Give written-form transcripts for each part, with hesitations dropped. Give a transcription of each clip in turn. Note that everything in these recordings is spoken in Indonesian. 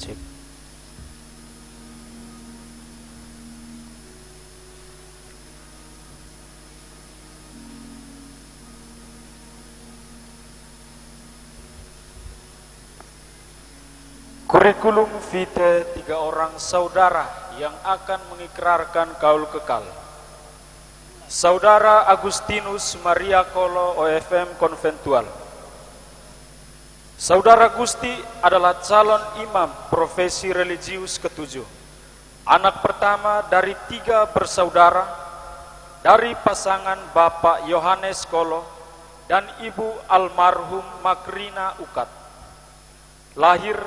Cek. Kurikulum vitae 3 orang saudara yang akan mengikrarkan kaul kekal. Saudara Agustinus Maria Kolo OFM Konventual. Saudara Gusti adalah calon imam profesi religius ketujuh, anak pertama dari 3 bersaudara dari pasangan Bapak Yohanes Kolo dan Ibu almarhum Makrina Ukat. Lahir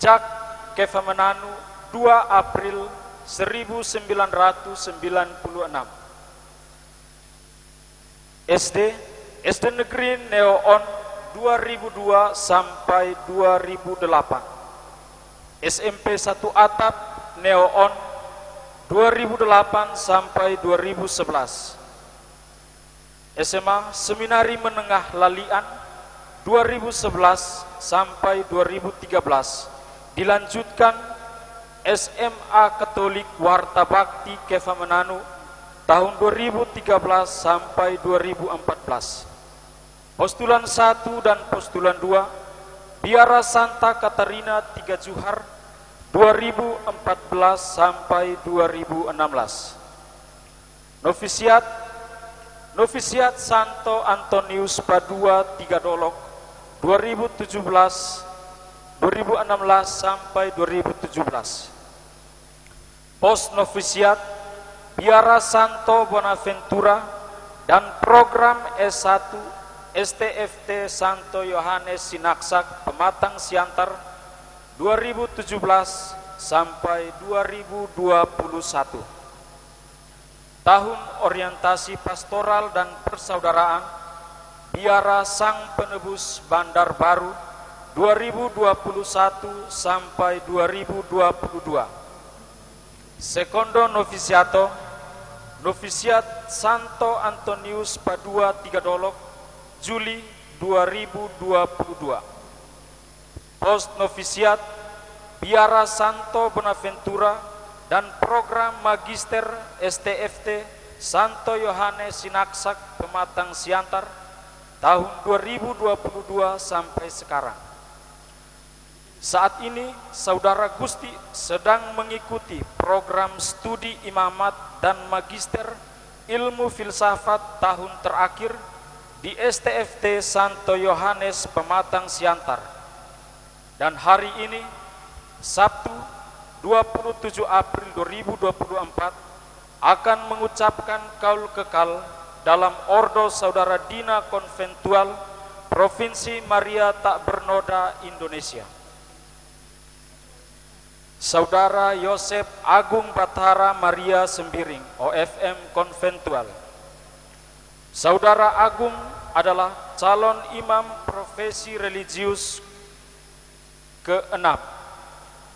Jak Kefamenanu 2 April 1996. SD Negeri Neoon 2002 sampai 2008. SMP 1 Atap Neoon 2008 sampai 2011. SMA Seminari Menengah Lalian 2011 sampai 2013. Dilanjutkan SMA Katolik Warta Bakti Kefamenanu tahun 2013 sampai 2014. Postulan 1 dan postulan 2 Biara Santa Katarina 3 Juhar 2014 sampai 2016. Novisiat Santo Antonius Padua 3 Dolok 2016 sampai 2017. Pos novisiat Biara Santo Bonaventura dan program S1 STFT Santo Yohanes Sinaksak Pematang Siantar 2017 sampai 2021. Tahun orientasi pastoral dan persaudaraan Biara Sang Penebus Bandar Baru 2021 sampai 2022. Sekondo Novisiato Novisiat Santo Antonius Padua 3 Dolok Juli 2022. Post Novisiat Biara Santo Bonaventura dan program Magister STFT Santo Yohanes Sinaksak Pematang Siantar tahun 2022 sampai sekarang. Saat ini Saudara Gusti sedang mengikuti program studi imamat dan magister ilmu filsafat tahun terakhir di STFT Santo Yohanes Pematang Siantar. Dan hari ini Sabtu 27 April 2024 akan mengucapkan kaul kekal dalam Ordo Saudara Dina Konventual Provinsi Maria Tak Bernoda Indonesia. Saudara Yosep Agung Batara Maria Sembiring OFM Konventual. Saudara Agung adalah calon imam profesi religius ke-6,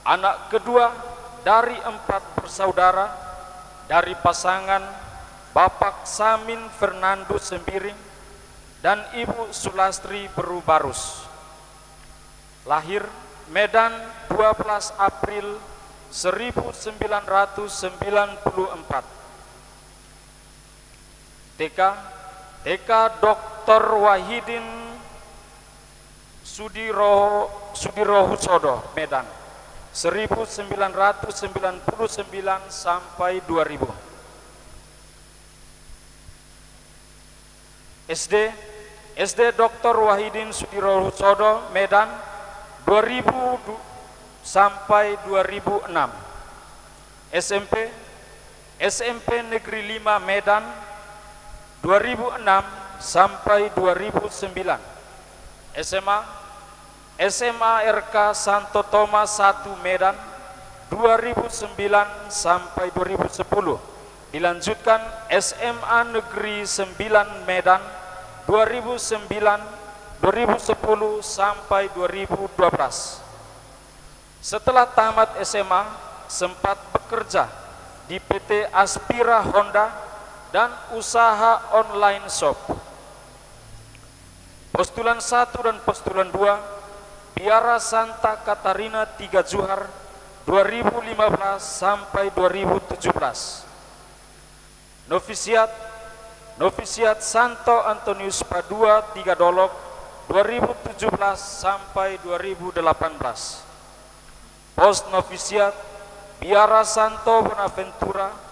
anak kedua dari 4 bersaudara dari pasangan Bapak Samin Fernando Sembiring dan Ibu Sulastri Berubarus. Lahir Medan 12 April 1994. TK Dr. Wahidin Sudirohusodo Medan 1999 sampai 2000. SD Dr. Wahidin Sudirohusodo Medan 2000 sampai 2006. SMP Negeri 5 Medan 2006 sampai 2009. SMA RK Santo Thomas 1 Medan 2009 sampai 2010. Dilanjutkan SMA Negeri 9 Medan 2010 sampai 2012. Setelah tamat SMA, sempat bekerja di PT Aspira Honda dan usaha online shop. Postulan 1 dan postulan 2 Biara Santa Katarina Tiga Juhar 2015 sampai 2017. Novisiat Santo Antonius Padua Tiga Dolok 2017 sampai 2018. Post novisiat Biara Santo Bonaventura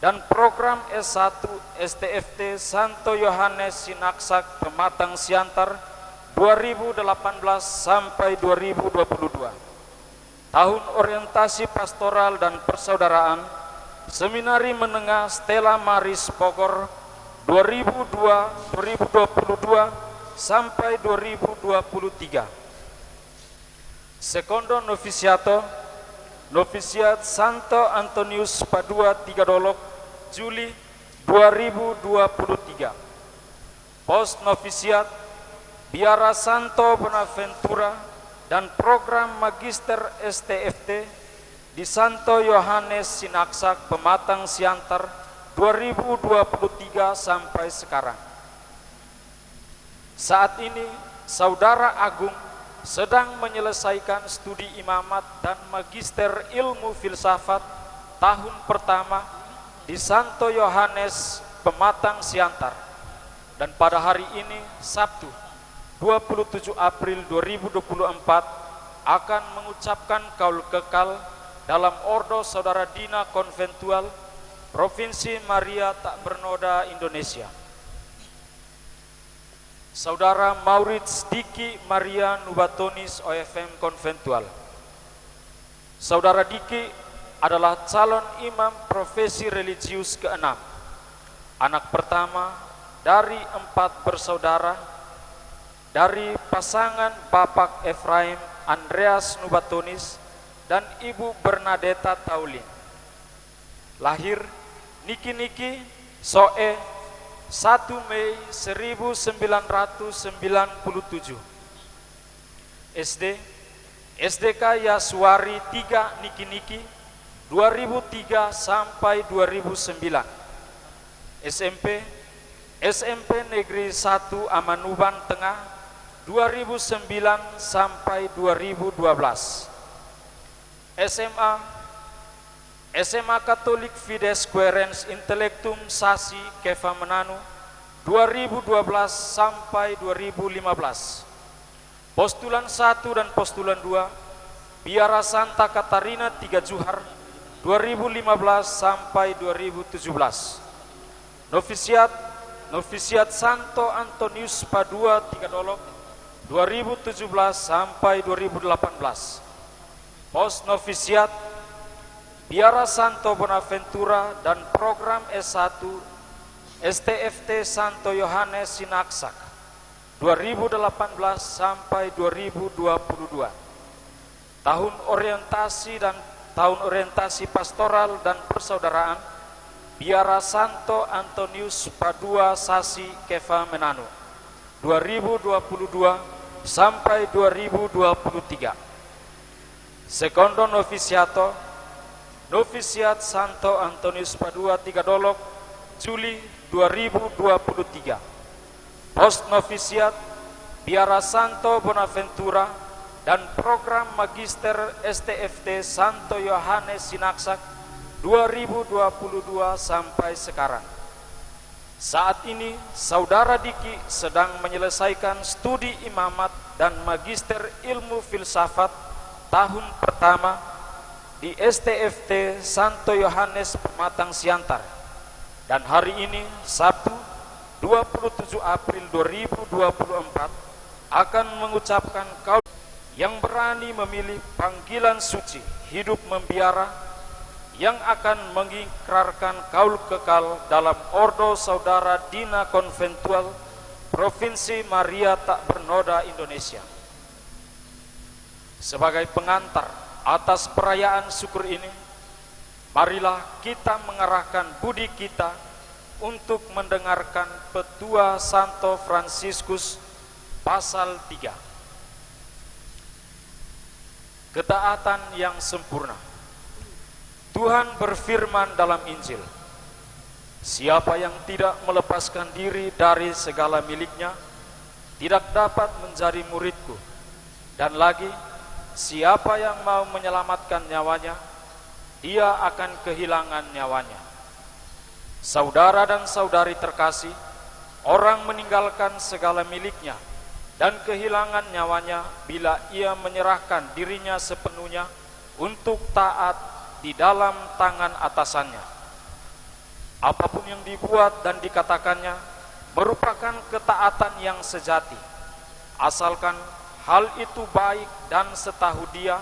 dan program S1 STFT Santo Yohanes Sinaksak Pematang Siantar 2018 sampai 2022. Tahun orientasi pastoral dan persaudaraan Seminari Menengah Stella Maris Bogor 2022 sampai 2023. Secondo Novisiat Santo Antonius Padua Tiga Dolok Juli 2023. Post novisiat Biara Santo Bonaventura dan program Magister STFT di Santo Yohanes Sinaksak Pematang Siantar 2023 sampai sekarang. Saat ini Saudara Agung sedang menyelesaikan studi imamat dan magister ilmu filsafat tahun pertama di Santo Yohanes Pematang Siantar, dan pada hari ini Sabtu 27 April 2024 akan mengucapkan kaul kekal dalam Ordo Saudara Dina Konventual Provinsi Maria Tak Bernoda Indonesia. Saudara Maurits Diki Maria Nubatonis OFM Konventual. Saudara Diki adalah calon imam profesi religius ke-6, anak pertama dari 4 bersaudara dari pasangan Bapak Efraim Andreas Nubatonis dan Ibu Bernadetta Taulin. Lahir Niki Soe 1 Mei 1997. SDK Yaswari 3 Niki 2003 sampai 2009. SMP Negeri 1 Amanuban Tengah 2009 sampai 2012. SMA Katolik Fides Querens Intellectum Sasi Keva Menanu 2012 sampai 2015. Postulan 1 dan postulan 2 Biara Santa Katarina Tiga Juhar 2015 sampai 2017. Novisiat Santo Antonius Padua Tiga Dolok 2017 sampai 2018. Post novisiat Biara Santo Bonaventura dan program S1 STFT Santo Yohanes Sinaksak 2018 sampai 2022. Tahun orientasi pastoral dan persaudaraan Biara Santo Antonius Padua Sasi Keva Menanu 2022 sampai 2023. Secondo Novisiat Santo Antonius Padua Tiga Dolok Juli 2023. Post novisiat Biara Santo Bonaventura dan program Magister STFT Santo Yohanes Sinaksak 2022 sampai sekarang. Saat ini Saudara Diki sedang menyelesaikan studi imamat dan Magister Ilmu Filsafat tahun pertama di STFT Santo Yohanes Pematang Siantar, dan hari ini Sabtu 27 April 2024 akan mengucapkan kaul yang berani memilih panggilan suci hidup membiara yang akan mengikrarkan kaul kekal dalam Ordo Saudara Dina Konventual Provinsi Maria Tak Bernoda Indonesia. Sebagai pengantar atas perayaan syukur ini, marilah kita mengarahkan budi kita untuk mendengarkan petua Santo Fransiskus pasal 3. Ketaatan yang sempurna. Tuhan berfirman dalam Injil, siapa yang tidak melepaskan diri dari segala miliknya tidak dapat menjadi muridku. Dan lagi, siapa yang mau menyelamatkan nyawanya, dia akan kehilangan nyawanya. Saudara dan saudari terkasih, orang meninggalkan segala miliknya dan kehilangan nyawanya bila ia menyerahkan dirinya sepenuhnya untuk taat di dalam tangan atasannya. Apapun yang dibuat dan dikatakannya merupakan ketaatan yang sejati, asalkan hal itu baik dan setahu dia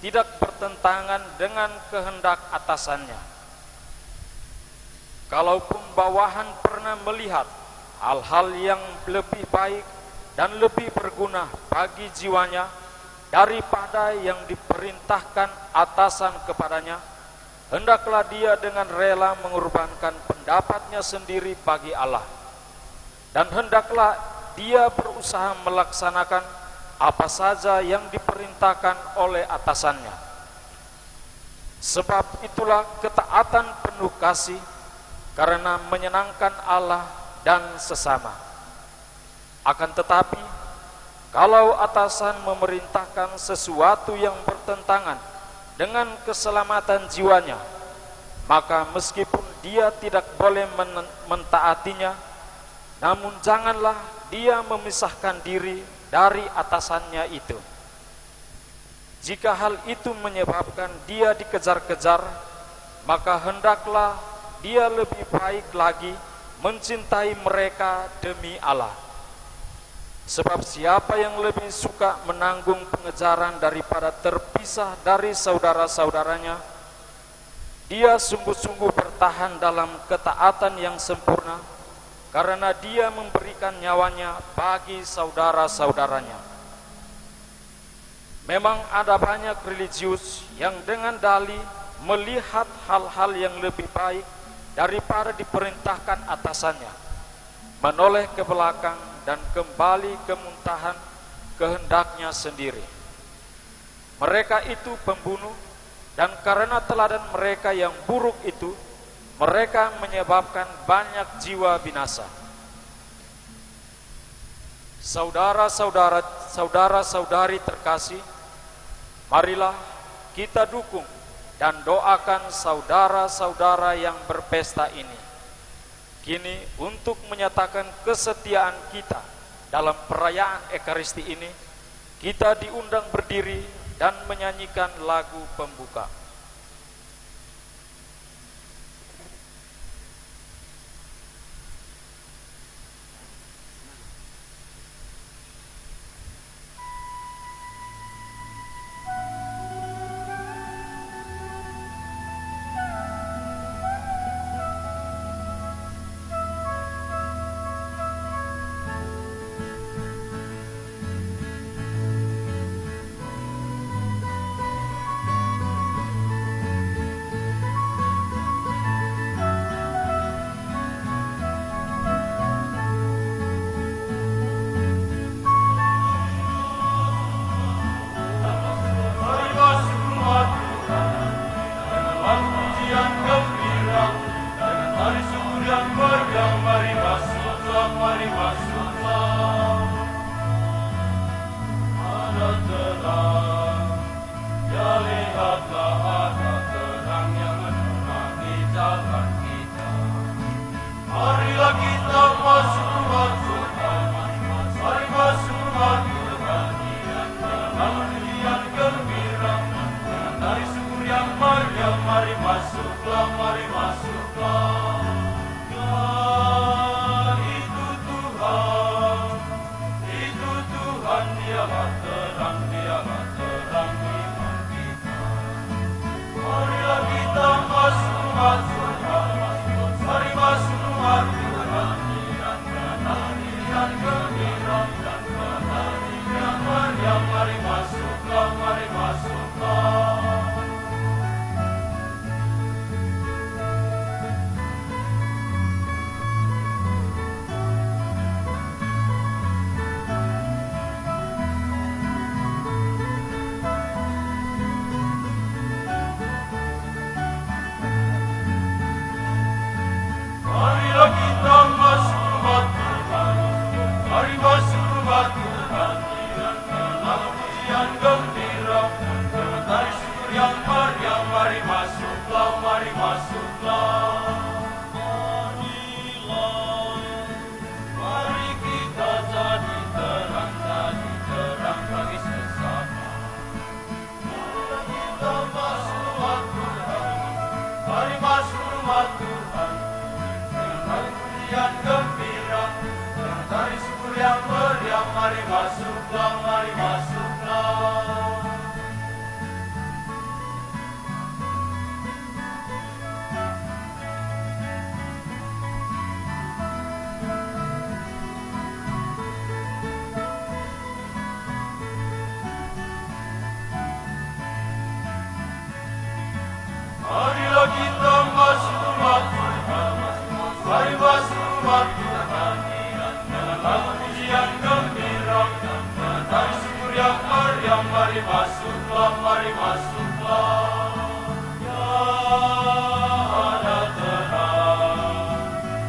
tidak bertentangan dengan kehendak atasannya. Kalaupun bawahan pernah melihat hal-hal yang lebih baik dan lebih berguna bagi jiwanya daripada yang diperintahkan atasan kepadanya, hendaklah dia dengan rela mengorbankan pendapatnya sendiri bagi Allah, dan hendaklah dia berusaha melaksanakan apa saja yang diperintahkan oleh atasannya. Sebab itulah ketaatan penuh kasih, karena menyenangkan Allah dan sesama. Akan tetapi, kalau atasan memerintahkan sesuatu yang bertentangan dengan keselamatan jiwanya, maka meskipun dia tidak boleh mentaatinya, namun janganlah dia memisahkan diri dari atasannya itu. Jika hal itu menyebabkan dia dikejar-kejar, maka hendaklah dia lebih baik lagi mencintai mereka demi Allah. Sebab siapa yang lebih suka menanggung pengejaran daripada terpisah dari saudara-saudaranya, dia sungguh-sungguh bertahan dalam ketaatan yang sempurna, karena dia memberikan nyawanya bagi saudara-saudaranya. Memang ada banyak religius yang dengan dalih melihat hal-hal yang lebih baik daripada diperintahkan atasannya, menoleh ke belakang dan kembali ke muntahan kehendaknya sendiri. Mereka itu pembunuh, dan karena teladan mereka yang buruk itu, mereka menyebabkan banyak jiwa binasa. Saudara-saudari terkasih, marilah kita dukung dan doakan saudara-saudara yang berpesta ini. Kini untuk menyatakan kesetiaan kita dalam perayaan Ekaristi ini, kita diundang berdiri dan menyanyikan lagu pembuka. pujian gembira, dengan tari syukur yang meriah, mari masuklah, mari masuklah. Marilah, mari kita jadi terang bagi sesama. Mari kita masuk rumah Tuhan, mari masuk rumah Tuhan, dengan tari pujian gembira, dengan tari syukur yang meriah, mari masuklah, mari masuklah. Marilah kita masuk rumah Tuhan, mari masuk rumah Tuhan, dengan lagu pujian gembira, dengan tari syukur yang meriah, mari masuklah, mari masuklah. Ya ada terang,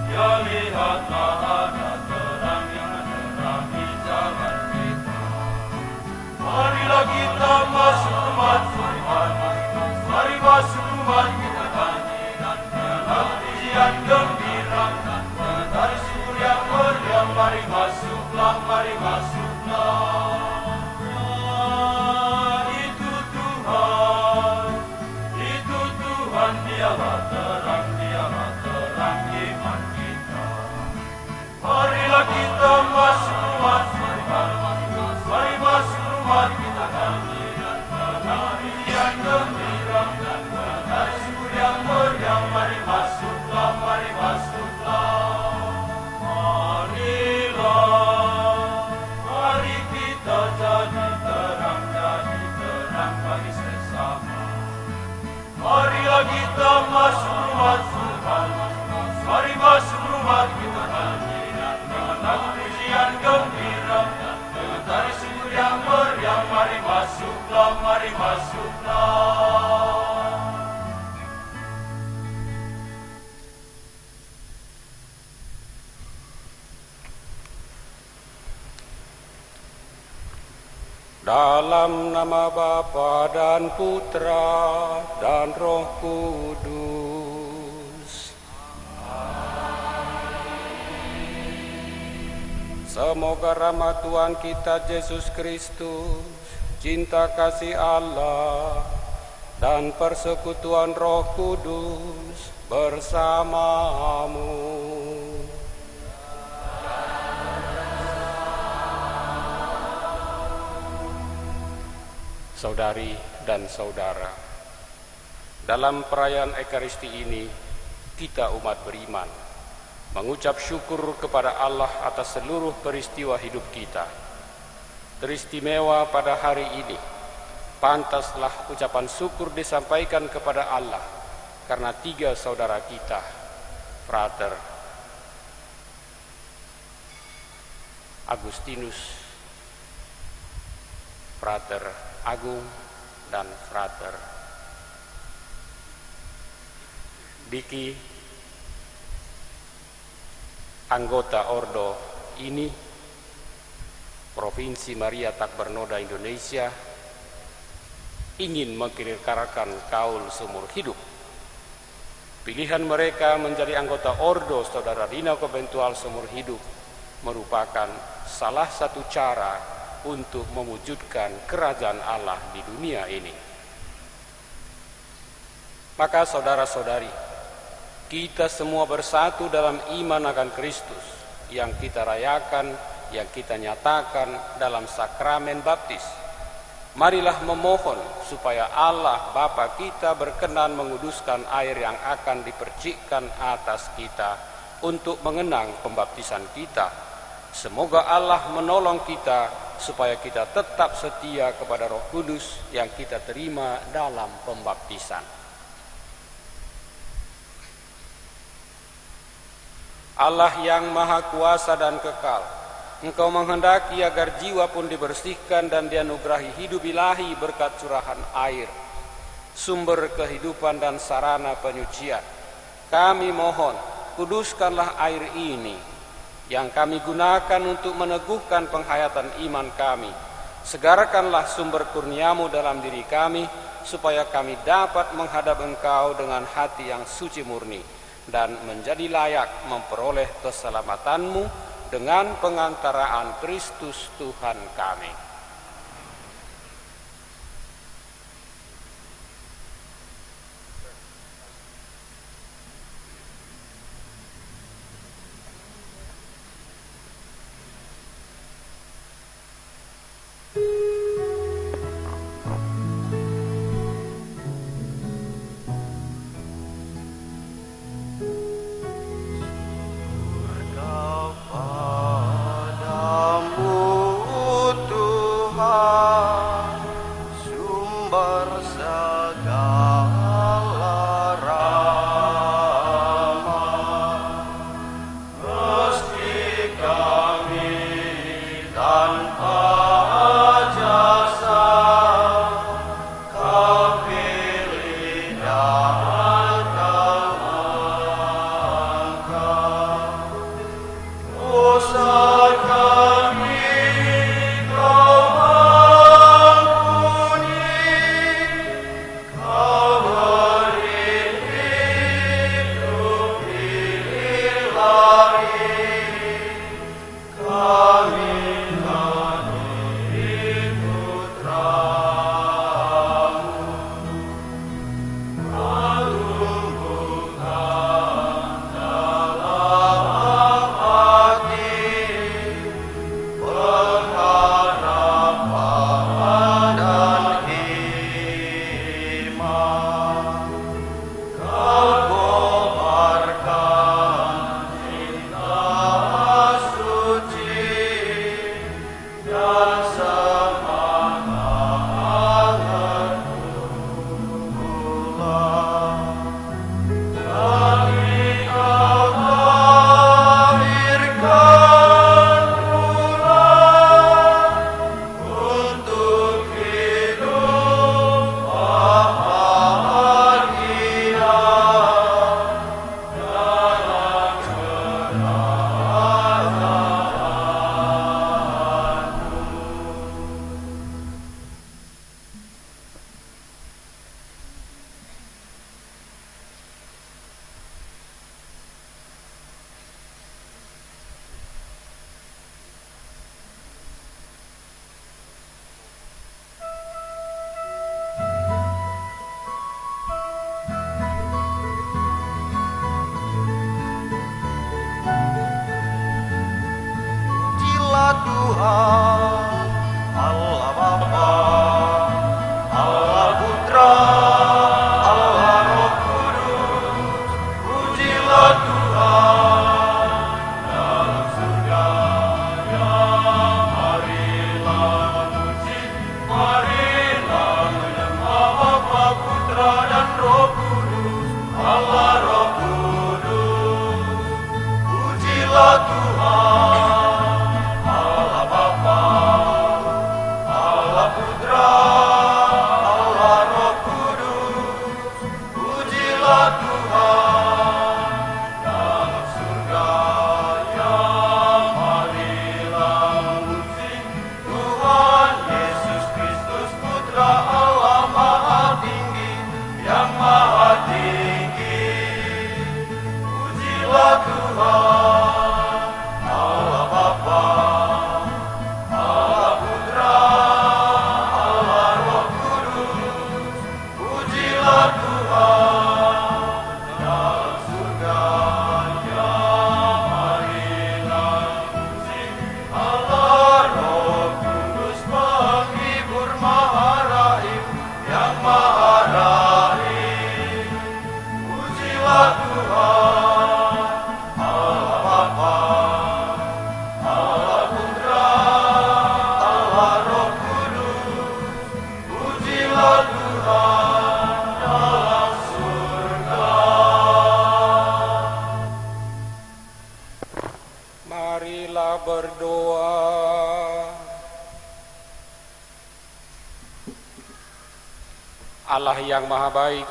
ya lihatlah ada terang yang menerangi jalan kita. Marilah kita masuk rumah Tuhan, mari masuk rumah Tuhan, dengan lagu pujian gembira, dengan tari syukur yang meriah, mari masuklah, mari masuklah. Itu Tuhan, dialah terang iman kita. Marilah kita masuk rumah Tuhan, mari masuk rumah Tuhan, dengan pujian gembira, dengan tari syukur yang meriah, mari masuklah, mari masuklah. Marilah, mari kita jadi terang bagi sesama. Marilah kita masuk rumah Tuhan, mari masuk rumah Tuhan, dengan lagu pujian gembira, dengan tari syukur yang meriah, mari masuklah, mari masuklah. Dalam nama Bapa dan Putra dan Roh Kudus. Semoga rahmat Tuhan kita Yesus Kristus, cinta kasih Allah, dan persekutuan Roh Kudus bersamamu. Saudari dan saudara, dalam perayaan Ekaristi ini, kita umat beriman mengucap syukur kepada Allah atas seluruh peristiwa hidup kita. Teristimewa pada hari ini, pantaslah ucapan syukur disampaikan kepada Allah karena 3 saudara kita, Frater Agustinus, Frater Agung, dan Frater Diki, anggota Ordo ini, Provinsi Maria Takbernoda Indonesia, ingin mengkirarkan kaul seumur hidup. Pilihan mereka menjadi anggota Ordo Saudara Dina Konventual seumur hidup merupakan salah satu cara untuk mewujudkan kerajaan Allah di dunia ini. Maka saudara-saudari, kita semua bersatu dalam iman akan Kristus yang kita rayakan, yang kita nyatakan dalam sakramen baptis. Marilah memohon supaya Allah Bapa kita berkenan menguduskan air yang akan dipercikkan atas kita untuk mengenang pembaptisan kita. Semoga Allah menolong kita supaya kita tetap setia kepada Roh Kudus yang kita terima dalam pembaptisan. Allah yang Maha Kuasa dan Kekal, Engkau menghendaki agar jiwa pun dibersihkan dan dianugerahi hidup ilahi berkat curahan air, sumber kehidupan dan sarana penyucian. Kami mohon, kuduskanlah air ini yang kami gunakan untuk meneguhkan penghayatan iman kami, Segarakanlah sumber kurniamu dalam diri kami, supaya kami dapat menghadap Engkau dengan hati yang suci murni, dan menjadi layak memperoleh keselamatan-Mu dengan pengantaraan Kristus Tuhan kami. Tuhan, Allah Bapa, Allah Putra, Allah Roh Kudus, pujilah Tuhan dalam surga. Ya, marilah memuji, marilah menyembah Bapa, Putra dan Roh Kudus, Allah Roh Kudus, pujilah Tuhan. Marilah berdoa. Allah yang maha baik,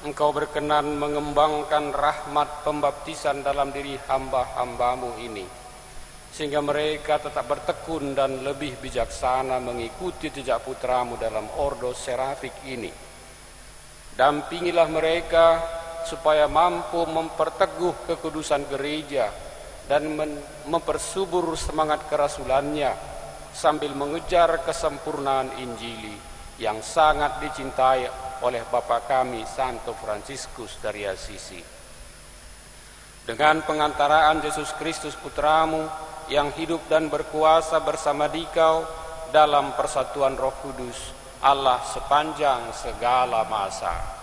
Engkau berkenan mengembangkan rahmat pembaptisan dalam diri hamba-hambamu ini. sehingga mereka tetap bertekun dan lebih bijaksana mengikuti jejak putramu dalam ordo serafik ini. Dampingilah mereka supaya mampu memperteguh kekudusan gereja dan mempersubur semangat kerasulannya sambil mengejar kesempurnaan Injili yang sangat dicintai oleh Bapa kami Santo Fransiskus dari Assisi. Dengan pengantaraan Yesus Kristus Putramu yang hidup dan berkuasa bersama Dikau dalam persatuan Roh Kudus, Allah sepanjang segala masa.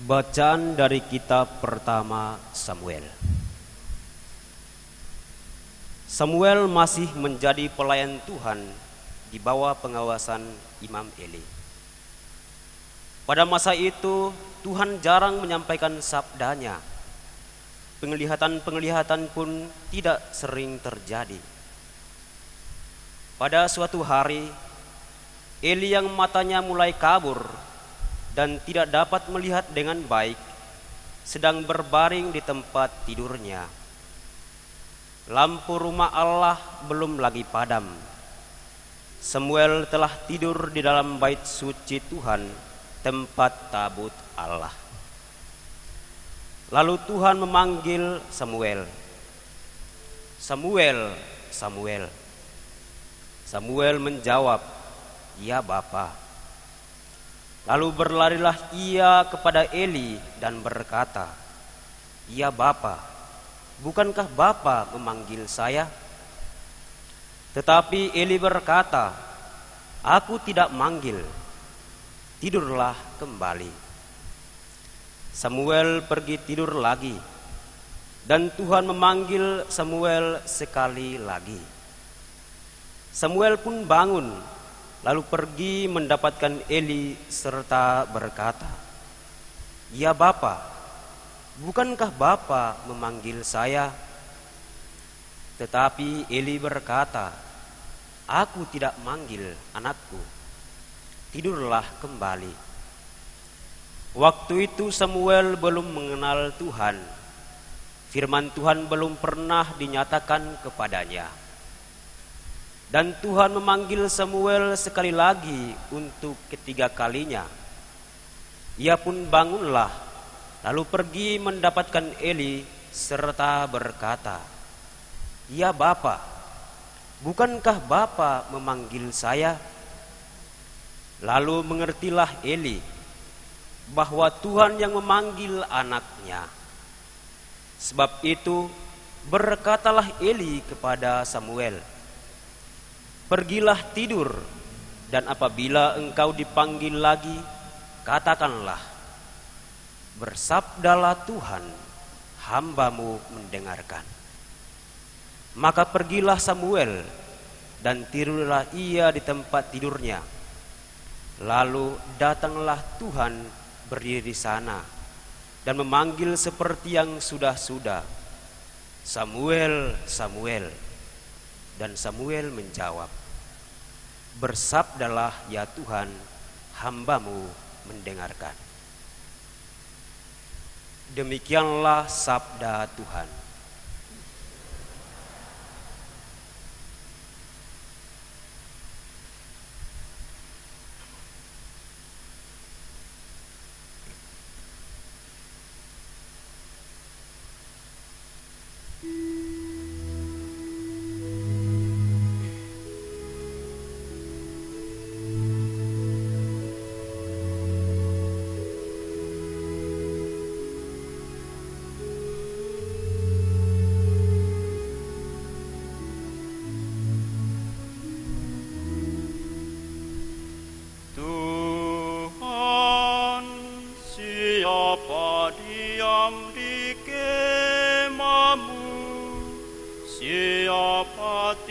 Bacaan dari kitab pertama Samuel. Samuel masih menjadi pelayan Tuhan di bawah pengawasan Imam Eli. Pada masa itu Tuhan jarang menyampaikan sabdanya. Penglihatan-penglihatan pun tidak sering terjadi. Pada suatu hari Eli yang matanya mulai kabur dan tidak dapat melihat dengan baik sedang berbaring di tempat tidurnya. Lampu rumah Allah belum lagi padam. Samuel telah tidur di dalam bait suci Tuhan, tempat tabut Allah. Lalu Tuhan memanggil Samuel. Samuel, Samuel. Samuel menjawab, "Ya Bapa." Lalu berlarilah ia kepada Eli dan berkata, "Ya Bapa, bukankah Bapa memanggil saya?" Tetapi Eli berkata, "Aku tidak manggil, tidurlah kembali." Samuel pergi tidur lagi, dan Tuhan memanggil Samuel sekali lagi. Samuel pun bangun, lalu pergi mendapatkan Eli serta berkata, "Ya Bapa, bukankah Bapa memanggil saya?" Tetapi Eli berkata, "Aku tidak manggil anakku, tidurlah kembali." Waktu itu Samuel belum mengenal Tuhan. Firman Tuhan belum pernah dinyatakan kepadanya. Dan Tuhan memanggil Samuel sekali lagi untuk ketiga kalinya. Ia pun bangunlah, lalu pergi mendapatkan Eli serta berkata, "Ya Bapa, bukankah Bapa memanggil saya?" Lalu mengertilah Eli bahwa Tuhan yang memanggil anaknya. Sebab itu berkatalah Eli kepada Samuel, "Pergilah tidur, dan apabila engkau dipanggil lagi, katakanlah, 'Bersabdalah Tuhan, hamba-Mu mendengarkan.'" Maka pergilah Samuel, dan tidurlah ia di tempat tidurnya. Lalu datanglah Tuhan berdiri di sana, dan memanggil seperti yang sudah-sudah, "Samuel, Samuel." Dan Samuel menjawab, "Bersabdalah ya Tuhan, hamba-Mu mendengarkan." Demikianlah sabda Tuhan.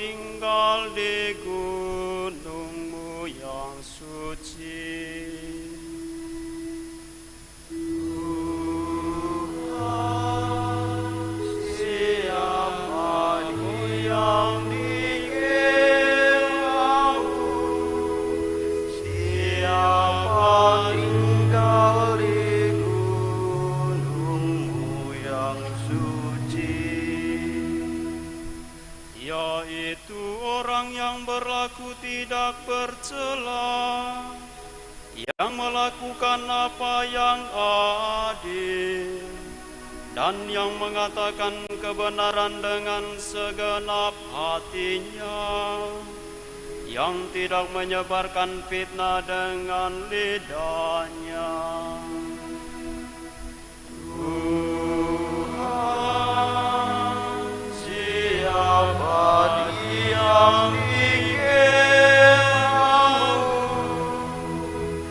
tinggal di gunung-Mu yang suci. Tuhan, siapa yang di yang melakukan apa yang adil, dan yang mengatakan kebenaran dengan segenap hatinya, yang tidak menyebarkan fitnah dengan lidahnya. Tuhan, siapa yang dikiramu,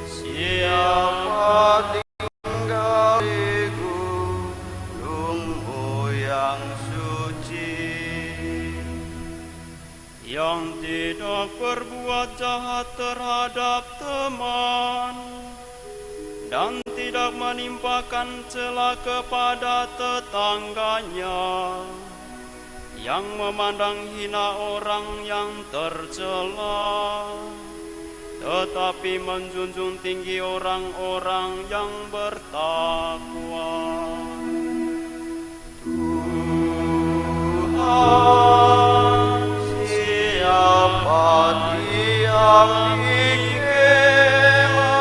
siapa tinggal di gunung-Mu yang suci, yang tidak berbuat jahat terhadap teman, dan tidak menimpakan cela kepada tetangganya, yang memandang hina orang yang tercela, tetapi menjunjung tinggi orang-orang yang bertakwa. Tuhan, siapa yang dikiramu,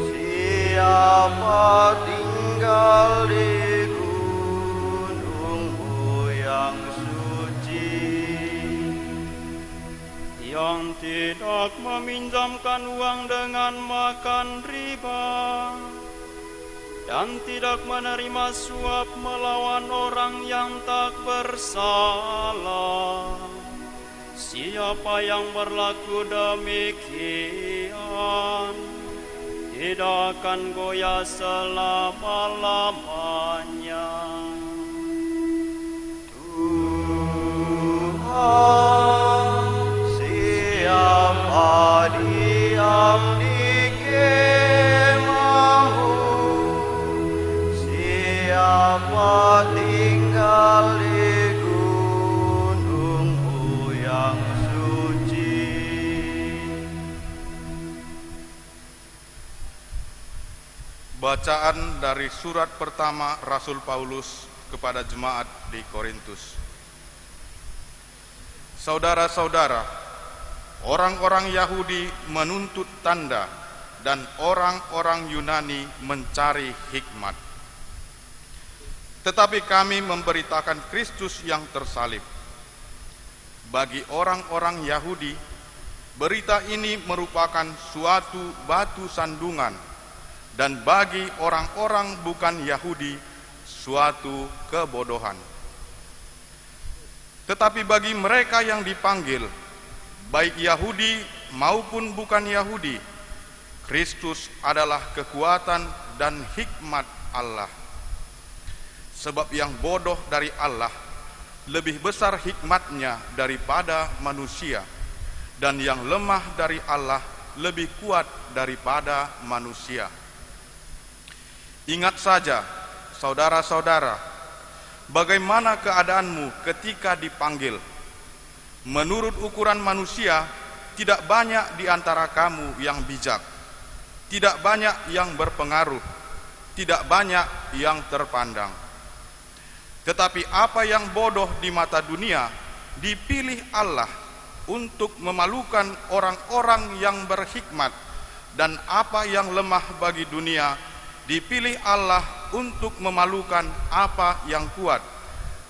siapa tinggal di gunung-Mu yang suci, yang tidak meminjamkan uang dengan makan riba, dan tidak menerima suap melawan orang yang tak bersalah. Siapa yang berlaku demikian tidak akan goyah selama-lamanya. Tuhan, siapa diam di kemah-Mu, siapa tinggal di gunung-Mu yang suci. Bacaan dari surat pertama Rasul Paulus kepada jemaat di Korintus. Saudara-saudara, orang-orang Yahudi menuntut tanda dan orang-orang Yunani mencari hikmat. Tetapi kami memberitakan Kristus yang tersalib. Bagi orang-orang Yahudi, berita ini merupakan suatu batu sandungan, dan bagi orang-orang bukan Yahudi, suatu kebodohan. Tetapi bagi mereka yang dipanggil, baik Yahudi maupun bukan Yahudi, Kristus adalah kekuatan dan hikmat Allah. Sebab yang bodoh dari Allah lebih besar hikmatnya daripada manusia, dan yang lemah dari Allah lebih kuat daripada manusia. Ingat saja, saudara-saudara, bagaimana keadaanmu ketika dipanggil. Menurut ukuran manusia, tidak banyak di antara kamu yang bijak, tidak banyak yang berpengaruh, tidak banyak yang terpandang. Tetapi apa yang bodoh di mata dunia, dipilih Allah untuk memalukan orang-orang yang berhikmat, dan apa yang lemah bagi dunia, dipilih Allah untuk memalukan apa yang kuat,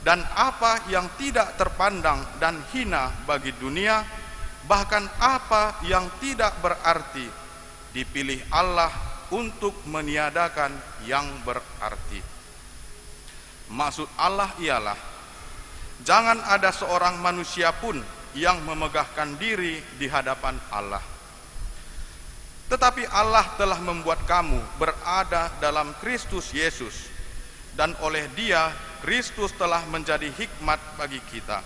dan apa yang tidak terpandang dan hina bagi dunia, bahkan apa yang tidak berarti, dipilih Allah untuk meniadakan yang berarti. Maksud Allah ialah, jangan ada seorang manusia pun yang memegahkan diri di hadapan Allah. Tetapi Allah telah membuat kamu berada dalam Kristus Yesus, dan oleh Dia Kristus telah menjadi hikmat bagi kita.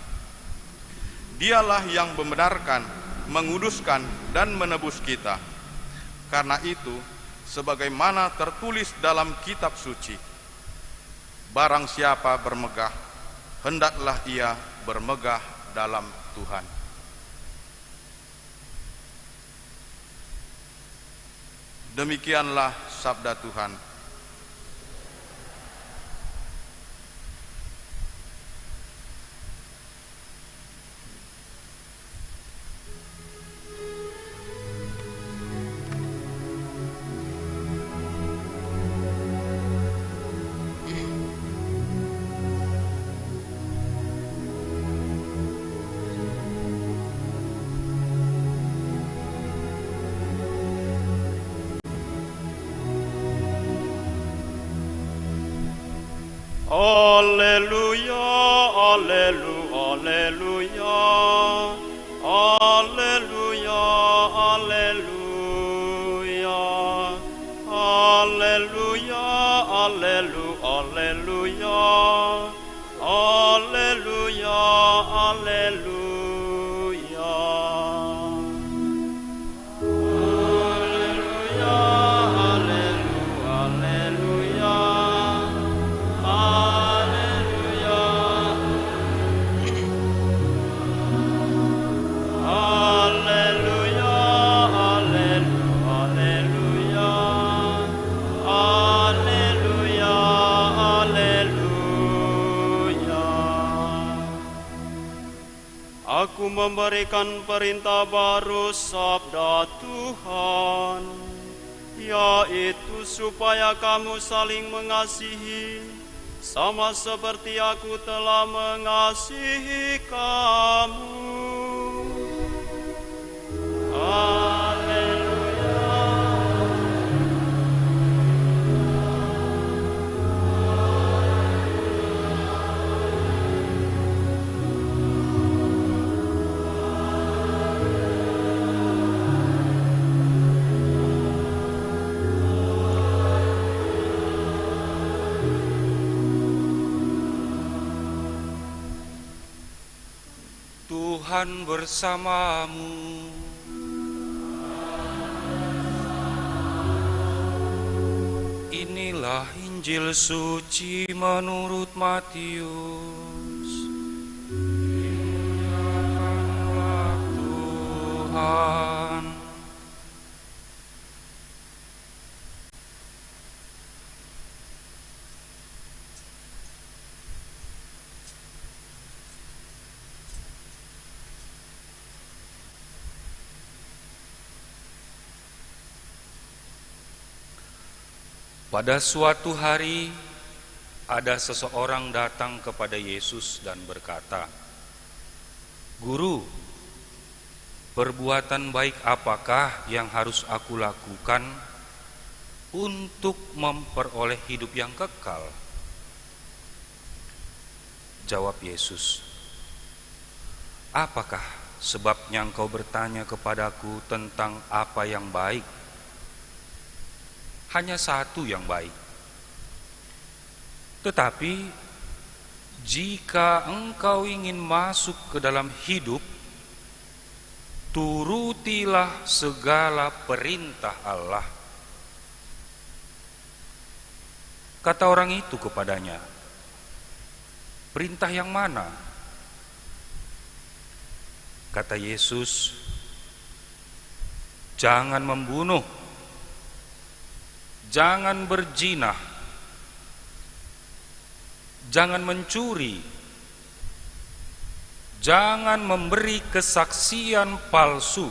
Dialah yang membenarkan, menguduskan, dan menebus kita. Karena itu, sebagaimana tertulis dalam kitab suci, barang siapa bermegah, hendaklah ia bermegah dalam Tuhan. Demikianlah sabda Tuhan. Alleluia, alleluia, alleluia, alleluia, alleluia, alleluia, alleluia, alleluia. Aku memberikan perintah baru sabda Tuhan, yaitu supaya kamu saling mengasihi, sama seperti aku telah mengasihi kamu. Tuhan bersamamu. Inilah Injil suci menurut Matius. Dimuliakanlah Tuhan. Pada suatu hari, ada seseorang datang kepada Yesus dan berkata, "Guru, perbuatan baik apakah yang harus aku lakukan untuk memperoleh hidup yang kekal?" Jawab Yesus, "Apakah sebabnya engkau bertanya kepadaku tentang apa yang baik? Hanya satu yang baik. Tetapi jika engkau ingin masuk ke dalam hidup, turutilah segala perintah Allah." Kata orang itu kepadanya, "Perintah yang mana?" Kata Yesus, "Jangan membunuh, jangan berzinah, jangan mencuri, jangan memberi kesaksian palsu,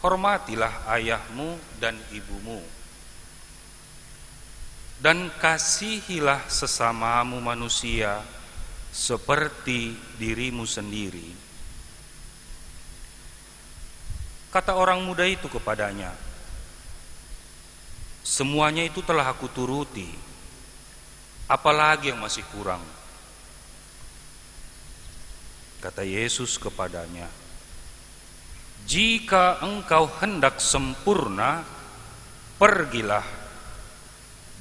hormatilah ayahmu dan ibumu, dan kasihilah sesamamu manusia seperti dirimu sendiri." Kata orang muda itu kepadanya, "Semuanya itu telah aku turuti. Apalagi yang masih kurang?" Kata Yesus kepadanya, "Jika engkau hendak sempurna, pergilah,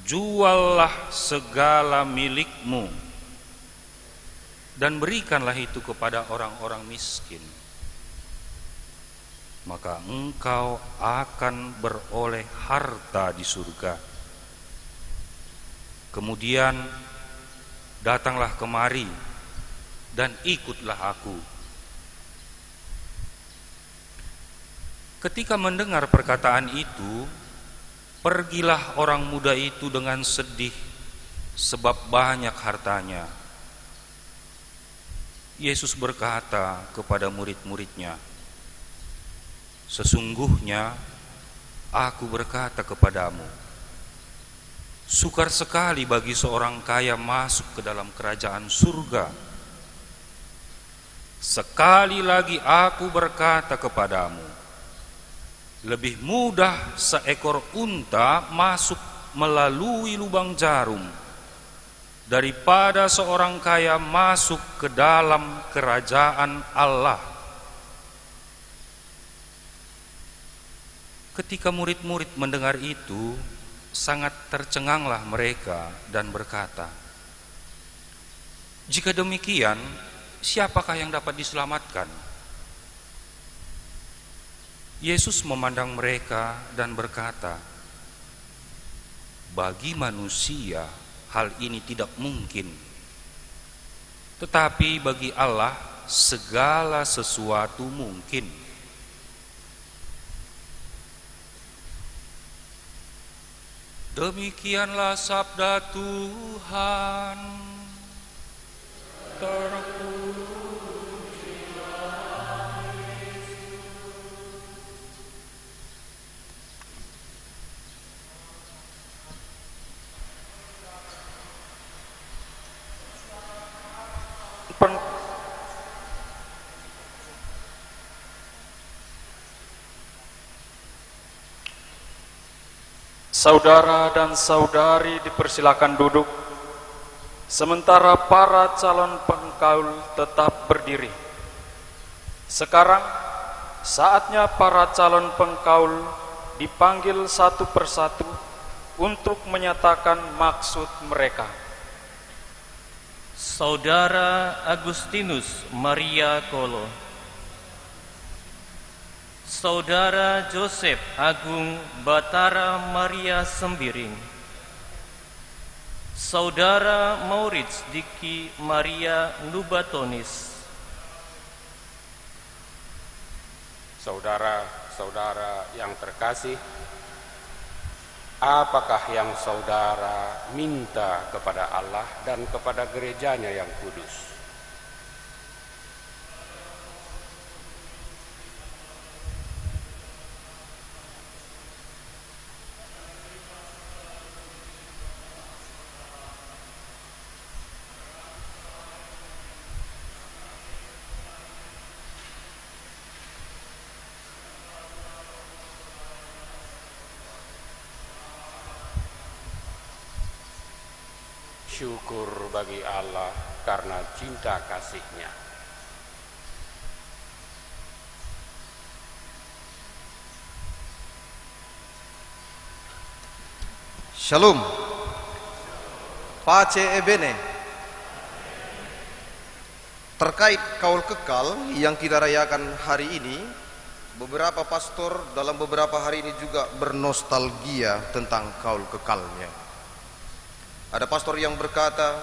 juallah segala milikmu, dan berikanlah itu kepada orang-orang miskin. Maka engkau akan beroleh harta di surga. Kemudian datanglah kemari dan ikutlah aku." Ketika mendengar perkataan itu, pergilah orang muda itu dengan sedih sebab banyak hartanya. Yesus berkata kepada murid-muridnya, "Sesungguhnya aku berkata kepadamu, sukar sekali bagi seorang kaya masuk ke dalam kerajaan surga. Sekali lagi aku berkata kepadamu, lebih mudah seekor unta masuk melalui lubang jarum daripada seorang kaya masuk ke dalam kerajaan Allah. Ketika murid-murid mendengar itu, sangat tercenganglah mereka dan berkata, "Jika demikian, siapakah yang dapat diselamatkan?" Yesus memandang mereka dan berkata, "Bagi manusia hal ini tidak mungkin, tetapi bagi Allah segala sesuatu mungkin." Demikianlah sabda Tuhan. Saudara dan saudari dipersilakan duduk, sementara para calon pengkaul tetap berdiri. Sekarang saatnya para calon pengkaul dipanggil satu persatu untuk menyatakan maksud mereka. Saudara Agustinus Maria Kolo, Saudara Joseph Agung Batara Maria Sembiring, Saudara Maurits Diki Maria Nubatonis, saudara-saudara yang terkasih, apakah yang saudara minta kepada Allah dan kepada gerejanya yang kudus? Syukur bagi Allah karena cinta kasih-Nya. Shalom. Pace e bene. Terkait kaul kekal yang kita rayakan hari ini, beberapa pastor dalam beberapa hari ini juga bernostalgia tentang kaul kekalnya. Ada pastor yang berkata,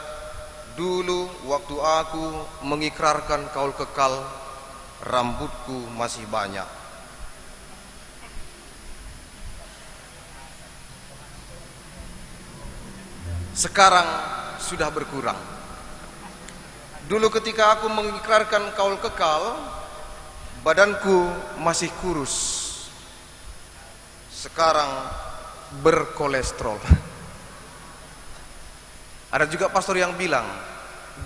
"Dulu waktu aku mengikrarkan kaul kekal, rambutku masih banyak. Sekarang sudah berkurang. Dulu ketika aku mengikrarkan kaul kekal, badanku masih kurus. Sekarang berkolesterol." Ada juga pastor yang bilang,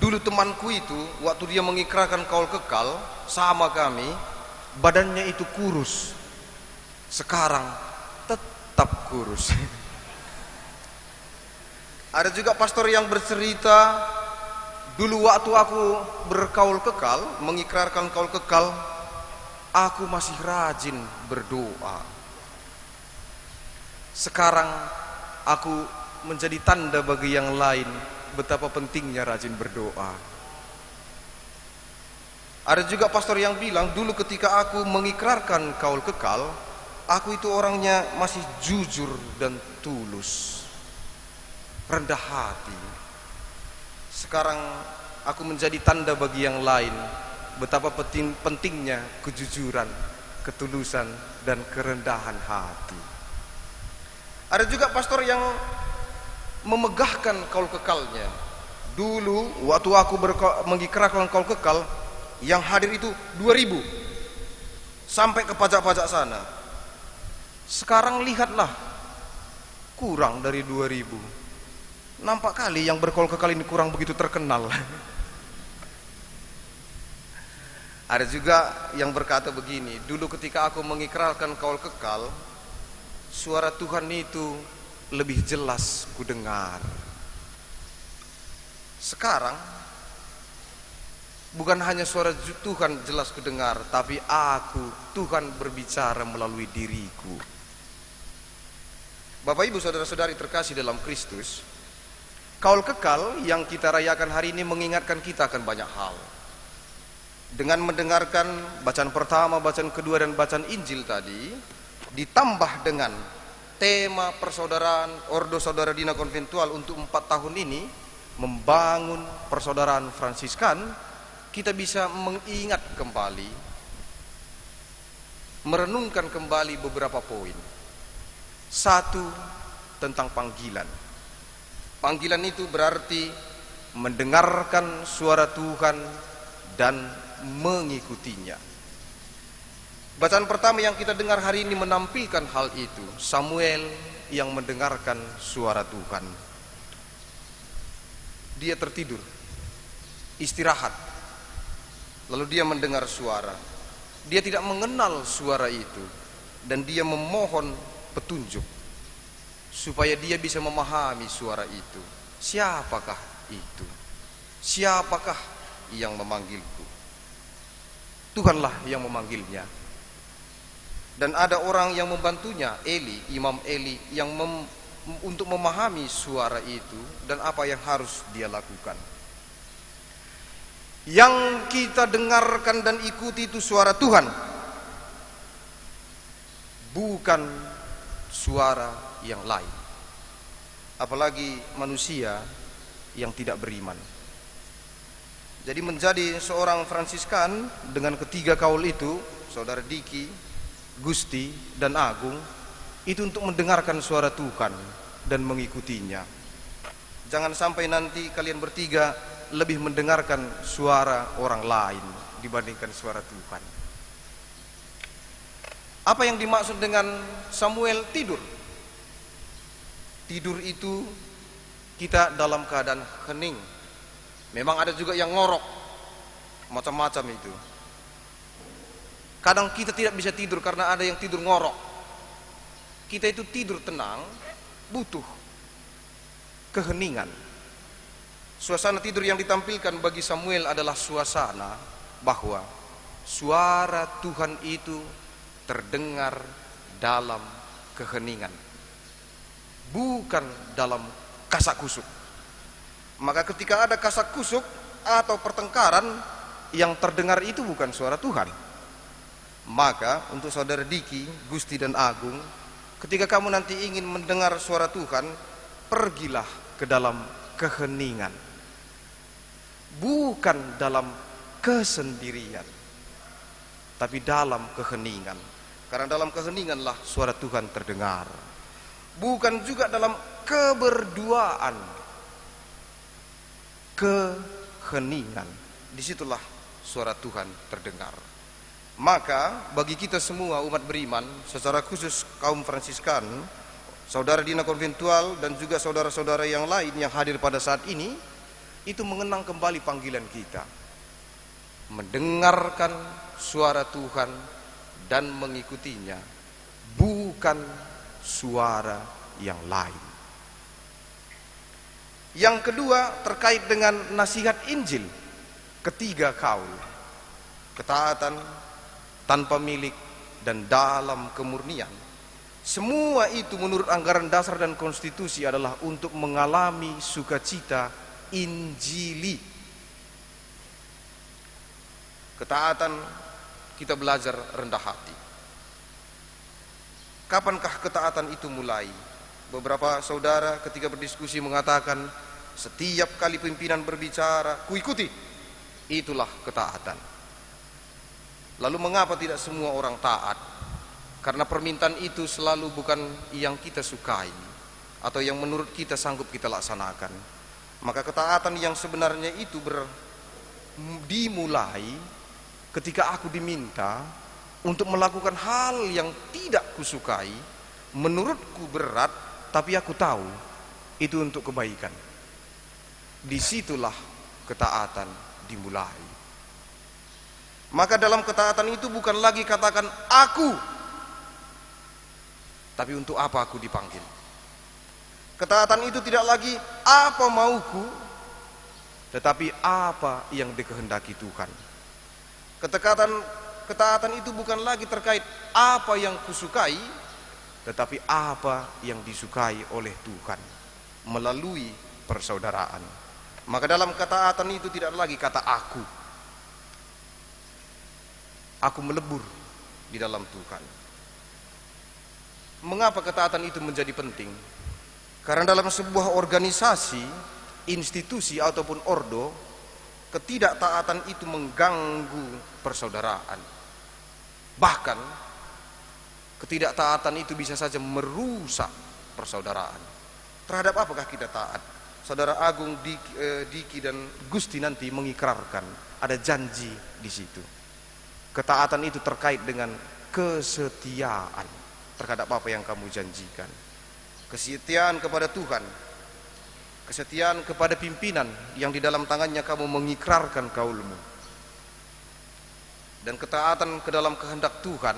"Dulu temanku itu waktu dia mengikrarkan kaul kekal sama kami, badannya itu kurus. Sekarang tetap kurus." Ada juga pastor yang bercerita, "Dulu waktu aku berkaul kekal, mengikrarkan kaul kekal, aku masih rajin berdoa. Sekarang aku menjadi tanda bagi yang lain betapa pentingnya rajin berdoa." Ada juga pastor yang bilang, "Dulu ketika aku mengikrarkan kaul kekal, aku itu orangnya masih jujur dan tulus, rendah hati. Sekarang aku menjadi tanda bagi yang lain betapa pentingnya kejujuran, ketulusan, dan kerendahan hati." Ada juga pastor yang memegahkan kaul kekalnya. "Dulu waktu aku mengikrarkan kaul kekal, yang hadir itu 2000 sampai ke pajak-pajak sana. Sekarang lihatlah, kurang dari 2000. Nampak kali yang berkaul kekal ini kurang begitu terkenal." Ada juga yang berkata begini, "Dulu ketika aku mengikrarkan kaul kekal, suara Tuhan itu lebih jelas kudengar. Sekarang bukan hanya suara Tuhan jelas kudengar, tapi Tuhan berbicara melalui diriku. Bapak Ibu saudara-saudari terkasih dalam Kristus, kaul kekal yang kita rayakan hari ini mengingatkan kita akan banyak hal. Dengan mendengarkan bacaan pertama, bacaan kedua, dan bacaan Injil tadi, ditambah dengan tema persaudaraan Ordo Saudara Dina Konventual untuk 4 tahun ini, membangun persaudaraan Fransiskan, kita bisa mengingat kembali, merenungkan kembali beberapa poin. Satu, tentang panggilan. Panggilan itu berarti mendengarkan suara Tuhan dan mengikutinya. Bacaan pertama yang kita dengar hari ini menampilkan hal itu. Samuel yang mendengarkan suara Tuhan. Dia tertidur, istirahat. Lalu dia mendengar suara. Dia tidak mengenal suara itu, dan dia memohon petunjuk supaya dia bisa memahami suara itu. Siapakah itu? Siapakah yang memanggilku? Tuhanlah yang memanggilnya. Dan ada orang yang membantunya, Eli, Imam Eli, yang untuk memahami suara itu dan apa yang harus dia lakukan. Yang kita dengarkan dan ikuti itu suara Tuhan, bukan suara yang lain. Apalagi manusia yang tidak beriman. Jadi menjadi seorang Fransiskan dengan ketiga kaul itu, Saudara Diki, Gusti, dan Agung, itu untuk mendengarkan suara Tuhan dan mengikutinya. Jangan sampai nanti kalian bertiga lebih mendengarkan suara orang lain dibandingkan suara Tuhan. Apa yang dimaksud dengan Samuel tidur? Tidur itu kita dalam keadaan hening. Memang ada juga yang ngorok, macam-macam itu. Kadang kita tidak bisa tidur karena ada yang tidur ngorok. Kita itu tidur tenang, butuh keheningan. Suasana tidur yang ditampilkan bagi Samuel adalah suasana bahwa suara Tuhan itu terdengar dalam keheningan, bukan dalam kasak-kusuk. Maka ketika ada kasak-kusuk atau pertengkaran, yang terdengar itu bukan suara Tuhan. Maka untuk Saudara Diki, Gusti, dan Agung, ketika kamu nanti ingin mendengar suara Tuhan, pergilah ke dalam keheningan, bukan dalam kesendirian, tapi dalam keheningan. Karena dalam keheninganlah suara Tuhan terdengar. Bukan juga dalam keberduaan, keheningan. Disitulah suara Tuhan terdengar. Maka bagi kita semua umat beriman, secara khusus kaum Fransiskan, saudara Dina Konventual, dan juga saudara-saudara yang lain yang hadir pada saat ini, itu mengenang kembali panggilan kita, mendengarkan suara Tuhan dan mengikutinya, bukan suara yang lain. Yang kedua terkait dengan nasihat Injil, ketiga kaul, ketaatan tanpa milik dan dalam kemurnian. Semua itu menurut anggaran dasar dan konstitusi adalah untuk mengalami sukacita Injili. Ketaatan, kita belajar rendah hati. Kapankah ketaatan itu mulai? Beberapa saudara ketika berdiskusi mengatakan, setiap kali pimpinan berbicara, kuikuti. Itulah ketaatan. Lalu mengapa tidak semua orang taat? Karena permintaan itu selalu bukan yang kita sukai atau yang menurut kita sanggup kita laksanakan. Maka ketaatan yang sebenarnya itu dimulai ketika aku diminta untuk melakukan hal yang tidak kusukai, menurutku berat, tapi aku tahu itu untuk kebaikan. Disitulah ketaatan dimulai. Maka dalam ketaatan itu bukan lagi katakan aku, tapi untuk apa aku dipanggil. Ketaatan itu tidak lagi apa mauku, tetapi apa yang dikehendaki Tuhan. Ketaatan itu bukan lagi terkait apa yang kusukai, tetapi apa yang disukai oleh Tuhan melalui persaudaraan. Maka dalam ketaatan itu tidak lagi kata aku melebur di dalam Tuhan. Mengapa ketaatan itu menjadi penting? Karena dalam sebuah organisasi, institusi ataupun ordo, ketidaktaatan itu mengganggu persaudaraan. Bahkan ketidaktaatan itu bisa saja merusak persaudaraan. Terhadap apakah kita taat? Saudara Agung, Diki dan Gusti nanti mengikrarkan, ada janji di situ. Ketaatan itu terkait dengan kesetiaan terhadap apa yang kamu janjikan. Kesetiaan kepada Tuhan, kesetiaan kepada pimpinan yang di dalam tangannya kamu mengikrarkan kaulmu, dan ketaatan ke dalam kehendak Tuhan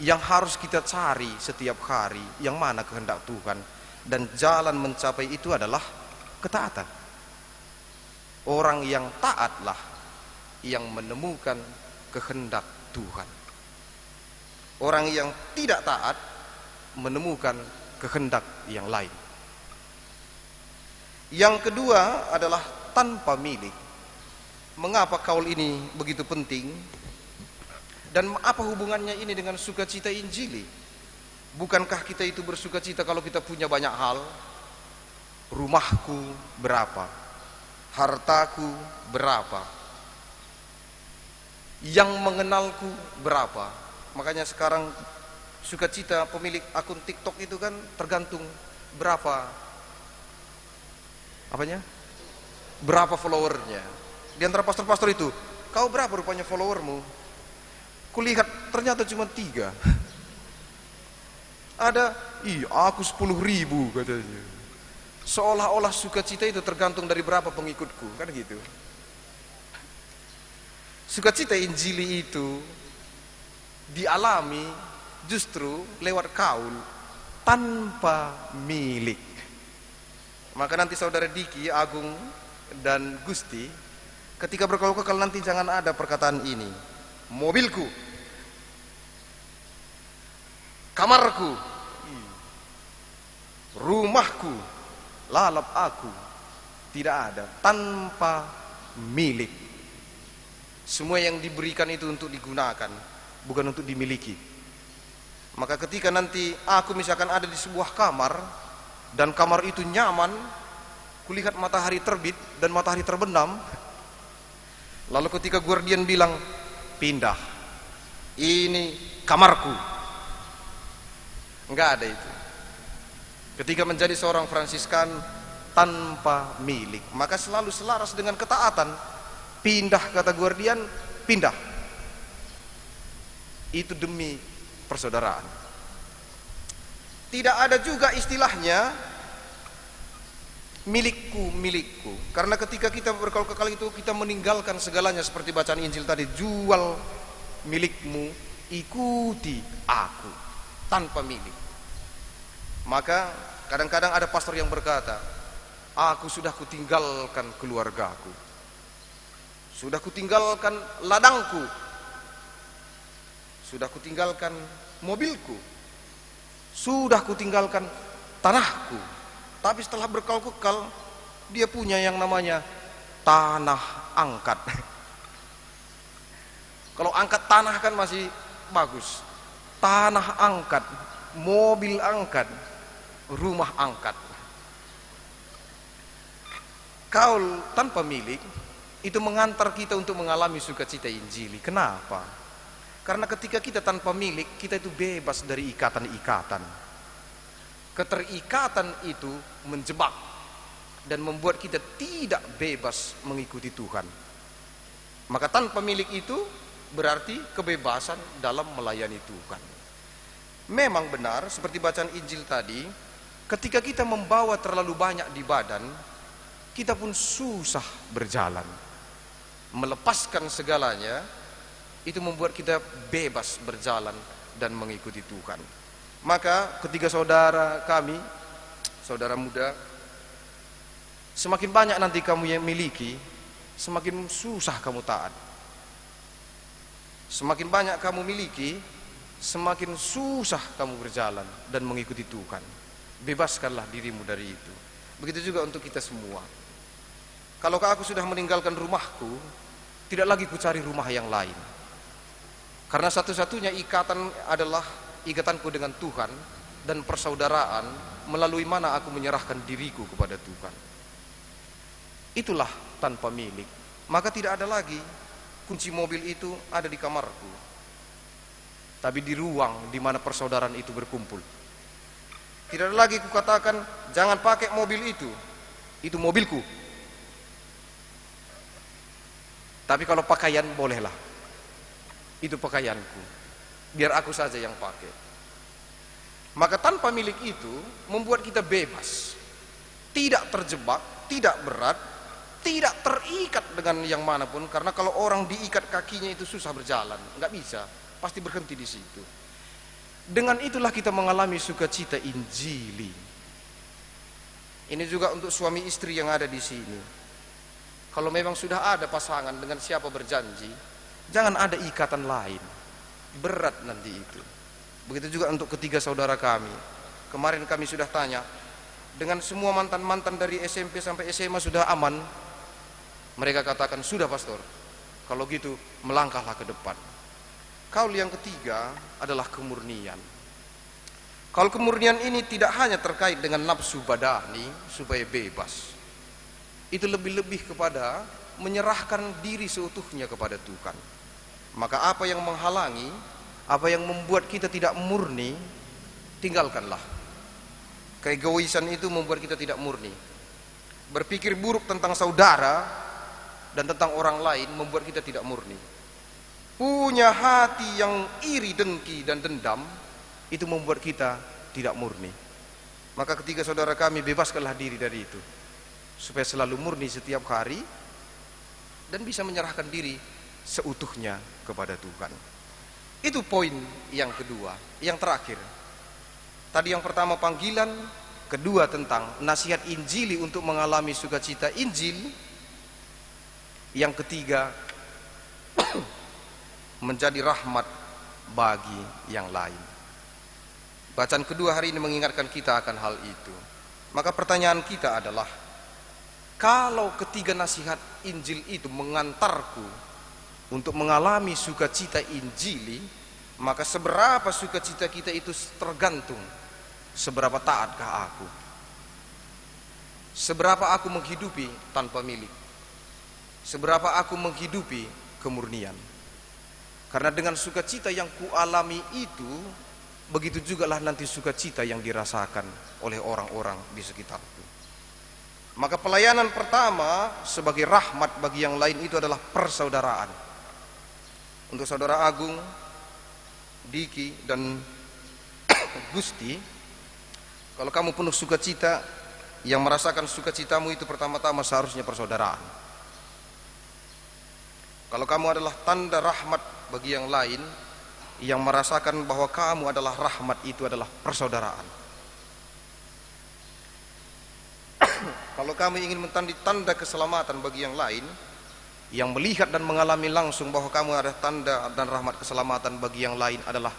yang harus kita cari setiap hari, yang mana kehendak Tuhan, dan jalan mencapai itu adalah ketaatan. Orang yang taatlah yang menemukan kehendak Tuhan. Orang yang tidak taat menemukan kehendak yang lain. Yang kedua adalah tanpa milik. Mengapa kaul ini begitu penting? Dan apa hubungannya ini dengan sukacita Injili? Bukankah kita itu bersukacita kalau kita punya banyak hal? Rumahku berapa? Hartaku berapa? Yang mengenalku berapa? Makanya sekarang sukacita pemilik akun TikTok itu kan tergantung berapa berapa followernya. Di antara pastor-pastor itu, kau berapa rupanya followermu? Kulihat ternyata cuma 3. Ada, aku 10.000 katanya. Seolah-olah sukacita itu tergantung dari berapa pengikutku, kan gitu. Sukacita Injili itu dialami justru lewat kaul tanpa milik. Maka nanti saudara Diki, Agung dan Gusti, ketika berkaul kekal nanti jangan ada perkataan ini. Mobilku, kamarku, rumahku, lalap aku. Tidak ada, tanpa milik. Semua yang diberikan itu untuk digunakan, bukan untuk dimiliki. Maka ketika nanti aku misalkan ada di sebuah kamar, dan kamar itu nyaman, kulihat matahari terbit dan matahari terbenam, lalu ketika guardian bilang, pindah, ini kamarku, enggak ada itu. Ketika menjadi seorang Fransiskan tanpa milik, maka selalu selaras dengan ketaatan. Pindah, kata guardian, pindah. Itu demi persaudaraan. Tidak ada juga istilahnya milikku. Karena ketika kita berkaul kekal itu kita meninggalkan segalanya, seperti bacaan Injil tadi, jual milikmu, ikuti aku, tanpa milik. Maka kadang-kadang ada pastor yang berkata, aku sudah kutinggalkan keluargaku, sudah kutinggalkan ladangku, sudah kutinggalkan mobilku, sudah kutinggalkan tanahku. Tapi setelah berkaul kekal, dia punya yang namanya tanah angkat. Kalau angkat tanah kan masih bagus. Tanah angkat, mobil angkat, rumah angkat. Kaul tanpa milik itu mengantar kita untuk mengalami sukacita Injili. Kenapa? Karena ketika kita tanpa milik, kita itu bebas dari ikatan-ikatan. Keterikatan itu menjebak dan membuat kita tidak bebas mengikuti Tuhan. Maka tanpa milik itu berarti kebebasan dalam melayani Tuhan. Memang benar seperti bacaan Injil tadi, ketika kita membawa terlalu banyak di badan, kita pun susah berjalan. Melepaskan segalanya itu membuat kita bebas berjalan dan mengikuti Tuhan. Maka ketika saudara kami saudara muda, semakin banyak nanti kamu yang miliki, semakin susah kamu taat. Semakin banyak kamu miliki, semakin susah kamu berjalan dan mengikuti Tuhan. Bebaskanlah dirimu dari itu. Begitu juga untuk kita semua. Kalau aku sudah meninggalkan rumahku, tidak lagi ku cari rumah yang lain. Karena satu-satunya ikatan adalah ikatanku dengan Tuhan dan persaudaraan melalui mana aku menyerahkan diriku kepada Tuhan. Itulah tanpa milik. Maka tidak ada lagi kunci mobil itu ada di kamarku, tapi di ruang di mana persaudaraan itu berkumpul. Tidak ada lagi kukatakan jangan pakai mobil itu mobilku. Tapi kalau pakaian bolehlah, itu pakaianku, biar aku saja yang pakai. Maka tanpa milik itu membuat kita bebas, tidak terjebak, tidak berat, tidak terikat dengan yang manapun. Karena kalau orang diikat kakinya itu susah berjalan, nggak bisa, pasti berhenti di situ. Dengan itulah kita mengalami sukacita Injili. Ini juga untuk suami istri yang ada di sini. Kalau memang sudah ada pasangan dengan siapa berjanji, jangan ada ikatan lain, berat nanti itu. Begitu juga untuk ketiga saudara kami. Kemarin kami sudah tanya, dengan semua mantan-mantan dari SMP sampai SMA sudah aman? Mereka katakan sudah pastor. Kalau gitu melangkahlah ke depan. Kaul yang ketiga adalah kemurnian. Kaul kemurnian ini tidak hanya terkait dengan nafsu badani supaya bebas. Itu lebih-lebih kepada menyerahkan diri seutuhnya kepada Tuhan. Maka apa yang menghalangi, apa yang membuat kita tidak murni, tinggalkanlah. Keegoisan itu membuat kita tidak murni. Berpikir buruk tentang saudara dan tentang orang lain membuat kita tidak murni. Punya hati yang iri, dengki dan dendam, itu membuat kita tidak murni. Maka ketiga saudara kami, bebaskanlah diri dari itu, supaya selalu murni setiap hari dan bisa menyerahkan diri seutuhnya kepada Tuhan. Itu poin yang kedua, yang terakhir. Tadi yang pertama panggilan, kedua tentang nasihat Injili untuk mengalami sukacita Injil, yang ketiga menjadi rahmat bagi yang lain. Bacaan kedua hari ini mengingatkan kita akan hal itu. Maka pertanyaan kita adalah, kalau ketiga nasihat Injil itu mengantarku untuk mengalami sukacita Injili, maka seberapa sukacita kita itu tergantung seberapa taatkah aku, seberapa aku menghidupi tanpa milik, seberapa aku menghidupi kemurnian. Karena dengan sukacita yang kualami itu, begitu jugalah nanti sukacita yang dirasakan oleh orang-orang di sekitarku. Maka pelayanan pertama sebagai rahmat bagi yang lain itu adalah persaudaraan. Untuk saudara Agung, Diki dan Gusti, kalau kamu penuh sukacita, yang merasakan sukacitamu itu pertama-tama seharusnya persaudaraan. Kalau kamu adalah tanda rahmat bagi yang lain, yang merasakan bahwa kamu adalah rahmat itu adalah persaudaraan. Kalau kamu ingin menjadi tanda keselamatan bagi yang lain, yang melihat dan mengalami langsung bahwa kamu ada tanda dan rahmat keselamatan bagi yang lain adalah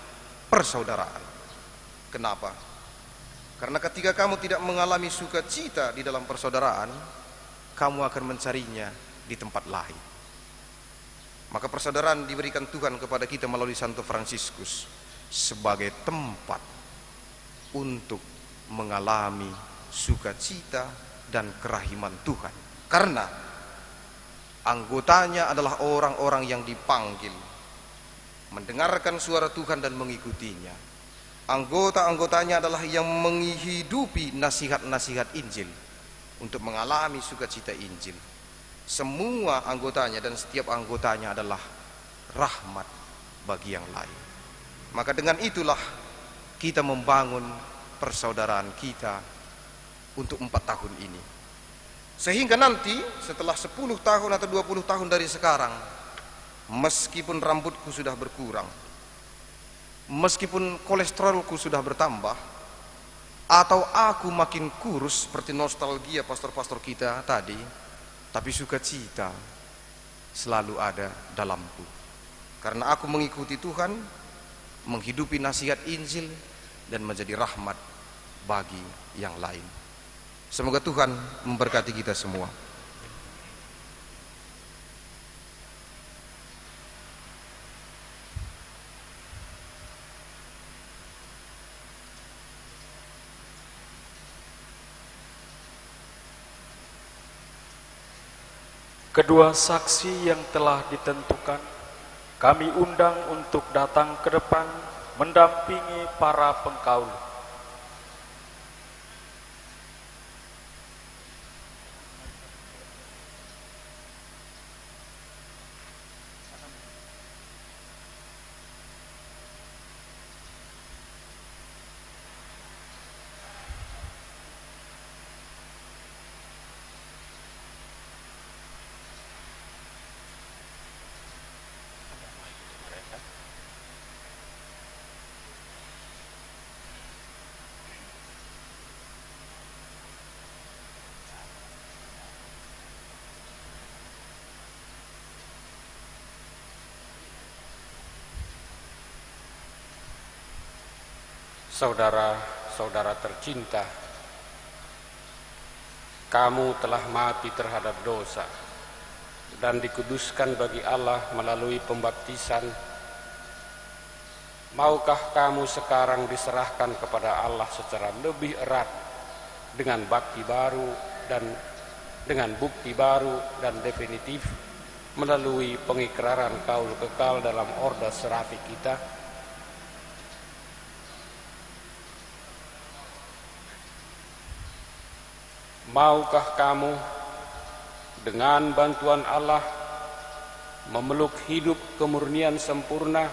persaudaraan. Kenapa? Karena ketika kamu tidak mengalami sukacita di dalam persaudaraan, kamu akan mencarinya di tempat lain. Maka persaudaraan diberikan Tuhan kepada kita melalui Santo Fransiskus sebagai tempat untuk mengalami sukacita dan kerahiman Tuhan. Karena anggotanya adalah orang-orang yang dipanggil mendengarkan suara Tuhan dan mengikutinya. Anggota-anggotanya adalah yang menghidupi nasihat-nasihat Injil untuk mengalami sukacita Injil. Semua anggotanya dan setiap anggotanya adalah rahmat bagi yang lain. Maka dengan itulah kita membangun persaudaraan kita untuk 4 tahun ini. Sehingga nanti setelah 10 tahun atau 20 tahun dari sekarang, meskipun rambutku sudah berkurang, meskipun kolesterolku sudah bertambah, Atau aku makin kurus seperti nostalgia pastor-pastor kita tadi, tapi sukacita selalu ada dalamku. Karena aku mengikuti Tuhan, menghidupi nasihat Injil, dan menjadi rahmat bagi yang lain. Semoga Tuhan memberkati kita semua. Kedua saksi yang telah ditentukan, kami undang untuk datang ke depan mendampingi para pengkaul. Saudara-saudara tercinta, kamu telah mati terhadap dosa dan dikuduskan bagi Allah melalui pembaptisan. Maukah kamu sekarang diserahkan kepada Allah secara lebih erat dengan bakti baru dan dengan bukti baru dan definitif melalui pengikraran kaul kekal dalam ordo serafik kita? Maukah kamu dengan bantuan Allah memeluk hidup kemurnian sempurna,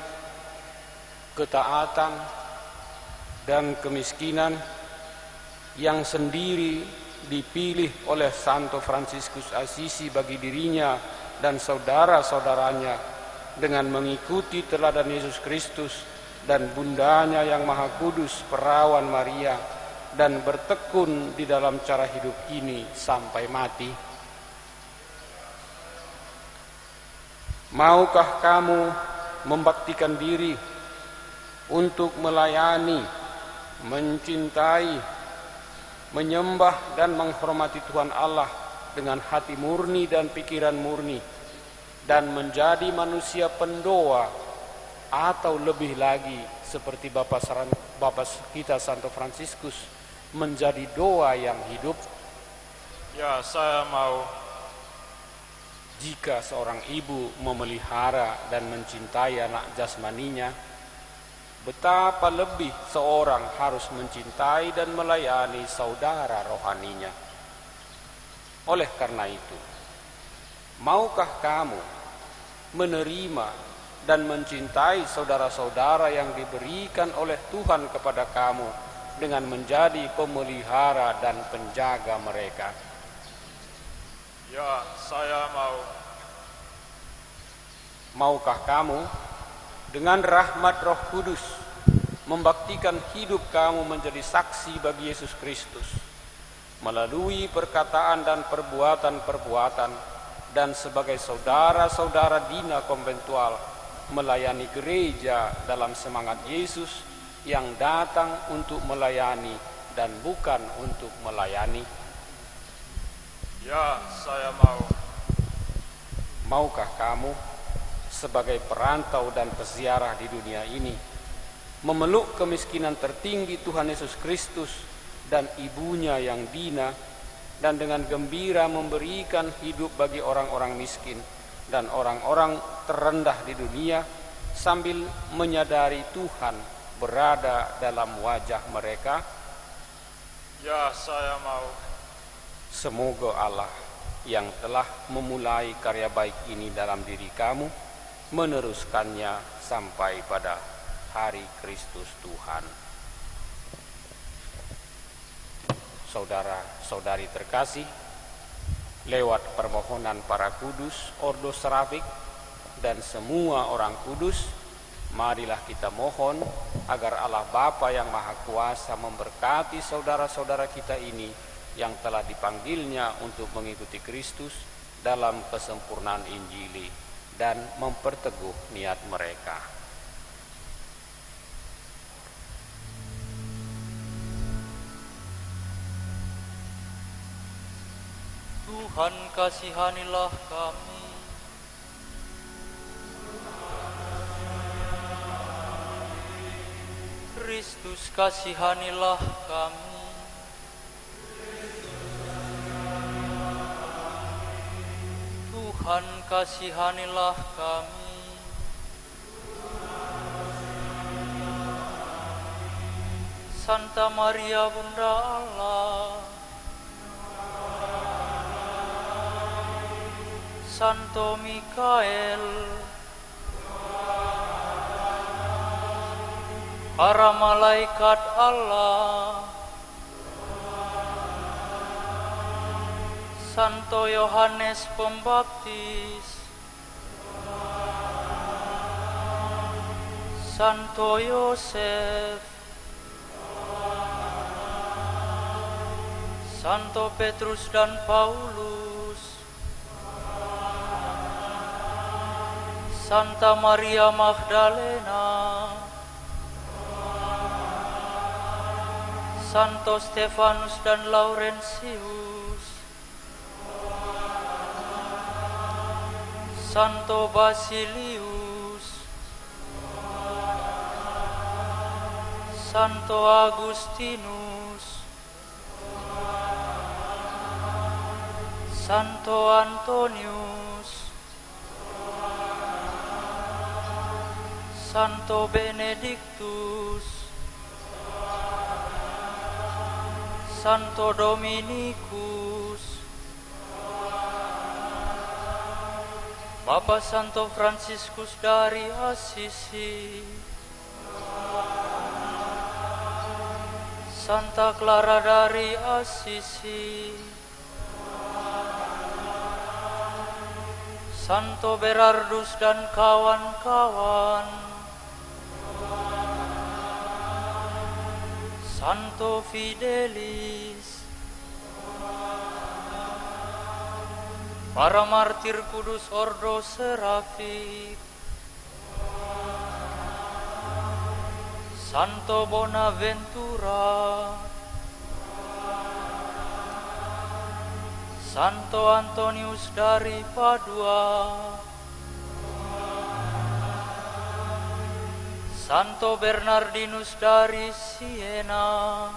ketaatan, dan kemiskinan yang sendiri dipilih oleh Santo Fransiskus Assisi bagi dirinya dan saudara-saudaranya dengan mengikuti teladan Yesus Kristus dan bundanya yang Maha Kudus, Perawan Maria, dan bertekun di dalam cara hidup ini sampai mati? Maukah kamu membaktikan diri untuk melayani, mencintai, menyembah dan menghormati Tuhan Allah dengan hati murni dan pikiran murni, dan menjadi manusia pendoa, atau lebih lagi seperti Bapak kita Santo Fransiskus, menjadi doa yang hidup? Ya, saya mau. Jika seorang ibu memelihara dan mencintai anak jasmaninya, betapa lebih seorang harus mencintai dan melayani saudara rohaninya. Oleh karena itu, maukah kamu menerima dan mencintai saudara-saudara yang diberikan oleh Tuhan kepada kamu dengan menjadi pemelihara dan penjaga mereka? Ya, saya mau. Maukah kamu dengan rahmat Roh Kudus membaktikan hidup kamu menjadi saksi bagi Yesus Kristus melalui perkataan dan perbuatan-perbuatan, dan sebagai saudara-saudara Dina Konventual melayani gereja dalam semangat Yesus yang datang untuk melayani dan bukan untuk melayani? Ya, saya mau. Maukah kamu sebagai perantau dan peziarah di dunia ini memeluk kemiskinan tertinggi Tuhan Yesus Kristus dan ibunya yang Dina, dan dengan gembira memberikan hidup bagi orang-orang miskin dan orang-orang terendah di dunia, sambil menyadari Tuhan berada dalam wajah mereka? Ya, saya mau. Semoga Allah yang telah memulai karya baik ini dalam diri kamu meneruskannya sampai pada hari Kristus Tuhan. Saudara-saudari terkasih, lewat permohonan para kudus, ordo serafik, dan semua orang kudus, marilah kita mohon agar Allah Bapa yang Maha Kuasa memberkati saudara-saudara kita ini yang telah dipanggilnya untuk mengikuti Kristus dalam kesempurnaan Injili dan memperteguh niat mereka. Tuhan, kasihanilah kami. Kristus, kasihanilah kami. Tuhan, kasihanilah kami. Santa Maria Bunda Allah, Santo Mikael, para malaikat Allah, Santo Yohanes Pembaptis, Santo Yosef, Santo Petrus dan Paulus, Santa Maria Magdalena, Santo Stefanus dan Laurentius, Santo Basilius, Santo Agustinus, Santo Antonius, Santo Benedictus, Santo Dominikus, Papa Santo Fransiskus dari Assisi, Santa Clara dari Assisi, Santo Berardus dan kawan-kawan, Santo Fidelis, para martir kudus Ordo Serafik, Santo Bonaventura, Santo Antonius dari Padua, Santo Bernardinus dari Siena,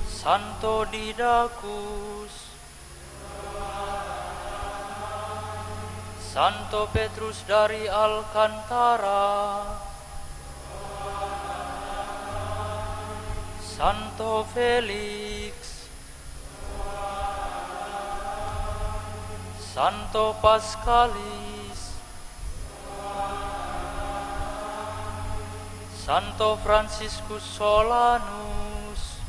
Santo Didacus, Santo Petrus dari Alcantara, Santo Felix, Santo Pascalis, Santo Franciscus Solanus,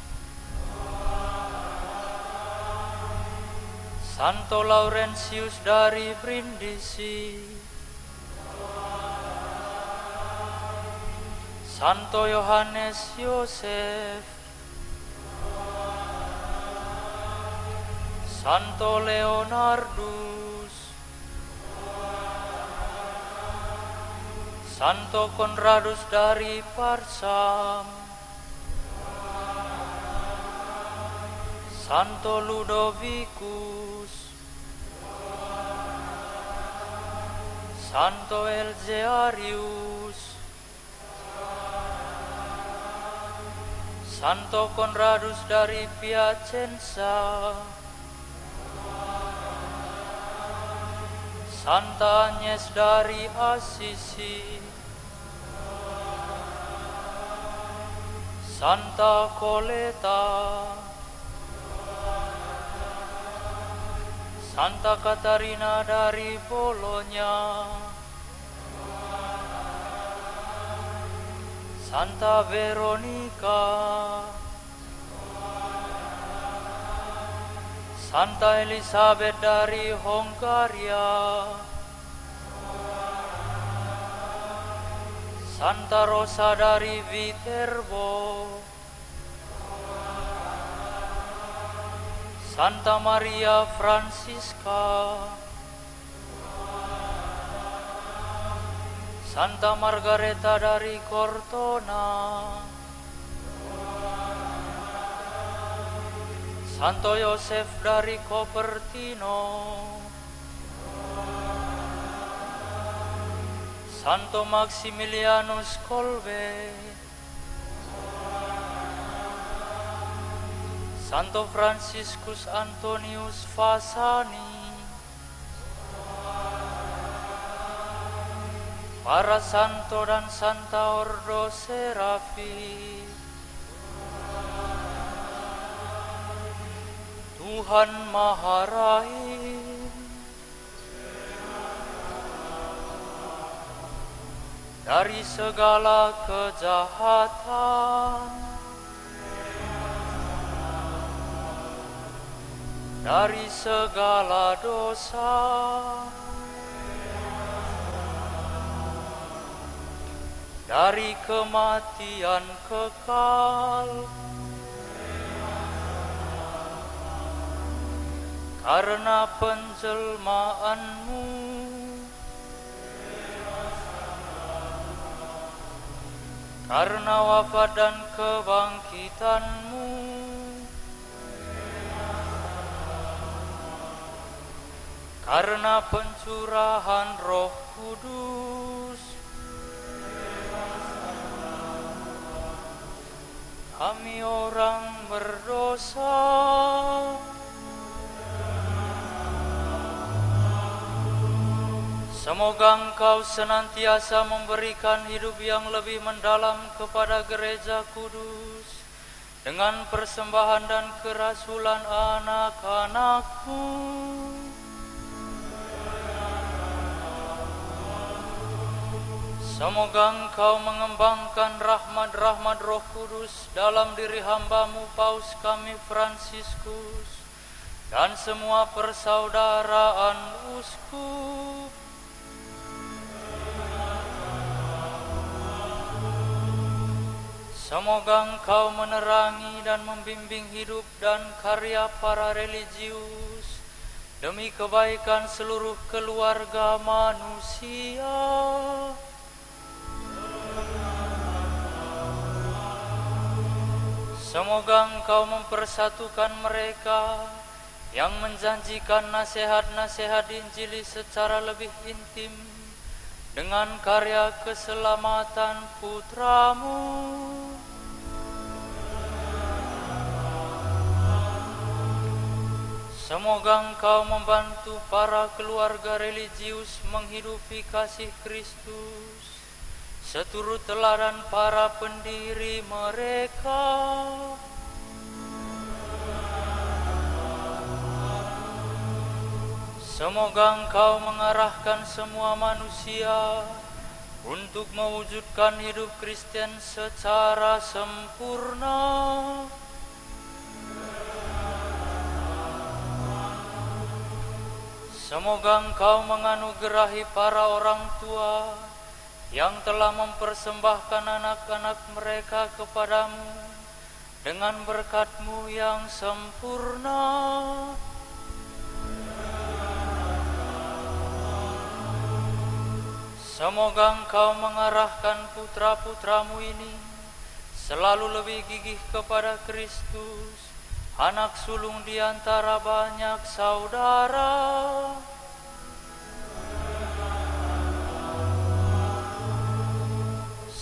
Santo Laurentius dari Brindisi, Santo Yohanes Yosef, Santo Leonardus, Santo Conradus dari Parsam, Santo Ludovicus, Santo Elzearius, Santo Conradus dari Piacenza, Santa Agnes dari Assisi, Santa Coleta, Santa Katarina dari Bologna, Santa Veronica, Santa Elisabeth dari Hongaria, Santa Rosa dari Viterbo, Santa Maria Francisca, Santa Margareta dari Cortona, Santo Yosef dari Cupertino, Santo Maximilianus Kolbe, Santo Franciscus Antonius Fasani, para santo dan santa ordo serafi, Tuhan Maha Rahim, dari segala kejahatan, dari segala dosa, dari kematian kekal, karena penjelmaan-Mu, karena wafat dan kebangkitan-Mu, karena pencurahan Roh Kudus, kami orang berdosa semoga Engkau senantiasa memberikan hidup yang lebih mendalam kepada gereja kudus dengan persembahan dan kerasulan anak-anak-Mu. Semoga Engkau mengembangkan rahmat-rahmat Roh Kudus dalam diri hamba-Mu Paus kami Fransiskus dan semua persaudaraan uskup. Semoga Engkau menerangi dan membimbing hidup dan karya para religius demi kebaikan seluruh keluarga manusia. Semoga Engkau mempersatukan mereka yang menjanjikan nasihat-nasihat Injili secara lebih intim dengan karya keselamatan Putra-Mu. Semoga Engkau membantu para keluarga religius menghidupi kasih Kristus seturut teladan para pendiri mereka. Semoga Engkau mengarahkan semua manusia untuk mewujudkan hidup Kristen secara sempurna. Semoga Engkau menganugerahi para orang tua yang telah mempersembahkan anak-anak mereka kepadamu dengan berkat-Mu yang sempurna. Semoga Engkau mengarahkan putra-putra-Mu ini selalu lebih gigih kepada Kristus, anak sulung di antara banyak saudara.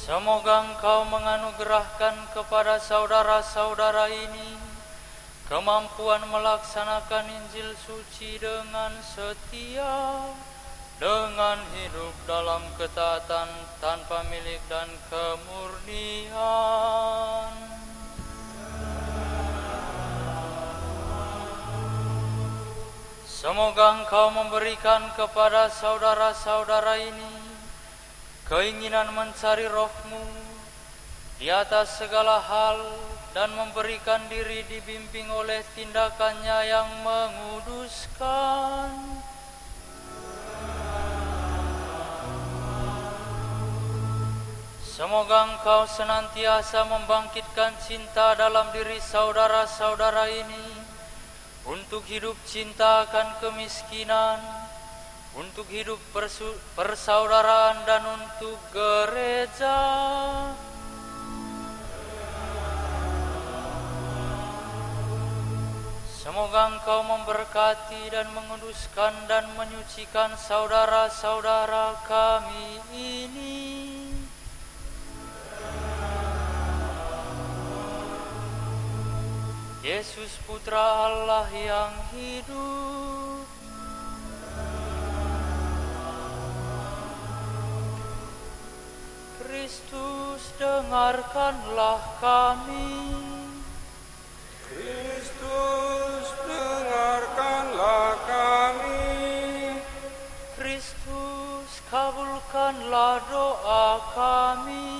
Semoga Engkau menganugerahkan kepada saudara-saudara ini kemampuan melaksanakan Injil suci dengan setia, dengan hidup dalam ketaatan tanpa milik dan kemurnian. Semoga Engkau memberikan kepada saudara-saudara ini keinginan mencari Roh-Mu di atas segala hal dan memberikan diri dibimbing oleh tindakannya yang menguduskan. Semoga Engkau senantiasa membangkitkan cinta dalam diri saudara-saudara ini untuk hidup cinta akan kemiskinan, untuk hidup persaudaraan dan untuk gereja. Semoga Engkau memberkati dan menguduskan dan menyucikan saudara-saudara kami ini. Yesus Putra Allah yang hidup, Kristus dengarkanlah kami. Kristus dengarkanlah kami. Kristus kabulkanlah doa kami.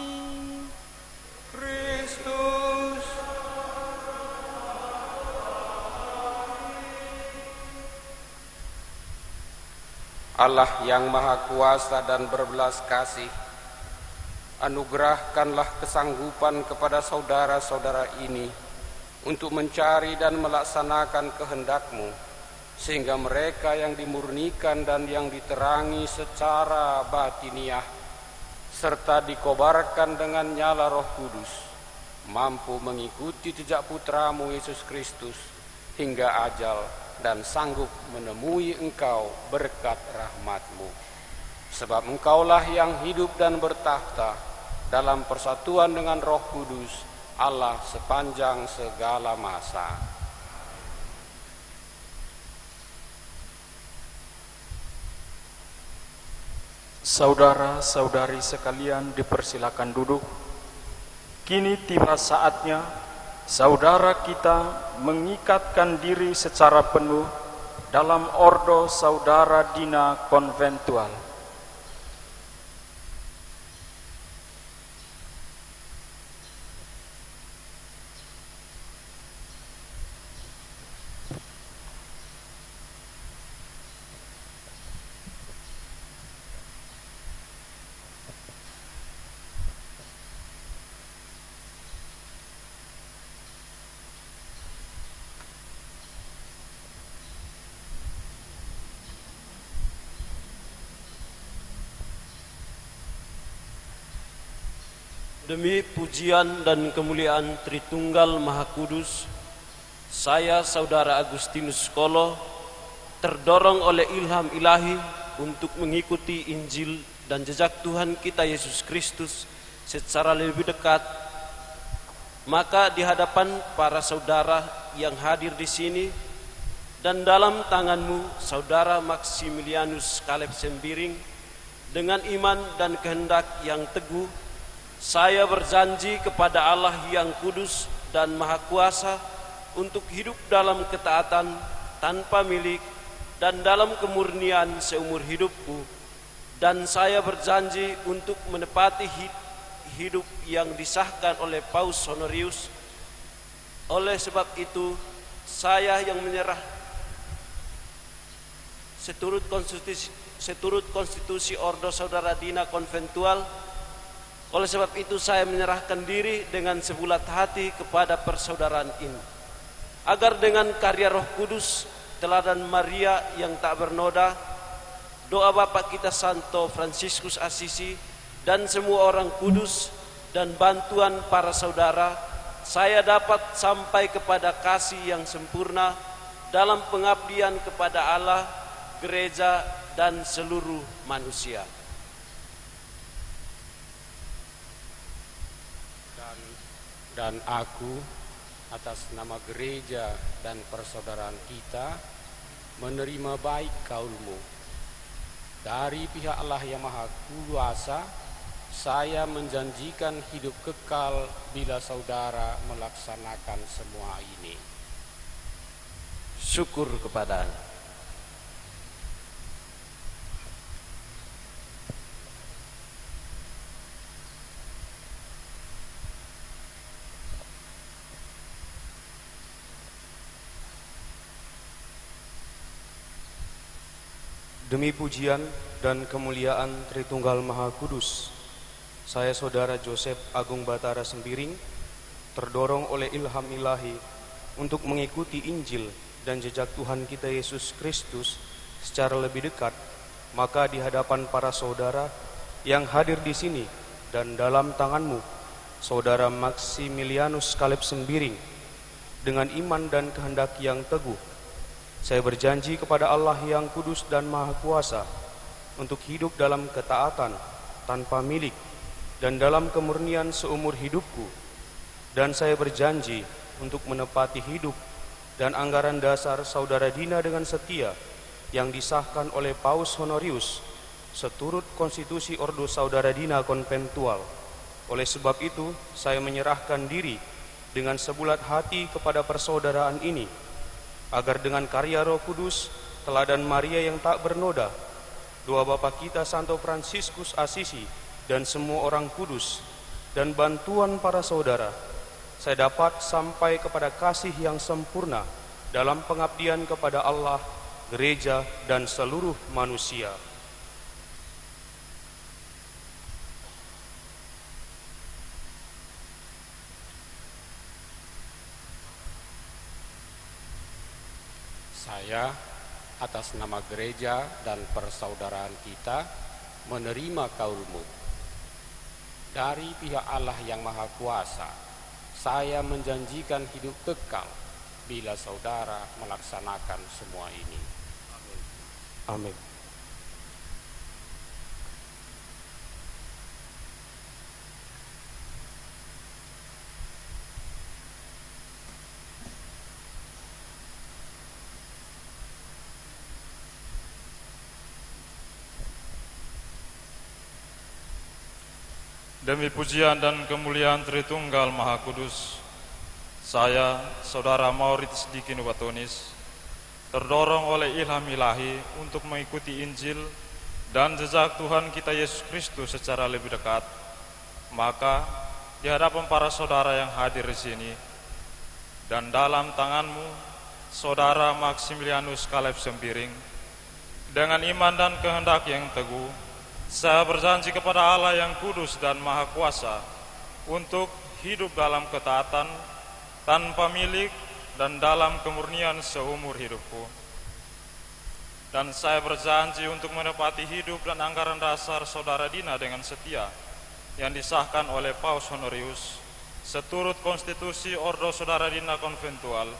Kristus Allah yang Maha Kuasa dan berbelas kasih, anugerahkanlah kesanggupan kepada saudara-saudara ini untuk mencari dan melaksanakan kehendak-Mu, sehingga mereka yang dimurnikan dan yang diterangi secara batiniah, serta dikobarkan dengan nyala Roh Kudus, mampu mengikuti jejak Putra-Mu Yesus Kristus hingga ajal dan sanggup menemui Engkau berkat rahmat-Mu. Sebab Engkaulah yang hidup dan bertakhta dalam persatuan dengan Roh Kudus, Allah sepanjang segala masa. Saudara-saudari sekalian, dipersilakan duduk. Kini tiba saatnya saudara kita mengikatkan diri secara penuh dalam Ordo Saudara Dina Konventual. Demi pujian dan kemuliaan Tritunggal Maha Kudus, saya Saudara Agustinus Kolo terdorong oleh ilham ilahi untuk mengikuti Injil dan jejak Tuhan kita Yesus Kristus secara lebih dekat. Maka di hadapan para saudara yang hadir di sini dan dalam tanganmu, Saudara Maximilianus Caleb Sembiring, dengan iman dan kehendak yang teguh, saya berjanji kepada Allah yang kudus dan maha kuasa untuk hidup dalam ketaatan tanpa milik dan dalam kemurnian seumur hidupku. Dan saya berjanji untuk menepati hidup yang disahkan oleh Paus Honorius. Oleh sebab itu, saya yang menyerah seturut konstitusi Ordo Saudara Dina Konventual. Oleh sebab itu saya menyerahkan diri dengan sebulat hati kepada persaudaraan ini, agar dengan karya Roh Kudus, teladan Maria yang tak bernoda, doa Bapa kita Santo Fransiskus Assisi, dan semua orang kudus, dan bantuan para saudara, saya dapat sampai kepada kasih yang sempurna dalam pengabdian kepada Allah, gereja, dan seluruh manusia. Dan aku atas nama gereja dan persaudaraan kita menerima baik kaulmu. Dari pihak Allah yang Maha Kuasa, saya menjanjikan hidup kekal bila saudara melaksanakan semua ini. Syukur kepada Allah. Demi pujian dan kemuliaan Tritunggal Maha Kudus, Saya saudara Joseph Agung Batara Sembiring, terdorong oleh ilham ilahi untuk mengikuti Injil dan jejak Tuhan kita Yesus Kristus secara lebih dekat, maka di hadapan para saudara yang hadir di sini dan dalam tanganmu, saudara Maximilianus Caleb Sembiring, dengan iman dan kehendak yang teguh, saya berjanji kepada Allah yang kudus dan maha kuasa untuk hidup dalam ketaatan tanpa milik dan dalam kemurnian seumur hidupku, dan saya berjanji untuk menepati hidup dan anggaran dasar saudara Dina dengan setia yang disahkan oleh Paus Honorius seturut konstitusi Ordo Saudara Dina Konventual. Oleh sebab itu, saya menyerahkan diri dengan sebulat hati kepada persaudaraan ini, agar dengan karya Roh Kudus, teladan Maria yang tak bernoda, doa Bapa kita Santo Fransiskus Asisi dan semua orang kudus, dan bantuan para saudara, saya dapat sampai kepada kasih yang sempurna dalam pengabdian kepada Allah, gereja, dan seluruh manusia. Saya atas nama gereja dan persaudaraan kita menerima kaulmu. Dari pihak Allah yang Maha Kuasa, saya menjanjikan hidup kekal bila saudara melaksanakan semua ini. Amin. Demi pujian dan kemuliaan Tritunggal Maha Kudus, saya, Saudara Maurits Diki Nubatonis, terdorong oleh ilham ilahi untuk mengikuti Injil dan jejak Tuhan kita Yesus Kristus secara lebih dekat, maka di hadapan para saudara yang hadir di sini dan dalam tanganmu, Saudara Maximilianus Caleb Sembiring, dengan iman dan kehendak yang teguh, saya berjanji kepada Allah yang kudus dan maha kuasa untuk hidup dalam ketaatan, tanpa milik, dan dalam kemurnian seumur hidupku. Dan saya berjanji untuk menepati hidup dan anggaran dasar saudara Dina dengan setia yang disahkan oleh Paus Honorius seturut konstitusi Ordo Saudara Dina Konventual.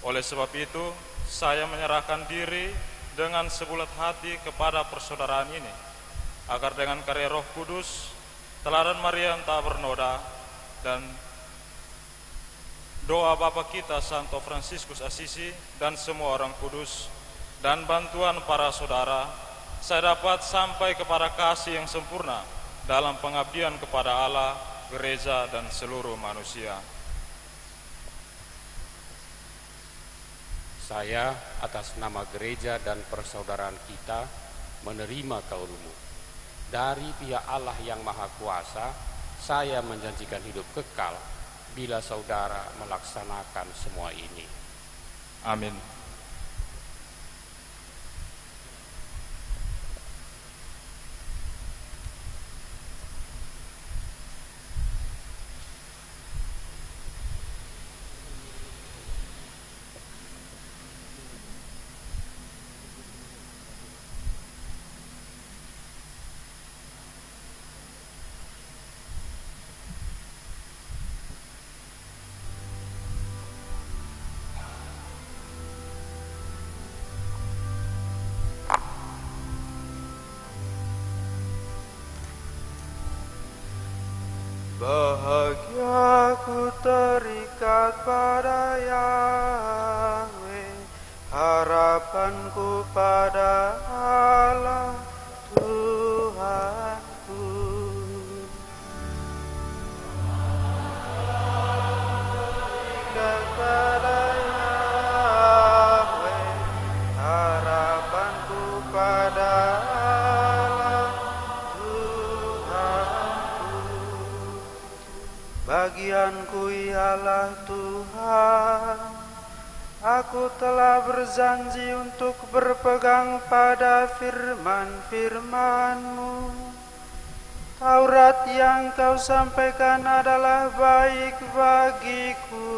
Oleh sebab itu, saya menyerahkan diri dengan sebulat hati kepada persaudaraan ini, agar dengan karya Roh Kudus, teladan Maria yang tak bernoda, dan doa Bapa kita Santo Fransiskus Asisi dan semua orang kudus, dan bantuan para saudara, saya dapat sampai kepada kasih yang sempurna dalam pengabdian kepada Allah, gereja, dan seluruh manusia. Saya atas nama gereja dan persaudaraan kita menerima kaulmu. Dari pihak Allah yang Maha Kuasa, saya menjanjikan hidup kekal bila saudara melaksanakan semua ini. Amin. Bahagiaku terikat pada Yahweh, harapanku pada Allah Tuhanku. Terikat pada Yahweh, harapanku pada bagianku ialah Tuhan. Aku telah berjanji untuk berpegang pada firman-firman-Mu Taurat yang kau sampaikan adalah baik bagiku,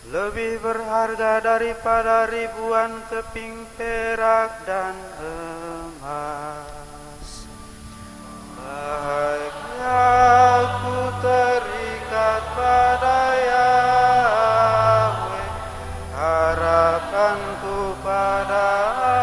lebih berharga daripada ribuan keping perak dan emas. Bahagia aku terikat pada Yahweh, harapanku pada Allah.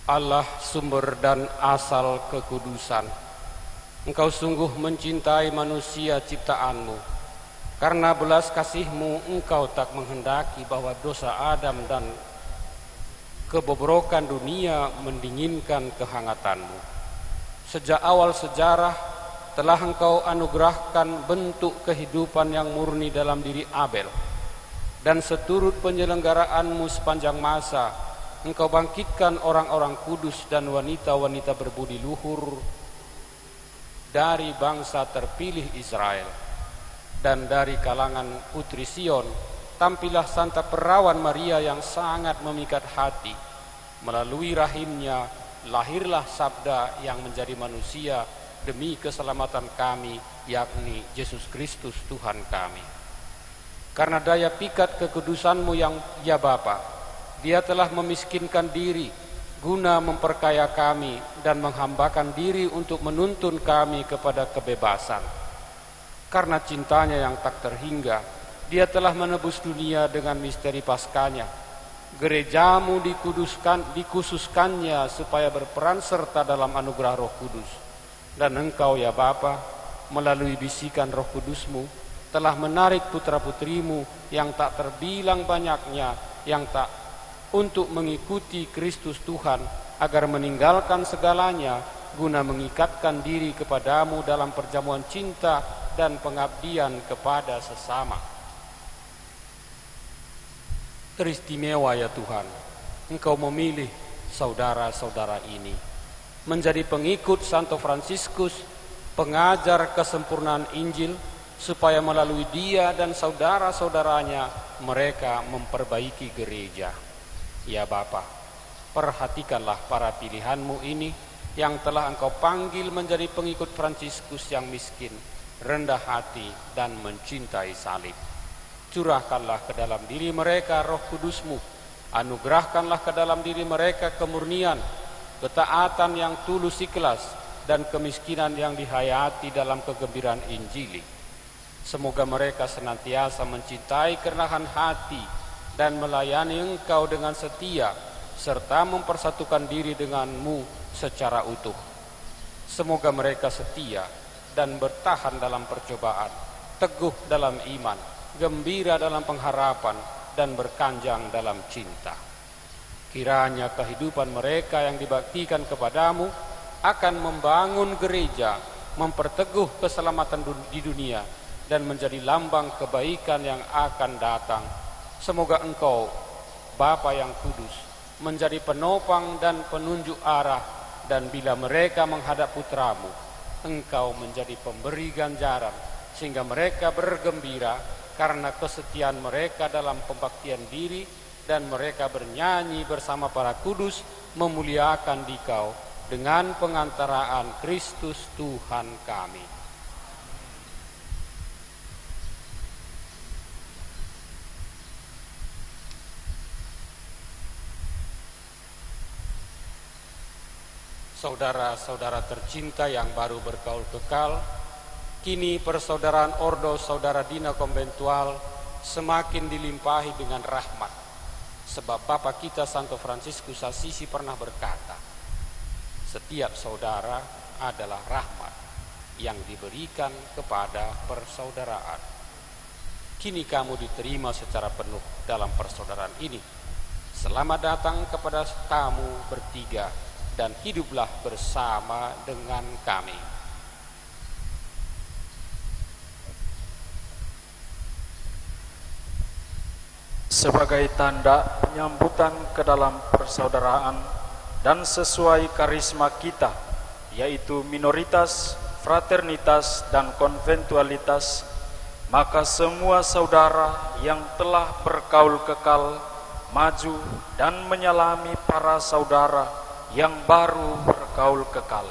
Allah sumber dan asal kekudusan, Engkau sungguh mencintai manusia ciptaanmu. Karena belas kasih-Mu, Engkau tak menghendaki bahwa dosa Adam dan kebobrokan dunia mendinginkan kehangatanmu. Sejak awal sejarah telah Engkau anugerahkan bentuk kehidupan yang murni dalam diri Abel, dan seturut penyelenggaraanmu sepanjang masa, Engkau bangkitkan orang-orang kudus dan wanita-wanita berbudi luhur dari bangsa terpilih Israel. Dan dari kalangan putri Sion, tampillah Santa Perawan Maria yang sangat memikat hati. Melalui rahimnya, lahirlah Sabda yang menjadi manusia demi keselamatan kami, yakni Yesus Kristus Tuhan kami. Karena daya pikat kekudusan-Mu yang ya Bapa, Dia telah memiskinkan diri guna memperkaya kami dan menghambakan diri untuk menuntun kami kepada kebebasan. Karena cintanya yang tak terhingga, Dia telah menebus dunia dengan misteri Paskanya. Gereja-Mu dikhususkannya supaya berperan serta dalam anugerah Roh Kudus. Dan Engkau ya Bapa, melalui bisikan Roh Kudus-Mu, telah menarik putra-putrimu yang tak terbilang banyaknya, yang tak untuk mengikuti Kristus Tuhan, agar meninggalkan segalanya guna mengikatkan diri kepadamu dalam perjamuan cinta dan pengabdian kepada sesama. Teristimewa ya Tuhan, Engkau memilih saudara-saudara ini menjadi pengikut Santo Fransiskus, pengajar kesempurnaan Injil, supaya melalui dia dan saudara-saudaranya mereka memperbaiki gereja. Ya Bapa, perhatikanlah para pilihan-Mu ini yang telah Engkau panggil menjadi pengikut Fransiskus yang miskin, rendah hati, dan mencintai salib. Curahkanlah ke dalam diri mereka Roh Kudus-Mu, anugerahkanlah ke dalam diri mereka kemurnian, ketaatan yang tulus ikhlas, dan kemiskinan yang dihayati dalam kegembiraan Injili. Semoga mereka senantiasa mencintai kerendahan hati dan melayani Engkau dengan setia, serta mempersatukan diri dengan-Mu secara utuh. Semoga mereka setia dan bertahan dalam percobaan, teguh dalam iman, gembira dalam pengharapan, dan berkanjang dalam cinta. Kiranya kehidupan mereka yang dibaktikan kepadamu akan membangun gereja, memperteguh keselamatan di dunia, dan menjadi lambang kebaikan yang akan datang. Semoga Engkau, Bapa yang kudus, menjadi penopang dan penunjuk arah, dan bila mereka menghadap putra-Mu, Engkau menjadi pemberi ganjaran, sehingga mereka bergembira karena kesetiaan mereka dalam pembaktian diri, dan mereka bernyanyi bersama para kudus memuliakan Dikau dengan pengantaraan Kristus Tuhan kami. Saudara-saudara tercinta yang baru bergaul kekal, kini persaudaraan Ordo Saudara Dina Konventual semakin dilimpahi dengan rahmat. Sebab Bapa kita Santo Fransiskus Assisi pernah berkata, setiap saudara adalah rahmat yang diberikan kepada persaudaraan. Kini kamu diterima secara penuh dalam persaudaraan ini. Selamat datang kepada kamu bertiga, dan hiduplah bersama dengan kami. Sebagai tanda penyambutan ke dalam persaudaraan, dan sesuai karisma kita, yaitu minoritas, fraternitas, dan konventualitas, maka semua saudara yang telah berkaul kekal maju dan menyalami para saudara yang baru berkaul kekal.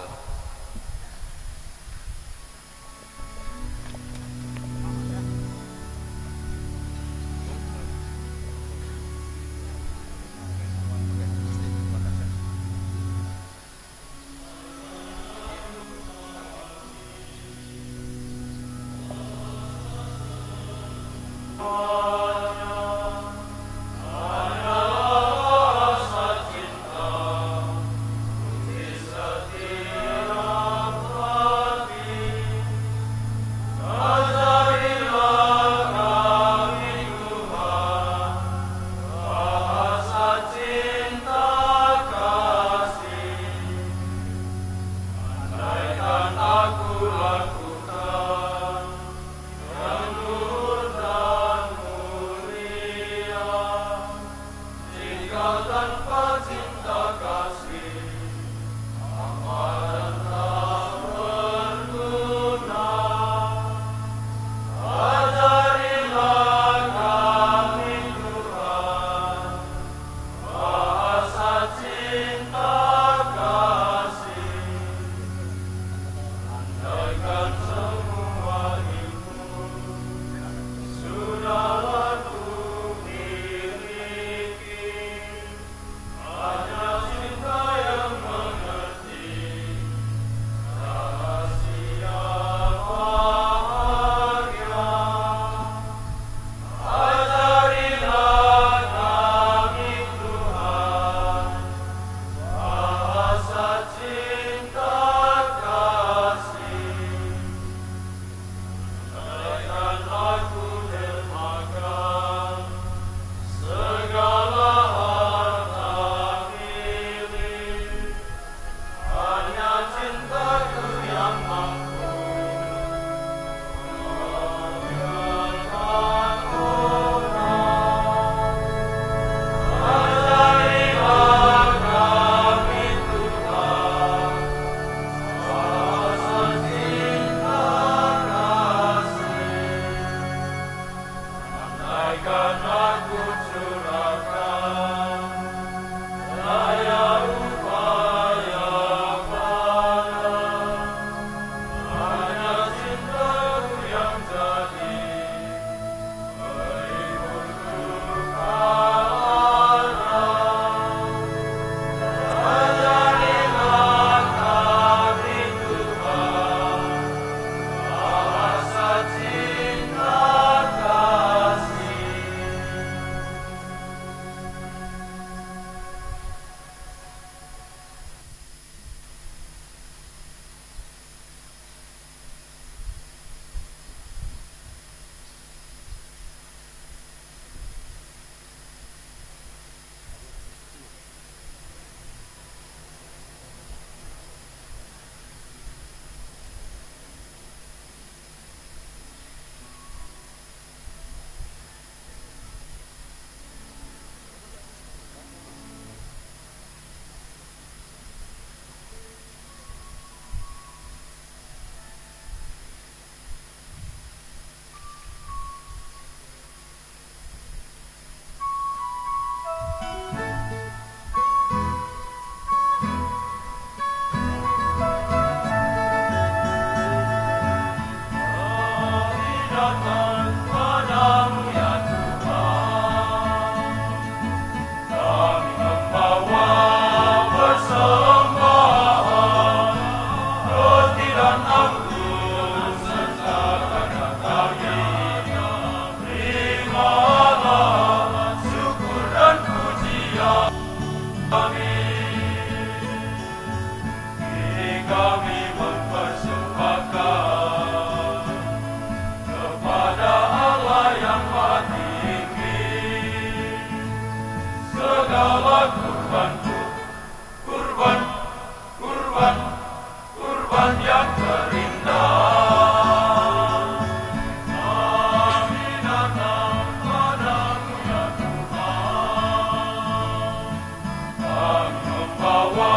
Bahwa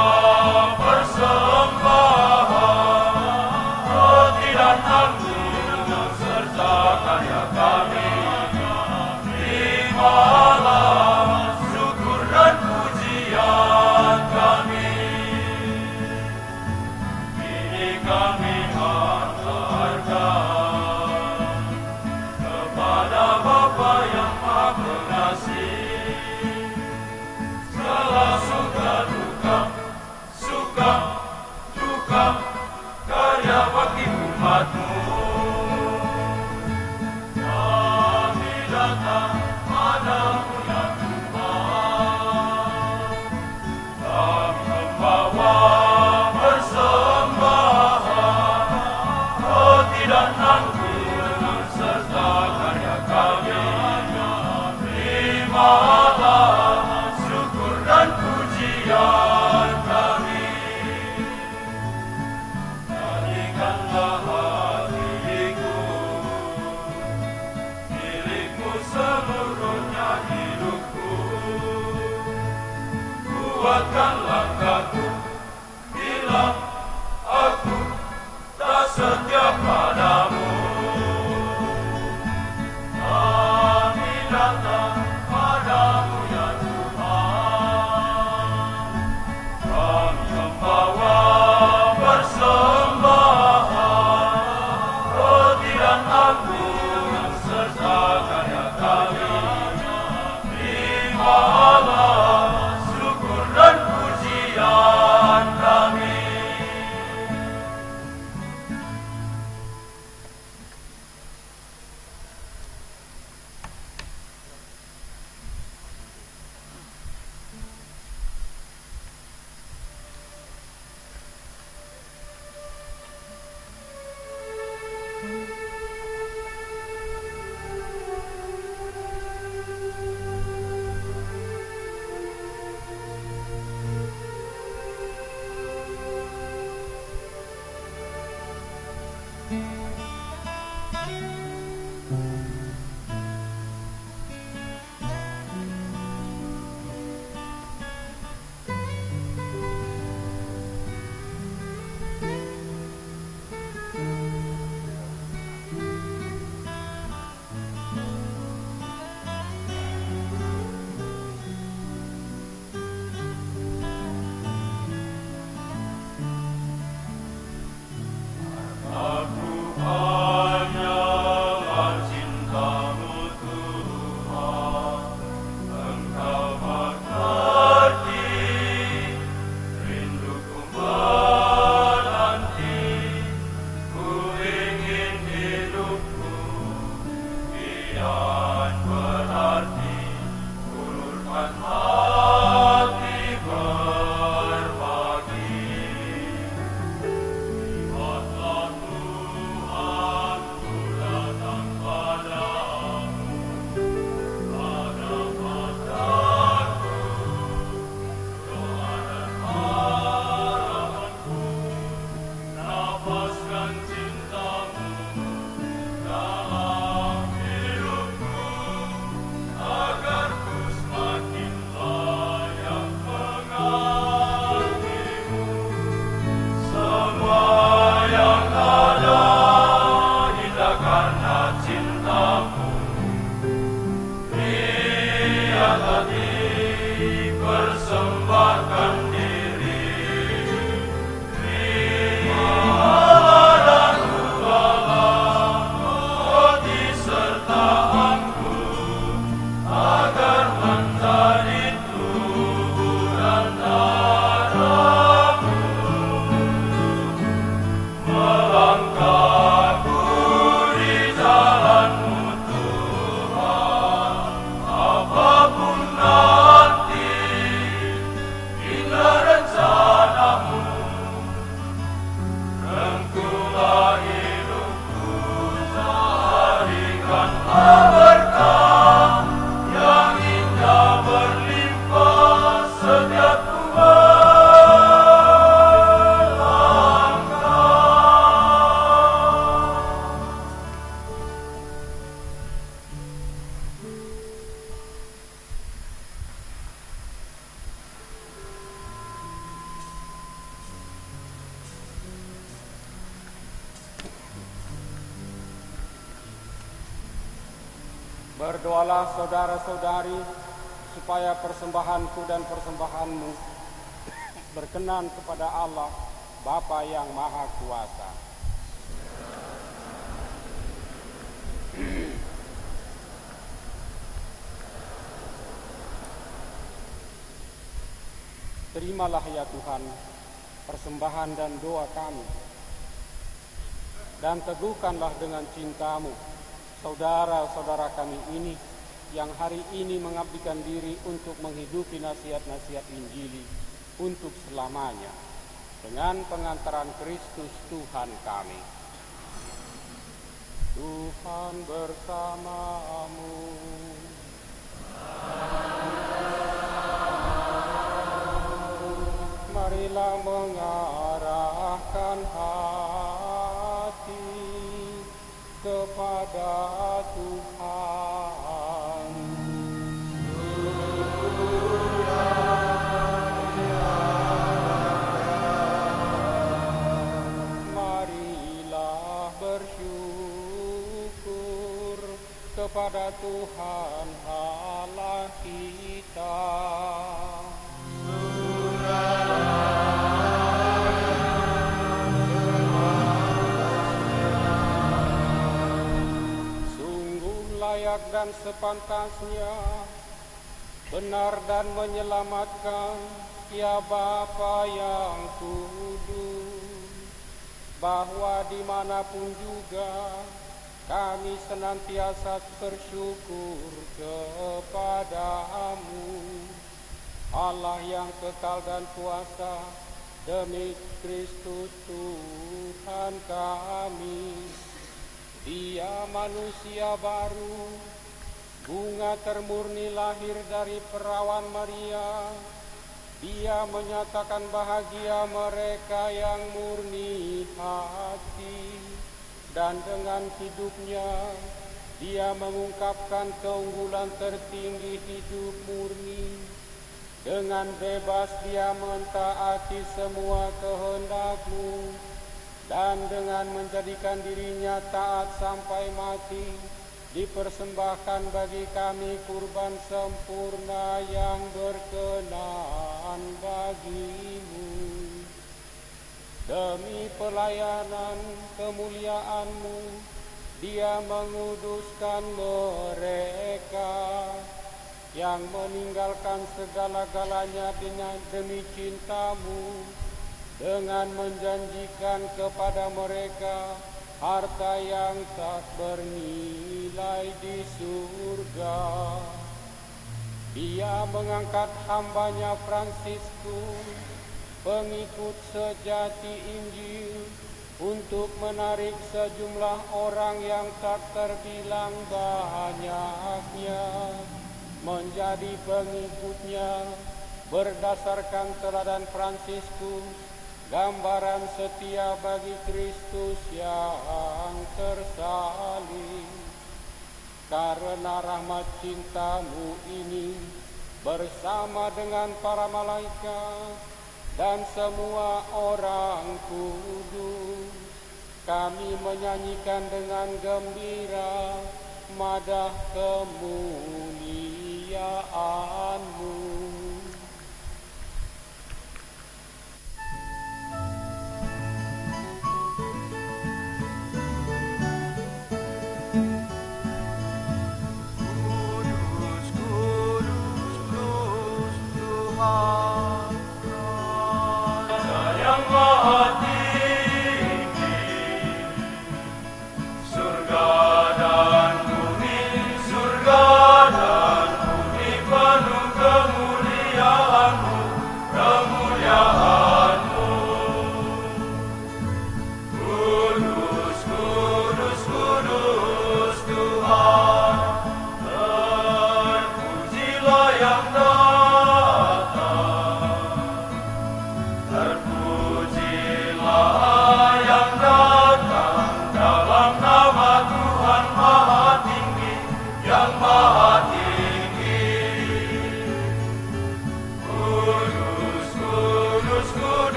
Berdoalah saudara-saudari, supaya persembahanku dan persembahanmu berkenan kepada Allah, Bapa yang Maha Kuasa. Terimalah ya Tuhan persembahan dan doa kami, dan teguhkanlah dengan cinta-Mu saudara-saudara kami ini yang hari ini mengabdikan diri untuk menghidupi nasihat-nasihat Injili untuk selamanya dengan pengantaran Kristus Tuhan kami. Tuhan bersamamu. Marilah mengarahkan hati kepada Tuhan. Marilah bersyukur kepada Tuhan Allah kita. Layak dan sepantasnya, benar dan menyelamatkan, ya Bapa yang kudus, bahwa dimanapun juga kami senantiasa bersyukur kepadamu, Allah yang kekal dan kuasa, demi Kristus Tuhan kami, Dia manusia baru, bunga termurni lahir dari perawan Maria. Dia menyatakan bahagia mereka yang murni hati, dan dengan hidupnya dia mengungkapkan keunggulan tertinggi hidup murni. Dengan bebas dia mentaati semua kehendak-Mu, dan dengan menjadikan dirinya taat sampai mati, dipersembahkan bagi kami kurban sempurna yang berkenan bagi-Mu. Demi pelayanan kemuliaan-Mu, dia menguduskan mereka yang meninggalkan segala-galanya demi cinta-Mu, dengan menjanjikan kepada mereka harta yang tak bernilai di surga. Dia mengangkat hambanya Fransiskus, pengikut sejati Injil, untuk menarik sejumlah orang yang tak terbilang banyaknya menjadi pengikutnya berdasarkan teladan Fransiskus, gambaran setia bagi Kristus yang tersalib. Karena rahmat cinta-Mu ini, bersama dengan para malaikat dan semua orang kudus, kami menyanyikan dengan gembira madah kemuliaan-Mu.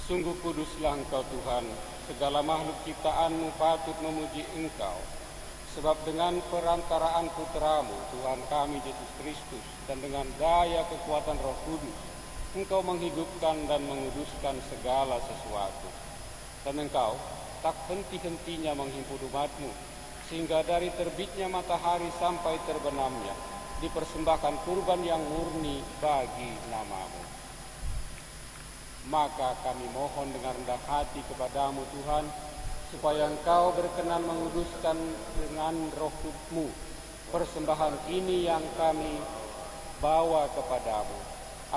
Sungguh kuduslah Engkau Tuhan, segala makhluk ciptaan-Mu patut memuji Engkau. Sebab dengan perantaraan Putra-Mu, Tuhan kami Yesus Kristus, dan dengan daya kekuatan Roh Kudus, Engkau menghidupkan dan menguduskan segala sesuatu. Dan Engkau tak henti-hentinya menghimpun umat-Mu, sehingga dari terbitnya matahari sampai terbenamnya, dipersembahkan kurban yang murni bagi nama-Mu. Maka kami mohon dengan rendah hati kepadamu Tuhan, supaya Engkau berkenan menguduskan dengan Roh-Mu persembahan ini yang kami bawa kepadamu,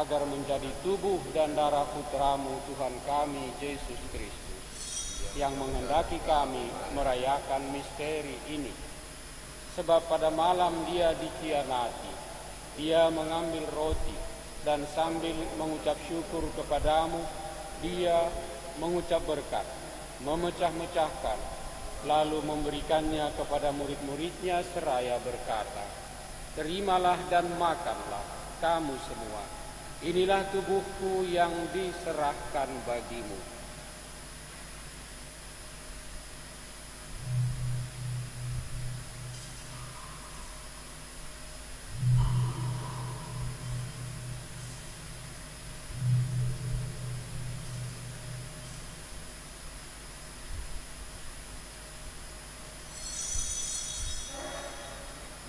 agar menjadi tubuh dan darah Putra-Mu Tuhan kami Yesus Kristus, yang menghendaki kami merayakan misteri ini. Sebab pada malam Dia dikhianati, Dia mengambil roti, dan sambil mengucap syukur kepadamu, Dia mengucap berkat, memecah-mecahkan, lalu memberikannya kepada murid-muridnya seraya berkata, "Terimalah dan makanlah kamu semua. Inilah tubuhku yang diserahkan bagimu."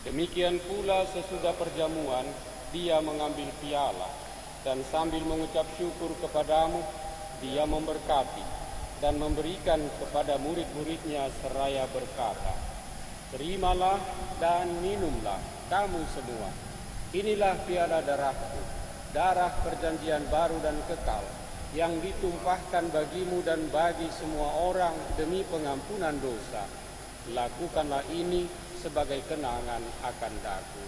Demikian pula sesudah perjamuan, Dia mengambil piala, dan sambil mengucap syukur kepadamu, Dia memberkati, dan memberikan kepada murid-muridnya seraya berkata, "Terimalah dan minumlah kamu semua. Inilah piala darahku, darah perjanjian baru dan kekal yang ditumpahkan bagimu dan bagi semua orang demi pengampunan dosa. Lakukanlah ini sebagai kenangan akan daku.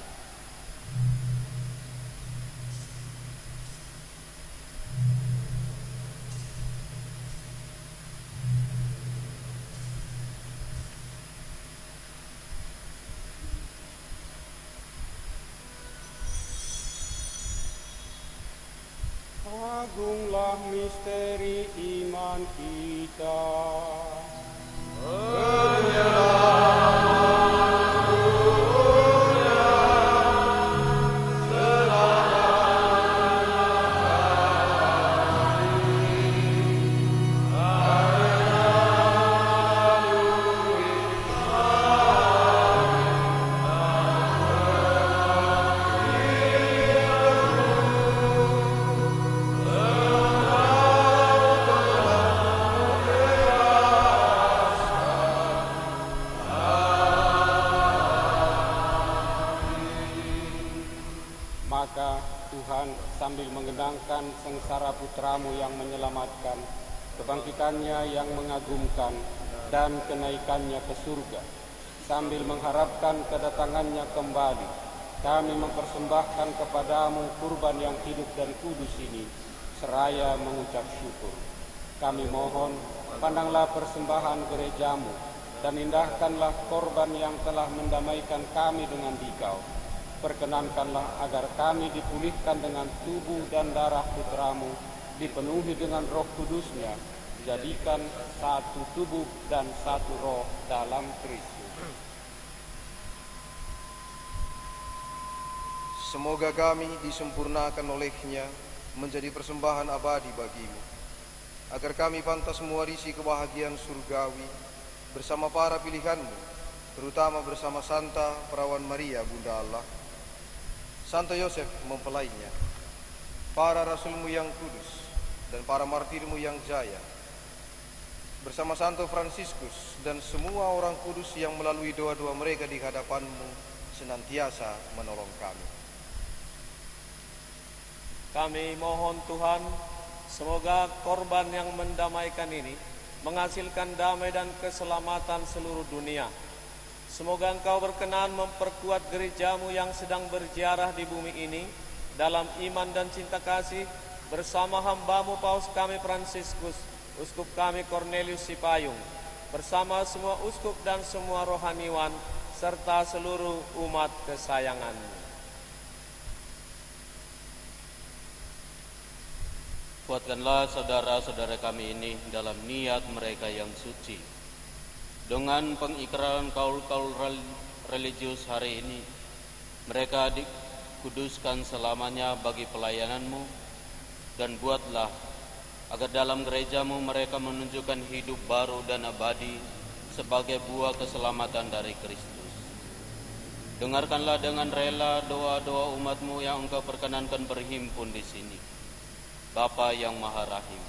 Agunglah misteri iman kita. Maka Tuhan sambil mengenangkan sengsara putramu yang menyelamatkan, kebangkitannya yang mengagumkan, dan kenaikannya ke surga, sambil mengharapkan kedatangannya kembali, kami mempersembahkan kepadamu kurban yang hidup dan kudus ini, seraya mengucap syukur. Kami mohon, pandanglah persembahan gerejamu, dan indahkanlah korban yang telah mendamaikan kami dengan Dikau. Perkenankanlah agar kami dipulihkan dengan tubuh dan darah putramu, dipenuhi dengan Roh Kudusnya, jadikan satu tubuh dan satu roh dalam Kristus. Semoga kami disempurnakan olehnya menjadi persembahan abadi bagimu, agar kami pantas mewarisi kebahagiaan surgawi bersama para pilihanmu, terutama bersama Santa Perawan Maria Bunda Allah, Santo Yosef mempelainya, para rasulmu yang kudus, dan para martirmu yang jaya, bersama Santo Fransiskus dan semua orang kudus yang melalui doa-doa mereka di hadapanmu senantiasa menolong kami. Kami mohon Tuhan, semoga korban yang mendamaikan ini menghasilkan damai dan keselamatan seluruh dunia. Semoga Engkau berkenan memperkuat gerejamu yang sedang berziarah di bumi ini dalam iman dan cinta kasih bersama hamba-Mu Paus kami Fransiskus, Uskup kami Cornelius Sipayung, bersama semua uskup dan semua rohaniwan serta seluruh umat kesayangan-Mu. Kuatkanlah saudara-saudara kami ini dalam niat mereka yang suci. Dengan pengikraran kaul-kaul religius hari ini, mereka dikuduskan selamanya bagi pelayanan-Mu, dan buatlah agar dalam gereja-Mu mereka menunjukkan hidup baru dan abadi sebagai buah keselamatan dari Kristus. Dengarkanlah dengan rela doa-doa umat-Mu yang Engkau perkenankan berhimpun di sini. Bapa yang Maha Rahim,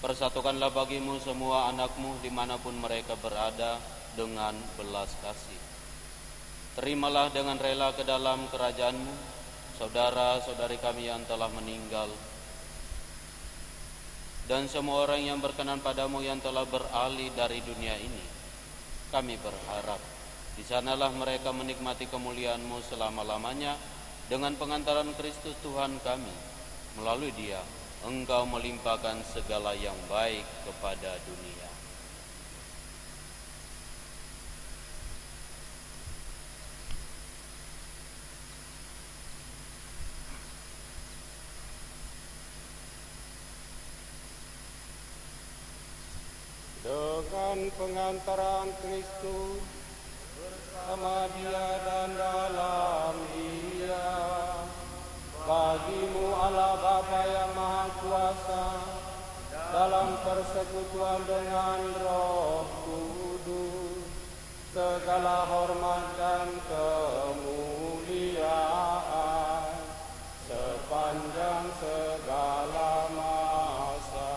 persatukanlah bagimu semua anak-Mu dimanapun mereka berada dengan belas kasih. Terimalah dengan rela ke dalam kerajaan-Mu saudara-saudari kami yang telah meninggal, dan semua orang yang berkenan padamu yang telah beralih dari dunia ini. Kami berharap di sanalah mereka menikmati kemuliaan-Mu selama-lamanya dengan pengantaran Kristus Tuhan kami. Melalui Dia Engkau melimpahkan segala yang baik kepada dunia. Dengan pengantaran Kristus bersama Dia dan dalam Dia, bagimu Allah Bapa yang Maha Kuasa, dalam persekutuan dengan Roh Kudus, segala hormat dan kemuliaan sepanjang segala masa.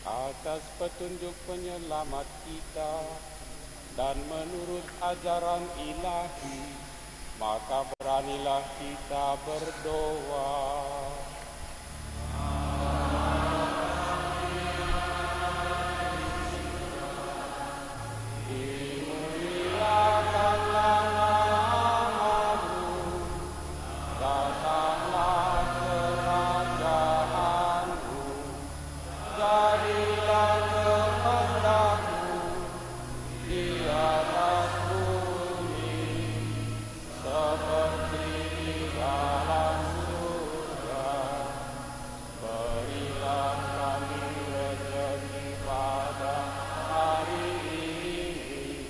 Atas atas petunjuk penyelamat kita dan menurut ajaran ilahi, maka beranilah kita berdoa. Dimuliakanlah namamu, datanglah kerajaanmu, jadilah kehendakmu di atas bumi seperti di dalam surga. Berilah kami rezeki pada hari ini,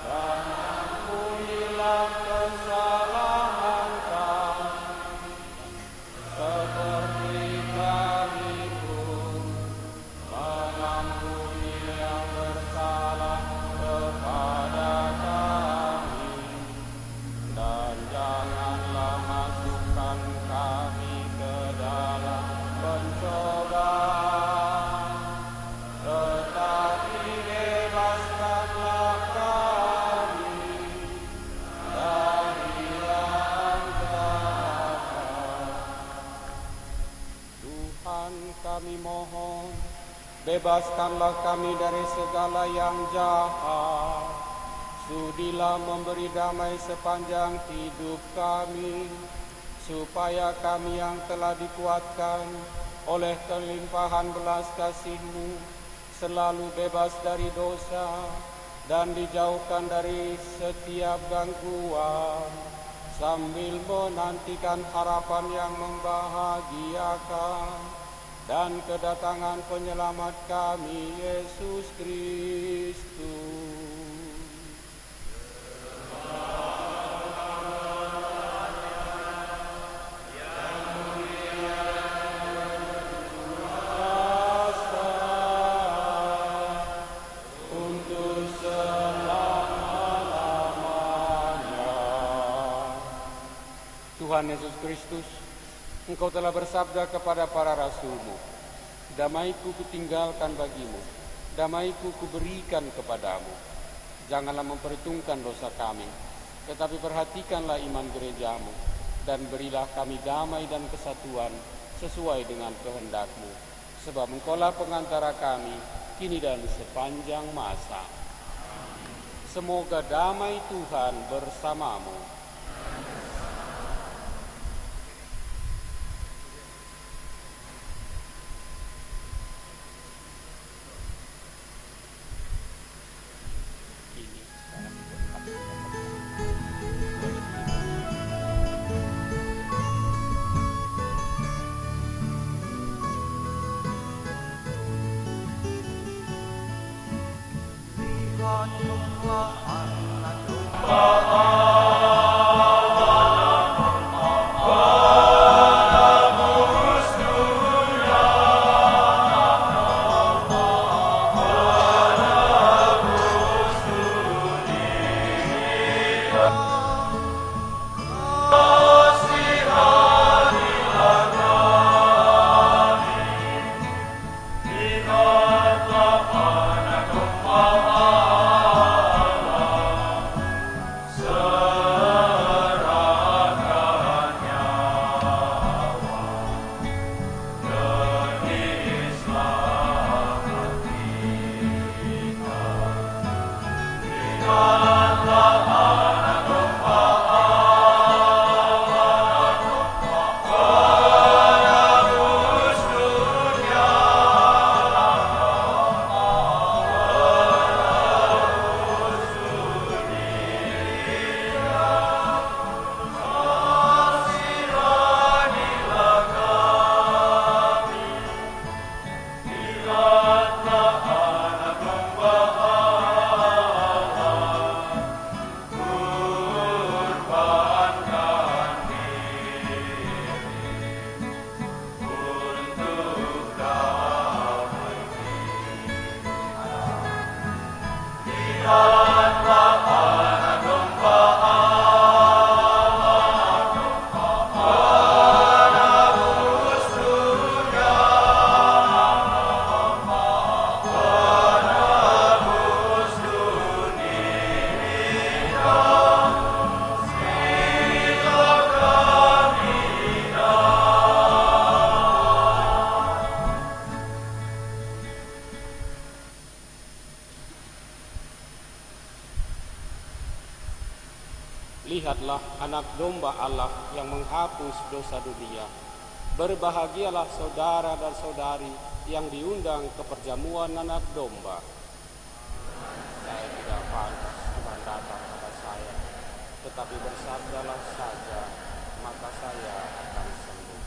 dan ampunilah kesalahan kami, seperti kami pun mengampuni yang bersalah kepada kami, dan janganlah masukkan kami ke dalam pencobaan, tetapi bebaskanlah kami dari yang jahat. Tuhan, kami mohon, bebaskanlah kami dari segala yang jahat. Sudilah memberi damai sepanjang hidup kami, supaya kami yang telah dikuatkan oleh kelimpahan belas kasih-Mu selalu bebas dari dosa dan dijauhkan dari setiap gangguan, sambil menantikan harapan yang membahagiakan dan kedatangan penyelamat kami, Yesus Kristus. Untuk selama-lamanya. Tuhan Yesus Kristus, Engkau telah bersabda kepada para rasul-Mu, damai-Ku kutinggalkan bagimu, damai-Ku kuberikan kepadamu. Janganlah memperhitungkan dosa kami, tetapi perhatikanlah iman gereja-Mu, dan berilah kami damai dan kesatuan sesuai dengan kehendak-Mu. Sebab Engkaulah pengantara kami, kini dan sepanjang masa. Semoga damai Tuhan bersamamu. Lihatlah anak domba Allah yang menghapus dosa dunia. Berbahagialah saudara dan saudari yang diundang ke perjamuan anak domba. Saya tidak pantas Tuhan datang pada saya, tetapi bersabdalah saja, maka saya akan sembuh.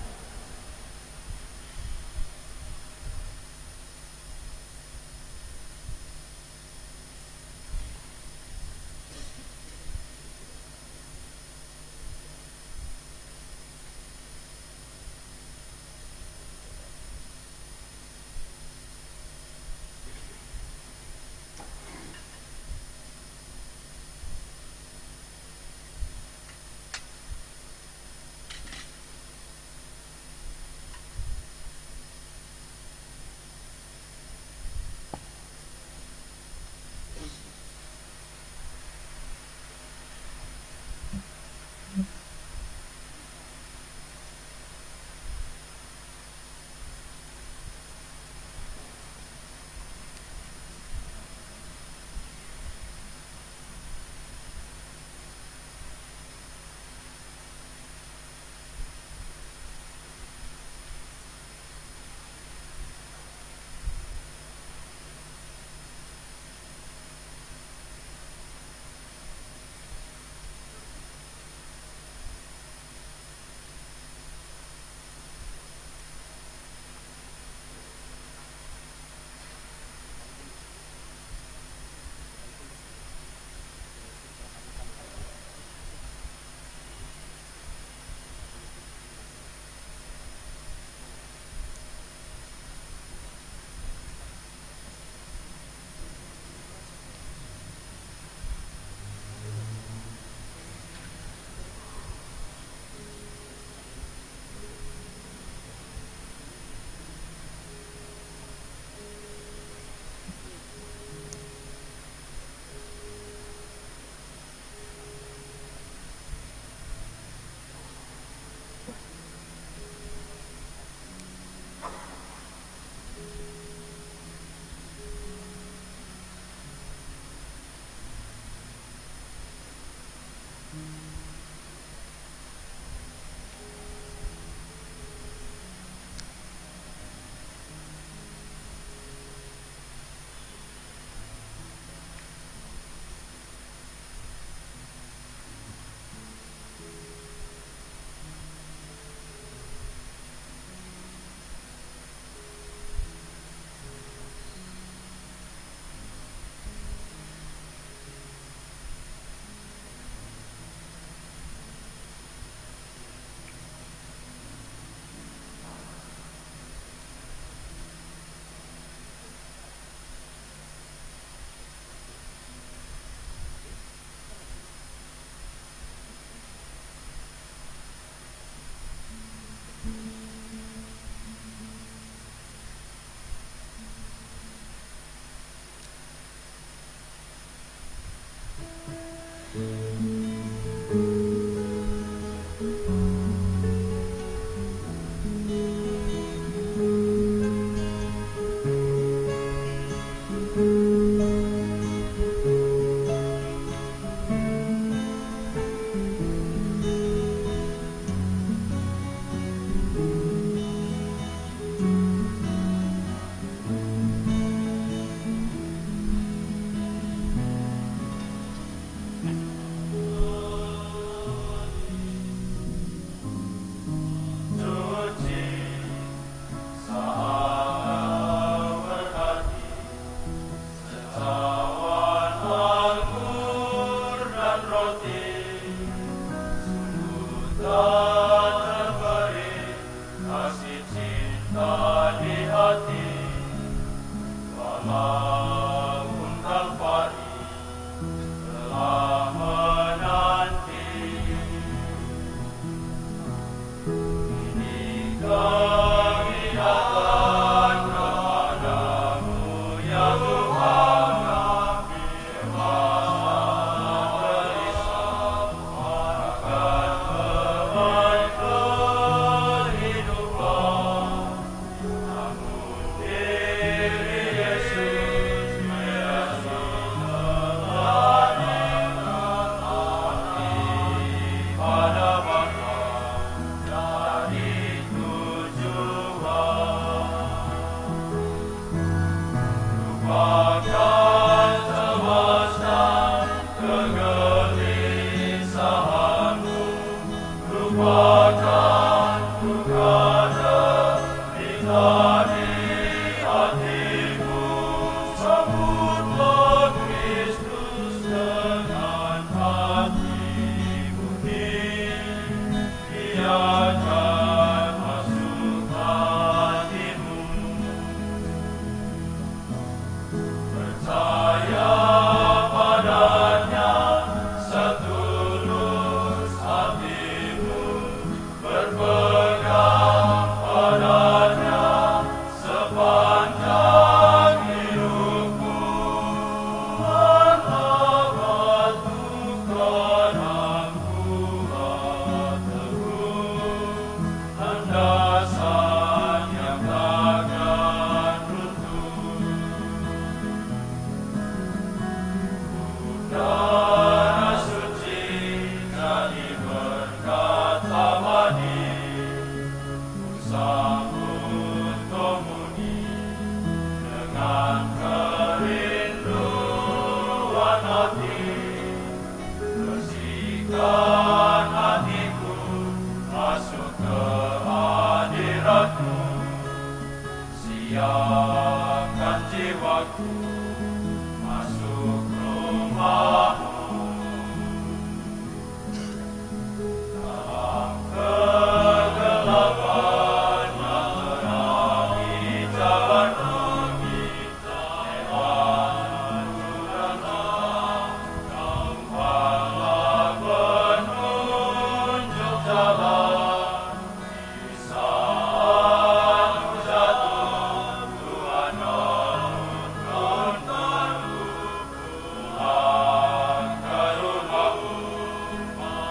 masuk rumahmu. Dalam kegelapan yang terangi jalanmu kita, lewat jurang gampanglah penunjuk jalan. Di saat jatuh, Tuhan menuntun pulang ke rumahmu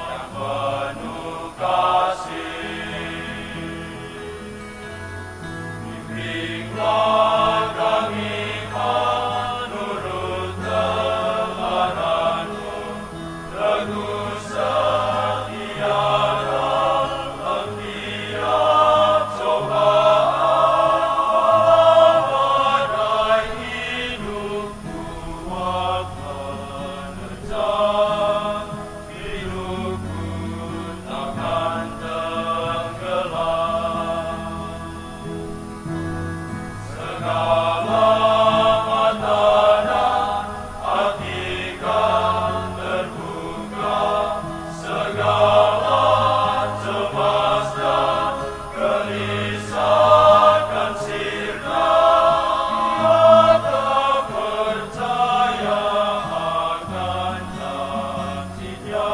yang penuh kasih. Bimbinglah kami menurut teladanmu, teguh setia dalam tiap cobaan. Badai hidupku akan terjang, hidupku takkan tenggelam. Segala mata dan hati kan terbuka, segala cemas dan gelisah kan sirna. Kita percaya akan janjinya,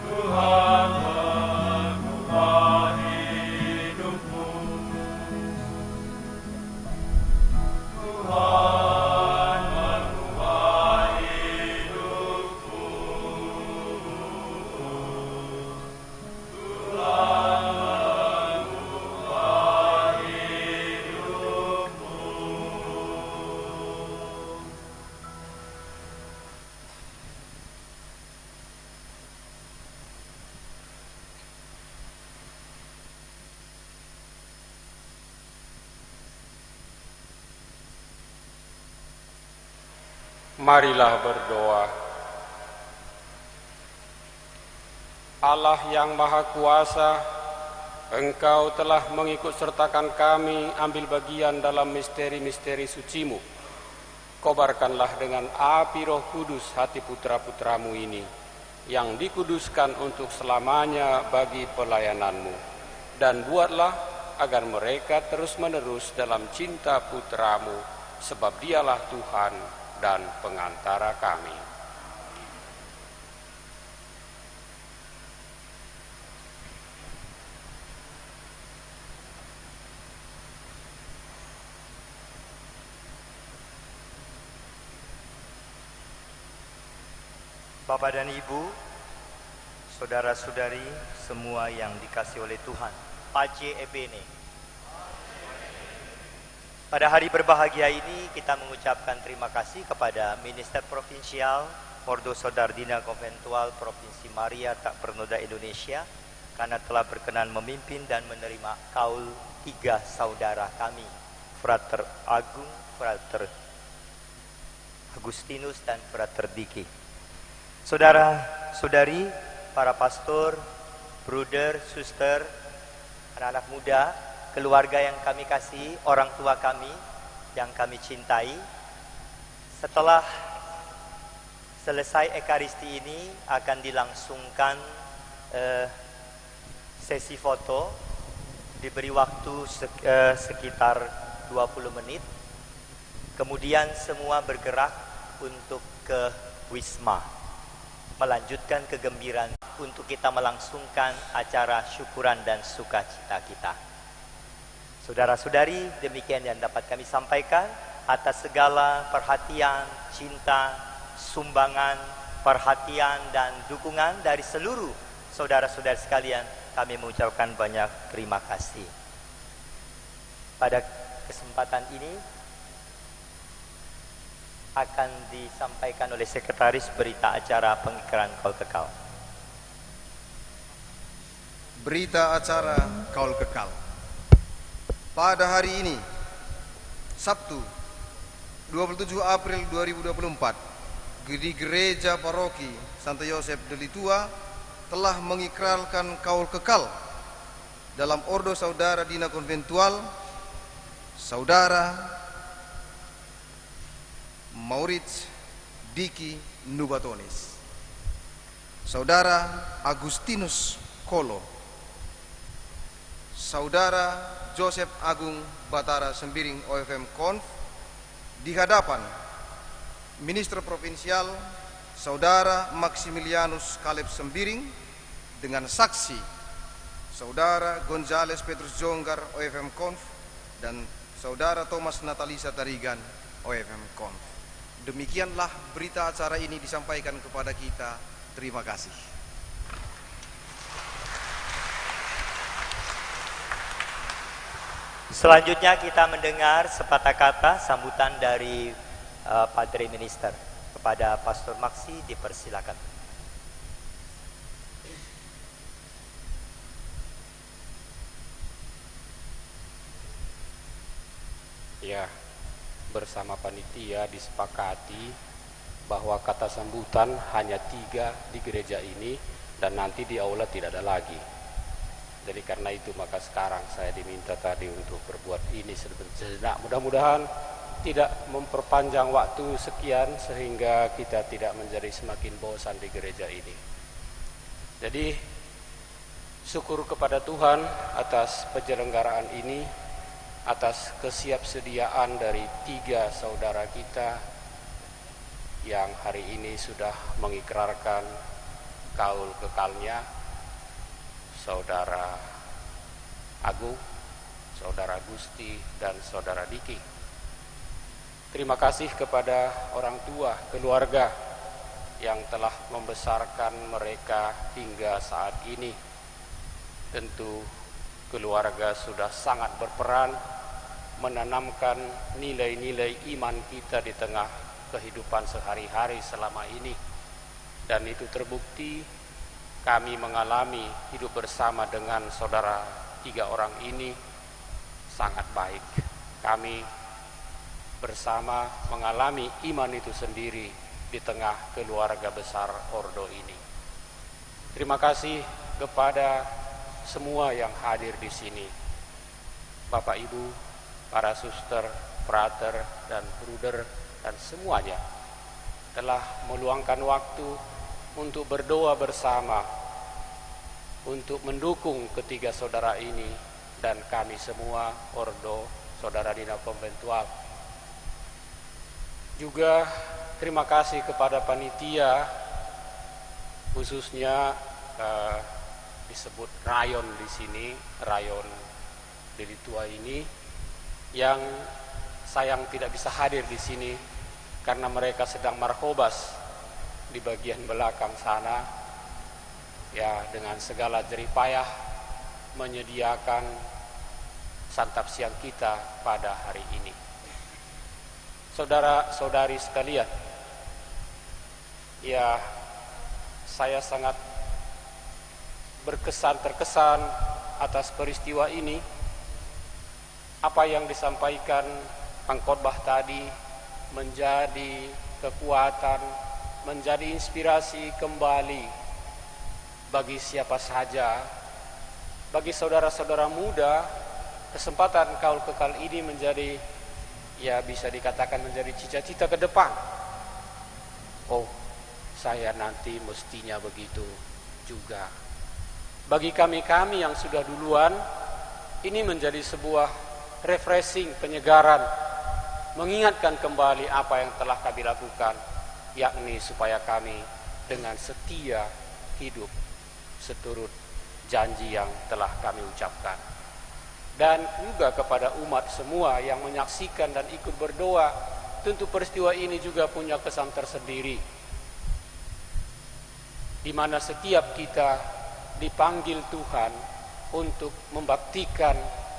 Tuhan mengubah hidupmu. Tuhan mengubah hidupmu. Tuhan mengubah hidupmu. Marilah berdoa. Allah yang Maha Kuasa, Engkau telah mengikut sertakan kami ambil bagian dalam misteri-misteri suci-Mu. Kobarkanlah dengan api Roh Kudus hati putra-putramu ini, yang dikuduskan untuk selamanya bagi pelayanan-Mu. Dan buatlah agar mereka terus-menerus dalam cinta putra-Mu, sebab Dialah Tuhan dan pengantara kami. Bapak dan Ibu, saudara-saudari semua yang dikasihi oleh Tuhan, Pace Ebene. Pada hari berbahagia ini kita mengucapkan terima kasih kepada Minister Provinsial Ordo Saudardina Konventual Provinsi Maria Tak Bernoda Indonesia karena telah berkenan memimpin dan menerima kaul 3 saudara kami, Frater Agung, Frater Agustinus dan Frater Diki. Saudara-saudari, para pastor, bruder, suster, anak-anak muda, keluarga yang kami kasih, orang tua kami yang kami cintai. Setelah selesai Ekaristi ini akan dilangsungkan sesi foto, diberi waktu sekitar 20 menit. Kemudian semua bergerak untuk ke Wisma, melanjutkan kegembiraan untuk kita melangsungkan acara syukuran dan sukacita kita. Saudara-saudari, demikian yang dapat kami sampaikan. Atas segala perhatian, cinta, sumbangan, perhatian dan dukungan dari seluruh saudara-saudari sekalian, kami mengucapkan banyak terima kasih. Pada kesempatan ini akan disampaikan oleh Sekretaris berita acara pengikran Kaul Kekal. Berita acara Kaul Kekal. Pada hari ini, Sabtu, 27 April 2024, di Gereja Paroki Santo Yosef de Litua telah mengikrarkan Kaul Kekal dalam Ordo Saudara Dina Konventual Saudara Maurits Diki Nubatonis, Saudara Agustinus Kolo, Saudara Joseph Agung Batara Sembiring OFM Konf, di hadapan Minister Provinsial Saudara Maximilianus Caleb Sembiring dengan saksi Saudara Gonzales Petrus Jonggar OFM Konf dan Saudara Thomas Natalisa Tarigan OFM Konf. Demikianlah berita acara ini disampaikan kepada kita. Terima kasih. Selanjutnya kita mendengar sepatah kata sambutan dari Padre Minister. Kepada Pastor Maxi dipersilakan. Ya, bersama panitia disepakati bahwa kata sambutan hanya 3 di gereja ini dan nanti di aula tidak ada lagi. Jadi karena itu maka sekarang saya diminta tadi untuk berbuat ini sejenak. Mudah-mudahan tidak memperpanjang waktu sekian sehingga kita tidak menjadi semakin bosan di gereja ini. Jadi syukur kepada Tuhan atas penyelenggaraan ini, atas kesiapsediaan dari 3 saudara kita yang hari ini sudah mengikrarkan kaul kekalnya, Saudara Agung, Saudara Gusti, dan Saudara Diki. Terima kasih kepada orang tua, keluarga yang telah membesarkan mereka hingga saat ini. Tentu keluarga sudah sangat berperan menanamkan nilai-nilai iman kita di tengah kehidupan sehari-hari selama ini. Dan itu terbukti kami mengalami hidup bersama dengan saudara 3 orang ini sangat baik. Kami bersama mengalami iman itu sendiri di tengah keluarga besar Ordo ini. Terima kasih kepada semua yang hadir di sini. Bapak Ibu, para suster, frater, dan bruder, dan semuanya telah meluangkan waktu untuk berdoa bersama, untuk mendukung ketiga saudara ini dan kami semua Ordo Saudara Dina Konventual. Juga terima kasih kepada panitia, khususnya disebut rayon di sini, rayon Deli Tua ini, yang sayang tidak bisa hadir di sini karena mereka sedang marhobas di bagian belakang sana, ya, dengan segala jerih payah menyediakan santap siang kita pada hari ini. Saudara-saudari sekalian, ya, saya sangat terkesan atas peristiwa ini. Apa yang disampaikan pengkhotbah tadi menjadi kekuatan, menjadi inspirasi kembali bagi siapa saja, bagi saudara-saudara muda. Kesempatan kaul kekal ini menjadi, ya, bisa dikatakan menjadi cita-cita ke depan. Oh, saya nanti mestinya begitu juga. Bagi kami-kami yang sudah duluan, ini menjadi sebuah refreshing, penyegaran, mengingatkan kembali apa yang telah kami lakukan, yakni supaya kami dengan setia hidup seturut janji yang telah kami ucapkan. Dan juga kepada umat semua yang menyaksikan dan ikut berdoa, tentu peristiwa ini juga punya kesan tersendiri, di mana setiap kita dipanggil Tuhan untuk membaktikan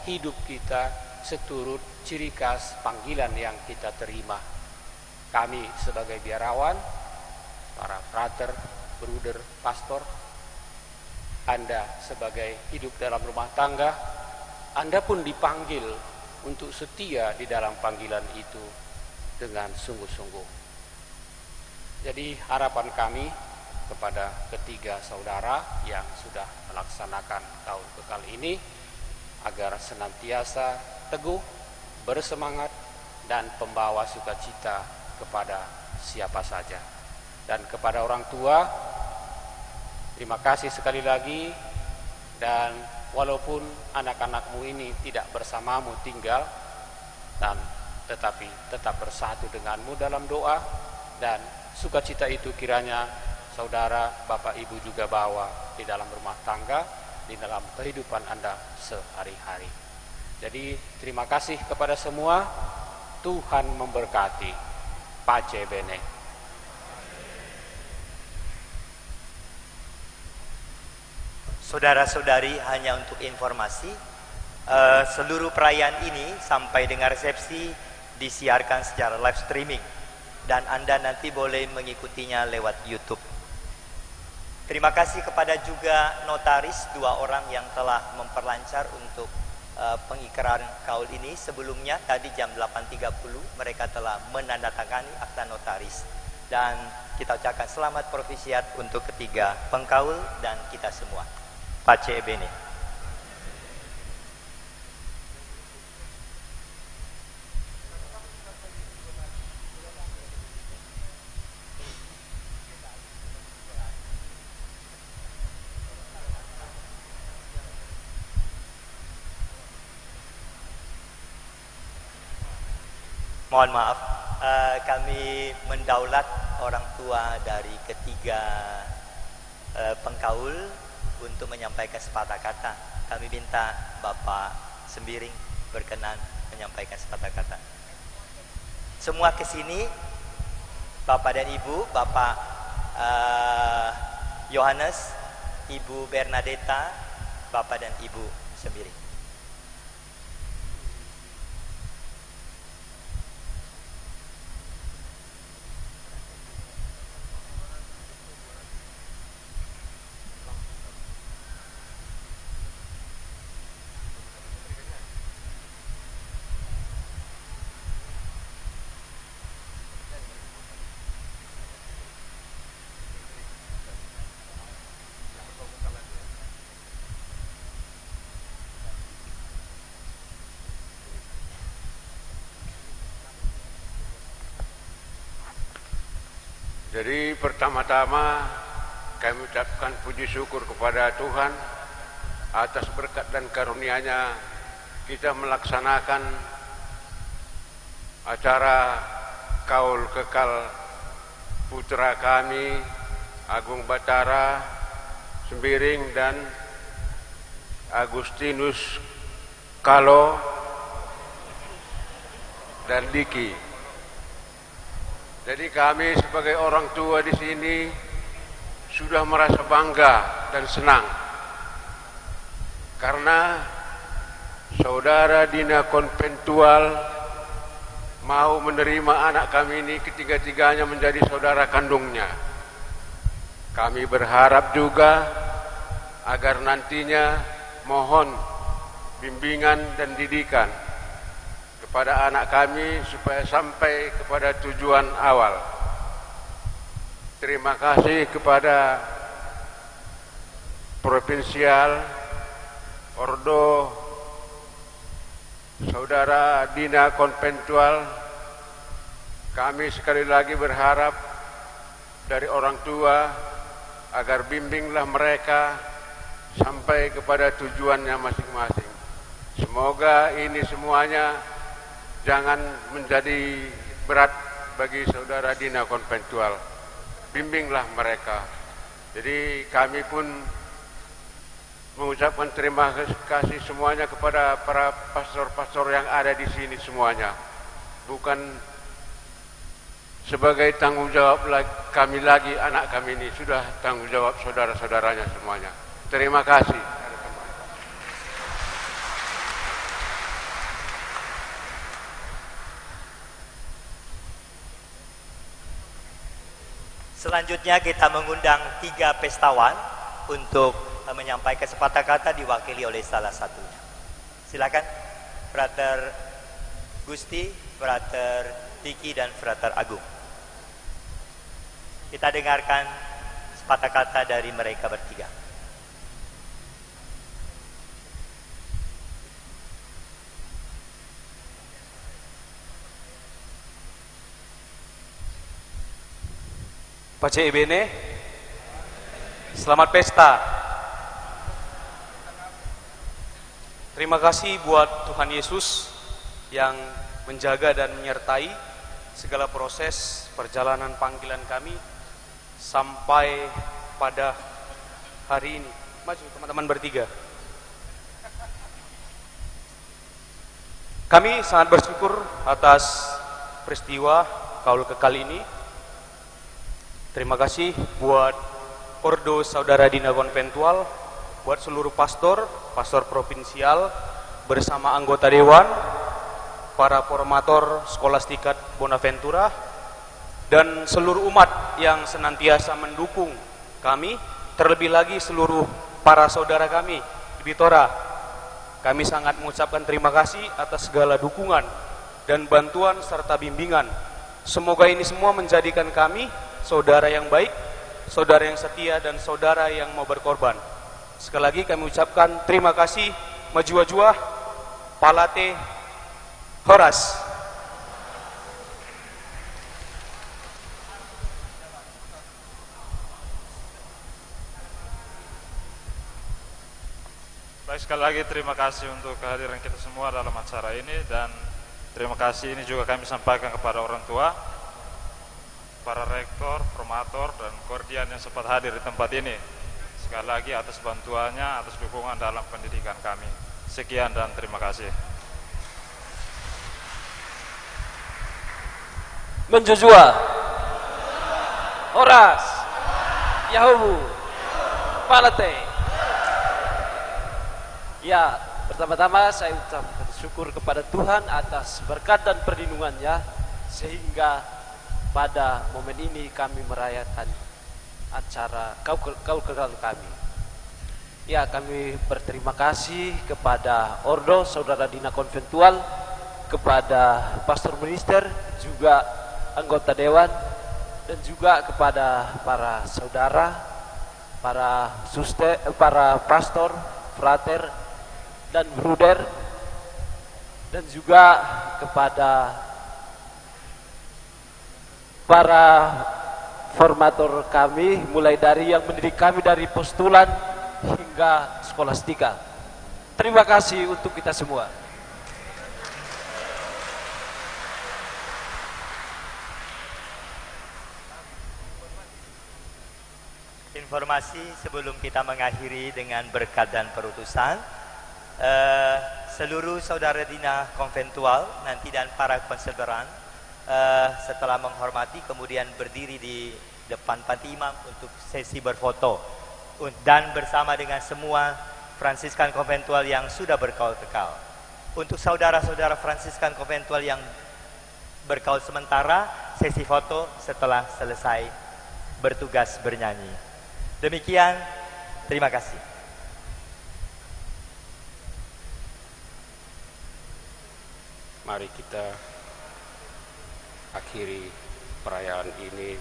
hidup kita seturut ciri khas panggilan yang kita terima. Kami sebagai biarawan, para frater, bruder, pastor, Anda sebagai hidup dalam rumah tangga, Anda pun dipanggil untuk setia di dalam panggilan itu dengan sungguh-sungguh. Jadi harapan kami kepada ketiga saudara yang sudah melaksanakan kaul kekal ini, agar senantiasa teguh, bersemangat, dan pembawa sukacita kepada siapa saja. Dan kepada orang tua, terima kasih sekali lagi. Dan walaupun anak-anakmu ini tidak bersamamu tinggal, tetapi tetap bersatu denganmu dalam doa, dan sukacita itu kiranya saudara, bapak, ibu juga bawa di dalam rumah tangga, di dalam kehidupan Anda sehari-hari. Jadi terima kasih kepada semua. Tuhan memberkati. Pace bene. Saudara-saudari, hanya untuk informasi, seluruh perayaan ini sampai dengan resepsi disiarkan secara live streaming, dan Anda nanti boleh mengikutinya lewat YouTube. Terima kasih kepada juga notaris, 2 orang yang telah memperlancar untuk pengikraran kaul ini. Sebelumnya tadi jam 8.30 mereka telah menandatangani akta notaris, dan kita ucapkan selamat provisiat untuk ketiga pengkaul dan kita semua. Pace bene. Mohon maaf, kami mendaulat orang tua dari ketiga pengkaul untuk menyampaikan sepatah kata. Kami minta Bapak Sembiring berkenan menyampaikan sepatah kata. Semua ke sini, Bapak dan Ibu, Bapak Yohanes, Ibu Bernadetta, Bapak dan Ibu Sembiring. Jadi pertama-tama kami ucapkan puji syukur kepada Tuhan atas berkat dan karunia-Nya kita melaksanakan acara kaul kekal putra kami Agung Batara Sembiring dan Agustinus Kalo dan Diki. Jadi kami sebagai orang tua di sini sudah merasa bangga dan senang karena saudara Dina Konventual mau menerima anak kami ini ketiga-tiganya menjadi saudara kandungnya. Kami berharap juga agar nantinya mohon bimbingan dan didikan kepada anak kami supaya sampai kepada tujuan awal. Terima kasih kepada Provinsial Ordo Saudara Dina Konventual. Kami sekali lagi berharap dari orang tua agar bimbinglah mereka sampai kepada tujuannya masing-masing. Semoga ini semuanya jangan menjadi berat bagi saudara Dina Konventual. Bimbinglah mereka. Jadi kami pun mengucapkan terima kasih semuanya kepada para pastor-pastor yang ada di sini semuanya. Bukan sebagai tanggung jawab kami lagi, anak kami ini sudah tanggung jawab saudara-saudaranya semuanya. Terima kasih. Selanjutnya kita mengundang 3 pestawan untuk menyampaikan sepatah kata diwakili oleh salah satunya. Silakan, Frater Gusti, Frater Diki, dan Frater Agung. Kita dengarkan sepatah kata dari mereka bertiga. Pace Bene, selamat pesta. Terima kasih buat Tuhan Yesus yang menjaga dan menyertai segala proses perjalanan panggilan kami sampai pada hari ini. Maju teman-teman bertiga. Kami sangat bersyukur atas peristiwa Kaul Kekal ini. Terima kasih buat Ordo Saudara Dina Konventual, buat seluruh pastor provinsial bersama anggota dewan, para formator Skolastikat Bonaventura, dan seluruh umat yang senantiasa mendukung kami, terlebih lagi seluruh para saudara kami di Bitora. Kami sangat mengucapkan terima kasih atas segala dukungan dan bantuan serta bimbingan. Semoga ini semua menjadikan kami saudara yang baik, saudara yang setia, dan saudara yang mau berkorban. Sekali lagi kami ucapkan terima kasih. Majua-jua Palate Horas. Baik, sekali lagi terima kasih untuk kehadiran kita semua dalam acara ini, dan terima kasih ini juga kami sampaikan kepada orang tua, para rektor, formator, dan koordian yang sempat hadir di tempat ini. Sekali lagi atas bantuannya, atas dukungan dalam pendidikan kami. Sekian dan terima kasih. Menjujua, Horas, Yahubu, Palate. Ya, pertama-tama saya ucapkan syukur kepada Tuhan atas berkat dan perlindungannya, sehingga pada momen ini kami merayakan acara Kaul Kekal kami. Ya, kami berterima kasih kepada Ordo Saudara Dina Konventual, kepada pastor minister, juga anggota dewan, dan juga kepada para saudara, para suster, para pastor, frater, dan bruder, dan juga kepada para formator kami, mulai dari yang mendidik kami dari postulan hingga skolastika. Terima kasih untuk kita semua. Informasi sebelum kita mengakhiri dengan berkat dan perutusan, seluruh saudara Dina Konventual nanti dan para konselberan setelah menghormati kemudian berdiri di depan panti imam untuk sesi berfoto dan bersama dengan semua Fransiskan Konventual yang sudah berkaul kekal. Untuk saudara-saudara Fransiskan Konventual yang berkaul sementara, sesi foto setelah selesai bertugas bernyanyi. Demikian, terima kasih. Mari kita akhiri perayaan ini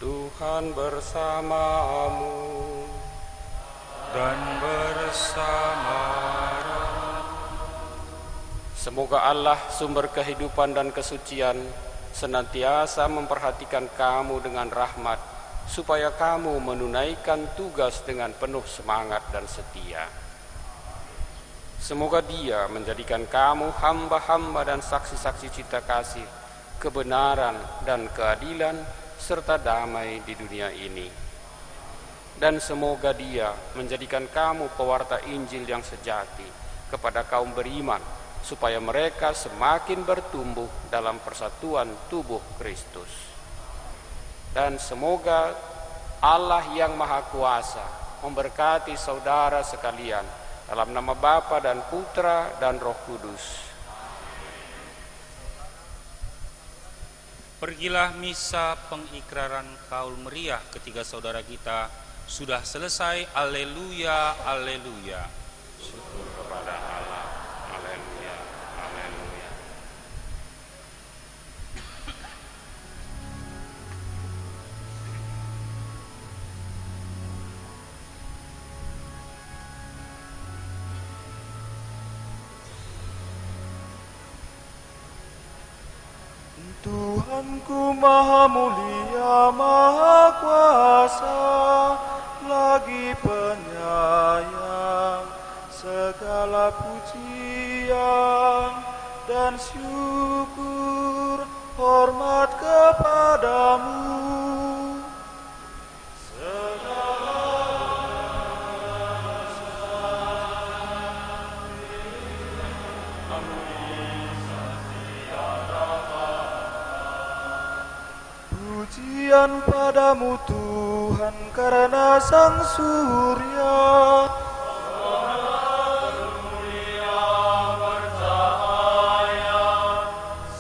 Tuhan bersamamu dan bersama Semoga Allah sumber kehidupan dan kesucian senantiasa memperhatikan kamu dengan rahmat, supaya kamu menunaikan tugas dengan penuh semangat dan setia. Semoga Dia menjadikan kamu hamba-hamba dan saksi-saksi cinta kasih, kebenaran dan keadilan, serta damai di dunia ini. Dan semoga Dia menjadikan kamu pewarta Injil yang sejati kepada kaum beriman, supaya mereka semakin bertumbuh dalam persatuan tubuh Kristus. Dan semoga Allah yang Maha Kuasa memberkati saudara sekalian dalam nama Bapa dan Putra dan Roh Kudus. Pergilah misa pengikraran kaul meriah ketiga saudara kita sudah selesai. Haleluya, haleluya. Syukur kepada Allah. Haleluya, haleluya. Tuhanku Maha Mulia, Maha Kuasa, lagi penyayang, segala pujian dan syukur hormat kepadamu. Pujian padamu Tuhan karena Sang Surya bermulia bercahaya,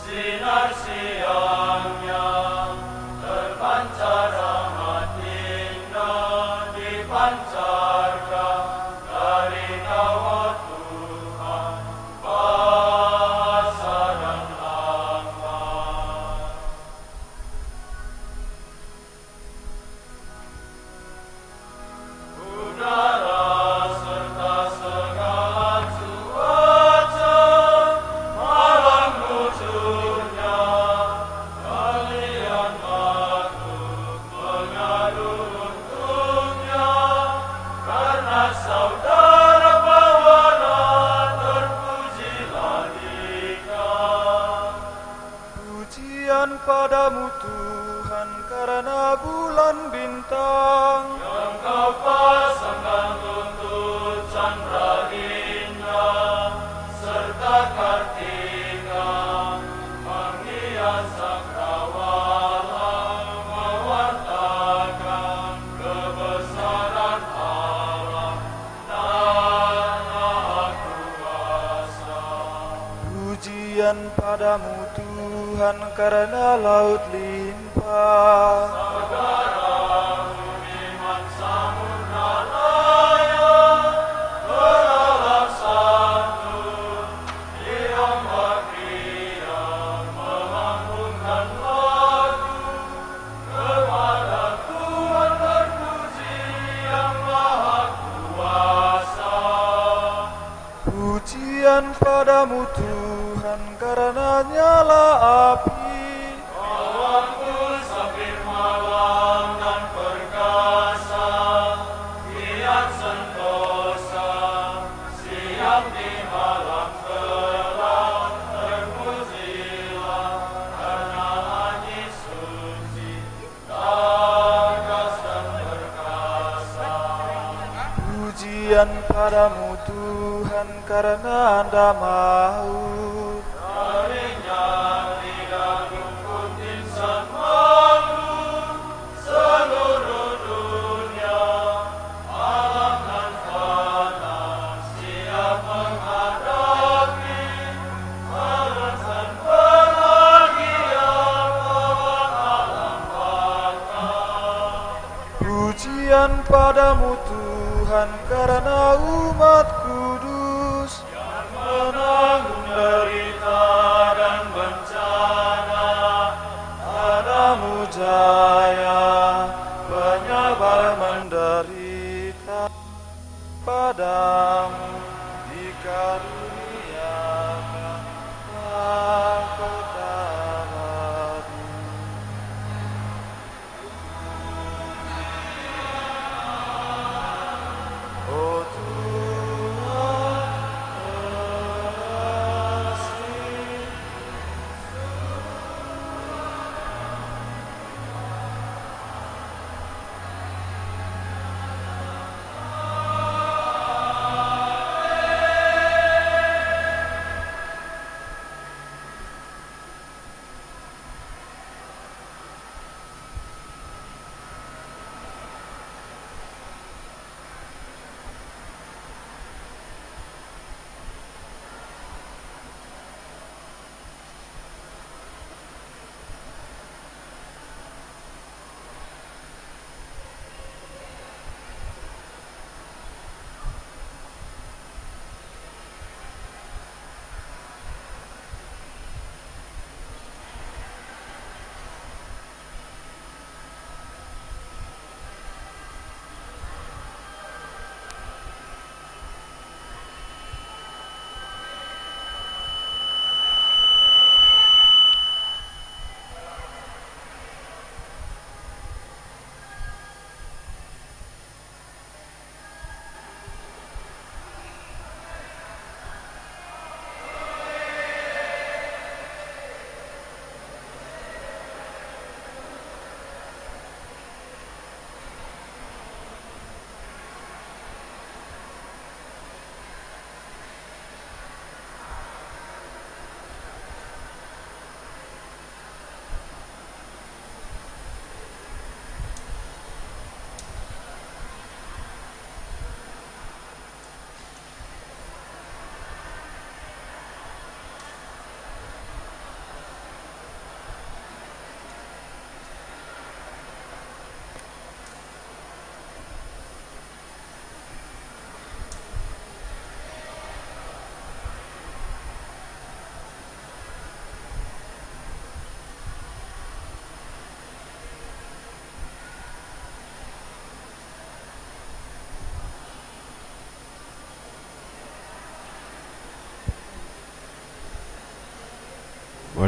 sinar siangnya terpancar amat indah, dipancarkan dari kawah Tuhan bahasa dan langkah. Udara serta segala cuaca, malam lucunya kalian makhluk mengadu untungnya, karena saudara bawana terpujilah dikau. Pujian padamu Tuhan karena bulan bintang yang kau pasangkan untuk candra indah, serta kartika menghias cakrawala, mewartakan kebesaran Allah dan Maha Kuasa. Pujian padamu Tuhan karena laut limpah Samudra raya beralap santun di ombak riang, melambungkan lagu kepada Tuhan terpuji yang Maha Kuasa. Pujian padamu Tuhan karena nyala api Awanku sabit malam dan perkasa, kian sentosa, siap di malam gelap, terpujilah karena hanya suci, tegas dan perkasa. Pujian padamu Tuhan karena Anda maut Darinya tidak luput insan makhluk, seluruh dunia, alam dan fana, siap menghadapi alasan bahagia lawan alam baka. Pujian padamu Tuhan karena umat kudus yang menanggung derita dan bencana, padamu jaya penyabar menderita, padamu dikaruniakan mahkota abadi. Oh Tuhan, kasih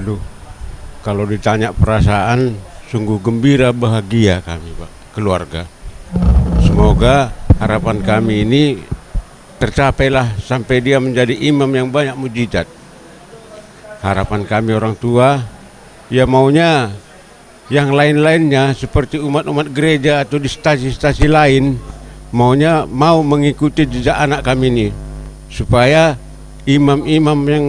Waduh, kalau ditanya perasaan, sungguh gembira, bahagia kami, Pak, keluarga. Semoga harapan kami ini tercapailah sampai dia menjadi imam yang banyak mujizat. Harapan kami orang tua, ya maunya yang lain-lainnya seperti umat-umat gereja atau di stasi-stasi lain, maunya mau mengikuti jejak anak kami ini, supaya imam-imam yang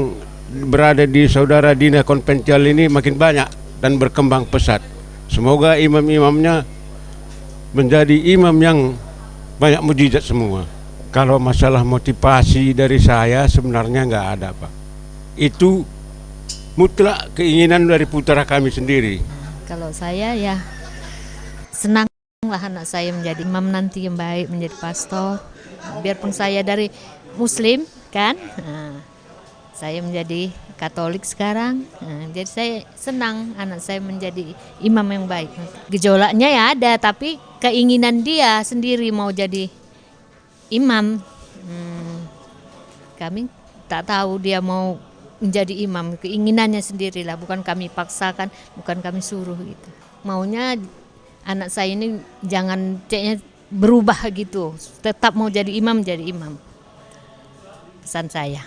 berada di Saudara Dina Konventual ini makin banyak dan berkembang pesat. Semoga imam-imamnya menjadi imam yang banyak mujizat semua. Kalau masalah motivasi dari saya sebenarnya nggak ada, Pak. Itu mutlak keinginan dari putra kami sendiri. Kalau saya ya senanglah anak saya menjadi imam nanti yang baik, menjadi pastor. Biarpun saya dari Muslim kan, saya menjadi Katolik sekarang. Jadi saya senang anak saya menjadi imam yang baik. Gejolaknya ya ada, tapi keinginan dia sendiri mau jadi imam. Kami tak tahu dia mau menjadi imam, keinginannya sendirilah, bukan kami paksakan, bukan kami suruh gitu. Maunya anak saya ini jangan berubah gitu, tetap mau jadi imam, pesan saya.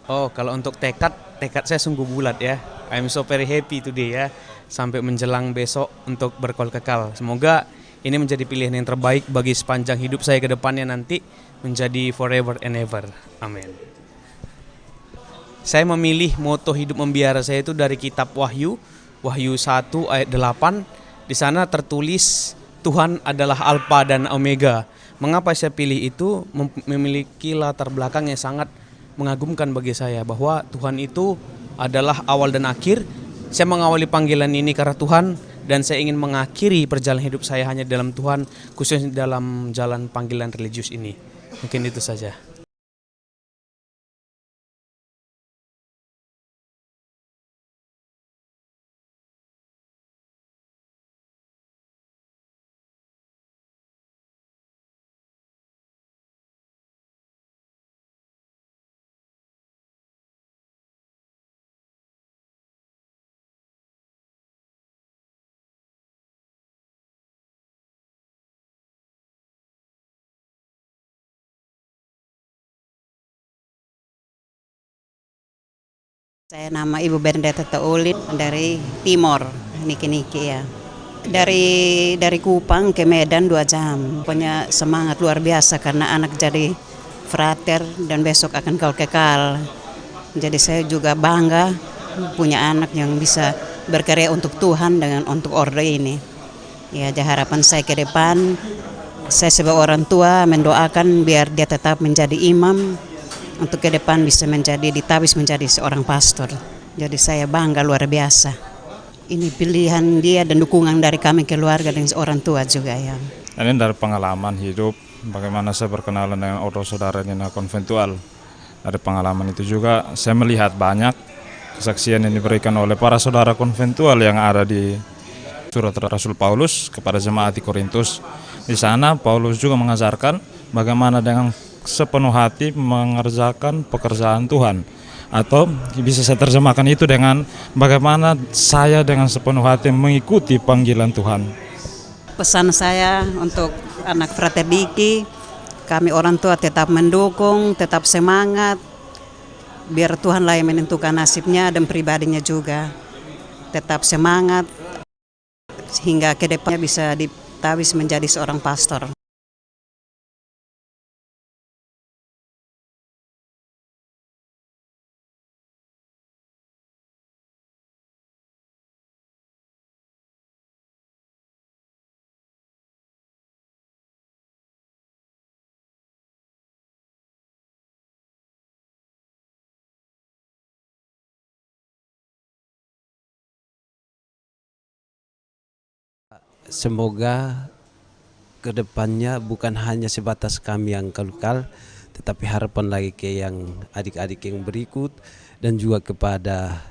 Oh, kalau untuk tekad saya sungguh bulat ya. I'm so very happy today ya, sampai menjelang besok untuk berkol kekal. Semoga ini menjadi pilihan yang terbaik bagi sepanjang hidup saya ke depannya nanti, menjadi forever and ever. Amin. Saya memilih moto hidup membiara saya itu dari kitab Wahyu 1 ayat 8. Di sana tertulis Tuhan adalah Alfa dan Omega. Mengapa saya pilih itu? Memiliki latar belakang yang sangat mengagumkan bagi saya, bahwa Tuhan itu adalah awal dan akhir. Saya mengawali panggilan ini karena Tuhan, dan saya ingin mengakhiri perjalanan hidup saya hanya dalam Tuhan, khususnya dalam jalan panggilan religius ini. Mungkin itu saja. Saya nama Ibu Bernadetta Taulin dari Timor, Niki ya. Dari Kupang ke Medan 2 jam. Punya semangat luar biasa karena anak jadi frater dan besok akan kau kekal. Jadi saya juga bangga punya anak yang bisa berkarya untuk Tuhan dengan untuk orde ini. Ya, harapan saya ke depan, saya sebagai orang tua mendoakan biar dia tetap menjadi imam, untuk ke depan bisa ditabis menjadi seorang pastor. Jadi saya bangga luar biasa. Ini pilihan dia dan dukungan dari kami keluarga dan orang tua juga ya. Ini dari pengalaman hidup, bagaimana saya berkenalan dengan Ordo Saudara Dina Konventual. Dari pengalaman itu juga saya melihat banyak kesaksian yang diberikan oleh para saudara konventual yang ada di surat Rasul Paulus kepada jemaat di Korintus. Di sana Paulus juga mengajarkan bagaimana dengan sepenuh hati mengerjakan pekerjaan Tuhan, atau bisa saya terjemahkan itu dengan bagaimana saya dengan sepenuh hati mengikuti panggilan Tuhan. Pesan saya untuk anak Frater Diki, kami orang tua tetap mendukung, tetap semangat, biar Tuhanlah yang menentukan nasibnya dan pribadinya juga. Tetap semangat sehingga ke depannya bisa ditabis menjadi seorang pastor. Semoga kedepannya bukan hanya sebatas kami yang kekal, tetapi harapan lagi ke yang adik-adik yang berikut dan juga kepada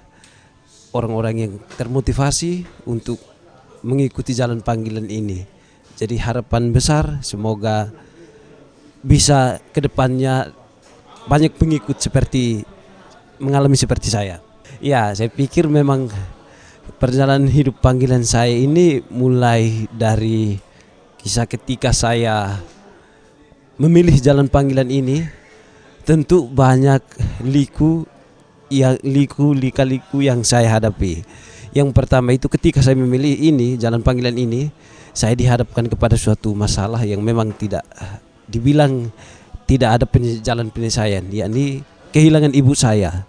orang-orang yang termotivasi untuk mengikuti jalan panggilan ini. Jadi harapan besar semoga bisa kedepannya banyak pengikut mengalami seperti saya. Ya, saya pikir memang perjalanan hidup panggilan saya ini mulai dari kisah ketika saya memilih jalan panggilan ini. Tentu banyak lika-liku yang saya hadapi. Yang pertama itu ketika saya memilih ini, jalan panggilan ini, saya dihadapkan kepada suatu masalah yang memang tidak dibilang tidak ada jalan penyelesaian, yakni kehilangan ibu saya.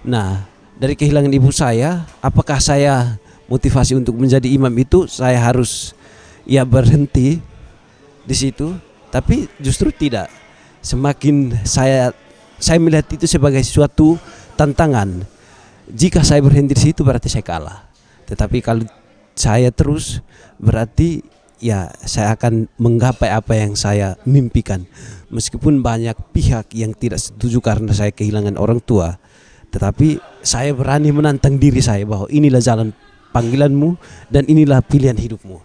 Nah, dari kehilangan ibu saya, apakah saya motivasi untuk menjadi imam itu saya harus berhenti di situ? Tapi justru tidak. Semakin saya melihat itu sebagai suatu tantangan. Jika saya berhenti di situ berarti saya kalah. Tetapi kalau saya terus berarti saya akan menggapai apa yang saya mimpikan. Meskipun banyak pihak yang tidak setuju karena saya kehilangan orang tua, tetapi saya berani menantang diri saya bahwa inilah jalan panggilanmu dan inilah pilihan hidupmu.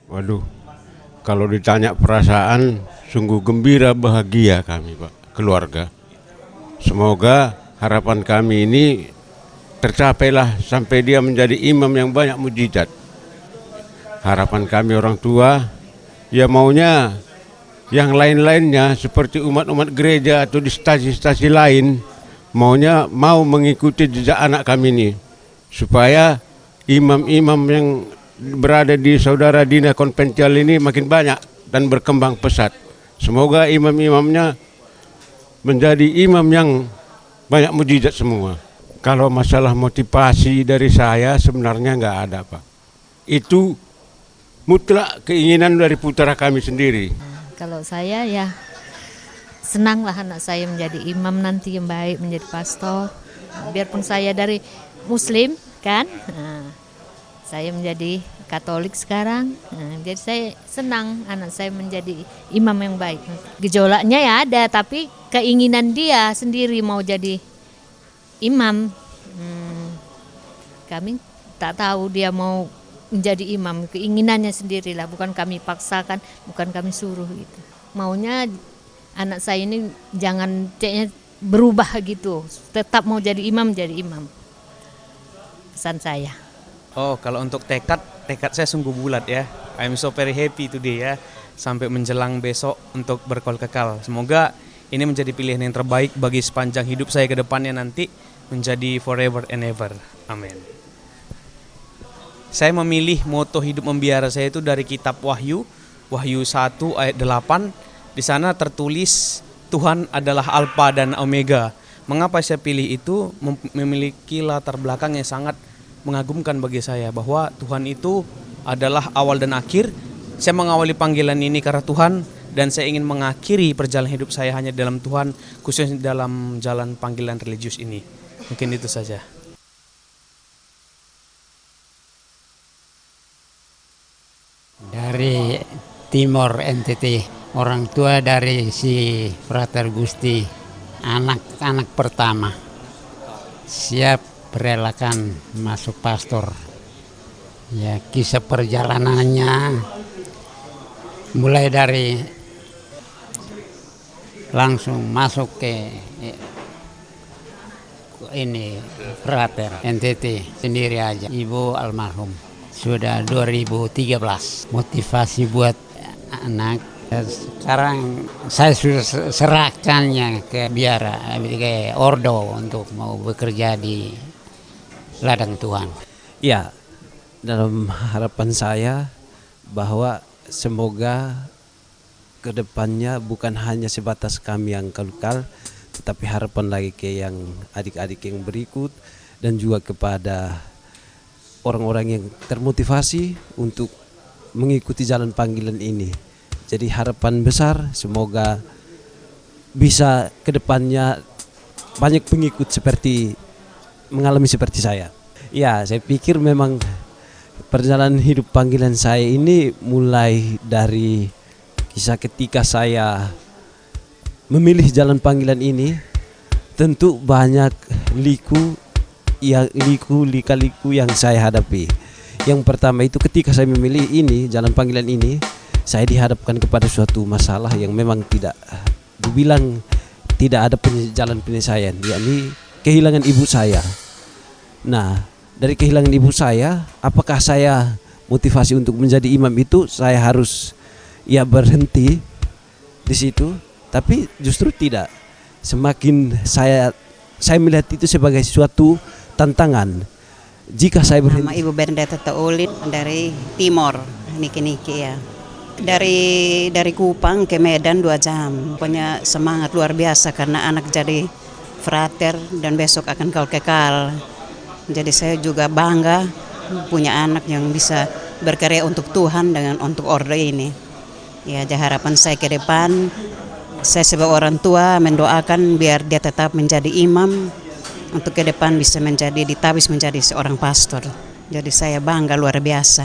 Waduh, kalau ditanya perasaan, sungguh gembira, bahagia kami, Pak, keluarga. Semoga harapan kami ini tercapailah sampai dia menjadi imam yang banyak mujizat. Harapan kami orang tua, maunya yang lain-lainnya seperti umat-umat gereja atau di stasi-stasi lain, mau mengikuti jejak anak kami ini, supaya imam-imam yang berada di Saudara Dina Konventual ini makin banyak dan berkembang pesat. Semoga imam-imamnya menjadi imam yang banyak mujizat semua. Kalau masalah motivasi dari saya sebenarnya nggak ada, Pak. Itu mutlak keinginan dari putra kami sendiri. Kalau saya senanglah anak saya menjadi imam nanti yang baik, menjadi pastor. Biarpun saya dari Muslim kan, saya menjadi Katolik sekarang, jadi saya senang anak saya menjadi imam yang baik. Gejolaknya ada, tapi keinginan dia sendiri mau jadi imam. Kami tak tahu dia mau menjadi imam, keinginannya sendirilah, bukan kami paksakan, bukan kami suruh gitu. Maunya anak saya ini jangan berubah gitu, tetap mau jadi imam, pesan saya. Kalau untuk tekad saya sungguh bulat ya. I'm so very happy today ya. Sampai menjelang besok untuk berkol kekal. Semoga ini menjadi pilihan yang terbaik bagi sepanjang hidup saya ke depannya nanti, menjadi forever and ever. Amin. Saya memilih moto hidup membiara saya itu dari kitab Wahyu 1 ayat 8. Di sana tertulis Tuhan adalah Alfa dan Omega. Mengapa saya pilih itu? Memiliki latar belakang yang sangat mengagumkan bagi saya, bahwa Tuhan itu adalah awal dan akhir. Saya mengawali panggilan ini karena Tuhan, dan saya ingin mengakhiri perjalanan hidup saya hanya dalam Tuhan, khususnya dalam jalan panggilan religius ini. Mungkin itu saja. Dari Timor NTT, orang tua dari si Frater Gusti, anak pertama, siap merelakan masuk pastor. Ya, kisah perjalanannya mulai dari langsung masuk ke ini Frater NTT sendiri aja. Ibu almarhum sudah 2013. Motivasi buat anak, sekarang saya sudah serahkannya ke biara, ke Ordo untuk mau bekerja di ladang Tuhan. Ya, dalam harapan saya bahwa semoga kedepannya bukan hanya sebatas kami yang kekal, tetapi harapan lagi ke yang adik-adik yang berikut, dan juga kepada orang-orang yang termotivasi untuk mengikuti jalan panggilan ini. Jadi harapan besar, semoga bisa kedepannya banyak pengikut mengalami seperti saya. Ya, saya pikir memang perjalanan hidup panggilan saya ini mulai dari kisah ketika saya memilih jalan panggilan ini. Tentu banyak lika-liku yang saya hadapi. Yang pertama itu ketika saya memilih ini, jalan panggilan ini, saya dihadapkan kepada suatu masalah yang memang tidak dibilang tidak ada jalan penyelesaian, yakni kehilangan ibu saya. Nah, dari kehilangan ibu saya, apakah saya motivasi untuk menjadi imam itu saya harus berhenti di situ? Tapi justru tidak. Semakin saya melihat itu sebagai suatu tantangan. Jika saya berhenti. Nama Ibu Bernadetta Taulit dari Timor, niki ya. Dari Kupang ke Medan 2 jam. Punya semangat luar biasa karena anak jadi frater dan besok akan kau kekal. Jadi saya juga bangga punya anak yang bisa berkarya untuk Tuhan dengan untuk orde ini. Ya, harapan saya ke depan, saya sebagai orang tua mendoakan biar dia tetap menjadi imam, untuk ke depan bisa ditabis menjadi seorang pastor. Jadi saya bangga luar biasa.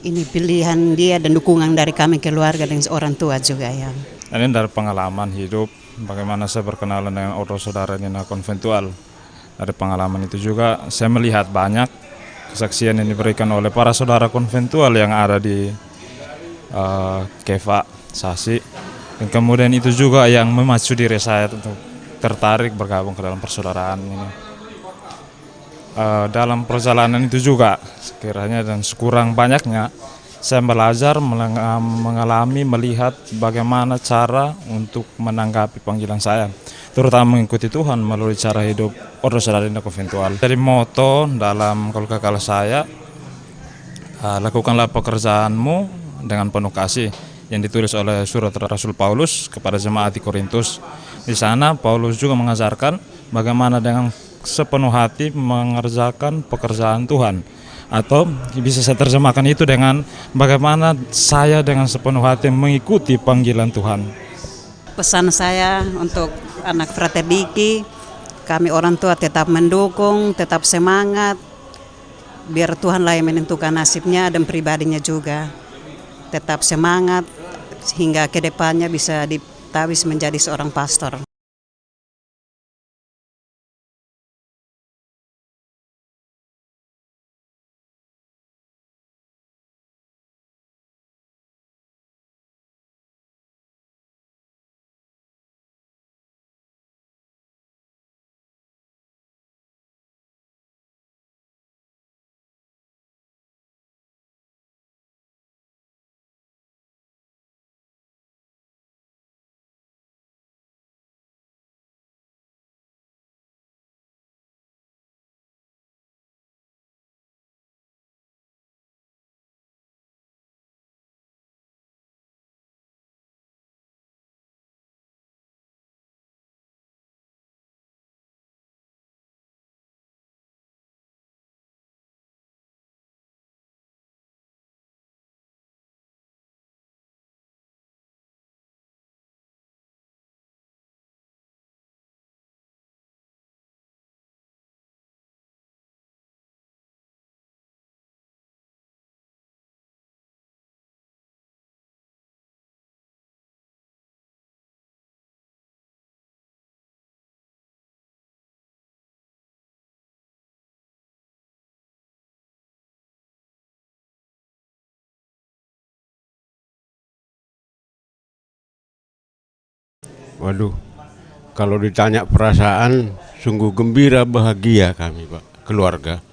Ini pilihan dia dan dukungan dari kami keluarga dan orang tua juga ya. Ini dari pengalaman hidup, bagaimana saya berkenalan dengan Ordo Saudara Dina Konventual. Dari pengalaman itu juga saya melihat banyak kesaksian yang diberikan oleh para saudara konventual yang ada di Keva, Sasi. Dan kemudian itu juga yang memacu diri saya untuk tertarik bergabung ke dalam persaudaraan ini. Dalam perjalanan itu juga sekiranya dan sekurang banyaknya saya belajar mengalami, melihat bagaimana cara untuk menanggapi panggilan saya, terutama mengikuti Tuhan melalui cara hidup Ordo Saudara Dina Konventual. Dari moto dalam kalau kekal saya, lakukanlah pekerjaanmu dengan penuh kasih, yang ditulis oleh surat Rasul Paulus kepada jemaat di Korintus. Di sana Paulus juga mengajarkan bagaimana dengan sepenuh hati mengerjakan pekerjaan Tuhan, atau bisa saya terjemahkan itu dengan bagaimana saya dengan sepenuh hati mengikuti panggilan Tuhan. Pesan saya untuk anak Frater Diki, kami orang tua tetap mendukung, tetap semangat, biar Tuhanlah yang menentukan nasibnya dan pribadinya juga. Tetap semangat hingga ke depannya bisa ditabis menjadi seorang pastor. Waduh, kalau ditanya perasaan, sungguh gembira, bahagia kami, Pak, keluarga.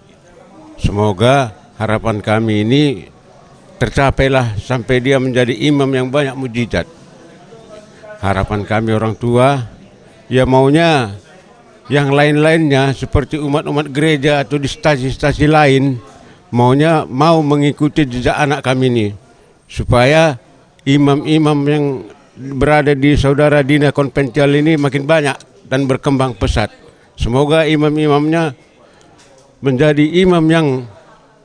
Semoga harapan kami ini tercapailah sampai dia menjadi imam yang banyak mujizat. Harapan kami orang tua, ya maunya yang lain-lainnya seperti umat-umat gereja atau di stasi-stasi lain, maunya mau mengikuti jejak anak kami ini, supaya imam-imam yang berada di Saudara Dina Konventual ini makin banyak dan berkembang pesat. Semoga imam-imamnya menjadi imam yang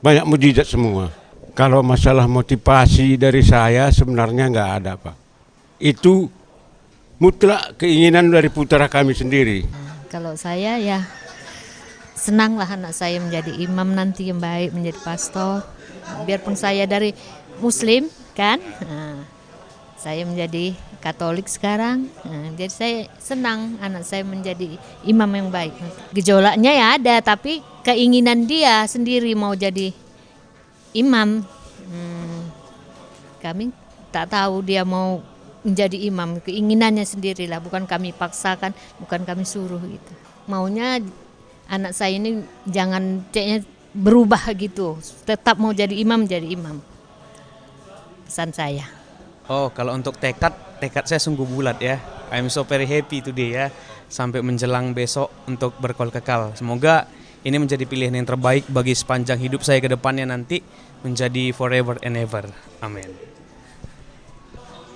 banyak mujizat semua. Kalau masalah motivasi dari saya sebenarnya nggak ada, Pak. Itu mutlak keinginan dari putra kami sendiri. Kalau saya ya senanglah anak saya menjadi imam nanti yang baik, menjadi pastor. Biarpun saya dari Muslim kan, saya menjadi Katolik sekarang, jadi saya senang anak saya menjadi imam yang baik. Gejolaknya ya ada, tapi keinginan dia sendiri mau jadi imam. Kami tak tahu dia mau menjadi imam, keinginannya sendirilah, bukan kami paksakan, bukan kami suruh gitu. Maunya anak saya ini jangan ceknya berubah gitu, tetap mau jadi imam, jadi imam. Pesan saya. Oh, kalau untuk tekad saya sungguh bulat ya. I'm so very happy today ya. Sampai menjelang besok untuk berkol kekal. Semoga ini menjadi pilihan yang terbaik bagi sepanjang hidup saya ke depannya nanti, menjadi forever and ever. Amin.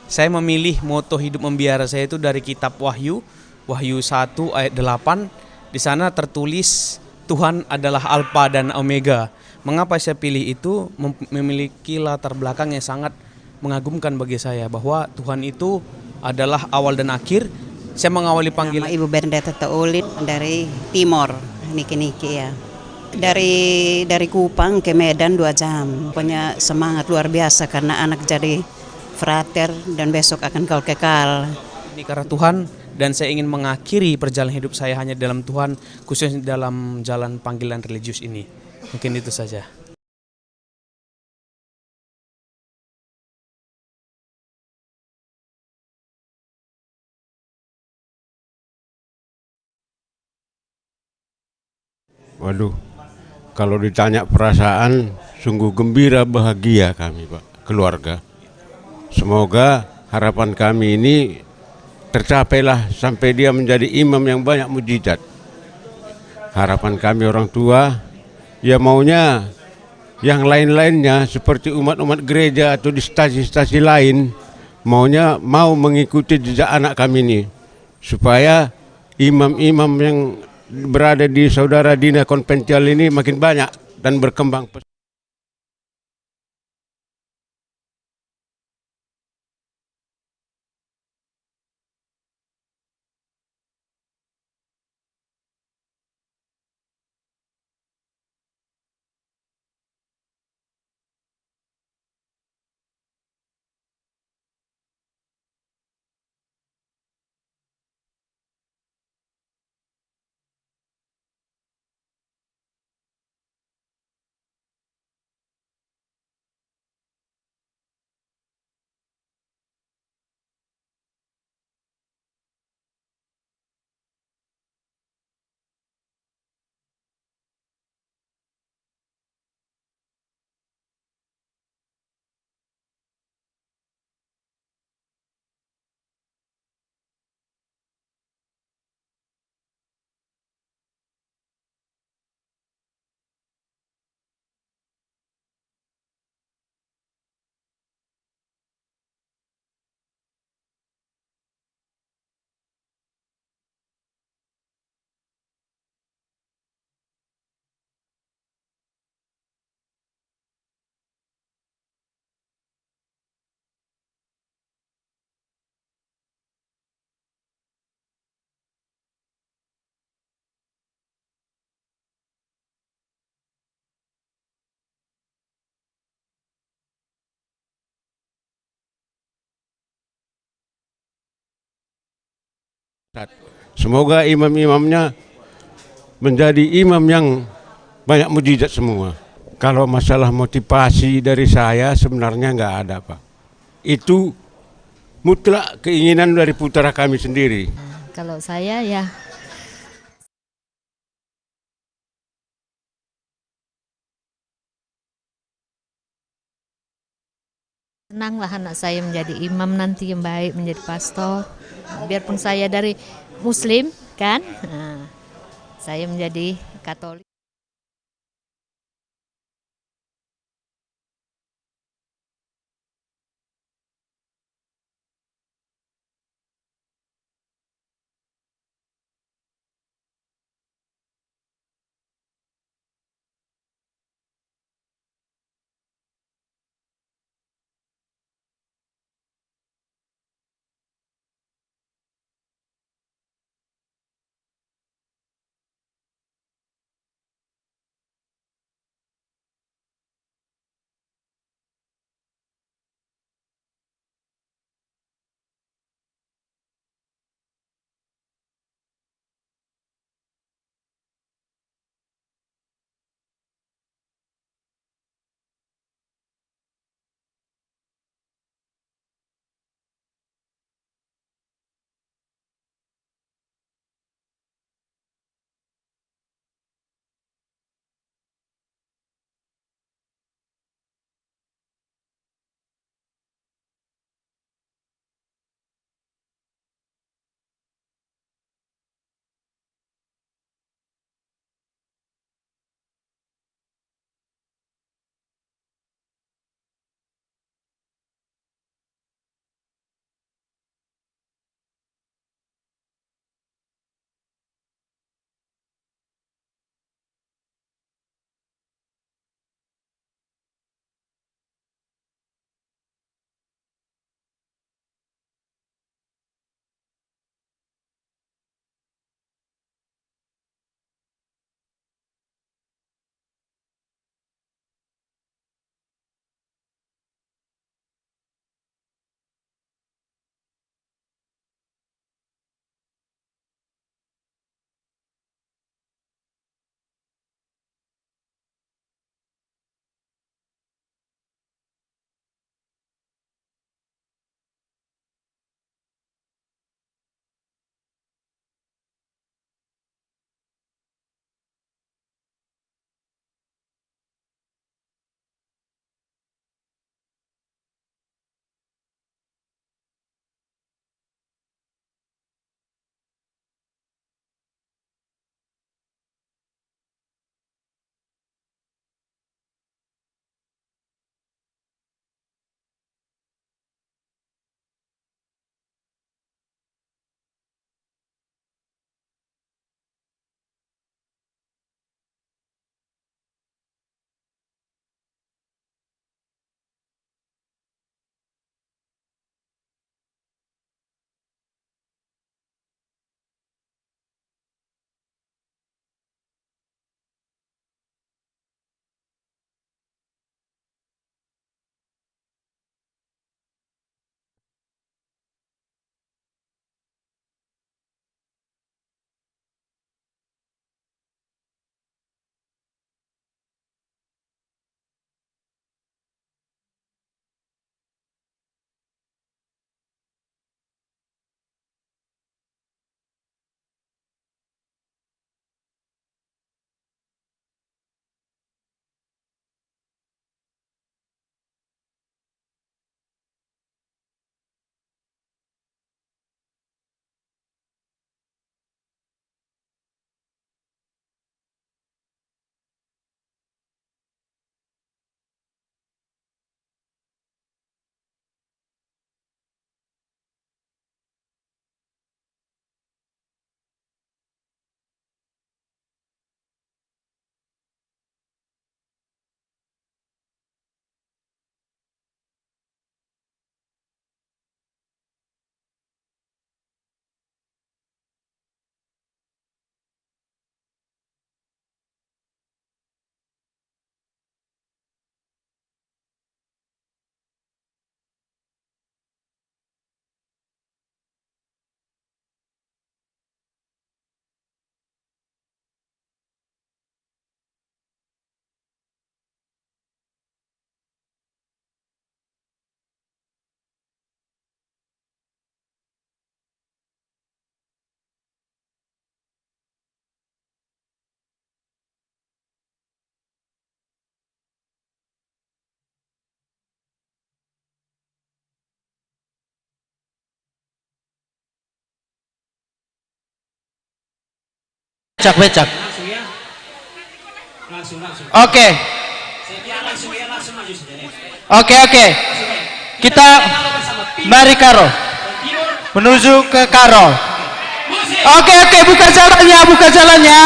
Saya memilih moto hidup membiara saya itu dari kitab Wahyu 1 ayat 8. Di sana tertulis Tuhan adalah Alfa dan Omega. Mengapa saya pilih itu? Memiliki latar belakang yang sangat mengagumkan bagi saya, bahwa Tuhan itu adalah awal dan akhir. Saya mengawali panggilan Ibu Bernadette Taulit dari Timor, niki ya. Dari Kupang ke Medan 2 jam. Punya semangat luar biasa karena anak jadi frater dan besok akan kau kekal. Ini karena Tuhan, dan saya ingin mengakhiri perjalanan hidup saya hanya dalam Tuhan, khususnya dalam jalan panggilan religius ini. Mungkin itu saja. Waduh, kalau ditanya perasaan, sungguh gembira, bahagia kami Pak, keluarga. Semoga harapan kami ini tercapailah sampai dia menjadi imam yang banyak mujizat. Harapan kami orang tua, ya maunya yang lain-lainnya seperti umat-umat gereja atau di stasi-stasi lain, maunya mau mengikuti jejak anak kami ini, supaya imam-imam yang berada di Saudara Dina Konventual ini makin banyak dan berkembang. Semoga imam-imamnya menjadi imam yang banyak mujizat semua. Kalau masalah motivasi dari saya sebenarnya nggak ada Pak. Itu mutlak keinginan dari putra kami sendiri. Kalau saya ya senanglah anak saya menjadi imam nanti yang baik, menjadi pastor. Biarpun saya dari Muslim kan, saya menjadi Katolik. Becak. Langsung ya. Langsung. Oke. Saya kira langsung maju saja ya. Oke. Kita mari Karo. Menuju ke Karo. Oke, buka jalannya.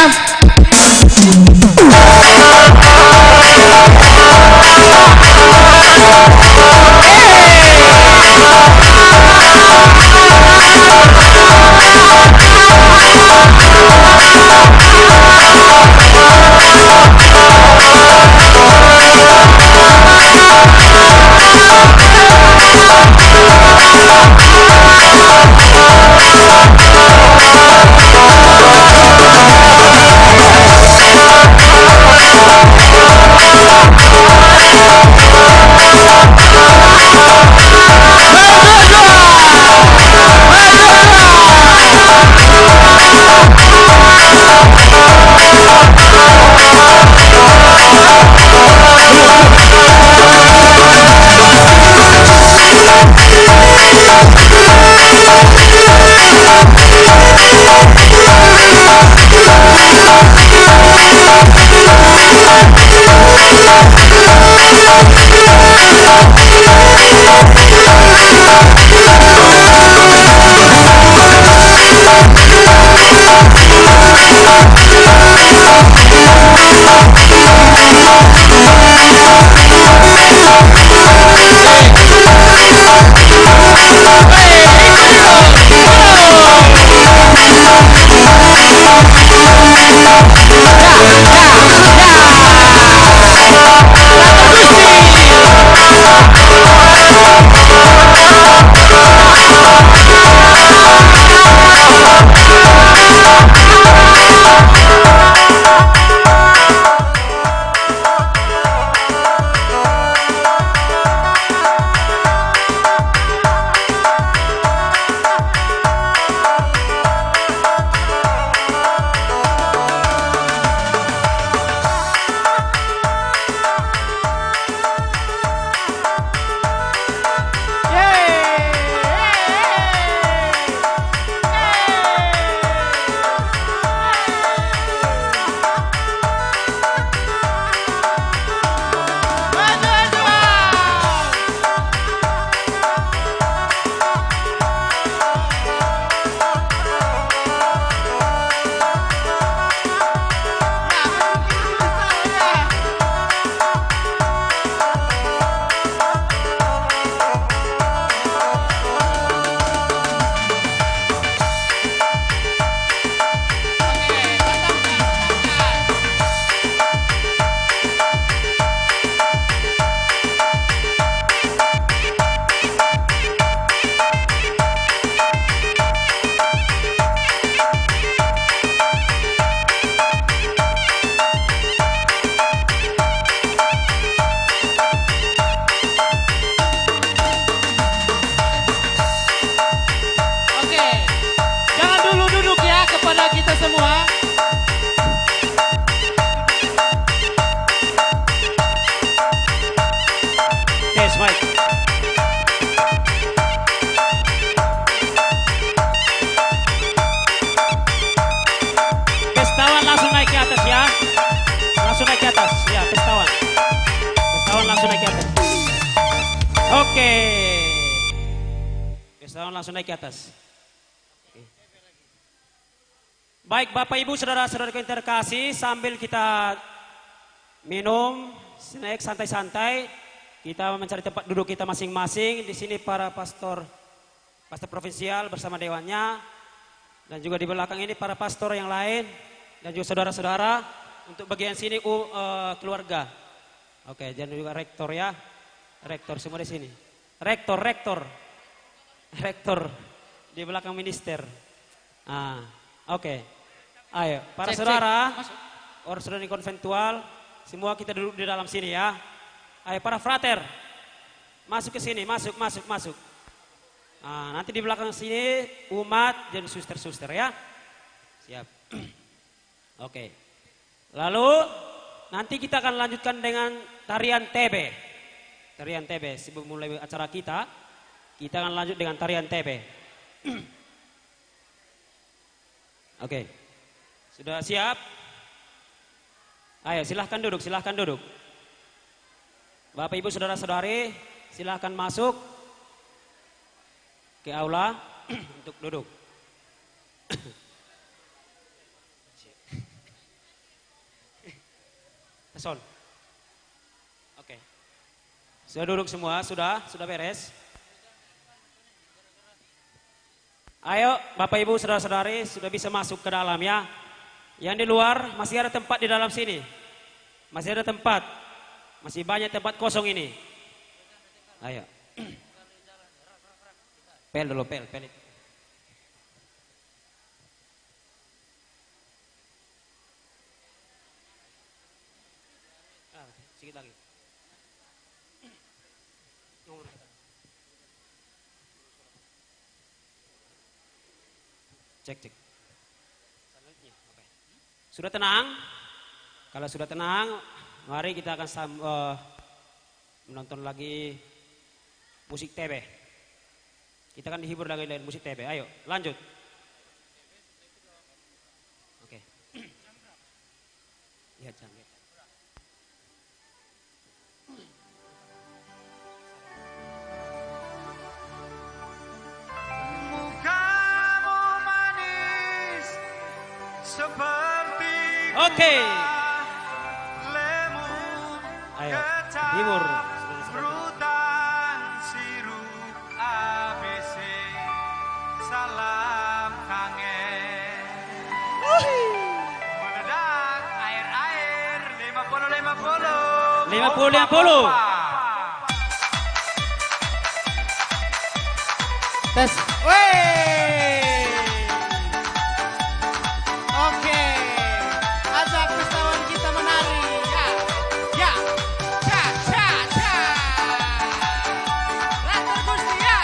Langsung naik ke atas. Baik Bapak Ibu saudara-saudara yang terkasih, sambil kita minum, snack santai-santai, kita mencari tempat duduk kita masing-masing. Di sini para pastor provinsial bersama dewannya, dan juga di belakang ini para pastor yang lain dan juga saudara-saudara. Untuk bagian sini keluarga. Oke, dan juga rektor ya. Rektor semua di sini. Rektor di belakang minister. Oke. Ayo, para saudara, orang saudara di konventual, semua kita duduk di dalam sini ya. Ayo para frater, masuk ke sini, masuk. Nanti di belakang sini umat dan suster-suster ya. Siap. Oke. Lalu nanti kita akan lanjutkan dengan tarian TB. Sebelum mulai acara kita akan lanjut dengan tarian TB. Oke. Sudah siap? Ayo silahkan duduk, silahkan duduk. Bapak Ibu Saudara-saudari silahkan masuk ke aula untuk duduk. Son. Oke. Sudah duduk semua? Sudah beres? Ayo Bapak Ibu Saudara-saudari sudah bisa masuk ke dalam ya. Yang di luar masih ada tempat di dalam sini. Masih ada tempat. Masih banyak tempat kosong ini. Ayo. Pel dulu, pel. Sedikit lagi. Cek. Sudah tenang? Kalau sudah tenang, mari kita akan menonton lagi musik TB. Kita akan dihibur lagi dengan musik TB. Ayo, lanjut. Oke. Lihat jam. Mukamu manis seperti Oke. lemu. Ayo, hibur. Rutan sirup ABC. Salam kangen. Meledak air 50-50. 50-50. Tes. Oke. Ajak wisatawan kita menari. Ya. Cha. Latar Gusti ya.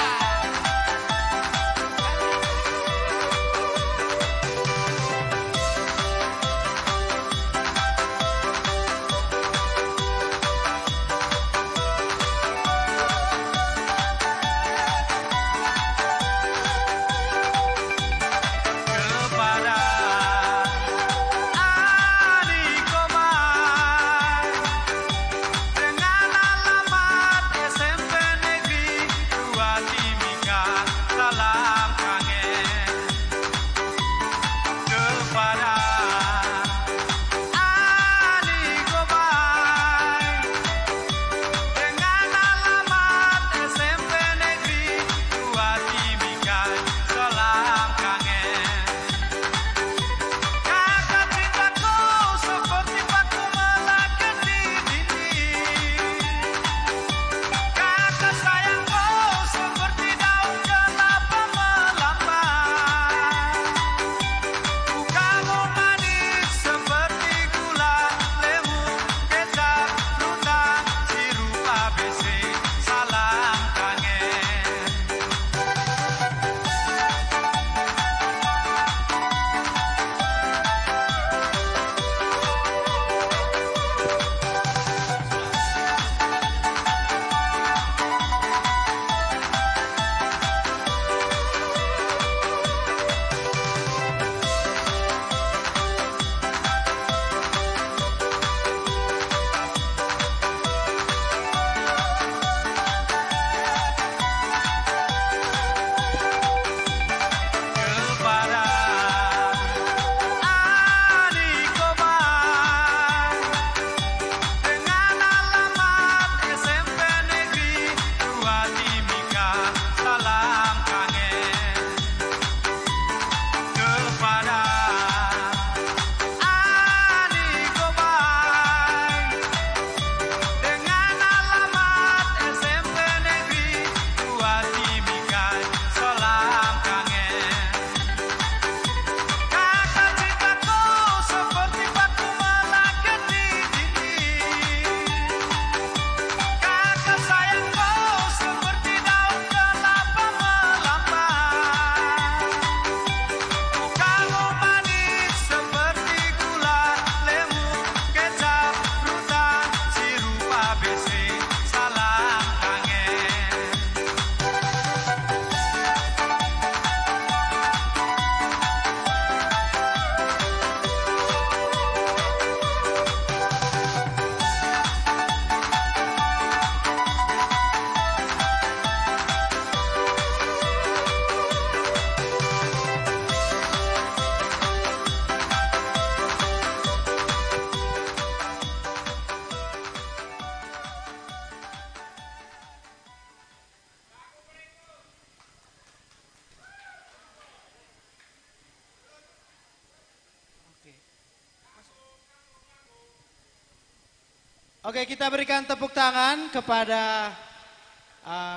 Oke, kita berikan tepuk tangan kepada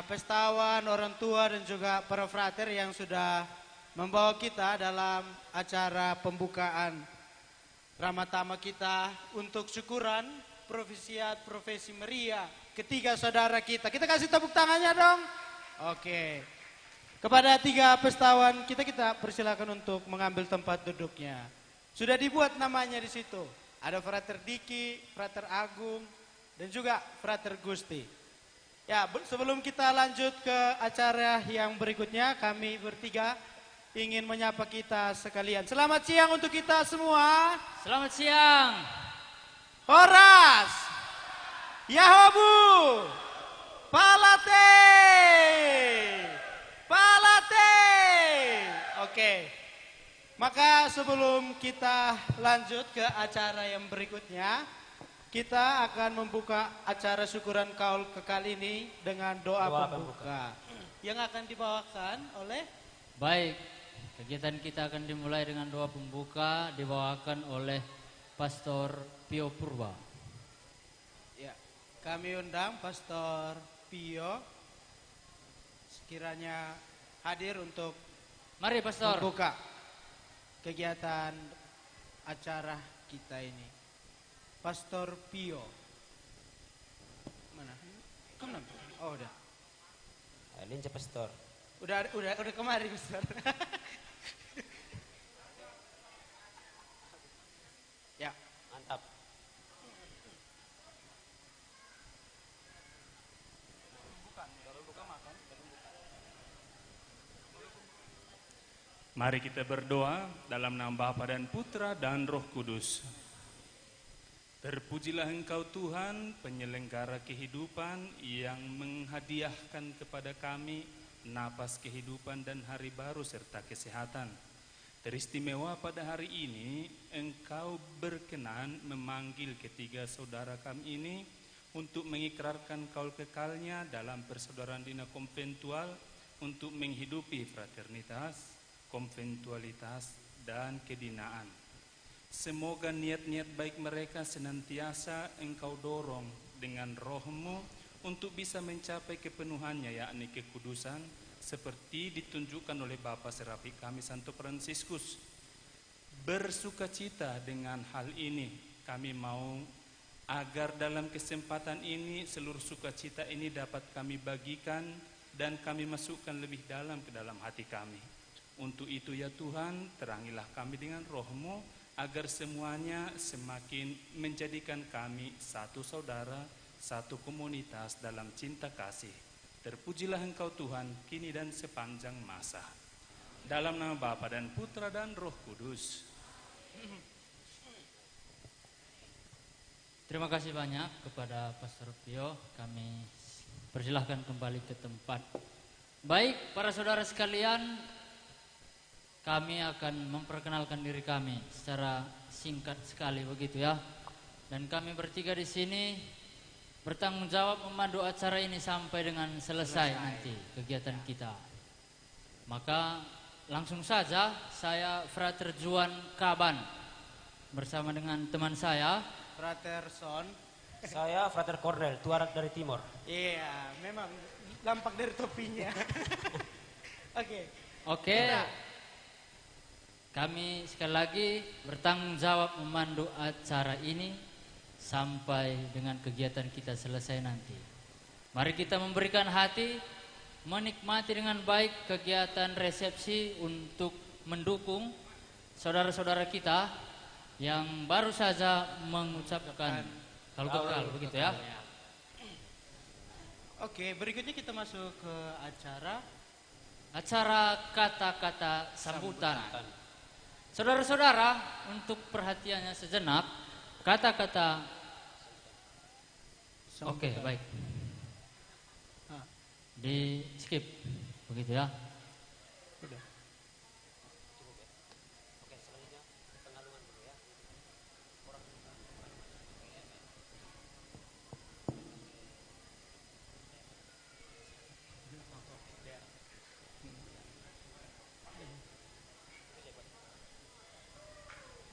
pestawan, orang tua dan juga para frater yang sudah membawa kita dalam acara pembukaan Ramatama kita untuk syukuran Profesiat Profesi Maria ketiga saudara kita. Kita kasih tepuk tangannya dong. Oke. Kepada tiga pestawan kita persilakan untuk mengambil tempat duduknya. Sudah dibuat namanya di situ. Ada Frater Diki, Frater Agung, dan juga Frater Gusti. Ya, sebelum kita lanjut ke acara yang berikutnya, kami bertiga ingin menyapa kita sekalian. Selamat siang untuk kita semua. Selamat siang. Horas, Yahobu, Palate, Palate. Oke. Maka sebelum kita lanjut ke acara yang berikutnya, kita akan membuka acara syukuran kaul kekal ini dengan doa pembuka yang akan dibawakan oleh. Baik, kegiatan kita akan dimulai dengan doa pembuka dibawakan oleh Pastor Pio Purba. Ya, kami undang Pastor Pio sekiranya hadir untuk mari Pastor membuka kegiatan acara kita ini. Pastor Pio. Mana? Kamu nampak? Oh, udah. Linca Pastor. Udah kemari Pastor. Ya, mantap. Mari kita berdoa dalam nama Bapa dan Putra dan Roh Kudus. Terpujilah Engkau Tuhan, penyelenggara kehidupan yang menghadiahkan kepada kami napas kehidupan dan hari baru serta kesehatan. Teristimewa pada hari ini, Engkau berkenan memanggil ketiga saudara kami ini untuk mengikrarkan kaul kekalnya dalam persaudaraan dina konventual untuk menghidupi fraternitas, konventualitas, dan kedinaan. Semoga niat-niat baik mereka senantiasa Engkau dorong dengan roh-Mu untuk bisa mencapai kepenuhannya, yakni kekudusan, seperti ditunjukkan oleh Bapa Serapi kami Santo Fransiskus. Bersukacita dengan hal ini, kami mau agar dalam kesempatan ini seluruh sukacita ini dapat kami bagikan dan kami masukkan lebih dalam ke dalam hati kami. Untuk itu ya Tuhan, terangilah kami dengan roh-Mu agar semuanya semakin menjadikan kami satu saudara, satu komunitas dalam cinta kasih. Terpujilah Engkau Tuhan, kini dan sepanjang masa. Dalam nama Bapa dan Putra dan Roh Kudus. Terima kasih banyak kepada Pastor Pio. Kami persilahkan kembali ke tempat. Baik, para saudara sekalian, kami akan memperkenalkan diri kami secara singkat sekali begitu ya. Dan kami bertiga di sini bertanggung jawab memandu acara ini sampai dengan selesai nanti kegiatan kita. Maka langsung saja saya Frater Juan Kaban bersama dengan teman saya Frater Son. Saya Frater Cornel, tuarak dari Timor. Iya, memang lampak dari topinya. Oke. Kami sekali lagi bertanggung jawab memandu acara ini sampai dengan kegiatan kita selesai nanti. Mari kita memberikan hati, menikmati dengan baik kegiatan resepsi untuk mendukung saudara-saudara kita yang baru saja mengucapkan kaul kekal begitu ya. Oke, berikutnya kita masuk ke acara kata-kata sambutan. Saudara-saudara, untuk perhatiannya sejenak, kata-kata. Oke, baik. Di skip, begitu ya.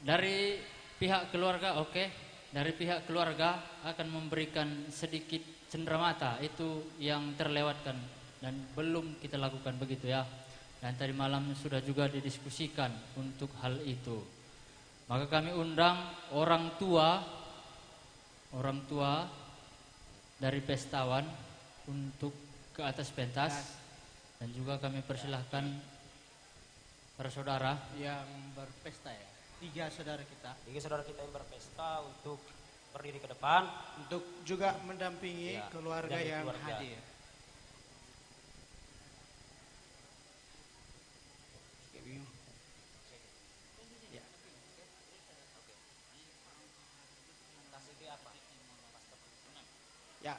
Dari pihak keluarga, oke. dari pihak keluarga akan memberikan sedikit cenderamata, itu yang terlewatkan dan belum kita lakukan begitu ya. Dan tadi malam sudah juga didiskusikan untuk hal itu. Maka kami undang orang tua dari pestawan untuk ke atas pentas, dan juga kami persilahkan para saudara yang berpesta ya. 3 saudara kita yang berpesta untuk berdiri ke depan, untuk juga mendampingi keluarga yang hadir. Ya.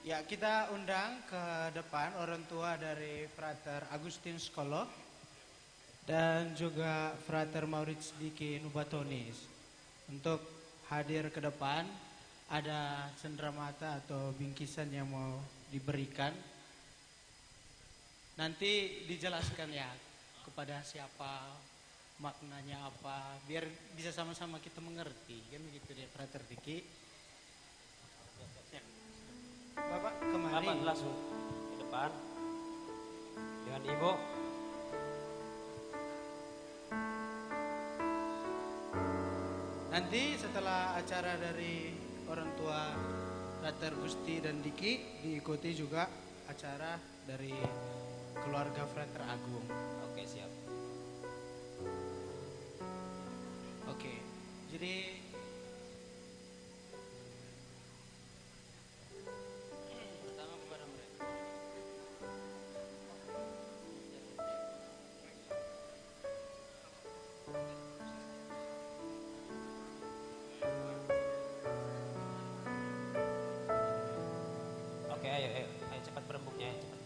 Ya, kita undang ke depan orang tua dari Frater Agustinus Kolo dan juga Frater Maurits Diki Nubatonis untuk hadir ke depan. Ada cenderamata atau bingkisan yang mau diberikan. Nanti dijelaskan ya kepada siapa, maknanya apa, biar bisa sama-sama kita mengerti, kan begitu deh Frater Diki. Bapak kemari. Bapak langsung ke depan dengan Ibu. Nanti setelah acara dari orang tua Frater Gusti dan Diki, diikuti juga acara dari keluarga Frater Agung. Oke, siap. Oke, jadi ayo cepat berembuknya, cepat.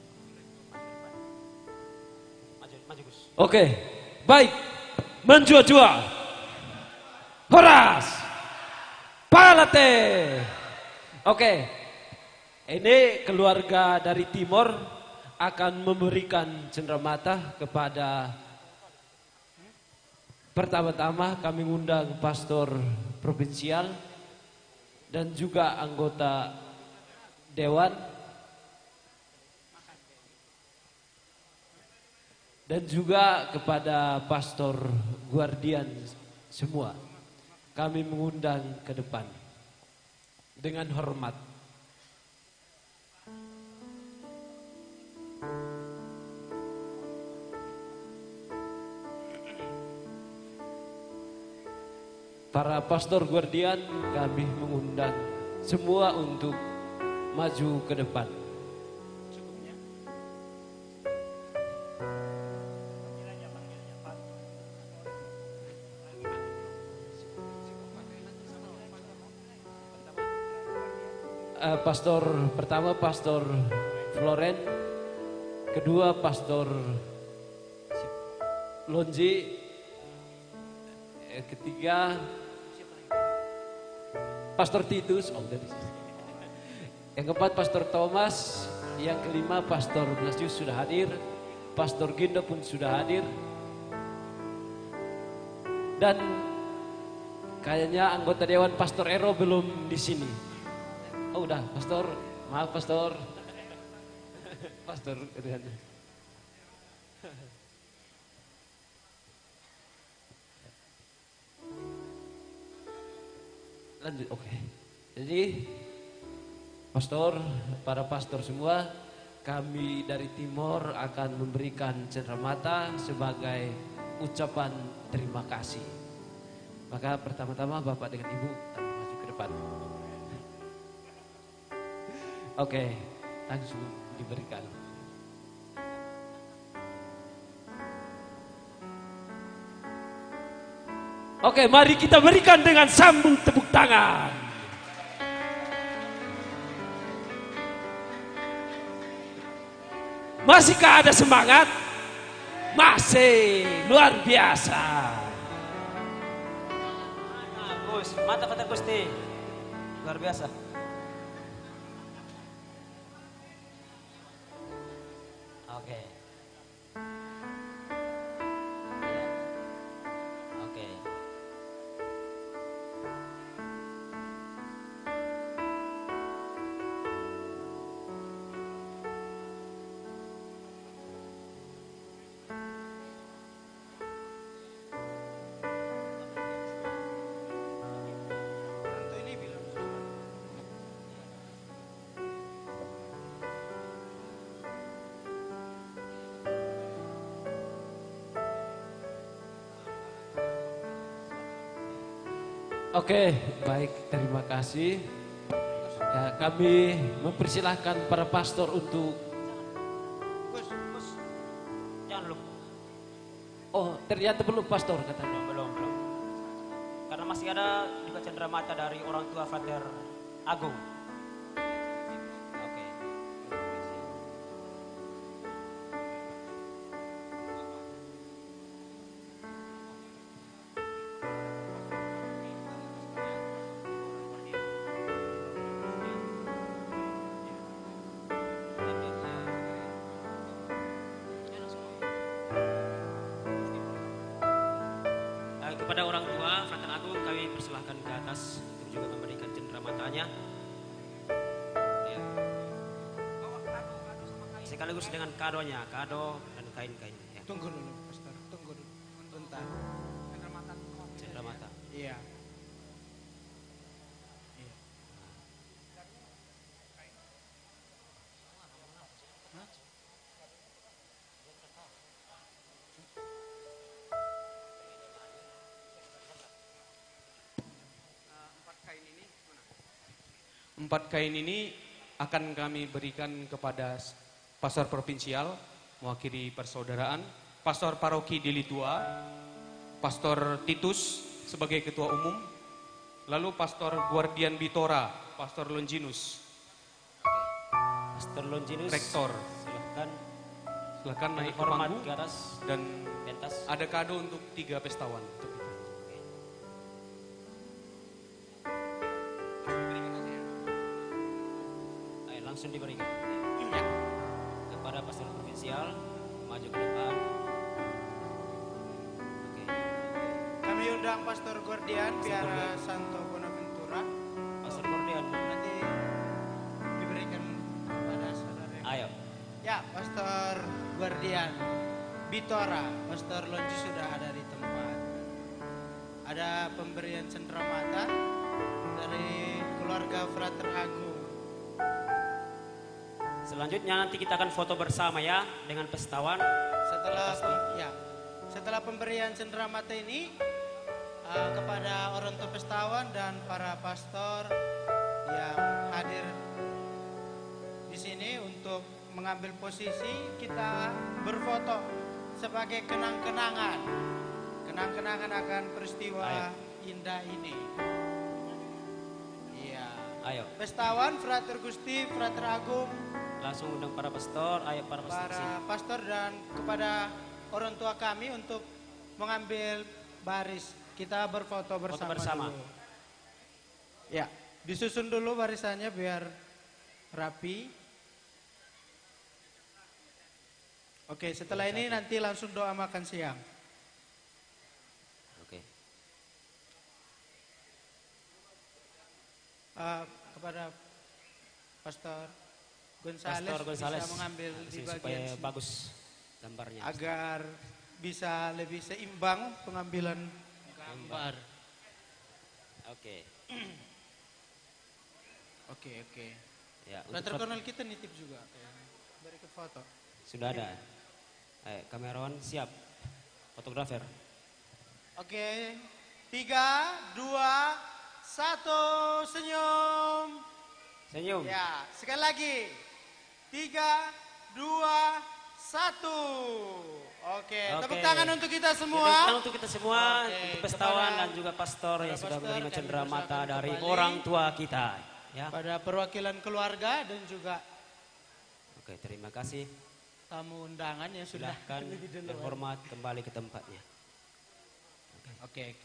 Maju Gus. Oke, baik. Menjua-jua. Horas. Palate. Oke. Ini keluarga dari Timor akan memberikan cenderamata kepada, pertama-tama kami ngundang pastor provinsial dan juga anggota dewan dan juga kepada pastor guardian semua. Kami mengundang ke depan dengan hormat. Para pastor guardian kami mengundang semua untuk maju ke depan. Pastor pertama Pastor Floren, kedua Pastor Lonji, ketiga Pastor Titus, yang keempat Pastor Thomas, yang kelima Pastor Blasius sudah hadir, Pastor Gindo pun sudah hadir, dan kayaknya anggota dewan Pastor Ero belum di sini. Oh udah, Pastor, maaf Pastor. Pastor, lanjut, oke. Jadi, Pastor, para pastor semua, kami dari Timor akan memberikan cenderamata sebagai ucapan terima kasih. Maka pertama-tama Bapak dengan Ibu maju ke depan. Oke, langsung diberikan. Oke, mari kita berikan dengan sambung tepuk tangan. Masihkah ada semangat? Masih, luar biasa. Gus, mantap Frater Gusti. Luar biasa. Oke, baik, terima kasih. Ya, kami mempersilahkan para pastor untuk. Jangan lupa. Oh, ternyata belum pastor katanya. Belum. Karena masih ada juga cenderamata dari orang tua Frater Agung. Oke. Kepada orang tua Frater Agung kami persilahkan ke atas untuk juga memberikan cenderamata-nya. Ya. Sekaligus dengan kadonya, kado dan kain-kain. Ya. Tunggu dulu, pastor. Tunggu dulu. Bentar. Cenderamata. Iya. Empat kain ini akan kami berikan kepada pastor provinsial mewakili persaudaraan, pastor paroki Deli Tua, pastor Titus sebagai ketua umum, lalu pastor Guardian Bitora, pastor Longinus. Pastor Longinus, rektor. Silakan naik ke panggung ke atas dan pentas. ada kado untuk 3 pestawan. Langsung diberikan kepada pastor provinsial, maju ke depan. Oke. Kami undang Pastor Guardian Biara Santo Bonaventura. Pastor Guardian nanti diberikan kepada saudara. Ayo. Ya, Pastor Guardian Bitora, Pastor Lonji sudah ada di tempat. Ada pemberian cenderamata dari keluarga Frater Agung. Selanjutnya nanti kita akan foto bersama ya dengan pestawan. Setelah pemberian cenderamata ini kepada orang tua pestawan dan para pastor yang hadir di sini untuk mengambil posisi, kita berfoto sebagai kenang-kenangan akan peristiwa indah ini. Iya. Ayo. Pestawan Frater Gusti, Frater Agung. Langsung undang para pastor, ayo para pastor. Para pastor dan kepada orang tua kami untuk mengambil baris. Kita berfoto bersama. Dulu. Ya, disusun dulu barisannya biar rapi. Oke, setelah ini nanti langsung doa makan siang. Oke. Kepada Pastor Gonzales bisa mengambil di bagian supaya sini. Bagus gambarnya. Agar bisa lebih seimbang pengambilan gambar. Oke. Oke. Ya, Frater Cornel kita nitip juga. Berikut foto. Sudah ada. Ayo, kamerawan siap. Fotografer. Oke. 3, 2, 1, senyum. Senyum. Ya, sekali lagi. 3, 2, 1. Oke, tepuk tangan untuk kita semua. Tepuk tangan untuk kita semua, untuk pestawan dan juga pastor yang sudah menerima cenderamata dari orang tua kita. Ya. Pada perwakilan keluarga dan juga. Oke, terima kasih. Tamu undangan yang sudah berhormat kembali ke tempatnya. Oke.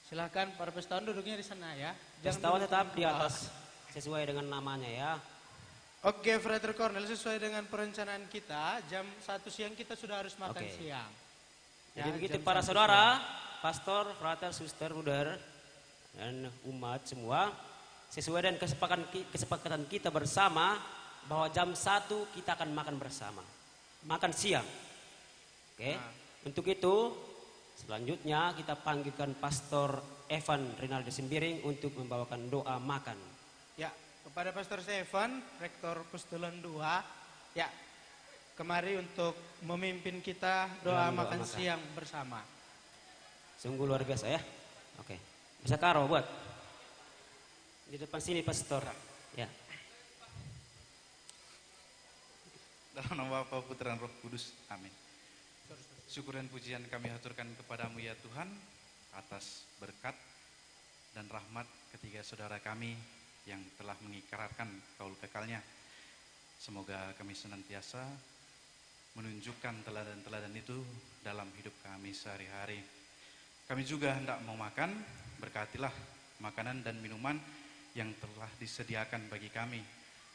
Silahkan para pestawan duduknya di sana ya. Pestawan tetap di atas sesuai dengan namanya ya. Oke, Frater Cornel, sesuai dengan perencanaan kita, jam 1 siang kita sudah harus makan siang. Jadi begitu para saudara, pastor, frater, suster, bruder, dan umat semua, sesuai dengan kesepakatan kita bersama, bahwa jam 1 kita akan makan bersama. Makan siang. Oke. Untuk itu, selanjutnya kita panggilkan Pastor Evan Rinaldi Sembiring untuk membawakan doa makan. Ya, kepada Pastor Stefan, Rektor Pustulan 2, ya, kemari untuk memimpin kita doa makan siang bersama. Sungguh luar biasa ya. Oke. Bisa karo buat. Di depan sini pastor. Ya. Dalam nama Bapa, Putra, dan Roh Kudus. Amin. Syukur dan pujian kami haturkan kepadamu ya Tuhan atas berkat dan rahmat ketiga saudara kami yang telah mengikrarkan kaul kekalnya. Semoga kami senantiasa menunjukkan teladan-teladan itu dalam hidup kami sehari-hari. Kami juga hendak mau makan, berkatilah makanan dan minuman yang telah disediakan bagi kami,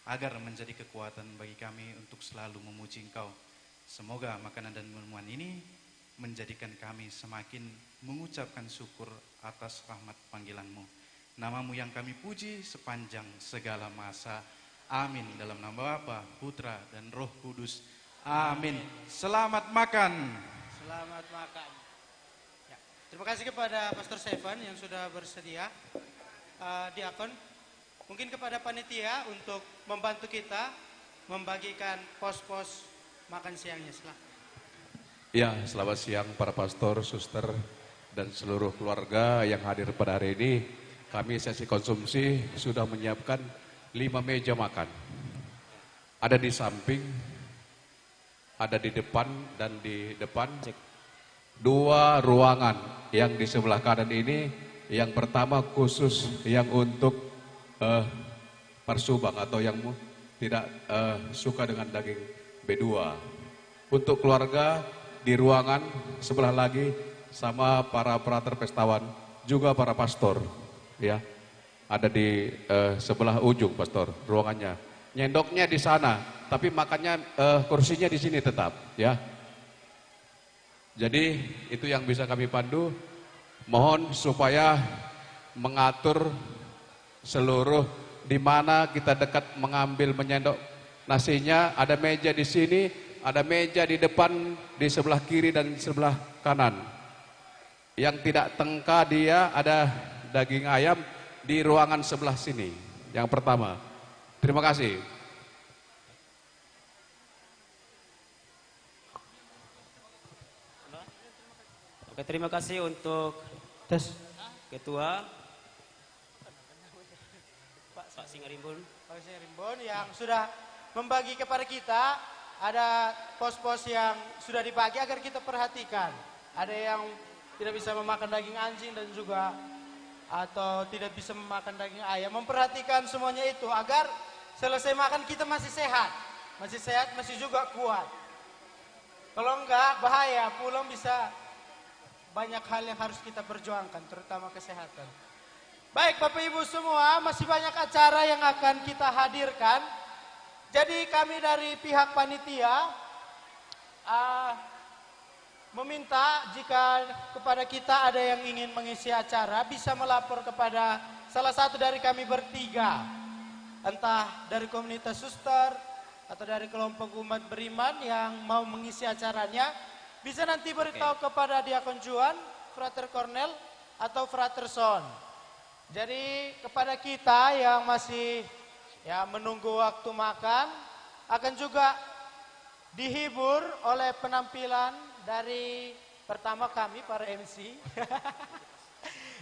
agar menjadi kekuatan bagi kami untuk selalu memuji Engkau. Semoga makanan dan minuman ini menjadikan kami semakin mengucapkan syukur atas rahmat panggilan-Mu. Nama-Mu yang kami puji sepanjang segala masa. Amin. Dalam nama Bapa, Putra, dan Roh Kudus. Amin. Selamat makan. Selamat makan. Ya. Terima kasih kepada Pastor Stefan yang sudah bersedia. Diakon, mungkin kepada panitia untuk membantu kita membagikan pos-pos makan siangnya. Silakan. Ya, selamat siang para pastor, suster, dan seluruh keluarga yang hadir pada hari ini. Kami sesi konsumsi sudah menyiapkan 5 meja makan. Ada di samping, ada di depan, dan di depan 2 ruangan. Yang di sebelah kanan ini, yang pertama khusus yang untuk persubang atau yang tidak suka dengan daging B2. Untuk keluarga di ruangan sebelah lagi sama para frater pestawan, juga para pastor, ya. Ada di sebelah ujung pastor ruangannya. Nyendoknya di sana, tapi makannya kursinya di sini tetap, ya. Jadi itu yang bisa kami pandu. Mohon supaya mengatur seluruh di mana kita dekat mengambil menyendok nasinya. Ada meja di sini, ada meja di depan, di sebelah kiri dan sebelah kanan. Yang tidak tengka dia ada daging ayam di ruangan sebelah sini. Yang pertama. Terima kasih. Oke, terima kasih untuk Ketua Pak Singarimbun. Pak Singarimbun yang sudah membagi kepada kita. Ada pos-pos yang sudah dibagi agar kita perhatikan. Ada yang tidak bisa memakan daging anjing dan juga atau tidak bisa memakan daging ayam. Memperhatikan semuanya itu agar selesai makan kita masih sehat. Masih sehat, masih juga kuat. Kalau enggak bahaya, pulang bisa banyak hal yang harus kita perjuangkan, terutama kesehatan. Baik Bapak Ibu semua, masih banyak acara yang akan kita hadirkan. Jadi kami dari pihak panitia meminta jika kepada kita ada yang ingin mengisi acara, bisa melapor kepada salah satu dari kami bertiga. Entah dari komunitas suster atau dari kelompok umat beriman yang mau mengisi acaranya. Bisa nanti beritahu kepada Diakon Juan, Frater Cornel, atau Frater Son. Jadi kepada kita yang masih menunggu waktu makan, akan juga dihibur oleh penampilan dari pertama kami para MC.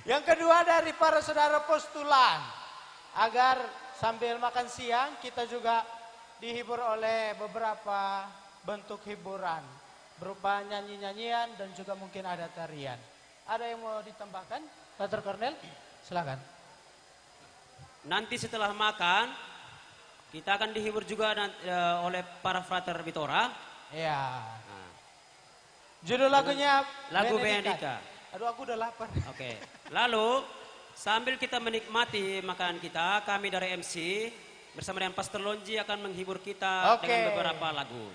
Yang kedua dari para saudara postulan. Agar sambil makan siang kita juga dihibur oleh beberapa bentuk hiburan. Berupa nyanyi-nyanyian dan juga mungkin ada tarian. Ada yang mau ditambahkan? Frater Cornel, silakan. Nanti setelah makan, kita akan dihibur juga oleh para Frater Bitora. Iya. Judul lagunya lagu Benedika. Aduh, aku udah lapar. Oke. Lalu sambil kita menikmati makanan kita, kami dari MC bersama dengan Pastor Lonji akan menghibur kita dengan beberapa lagu.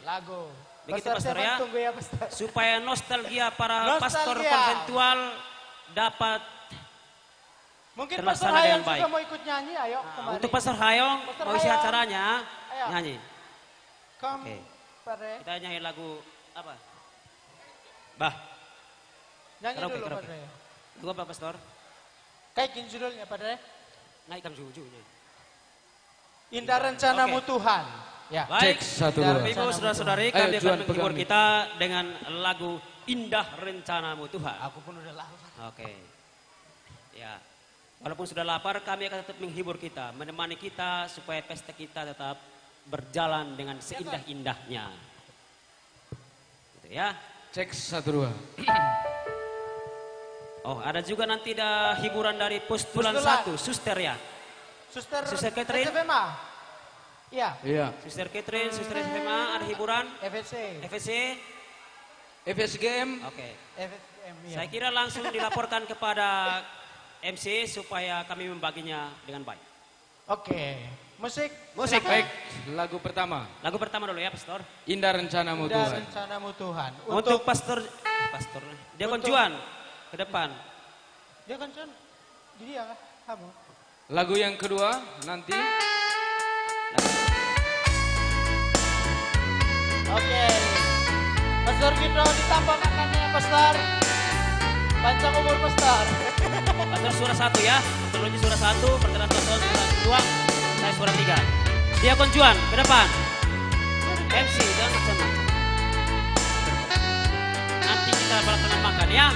Begitu Pastor ya, supaya nostalgia para pastor konventual dapat mungkin terlaksana Pastor Hayong dengan baik. juga mau ikut nyanyi, ayo kembali. Untuk Pastor Hayong mau isi acaranya, ayo. nyanyi. Oke. Kita nyanyi lagu apa? Bah. Nyanyi dulu Padre. Dua apa Pastor? Kaikin judulnya Padre. Naikkan jujurnya. Indah rencanamu Tuhan. Ya. Baik, Bapak Ibu, saudara-saudari, kami akan menghibur pegang kita dengan lagu Indah Rencanamu Tuhan. Aku pun udah lapar. Oke. Ya. Walaupun sudah lapar, kami akan tetap menghibur kita, menemani kita supaya pesta kita tetap berjalan dengan seindah-indahnya. Gitu ya. Cek 1 2. Oh, ada juga nanti ada hiburan dari Postulan 1, Suster ya. Suster Catherine. SFMA. Iya. Iya. Suster Catherine, Suster SFMA, ada hiburan. FSC. FSGM. Oke. FSGM, iya. Saya kira langsung dilaporkan kepada MC supaya kami membaginya dengan baik. Oke. Musik. Baik, lagu pertama. Lagu pertama dulu ya, Pastor. Indah Rencanamu Tuhan. Indah Rencanamu Tuhan. Untuk Pastor Diakon Juan ke depan. Diakon Juan. Jadi ya, kamu. Lagu yang kedua nanti. Oke. Pastor Gito ditambah kakaknya Pastor. Panjang umur Pastor. Pastor suara 1 ya. Pastor suara 1, perkenalan Pastor suara 2. Saya suara 3. Diakon Juan ke depan. MC dan sama. Nanti kita bakal makan ya.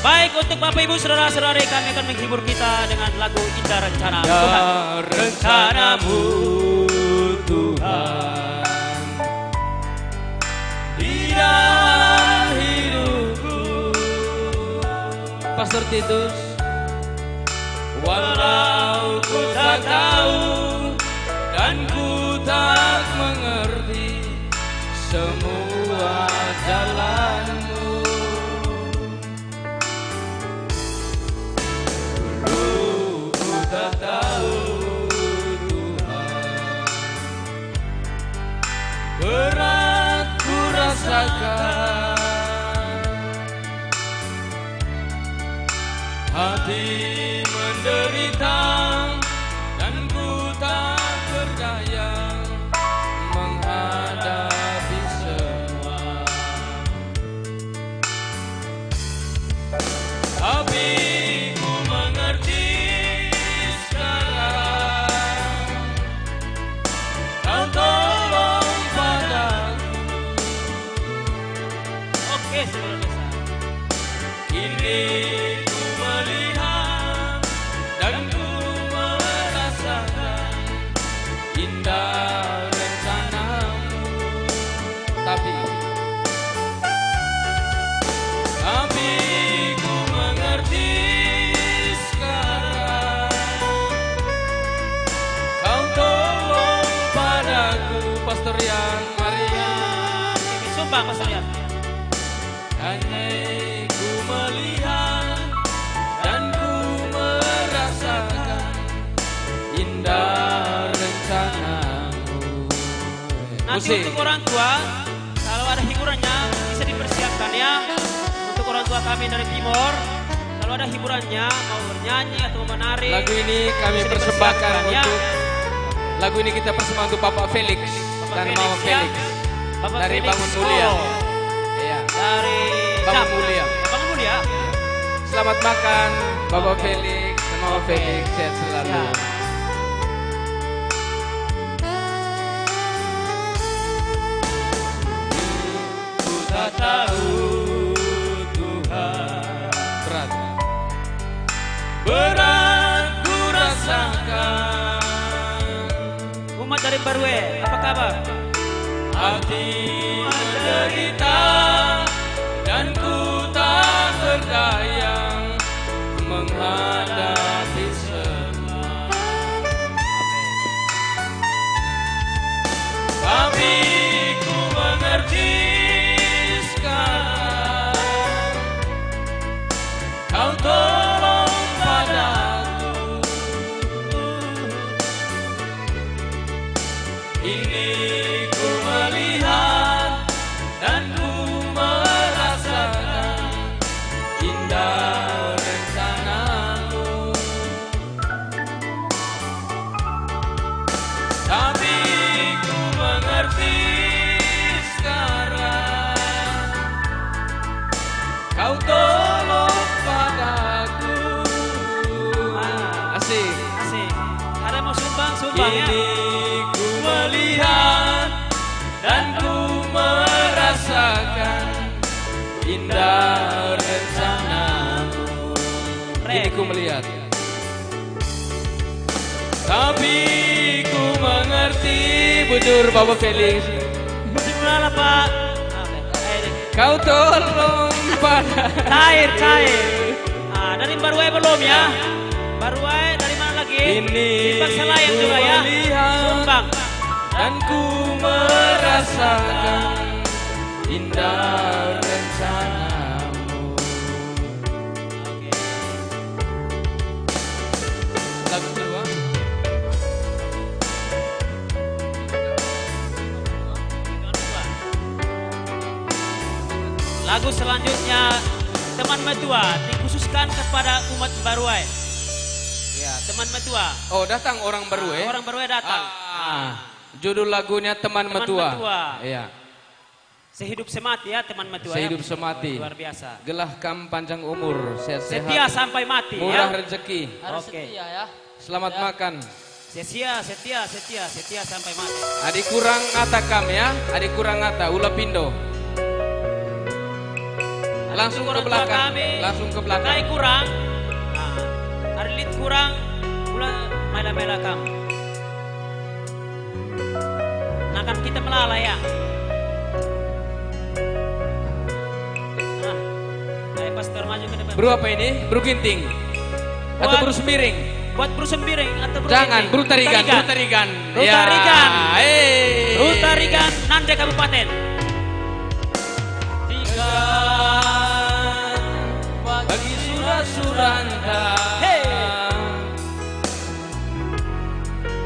Baik, untuk Bapak Ibu Saudara-saudari, kami akan menghibur kita dengan lagu Indah Rencana Tuhan. Rencanamu Tuhan di dalam hidupku. Pastor Titus. Walau ku tak tahu dan ku tak mengerti semua jalanmu, ku tak tahu Tuhan, berat ku rasakan, hati menderita dan ku tak berdaya menghadapi semua. Tapi ku mengerti sekarang, Kau tolong padaku. Oke, sudah bisa. Kini ku melihat dan ku merasakan indah rencanamu. Tapi ku mengerti sekarang, Kau tolong padaku. Pastor Yan Maria. Sumpah Pastor Yan. Hanya ku melihat dan ku merasakan indah rencanamu. Nanti untuk orang tua, kalau ada hiburannya bisa dipersiapkan ya. Untuk orang tua kami dari Timor, kalau ada hiburannya mau bernyanyi atau menari. Lagu ini kami bisa persembahkan dipersiapkan, ya. Lagu ini kita persembahkan untuk Bapak Felix dan Mama ya. Felix Bapak dari Felix. Bangun Mulia. Oh. Iya. Dari Bangun Mulia. Bangun Mulia. Selamat makan Bapak Felix dan Mama Felix, sehat selalu. Ya. Ku tak tahu Tuhan, berat ku rasakan. Umat dari Barwe, apa kabar? Hati menderita dan ku tak berdaya menghadapi semua. Tapi ku mengerti sekarang, Kau tolong padaku. Ini ku melihat dan ku merasakan indah rencanamu. Tapi ku mengerti sekarang, Kau tolong padaku. Asik. Asik. Ada mau sumbang ya. Kini ku melihat dan ku merasakan indah rencanamu. Kini ku melihat. tapi ku mengerti. Bujur Bapak Felix. Gimana Pak? Kau tolong pada Cair. Ah, dari Baruai belum ya? Baruai dari mana lagi? ini Simpang Selayang juga ya. Sumbang. dan ku merasakan indah rencanamu. Lagu kedua. Lagu selanjutnya Teman Metua dikhususkan kepada umat Baruai. Ya, Teman Metua. Oh, datang orang Baruai. Orang Baruai datang. Judul lagunya Teman Metua. Iya. Sehidup semati ya Teman Metua. Sehidup ya. semati. Luar biasa. Gelahkan panjang umur, sehat-sehat. Setia sampai mati murah ya. rezeki. Harus setia ya. Selamat makan. Setia sampai mati. Adik kurang ngata kam ya. Adik kurang ngata ulah pindo. Langsung ke belakang. Langsung ke belakang. Naik kurang. Nah, Arlit kurang. Ulah mela-mela kamu. Nah kan kita melala ya. Nah, ayo pastor maju ke depan. Bro apa ini? Bro ginting? Atau bro sembiring? Buat bro sembiring atau bro Jangan, ginting? bro tarigan. Bro tarigan. Bro tarigan. Bro tarigan Nande Kabupaten. Bagi surah-suranda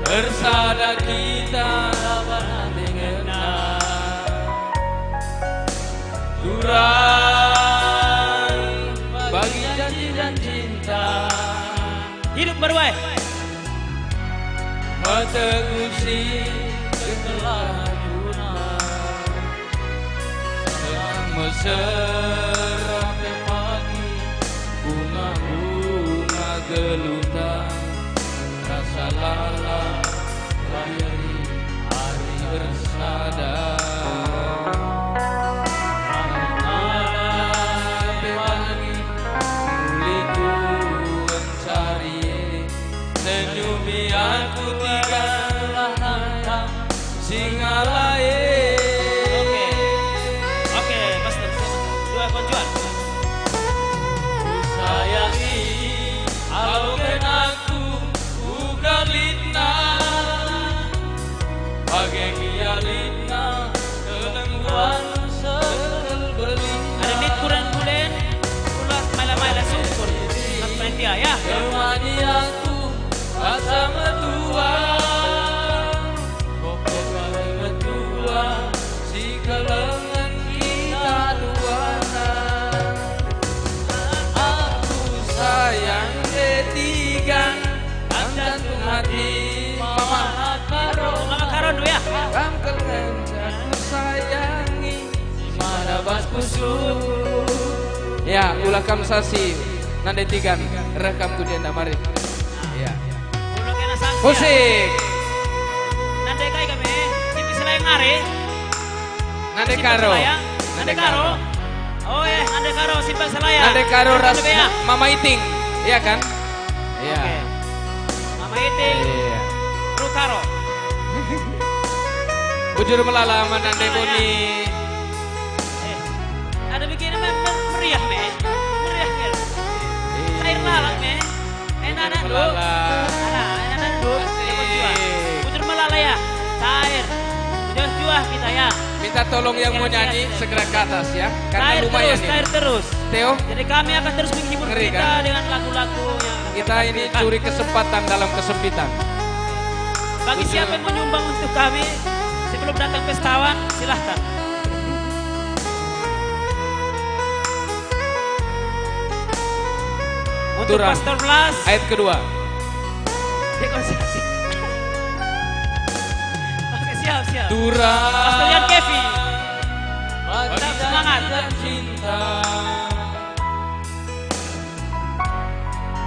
bersada kita mengenal Turan bagi janji dan cinta. Hidup Baruai. Metegusi setelah dunia sedang mesra pagi bunga-bunga geluta rasa lala layari hari bersada pagi kuliku mencari senyumi aku tiga nantang singa lain. Oke, pastor. Dua konjuan. Sayangi alken aku ugalina bagengia lina kelengguan sekel beling. Ada nit kurang bulen. Ulat maila-maila syukur. Sampai dia ya. Kemani aku rasa metua pokok kali metua si kelengan kita duana. Aku sayang ketiga dan jantung hati Mama Karo ya. Kam kelengan aku sayangi mana basku ya ulah kam sasi nande tigan rekam tu dia mari ya musik Nande kai kami simpi selayang ngare. nande karo Oh Nande karo simpang selayang. nande karo ras Mama Iting iya kan iya Mama Iting Bro Karo. bujur melala sama nande Boni. Ada bikin meriah me. Meriah kan. Air lalang me. Enak dulu. Enak dulu. Bujur melala ya. Cair. Juah kita ya. Minta tolong yang mau nyanyi segera ke atas ya. Karena lumayan ini. Cair terus. Theo. Jadi kami akan terus menghibur Ngeri, kita kan? dengan lagu-lagu yang Kita ini curi kesempatan dalam kesempitan. bagi siapa yang menyumbang untuk kami sebelum datang pestawan silahkan. Untuk Turang. Pastor Blas Ayat kedua. dekonsesi. Oke siap. Turang. Pastor Yan Kevi. Tetap semangat. Cinta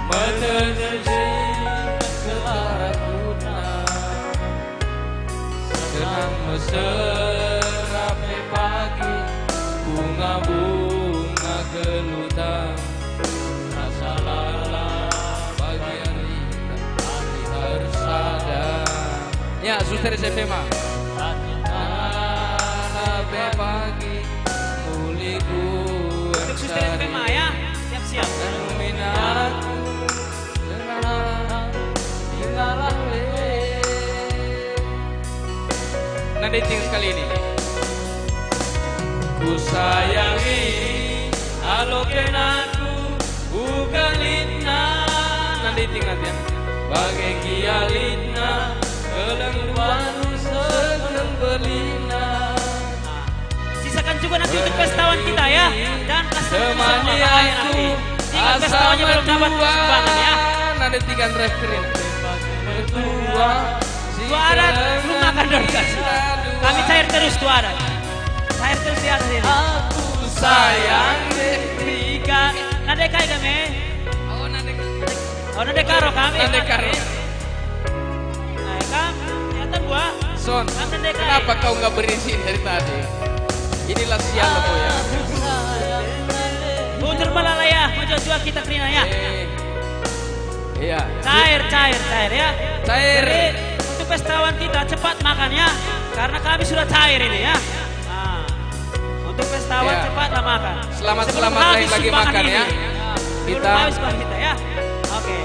menerusi kelara guna senang mesra pagi bunga-bunga geluta rasa lala bagi hari bersada Ya, suster SMA. Pagi muliku Untuk suster SMA ya. Siap-siap. Nah, dating sekali ini. Ku sayangi alokenaku ugalina. Nah, dating nanti ya. Bagai kialina kelengguanu seneng belina. Sisakan juga nanti untuk pestawan kita ya. Dan kasih Temani aku asa medua. Nah, dating kan referin. Medua. Dua adat rumah kan kami cair terus dua adat. Cair terus di atas ini. Aku sayang Tiga. Nadekai kami. Oh nadekaro kami. Nadekaro. Nah kam, ternyata gua. Son, kenapa kau nggak berisi dari tadi? Inilah sial lo ya. Bujur balala ya, mau kita terima ya. Iya. Cair ya. Cair. Jadi, untuk pestawan kita cepat makan ya, karena kami sudah cair ini ya. Nah, untuk pestawan Ya. cepatlah makan. Selamat Sebelum lagi habis makan sumbangan ya. ini. Kita Sebelum habis makan kita ya. Oke.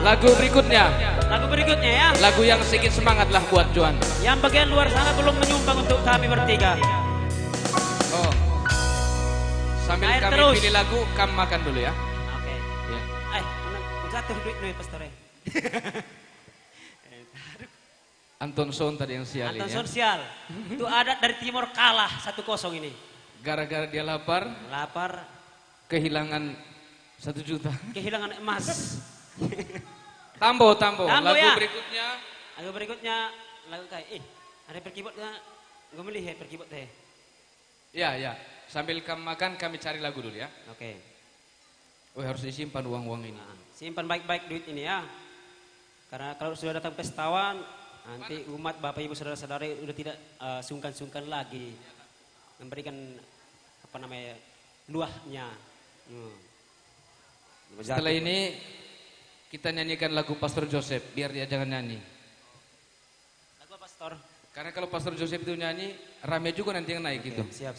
lagu berikutnya. Lagu berikutnya ya. Lagu yang sedikit semangat lah buat Juan. Yang bagian luar sana belum menyumbang untuk kami bertiga. Oh. Sambil Air kami terus. pilih lagu, kamu makan dulu ya. Oke. Ya. Jatuh duit pastore. Anton Son tadi yang sial Anton ini ya. sosial. Itu adat dari timur kalah 1-0 ini. Gara-gara dia lapar, kehilangan 1 juta. Kehilangan emas. Tambo. Lagu ya. berikutnya. Lagu berikutnya lagu kayak ada perkibotnya. Gue melihat perkibot teh. Ya. Sambil kamu makan, kami cari lagu dulu ya. Oke. Oh, harus disimpan uang-uang ini. Simpan baik-baik duit ini ya. Karena kalau sudah datang pestawan, nanti umat Bapak Ibu Saudara-saudara udah tidak sungkan-sungkan lagi memberikan luahnya. Setelah ini kita nyanyikan lagu Pastor Joseph, biar dia jangan nyanyi. Lagu Pastor. Karena kalau Pastor Joseph itu nyanyi, rame juga nanti yang naik gitu. Siap.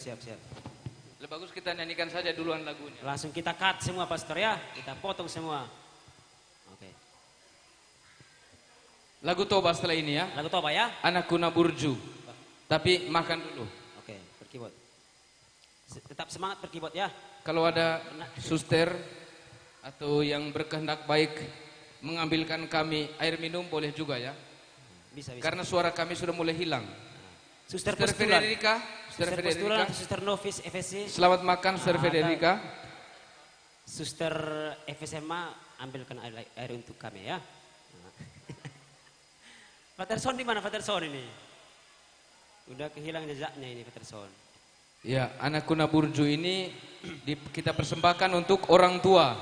Lebih bagus kita nyanyikan saja duluan lagunya. Langsung kita cut semua Pastor ya, kita potong semua. Oke. Lagu Toba setelah ini ya. Lagu Toba ya. Anakku Naburju. Tapi makan dulu. Oke, berkibot. Tetap semangat berkibot ya. Kalau ada suster atau yang berkehendak baik mengambilkan kami air minum boleh juga ya. Bisa. Karena suara kami sudah mulai hilang. Suster Federica, Suster Novis FSC. Selamat makan Suster Federica. Suster FSMA ambilkan air untuk kami ya. Paterson di mana Paterson ini? Udah kehilangan jejaknya ini Paterson. Ya, Anakku Naburju ini kita persembahkan untuk orang tua.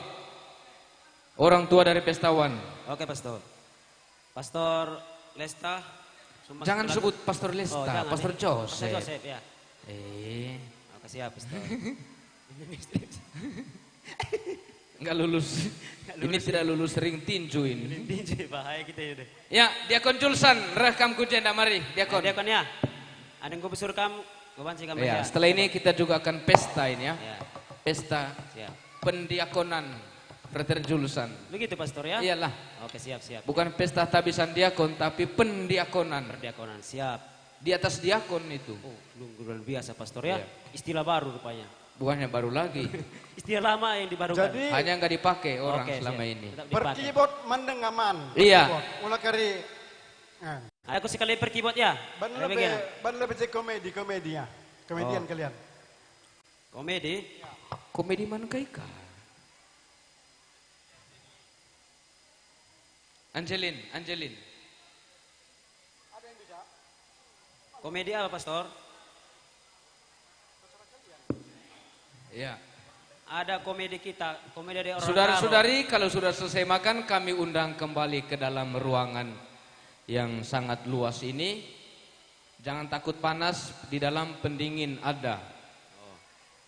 Orang tua dari pestawan. Oke, Pastor. Pastor Lesta. Jangan sebut Pastor Lesta, Pastor Joseph. Pastor Joseph ya. Oke, siap, Pastor. Enggak lulus. Ini tidak lulus ring tinju ini. Tinju bahaya kita ini. Ya, Diakon Julsan, rekam kujenda mari, Diakon. Diakon ya. Ada yang gue besur kamu, gue bancing kamu Ya, ya. setelah ini kita juga akan pesta ini ya. Pesta pendiakonan Frater Julsan. Begitu Pastor ya? Iyalah. Oke, siap. Bukan pesta tabisan diakon, tapi pendiakonan. Pendiakonan, siap. Di atas diakon itu. Oh, luar biasa Pastor ya. Istilah baru rupanya. Bukannya baru lagi. Istilah lama yang dibarukan. Jadi, hanya nggak dipakai orang selama ini. Perkibot mendengaman. Iya. Mulai kari. Aku sekali perkibot ya. Ban lebih cek komedinya. Komedian kalian. Komedi? Komedi mana kaika? Angelin. Komedi apa Pastor? Ya. Ada komedi kita, komedi dari orang. Saudara-saudari, kalau sudah selesai makan, kami undang kembali ke dalam ruangan yang sangat luas ini. Jangan takut panas, di dalam pendingin ada.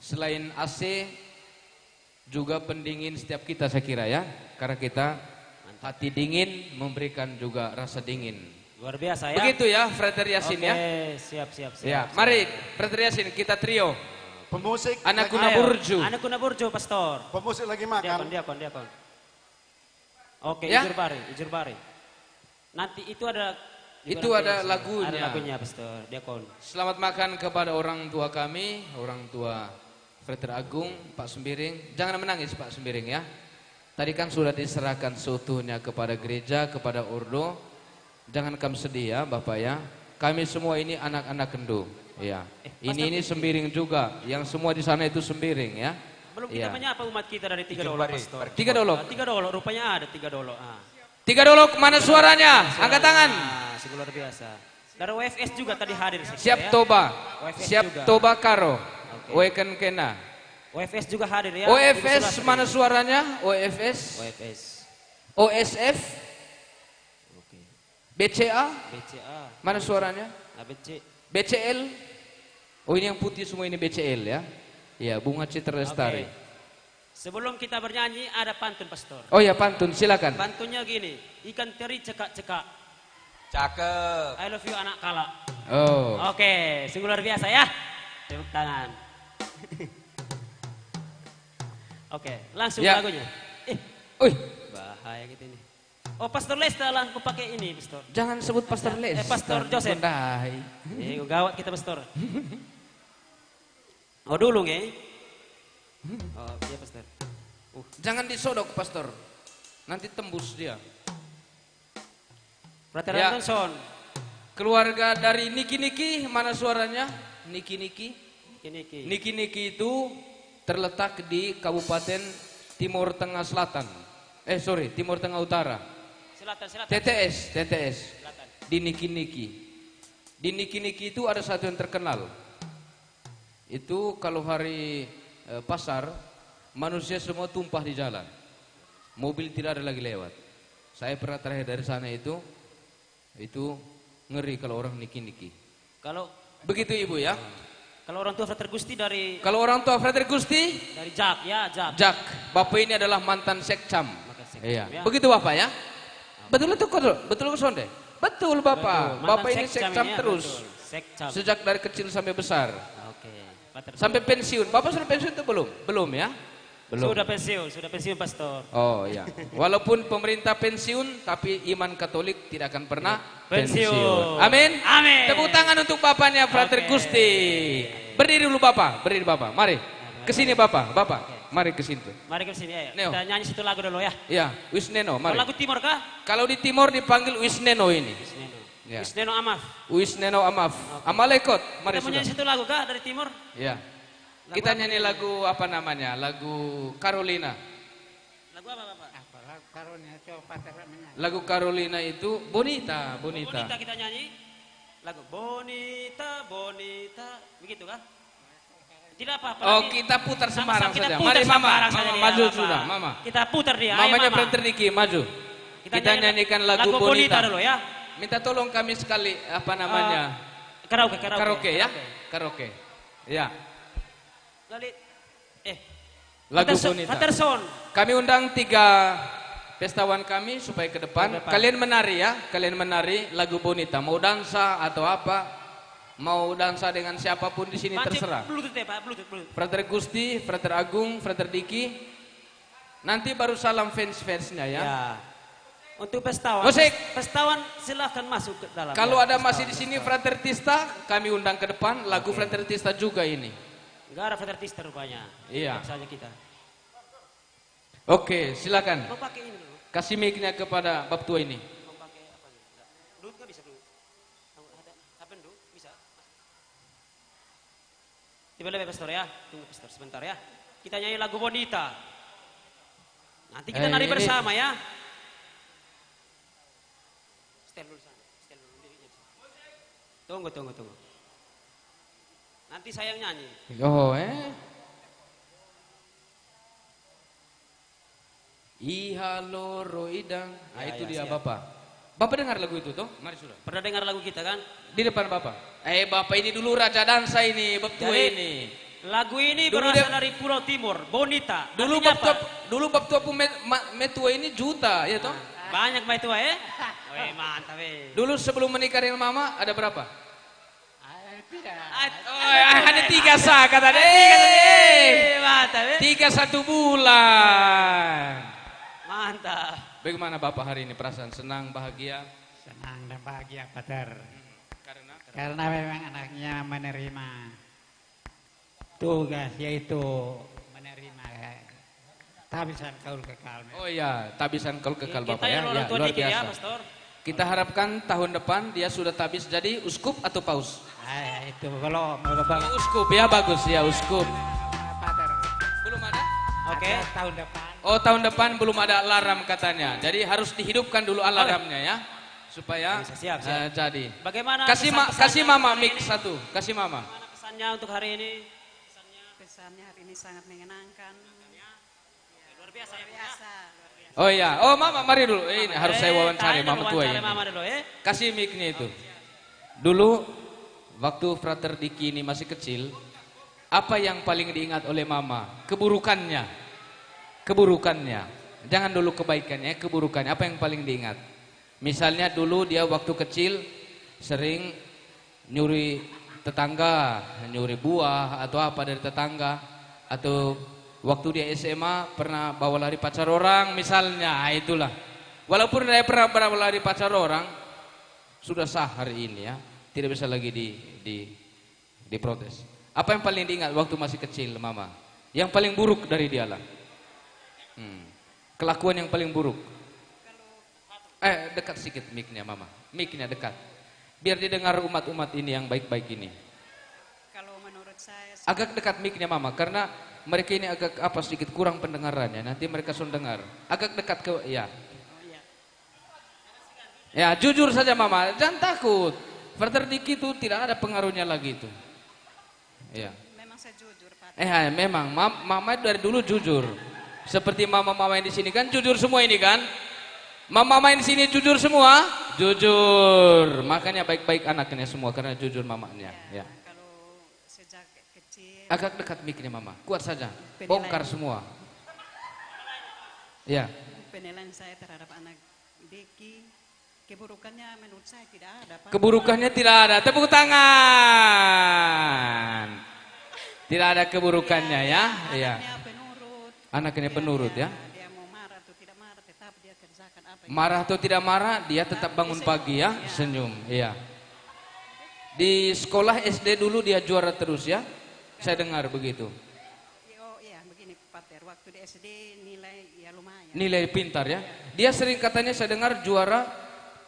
Selain AC, juga pendingin setiap kita saya kira ya. Karena kita hati dingin memberikan juga rasa dingin. Luar biasa ya. Begitu ya, Frater Yasin ya. Siap. Ya, mari Frater Yasin kita trio. Pemusik Anak lagi- Kuna Burju. Anak Kuna Burju, Pastor. Pemusik lagi makan. Diakon. Oke, Ya. ijur bari. Nanti itu ada Itu ada lagunya. Ada lagunya, Pastor. Diakon. Selamat makan kepada orang tua kami, orang tua Frater Agung, Pak Sembiring. Jangan menangis Pak Sembiring ya. Tadi kan sudah diserahkan seutuhnya kepada gereja, kepada ordo. Jangan kamu sedih ya Bapak ya. Kami semua ini anak-anak kendu. Ya. Ini Sembiring juga. Yang semua di sana itu Sembiring ya. Belum kita Ya. menyapa umat kita dari Tiga Dolok, Pastor. Tiga Dolok. Tiga Dolok, rupanya ada Tiga Dolok. Tiga Dolok, mana suaranya? Angkat tangan. Sungguh luar biasa. Dari WFS juga tadi hadir. Siap toba. WFS Siap juga. toba karo. Weken kena. WFS juga hadir ya. OFS mana suaranya? OFS. OSF. BCA. Mana suaranya? BCL. Oh ini yang putih semua ini BCL ya. Ya, Bunga Citra Lestari. Sebelum kita bernyanyi ada pantun, Pastor. Oh ya, pantun silakan. Pantunnya gini, ikan teri cekak-cekak. Cakep. I love you anak kala. Oh. Oke, sungguh luar biasa ya. Tepuk tangan. Oke, langsung Ya. lagunya. Bahaya gitu ini. Oh, Pastor Lesta lah, aku pakai ini, Pastor. Jangan sebut Pastor Les. Pastor Joseph. Bundai. Gawat kita, Pastor. Oh, dulu nge. Oh, iya, Pastor. Jangan disodok, Pastor. Nanti tembus dia. Frater Ya. Antonson. Keluarga dari Niki, mana suaranya? Niki. Niki itu terletak di Kabupaten Timur Tengah Selatan. Timur Tengah Utara. Selatan. TTS. Di Niki. Di Niki itu ada satu yang terkenal. Itu kalau hari pasar, manusia semua tumpah di jalan. Mobil tidak ada lagi lewat. Saya pernah terakhir dari sana itu ngeri kalau orang Niki. Kalau begitu Ibu ya. Kalau orang tua Frater Gusti dari Jak. Jak. Bapak ini adalah mantan sekcam. Iya. ya. Begitu Bapak ya. Betul Sonde. Betul Bapak. Betul. Bapak Mantan ini sekcam sekcam ini ya, terus. betul. Sekcam. Sejak dari kecil sampai besar. Oke. Frater Sampai pensiun. Bapak sudah pensiun itu belum? Belum ya? Belum. Sudah pensiun Pastor. Oh ya. Walaupun pemerintah pensiun, tapi iman Katolik tidak akan pernah Pensiun. Amin. Amin. Tepuk tangan untuk bapaknya Frater Gusti. Berdiri dulu Bapak. Mari. Kesini Bapak. Mari ke sini. Mari ke sini ya. Neo. Kita nyanyi satu lagu dulu ya. Ya, Wisneno, mari. Kalau lagu Timur kah? Kalau di Timur dipanggil Wisneno ini. Ya. Wisneno Amaf. Wisneno Amaf. Amalekot. Mari Kita mau sudah. nyanyi satu lagu kah dari Timur? Ya. Kita nyanyi lagu apa namanya? Lagu Carolina. Lagu apa Bapak? Lagu Carolina itu Bonita. Bonita kita nyanyi. Lagu Bonita. Begitu kan? Tidak apa-apa. Oh, nanti kita putar sembarang sama-sama kita saja. putar Mari Mama, sembarang saja dia, maju Bapak. sudah, Mama. Kita putar dia. Ayo, Mamanya Mama. Frater Diki, maju. Kita nyanyikan lagu Bonita dulu ya. Minta tolong kami sekali apa namanya? Karaoke ya. Karaoke. Ya. Lalit. Lagu Bonita. Patterson. Kami undang 3 pestawan kami supaya ke depan. Kalian menari ya. Kalian menari lagu Bonita. Mau dansa atau apa? Mau dansa dengan siapapun di sini terserah. Bluetooth ya Pak, Bluetooth. Frater Gusti, Frater Agung, Frater Diki. Nanti baru salam fans-fansnya ya. Untuk pestawan. Musik. Pestawan silahkan masuk ke dalam. Kalau ya. ada masih di sini Frater Tista, kami undang ke depan. Lagu Frater Tista juga ini. Enggak ada Frater Tista rupanya. Iya. Saja kita. Oke, silakan. Mau pakai ini dulu. Kasih mic-nya kepada bab tua ini. Mau pakai apa nih? Bluetooth nggak bisa dulu. Ada apa dulu? Bisa. Tiba lebih Pastor ya. Tunggu Pastor sebentar ya. Kita nyanyi lagu Bonita. Nanti kita nari bersama ya. Setel dulu sana. Setel dulu dirinya. Tunggu. Nanti saya yang nyanyi. Iha loro idang. Nah, Ya, itu ya, dia siap. Bapak. Bapak dengar lagu itu toh? Mari sudah. Pernah dengar lagu kita kan? Di depan Bapak. Bapak ini dulu raja dansa ini, bab tua Jadi, ini. Lagu ini Dulu berasal dia- dari Pulau Timur, Bonita. Dulu Artinya bab tua metua ini juta, ya toh? Banyak Mbak itu eh? Wih, mantap eh. Dulu sebelum menikah dengan mama ada berapa? Tidak. Hanya 3 sah kata Mantap eh. 3 1 bulan. Mantap. Bagaimana Bapak hari ini perasaan senang, bahagia? Senang dan bahagia, Pater. Karena memang anaknya menerima tugas, yaitu menerima tabisan kaul kekal. Oh iya, tabisan kaul kekal Bapak ya. Kita yang Luar biasa. ya, Pastor. Kita harapkan tahun depan dia sudah tabis jadi uskup atau paus? Itu kalau Bapak. Uskup ya, bagus ya uskup. Pater. Belum ada? Oke. Tahun depan. Oh, tahun depan belum ada alarm katanya. Jadi harus dihidupkan dulu alarmnya ya. Supaya siap. Jadi. Bagaimana kasih mama mic satu. Kasih mama. Bagaimana pesannya untuk hari ini? Pesannya hari ini sangat menyenangkan. Luar biasa ya. Oh iya. Oh mama mari dulu. Ini harus saya wawancara mama tua ini. Mama dulu, Kasih mic-nya itu. Dulu waktu Frater Diki ini masih kecil, apa yang paling diingat oleh mama? Keburukannya. Keburukannya. Jangan dulu kebaikannya, keburukannya. Apa yang paling diingat? Misalnya dulu dia waktu kecil sering nyuri tetangga, nyuri buah atau apa dari tetangga, atau waktu dia SMA pernah bawa lari pacar orang misalnya, itulah. Walaupun dia pernah bawa lari pacar orang, sudah sah hari ini ya, tidak bisa lagi diprotes. Apa yang paling diingat waktu masih kecil mama? Yang paling buruk dari dialah. Kelakuan yang paling buruk. Dekat sedikit mic-nya mama. Mic-nya dekat. Biar didengar umat-umat ini yang baik-baik ini. Kalau menurut saya agak dekat mic-nya mama karena mereka ini agak apa sedikit kurang pendengarannya. Nanti mereka sudah dengar. Agak dekat ke ya. Ya, jujur saja mama, jangan takut. Frater Diki itu tidak ada pengaruhnya lagi itu. Ya. Memang saya jujur, Pak. Memang mama dari dulu jujur. Seperti mama-mama yang di sini kan jujur semua ini kan? Mama main sini jujur semua, jujur. Makanya baik-baik anaknya semua karena jujur mamanya. Ya. Kalau sejak kecil. Agak dekat mic-nya mama, kuat saja. Bongkar semua. Ya. Penilaian saya terhadap anak Diki, keburukannya menurut saya tidak ada. Pak. Keburukannya tidak ada. Tepuk tangan. Tidak ada keburukannya ya. Iya. Anaknya penurut ya. Marah atau tidak marah, dia tetap bangun pagi ya, senyum, iya. Di sekolah SD dulu dia juara terus ya, saya dengar begitu. Oh iya, begini Pater, waktu di SD nilai ya lumayan. Nilai pintar ya. Dia sering katanya saya dengar juara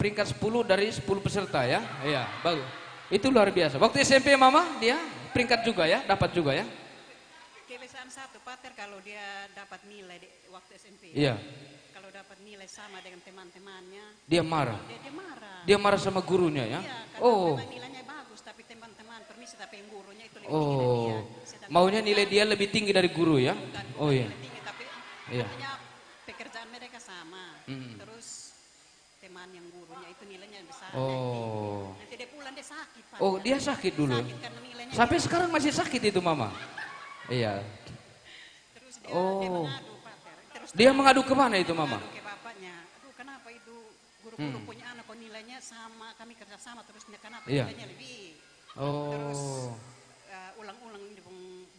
peringkat 10 dari 10 peserta ya, iya, bagus. Itu luar biasa. Waktu SMP mama dia peringkat juga ya, dapat juga ya. Kebiasaan satu Pater kalau dia dapat nilai di waktu SMP. Iya. Kalau dapat nilai sama dengan teman-temannya, dia marah. Dia marah. Dia marah sama gurunya ya. Iya, oh. Nilainya bagus tapi teman-teman permisi tapi yang gurunya itu lebih tinggi dari dia. Maunya nilai dia lebih tinggi dari guru ya. Oh iya. Tinggi, tapi iya. Pekerjaan mereka sama. Terus teman yang gurunya itu nilainya besar. Oh. Nanti dia pulang dia sakit. Pak. Oh dia sakit dulu. Sakit sampai sekarang masih sakit itu mama. Iya. Terus dia mengadu, dia mengadu kemana itu mama? Ke bapaknya. Aduh kenapa itu guru-guru punya anak kok nilainya sama, kami kerja sama terus kenapa nilainya lebih. Oh. Terus ulang-ulang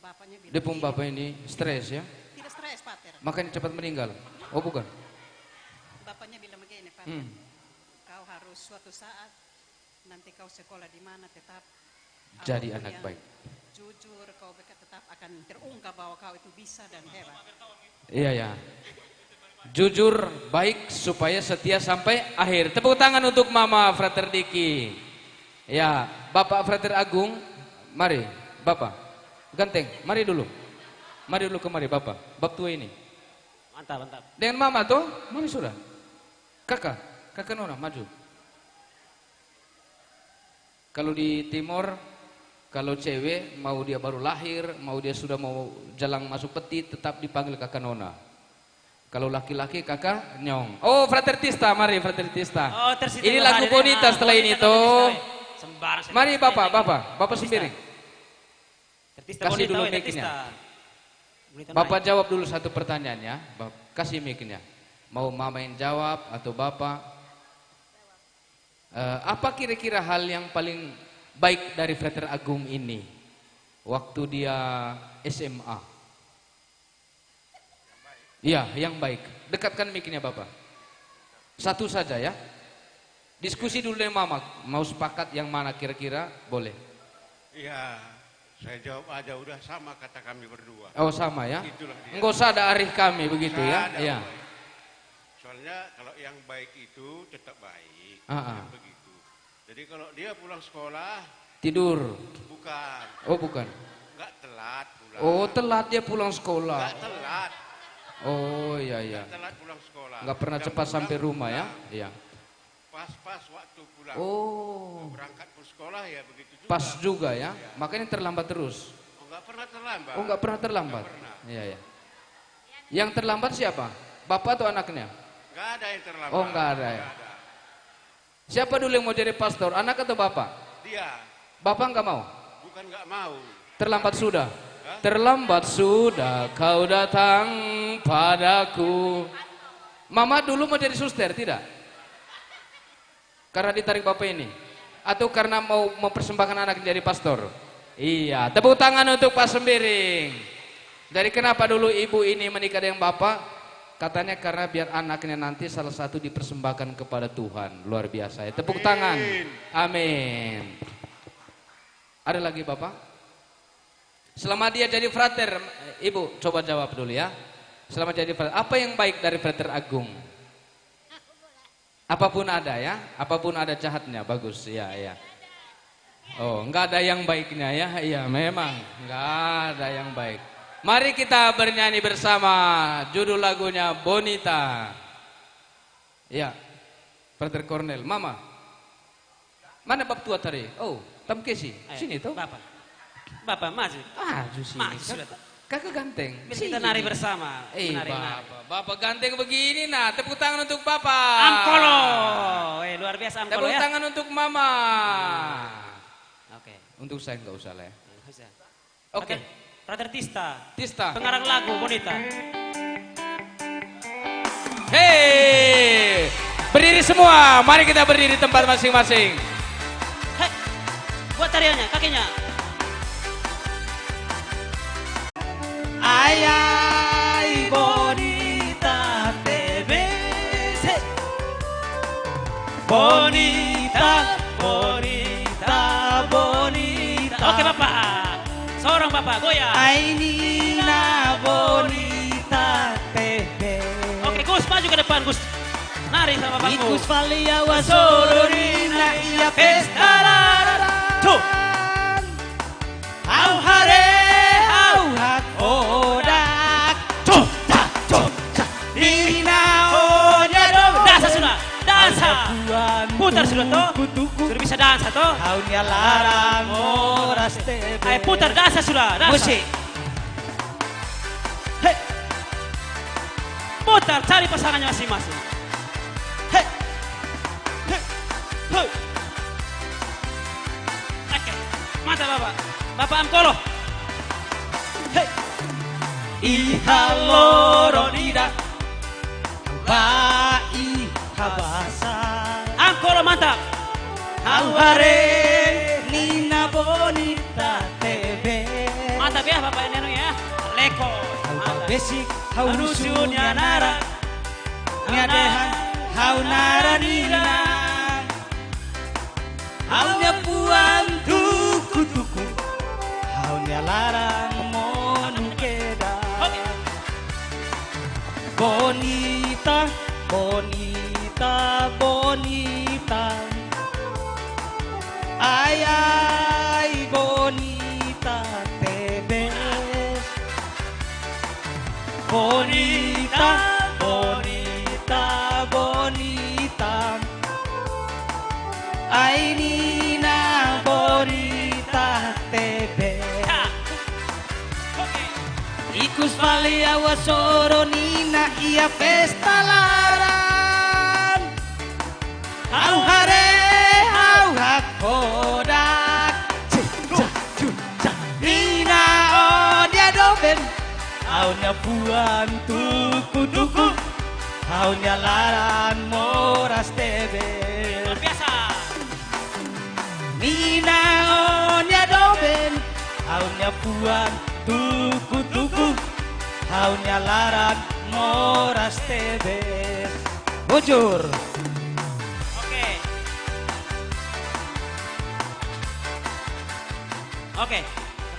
bapaknya bilang. Depung bapak ini stres ya? Tidak stres Pater. Makanya cepat meninggal. Oh bukan? Bapaknya bilang begini Pater. Kau harus suatu saat nanti kau sekolah di mana tetap jadi anak baik. Jujur kau tetap akan terungkap bahwa kau itu bisa dan hebat. Iya ya. Jujur, baik, supaya setia sampai akhir. Tepuk tangan untuk Mama Frater Diki. Ya, Bapak Frater Agung, mari, Bapak. Ganteng, mari dulu. Mari dulu kemari Bapak, bab tua ini. Mantap, mantap. Dengan Mama tuh, mari sudah. Kakak Nona, maju. Kalau di Timor, kalau cewek mau dia baru lahir, mau dia sudah mau jalan masuk peti, tetap dipanggil kakak Nona. Kalau laki-laki kakak Nyong. Oh, Frater Tista, mari Frater Tista. Oh, ini lagu bonita setelah ini tuh. Mari Bapak sendiri. Kasih dulu mic-nya. Bapak jawab dulu satu pertanyaannya, kasih mic-nya. Mau mama yang jawab atau bapak? Apa kira-kira hal yang paling baik dari Frater Agung ini waktu dia SMA? Iya, yang baik. Dekatkan mic-nya bapak. Satu saja ya. Diskusi dulu dengan mama. Mau sepakat yang mana kira-kira? Boleh. Iya, saya jawab aja, udah sama kata kami berdua. Oh sama ya? Itulah dia. Enggak usah ada arih kami begitu ya? Ada, Iya. Soalnya kalau yang baik itu tetap baik. Ah, ah. Begitu. Jadi kalau dia pulang sekolah Tidur? bukan. Oh bukan. Enggak telat pulang. Oh telat dia pulang sekolah. Enggak telat. Oh iya iya. Enggak telat pulang sekolah. Enggak pernah Jam cepat pulang, sampai rumah ya? Iya. Pas-pas waktu pulang. Oh. Berangkat ke sekolah ya begitu juga. Pas juga ya? Makanya terlambat terus? Oh, enggak pernah terlambat. Oh enggak pernah terlambat? Enggak pernah. Iya iya. Yang terlambat siapa? Bapak atau anaknya? Enggak ada yang terlambat. Oh enggak ada ya? Siapa dulu yang mau jadi pastor? Anak atau bapak? Dia. Bapak enggak mau? Bukan enggak mau. Terlambat sudah? Terlambat sudah kau datang padaku. Mama dulu mau jadi suster, tidak? Karena ditarik bapak ini? Atau karena mau mempersembahkan anak jadi pastor? Iya, tepuk tangan untuk Pak Sembiring. Dari kenapa dulu ibu ini menikah dengan bapak? Katanya karena biar anaknya nanti salah satu dipersembahkan kepada Tuhan. Luar biasa ya, tepuk tangan. Amin. Ada lagi bapak? Selama dia jadi frater, ibu coba jawab dulu ya. Selama jadi frater, apa yang baik dari Frater Agung? Apapun ada ya, apapun ada jahatnya, bagus ya ya. Oh, enggak ada yang baiknya ya, iya memang enggak ada yang baik. Mari kita bernyanyi bersama, judul lagunya Bonita. Ya, Frater Cornel, Mama. Mana bab tua tadi? Oh, Tam Kesi, sini tuh. Bapak maju. Maju sini. Maju sudah. Kakak ganteng. Kita nari bersama. Bapak ganteng begini nah, tepuk tangan untuk Bapak. Angkolo. Luar biasa Angkolo tepuk ya. Tangan untuk Mama. Oke. Untuk saya enggak usah lah ya. Oke. Frater Tista. Tista. Pengarang lagu Bonita. Hei, berdiri semua. Mari kita berdiri di tempat masing-masing. Hei, buat tariannya, kakinya. Ay, ay, bonita te ves. Bonita, bonita, bonita. Oke Bapak, seorang Bapak goyang. Ay, Nina, bonita te ves. Oke Gus, maju ke depan Gus. Nari sama Bapakmu. Ikus valia wasororina ia pestarara. Tuh. Au hare, au hak odak. Cota, cota. Nina onya dong. Dansa sudah, dansa. Putar sudah toh. Sudah bisa dansa toh. Haunya larang moras tebe. Ayo putar dansa sudah, dansa. Musik. Hei. Putar, cari pasangannya masing-masing. Hei. Hei. Hei. Oke, mata Bapak. Bapak Angkolo. Hei. Iha loronida. Ba iha basa. Angkolo mantap. Hare Nina bonita tebe. Mantap ya Bapak Neno ya. Leko. Basic hau nusunya nara. Ngadehan hau nara nina. Haunya puan tuku-tuku. Haunya larang monukeda. Bonita, bonita, bonita. Ay, ay, bonita te ves. Bonita, bonita, bonita. Ay, Nina, bonita te ves. Ikus valia wasoro Nina ia pesta laran. Au hare, au hakodak. Nina oh dia doben. Aunya puan tuku-tuku. Haunya laran moras tebe. Luar biasa. Nina onya doben, haunya puan tuku-tuku, haunya laran moras tebe. Bujur. Oke,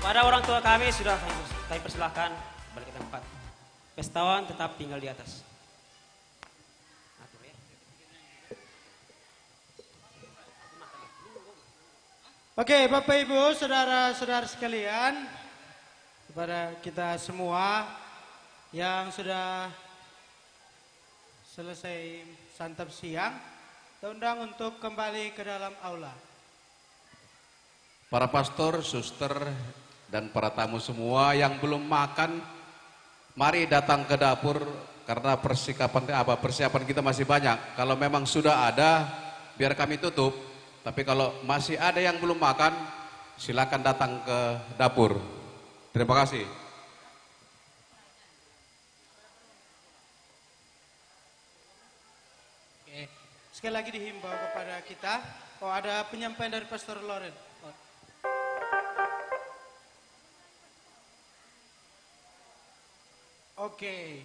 kepada orang tua kami sudah kami persilahkan balik ke tempat. Pestawan tetap tinggal di atas. Oke, Bapak Ibu, saudara-saudara sekalian, kepada kita semua yang sudah selesai santap siang, kita undang untuk kembali ke dalam aula. Para pastor, suster, dan para tamu semua yang belum makan, mari datang ke dapur karena persiapan kita masih banyak. Kalau memang sudah ada, biar kami tutup. Tapi kalau masih ada yang belum makan, silakan datang ke dapur. Terima kasih. Oke. Sekali lagi dihimbau kepada kita, ada penyampaian dari Pastor Loren. Oke.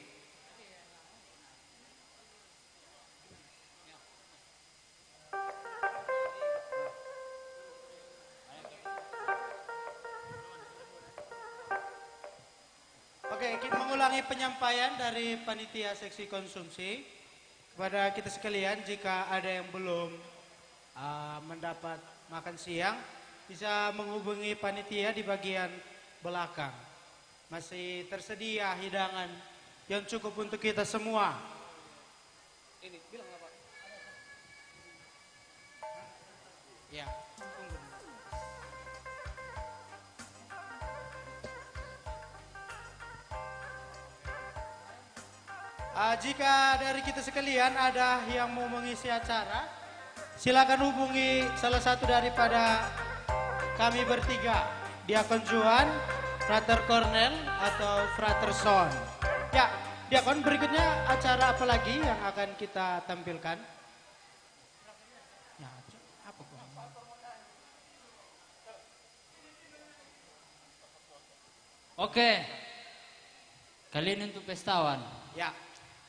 Oke, kita mengulangi penyampaian dari panitia seksi konsumsi kepada kita sekalian. Jika ada yang belum mendapat makan siang, bisa menghubungi panitia di bagian belakang. Masih tersedia hidangan yang cukup untuk kita semua. Ini bilang apa? Ya, tunggu. Jika dari kita sekalian ada yang mau mengisi acara, silakan hubungi salah satu daripada kami bertiga, Diakon Juan, Frater Cornel atau Frater Son. Ya, Diakon, berikutnya acara apa lagi yang akan kita tampilkan? Ya, apa kok? Oke. Kali ini untuk pestawan. Ya.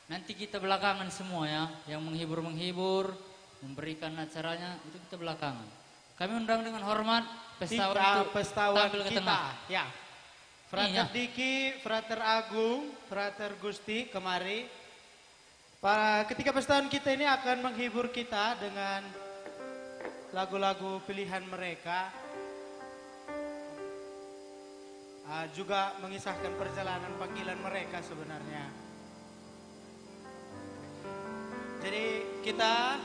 Nanti kita belakangan semua ya, yang menghibur-menghibur, memberikan acaranya itu kita belakangan. Kami undang dengan hormat pestawan untuk tampil ke tengah. Ya. Frater Diki, Frater Agung, Frater Gusti kemari. Ketika pestawan kita ini akan menghibur kita dengan lagu-lagu pilihan mereka. Juga mengisahkan perjalanan panggilan mereka sebenarnya. Jadi kita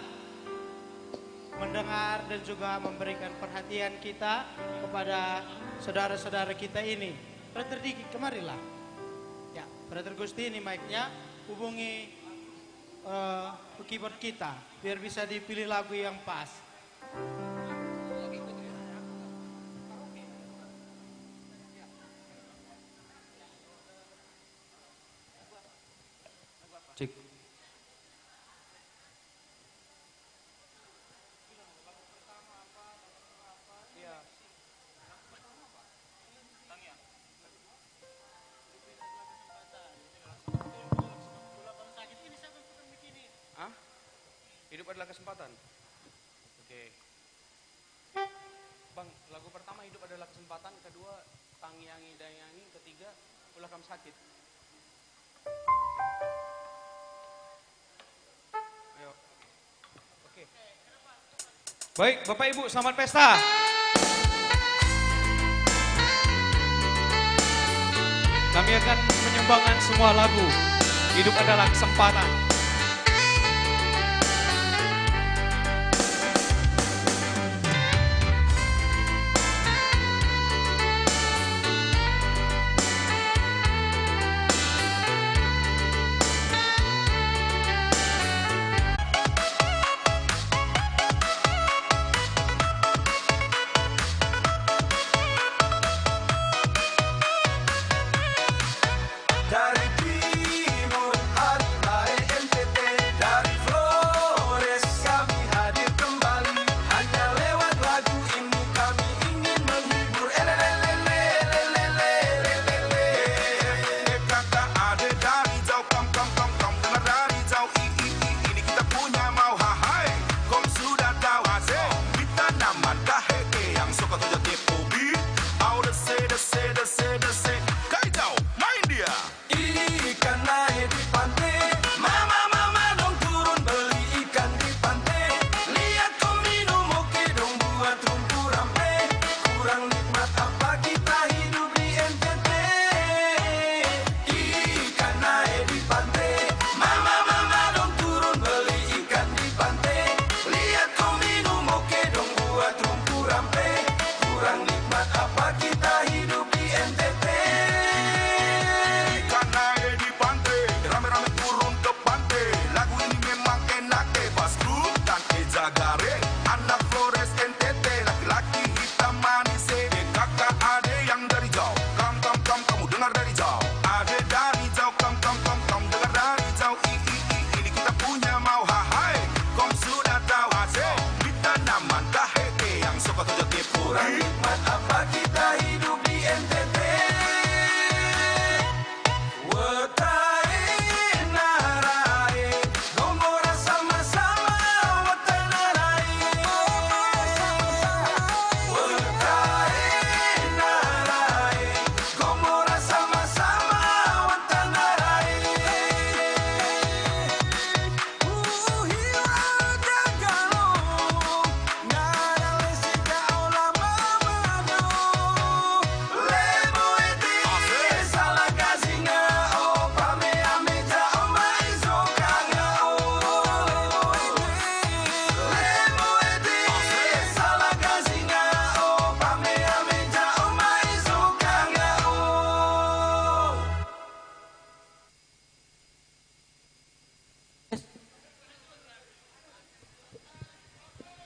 mendengar dan juga memberikan perhatian kita kepada saudara-saudara kita ini. Frater Diki, kemarilah. Ya, Frater Gusti ini mic-nya, hubungi keyboard kita biar bisa dipilih lagu yang pas. Cek. Hidup adalah kesempatan. Oke. Bang, lagu pertama hidup adalah kesempatan, kedua tangyangi dayangi, ketiga ulah kamu sakit. Ayo. Oke. Baik, Bapak Ibu, selamat pesta. Kami akan menyumbangkan semua lagu. Hidup adalah kesempatan. Dari timur, air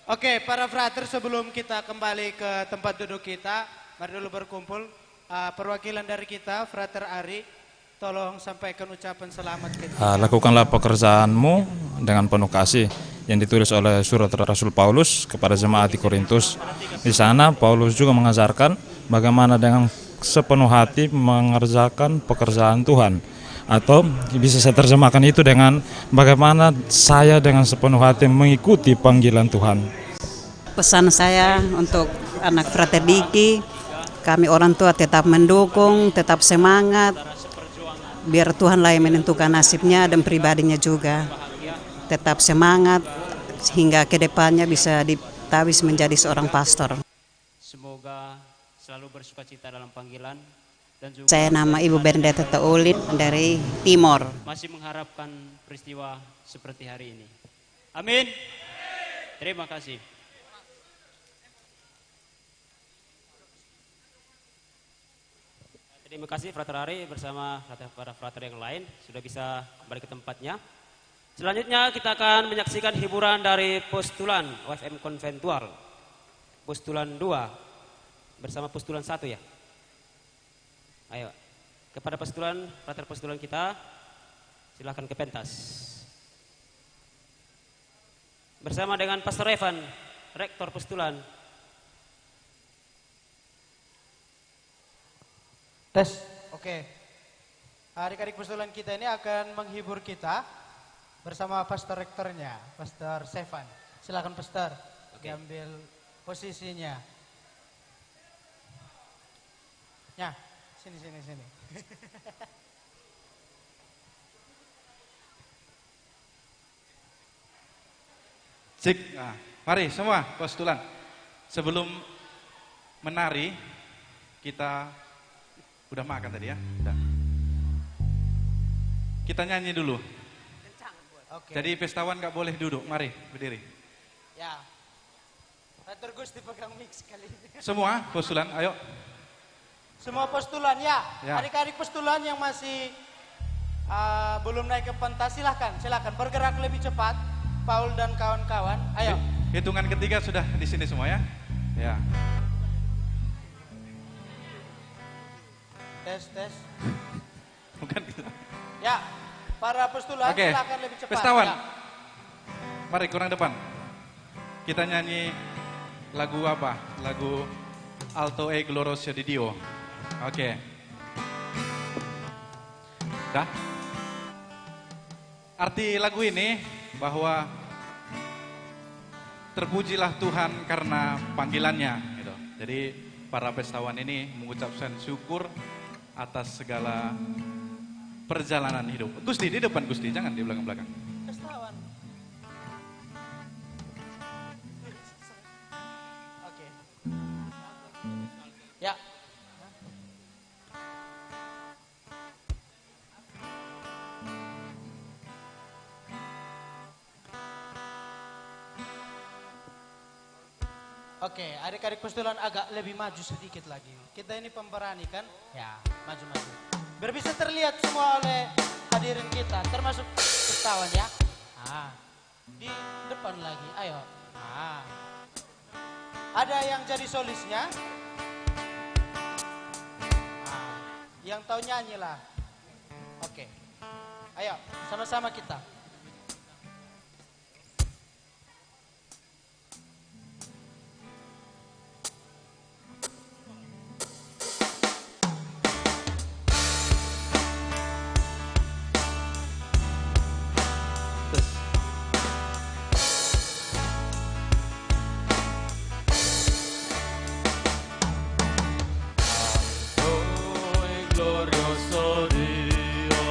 Oke, para frater, sebelum kita kembali ke tempat duduk kita, mari dulu berkumpul. Perwakilan dari kita, Frater Ari, tolong sampaikan ucapan selamat kita. Lakukanlah pekerjaanmu dengan penuh kasih yang ditulis oleh surat Rasul Paulus kepada jemaat di Korintus. Di sana Paulus juga mengajarkan bagaimana dengan sepenuh hati mengerjakan pekerjaan Tuhan. Atau bisa saya terjemahkan itu dengan bagaimana saya dengan sepenuh hati mengikuti panggilan Tuhan. Pesan saya untuk anak Frater Diki, kami orang tua tetap mendukung, tetap semangat, biar Tuhan lah yang menentukan nasibnya dan pribadinya juga. Tetap semangat hingga kedepannya bisa ditawis menjadi seorang pastor. Semoga selalu bersukacita dalam panggilan. Dan juga Saya nama Ibu Bernadette Taulit dari Timor. masih mengharapkan peristiwa seperti hari ini. Amin. Terima kasih. Terima kasih Frater Ari bersama para frater yang lain sudah bisa kembali ke tempatnya. Selanjutnya kita akan menyaksikan hiburan dari postulan OFM Konventual. Postulan 2 bersama postulan 1 ya. Ayo, kepada postulan, frater postulan kita, silakan ke pentas. Bersama dengan Pastor Evan, rektor postulan. Tes, oke. Adik-adik postulan kita ini akan menghibur kita bersama pastor rektornya, Pastor Sevan. Silakan Pastor, diambil posisinya. Ya. Sini. Cik, nah, mari semua postulan. Sebelum menari, kita udah makan tadi ya? Udah. Kita nyanyi dulu. Oke. Jadi pestawan nggak boleh duduk, mari berdiri. Ya. Frater Gus dipegang mix kali ini. Semua postulan, ayo. Semua postulan ya. Ya. Adik-adik postulan yang masih belum naik ke pentas silakan bergerak lebih cepat. Paul dan kawan-kawan, ayo. Hitungan ketiga sudah di sini semua ya. Ya. Tes. Bukan gitu. Ya. Para postulan Oke. silakan lebih cepat. Pestawan. Ya. Mari kurang depan. Kita nyanyi lagu apa? Lagu Alto e Glorioso di Dio. Oke. Dah. Arti lagu ini bahwa terpujilah Tuhan karena panggilannya gitu. Jadi para pestawan ini mengucapkan syukur atas segala perjalanan hidup. Gusti di depan Gusti, jangan di belakang-belakang. Pestawan. Oke. Ya. Oke, adik-adik postulan agak lebih maju sedikit lagi. Kita ini pemberani kan? Ya, maju-maju. Biar bisa terlihat semua oleh hadirin kita, termasuk pestawan ya. Di depan lagi, ayo. Ada yang jadi solisnya? Yang tahu nyanyi lah. Oke. Ayo, sama-sama kita. Glorioso Dio,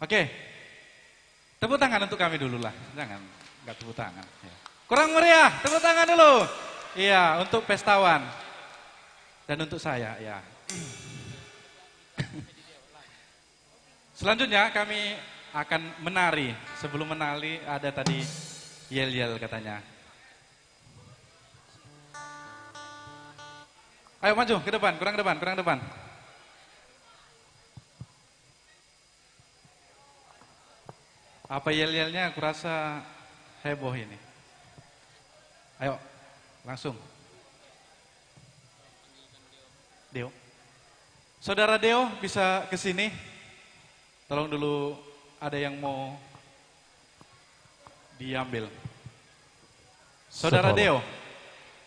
Oke. Tepuk tangan untuk kami dulu lah. Jangan, enggak tepuk tangan. Ya. Kurang meriah, tepuk tangan dulu. Iya, untuk pestawan. Dan untuk saya, ya. Selanjutnya kami akan menari. Sebelum menari ada tadi yel-yel katanya. Ayo maju ke depan, kurang depan, kurang depan. Apa yel-yelnya? Aku rasa heboh ini. Ayo, langsung. Deo. Saudara Deo bisa ke sini. Tolong dulu, ada yang mau diambil. Saudara Deo.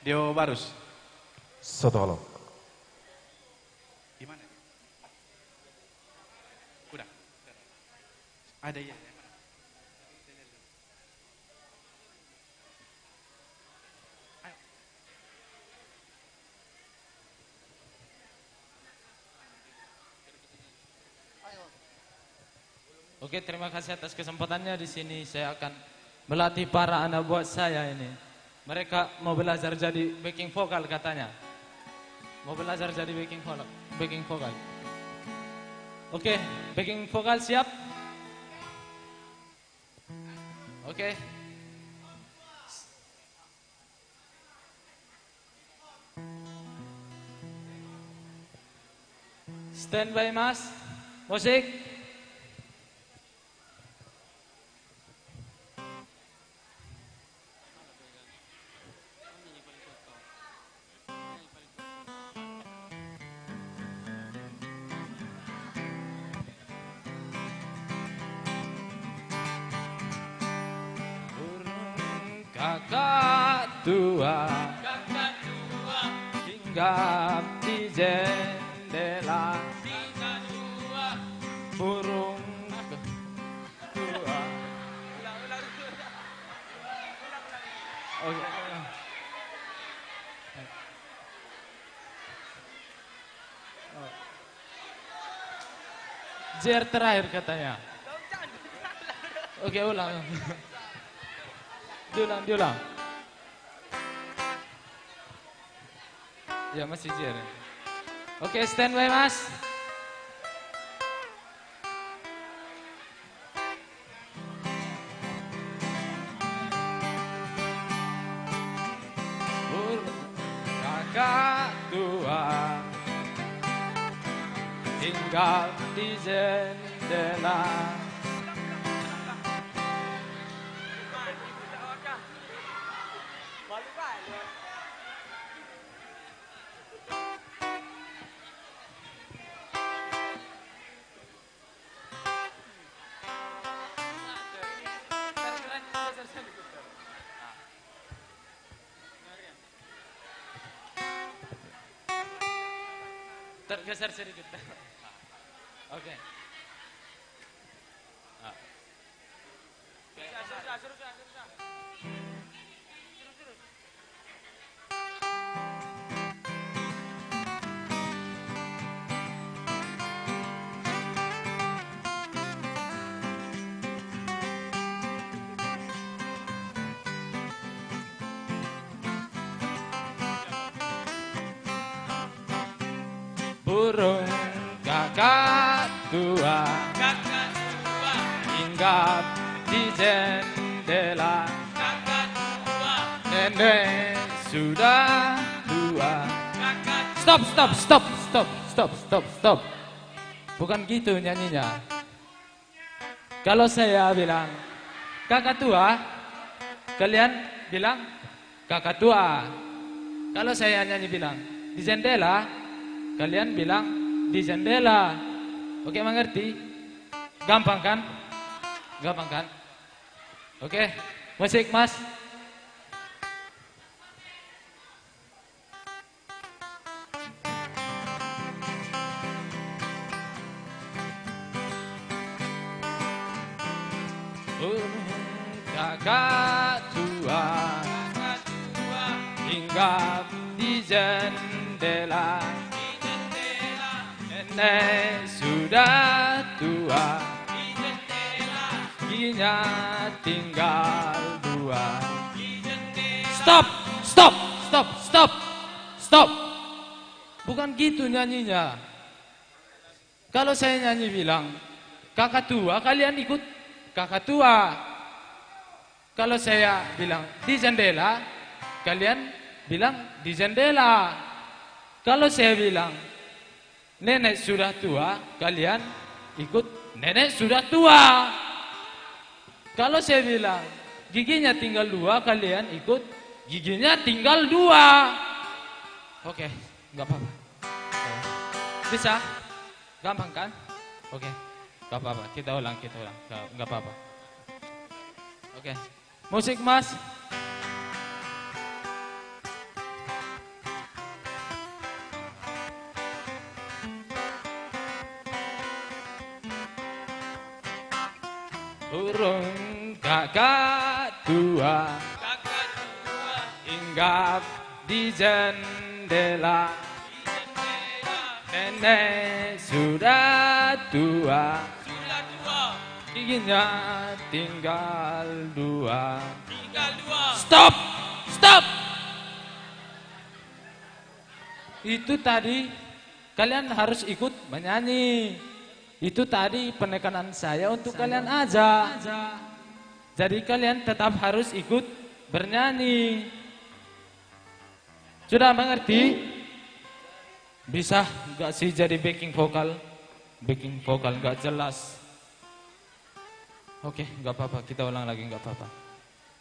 Deo Barus. Sotolo. Gimana? Udah. Ada ya. Oke, terima kasih atas kesempatannya. Di sini saya akan melatih para anak buah saya ini. Mereka mau belajar jadi backing vokal katanya. Mau belajar jadi backing vokal. Oke, backing vokal siap? Oke. Stand by Mas. Musik. Kakak tua hinggap di jendela, burung tua. Jer terakhir katanya. Oke, ulang. Diulang. Ya, masih Jer. Oke, stand by Mas. Kakak tua tinggal di jendela. Tergeser sedikit. Oke. Burung kakak tua hinggap di jendela, nenek sudah tua. Stop. Bukan gitu nyanyinya. Kalau saya bilang kakak tua, kalian bilang kakak tua. Kalau saya nyanyi bilang di jendela, kalian bilang di jendela. Oke, mengerti? Gampang kan? Oke, musik Mas. Kakak tua hinggap di jendela, nenek sudah tua. giginya tinggal 2. Stop, stop, stop, stop, stop. Bukan gitu nyanyinya. Kalau saya nyanyi bilang, kakak tua, kalian ikut kakak tua. Kalau saya bilang di jendela, kalian bilang di jendela. Kalau saya bilang nenek sudah tua, kalian ikut nenek sudah tua. Kalau saya bilang giginya tinggal 2, kalian ikut giginya tinggal 2. Oke, nggak apa-apa. Bisa? Gampang kan? Oke, nggak apa-apa. Kita ulang. Nggak apa-apa. Oke, musik mas. Burung kakak tua hinggap di jendela. Nenek sudah tua, giginya tinggal 2. Stop, stop. Itu tadi kalian harus ikut menyanyi. Itu tadi penekanan saya untuk kalian aja. Jadi kalian tetap harus ikut bernyanyi. Sudah mengerti? Bisa nggak sih jadi backing vokal? Backing vokal nggak jelas. Oke, nggak apa-apa. Kita ulang lagi, nggak apa-apa.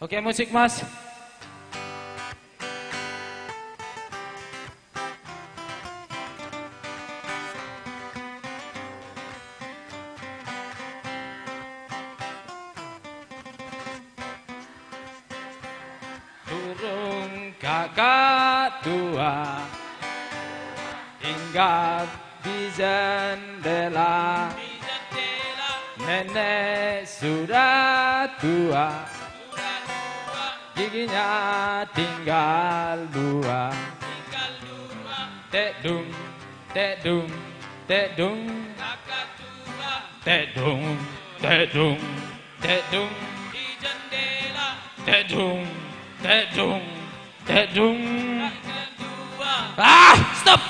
Oke, musik mas. Burung kakak tua hinggap di jendela. Nenek sudah tua, giginya tinggal 2. Tedung, tedung, tedung, tedung, tedung, tedung, tedung, tedung, tedung. Ah, stop.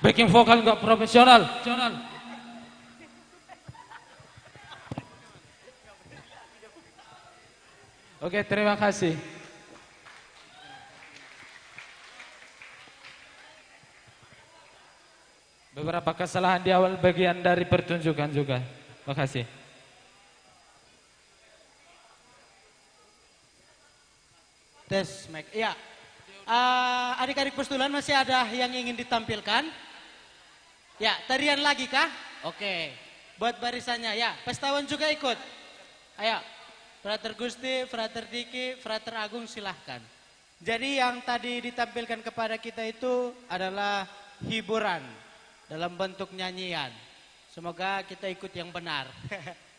Backing vokal nggak profesional. Oke, terima kasih. Beberapa kesalahan di awal bagian dari pertunjukan juga. Terima kasih. Tes mic. Ya. Adik-adik postulan masih ada yang ingin ditampilkan? Ya, tarian lagi kah? Oke. Buat barisannya ya. Pestawan juga ikut. Ayo. Frater Gusti, Frater Diki, Frater Agung silahkan. Jadi yang tadi ditampilkan kepada kita itu adalah hiburan dalam bentuk nyanyian. Semoga kita ikut yang benar.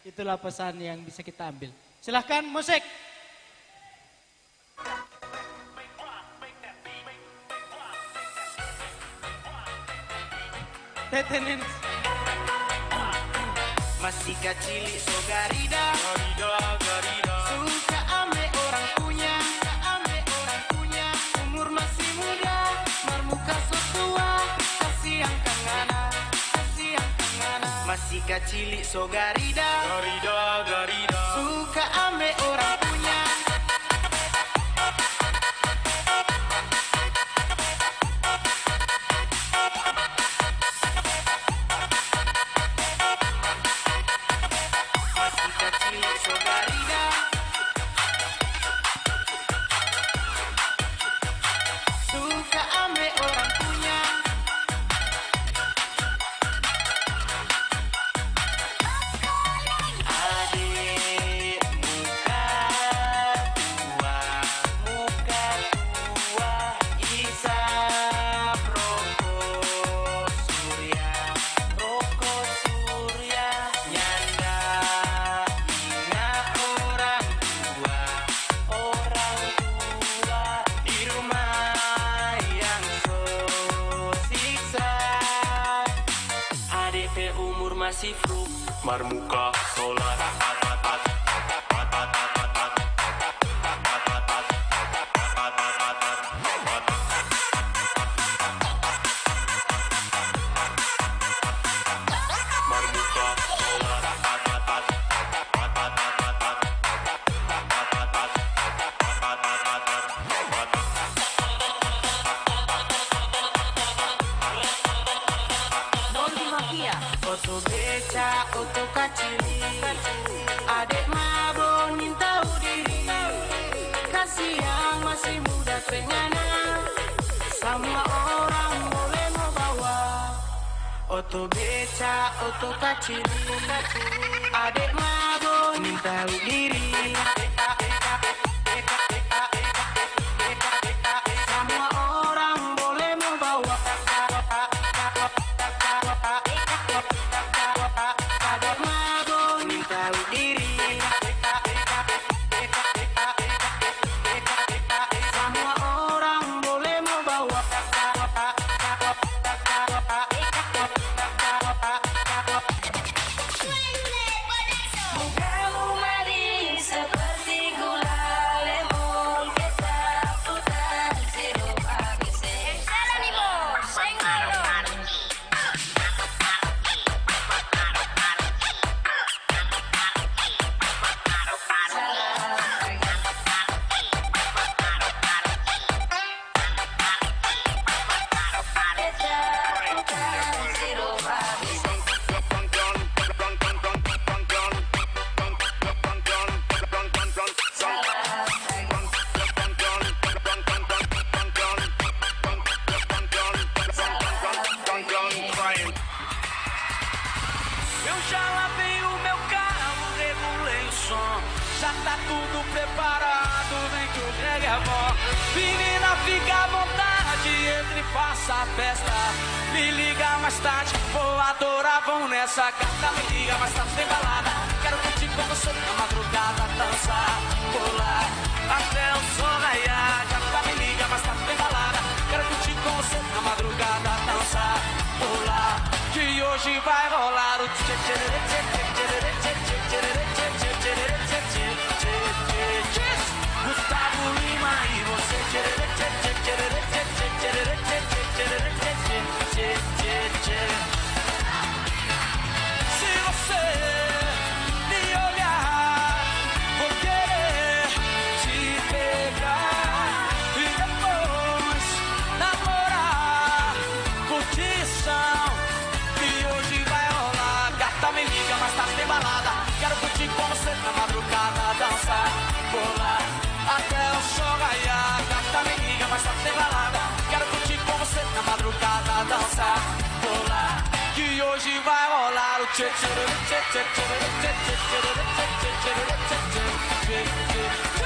Itulah pesan yang bisa kita ambil. Silahkan musik. Tetenin. Masih kecil so garida, suka ame orang punya, umur masih muda, marmuka so tua, kasih yang kangana. Masih kecil so garida, suka ame orang punya. Masih flu, marmuka, solar, untuk kecil. Adik mabon tahu diri, kasih yang masih muda tengana. Semua orang boleh membawa oto beca, oto kecil. Adik mabon tahu diri, semua orang boleh membawa. Adik mabon tahu diri, semua orang boleh membawa. Mukamu manis seperti gula lemon, ketakutan sirup ABC. Salah nih bos, saya ngaruh. Eu já lavei o meu carro, regulei o som. Já tá tudo preparado, vem que o reggae é bom. Menina, fica à vontade, entre e faça a festa. Me liga mais tarde, vou adorar, vão nessa gata. Me liga mais tarde, tem balada. Quero curtir com você na madrugada, dançar, pular até o sol raiar. Gata, me liga mais tarde, tem balada. Quero curtir com você na madrugada, dançar, pular. Que hoje vai rolar o tchê tchê tchê tchê tchê tchê tchê tchê. Gustavo Lima e você tchê tchê tchê tchê tchê tchê tchê tchê. Se você me olhar, vou querer te pegar e depois namorar, curtição. Hoje vai rolar, gata me liga, mas tá sem balada. Quero curtir com você na madrugada, dançar, pular até o sol raiar. Gata me liga, mas tá sem balada. Quero curtir com você na madrugada, dançar, pular. Que hoje vai rolar o tchê tchê tchê tchê tchê tchê tchê tchê.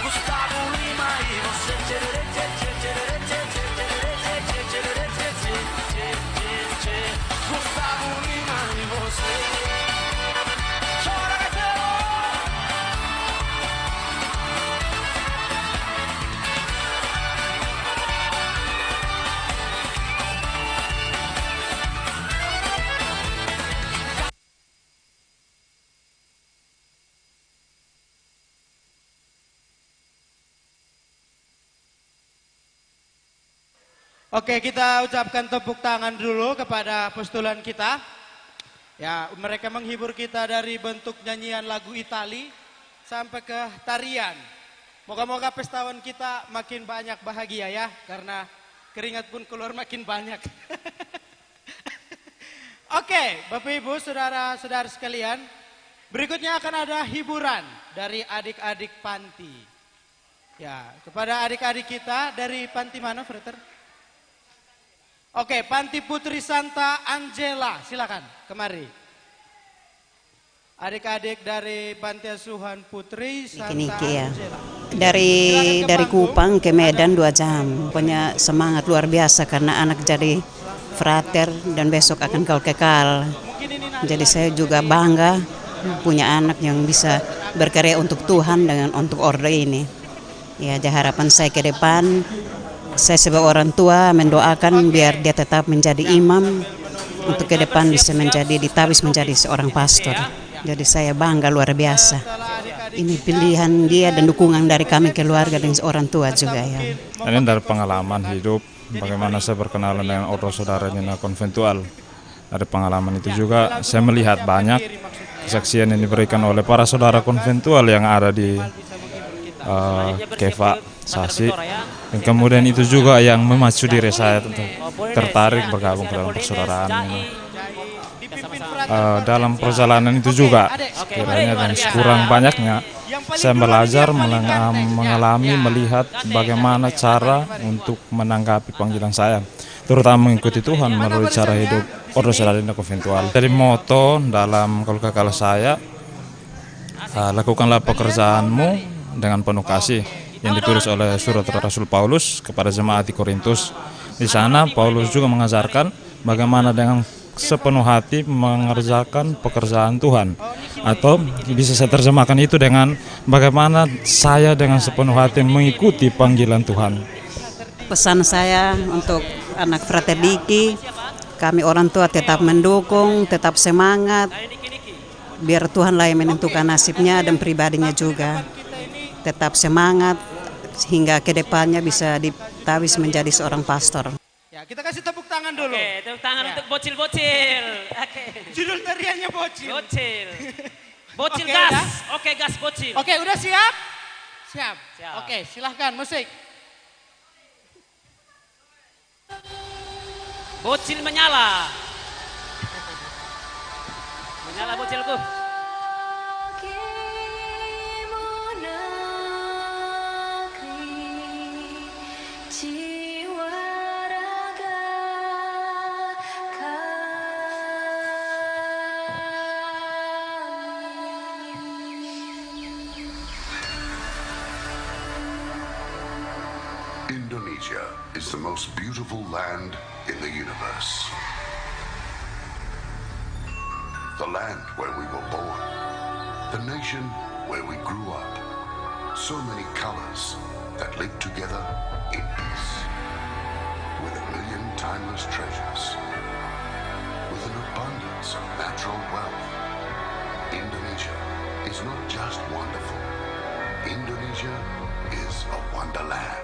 Gustavo Lima e você tchê tchê tchê tchê tchê tchê. Gustavo Lima e você. Chora, gaiteiro! Oke, kita ucapkan tepuk tangan dulu kepada postulan kita. Ya, mereka menghibur kita dari bentuk nyanyian lagu Itali sampai ke tarian. Moga-moga pestawan kita makin banyak bahagia ya, karena keringat pun keluar makin banyak. Oke, Bapak Ibu, saudara-saudara sekalian, berikutnya akan ada hiburan dari adik-adik panti. Ya, kepada adik-adik kita dari panti mana, Frater? Oke, Panti Putri Santa Angela, silakan kemari. Adik-adik dari Panti Asuhan Putri Santa ya. Angela. Dari Kupang ke Medan 2 jam. Punya semangat luar biasa karena anak jadi frater dan besok akan kekal. Jadi saya juga bangga punya anak yang bisa berkarya untuk Tuhan dengan untuk orde ini. Ya, harapan saya ke depan, saya sebagai orang tua mendoakan biar dia tetap menjadi imam, untuk ke depan bisa menjadi ditabis menjadi seorang pastor. Jadi saya bangga luar biasa. Ini pilihan dia dan dukungan dari kami keluarga dan orang tua juga ya. Ini dari pengalaman hidup, bagaimana saya berkenalan dengan orang saudaranya konventual. Dari pengalaman itu juga saya melihat banyak kesaksian yang diberikan oleh para saudara konventual yang ada di Keva, Sasi, dan kemudian itu juga yang memacu diri saya untuk tertarik bergabung ke dalam persaudaraan ini. dalam perjalanan itu juga. Kiranya dan sekurang banyaknya saya belajar mengalami, melihat bagaimana cara untuk menanggapi panggilan saya, terutama mengikuti Tuhan melalui cara hidup Ordo Saladina Konventual. Jadi moto dalam kalau kakak saya, lakukanlah pekerjaanmu dengan penuh kasih, yang ditulis oleh surat Rasul Paulus kepada jemaat di Korintus. Di sana Paulus juga mengajarkan bagaimana dengan sepenuh hati mengerjakan pekerjaan Tuhan, atau bisa saya terjemahkan itu dengan bagaimana saya dengan sepenuh hati mengikuti panggilan Tuhan. Pesan saya untuk anak Frater Diki, kami orang tua tetap mendukung, tetap semangat, biar Tuhanlah yang menentukan nasibnya dan pribadinya juga. Tetap semangat hingga kedepannya bisa ditawis menjadi seorang pastor. Ya, kita kasih tepuk tangan dulu. Oke, tepuk tangan untuk bocil-bocil. Oke. Judul tariannya bocil. Bocil. Bocil Oke, gas. udah? Oke, gas bocil. Oke, udah siap? Siap. Siap. Oke, silahkan musik. Bocil menyala. Menyala bocilku. Indonesia is the most beautiful land in the universe. The land where we were born. The nation where we grew up. So many colors that live together in peace. With 1,000,000 timeless treasures. With an abundance of natural wealth. Indonesia is not just wonderful. Indonesia is a wonderland.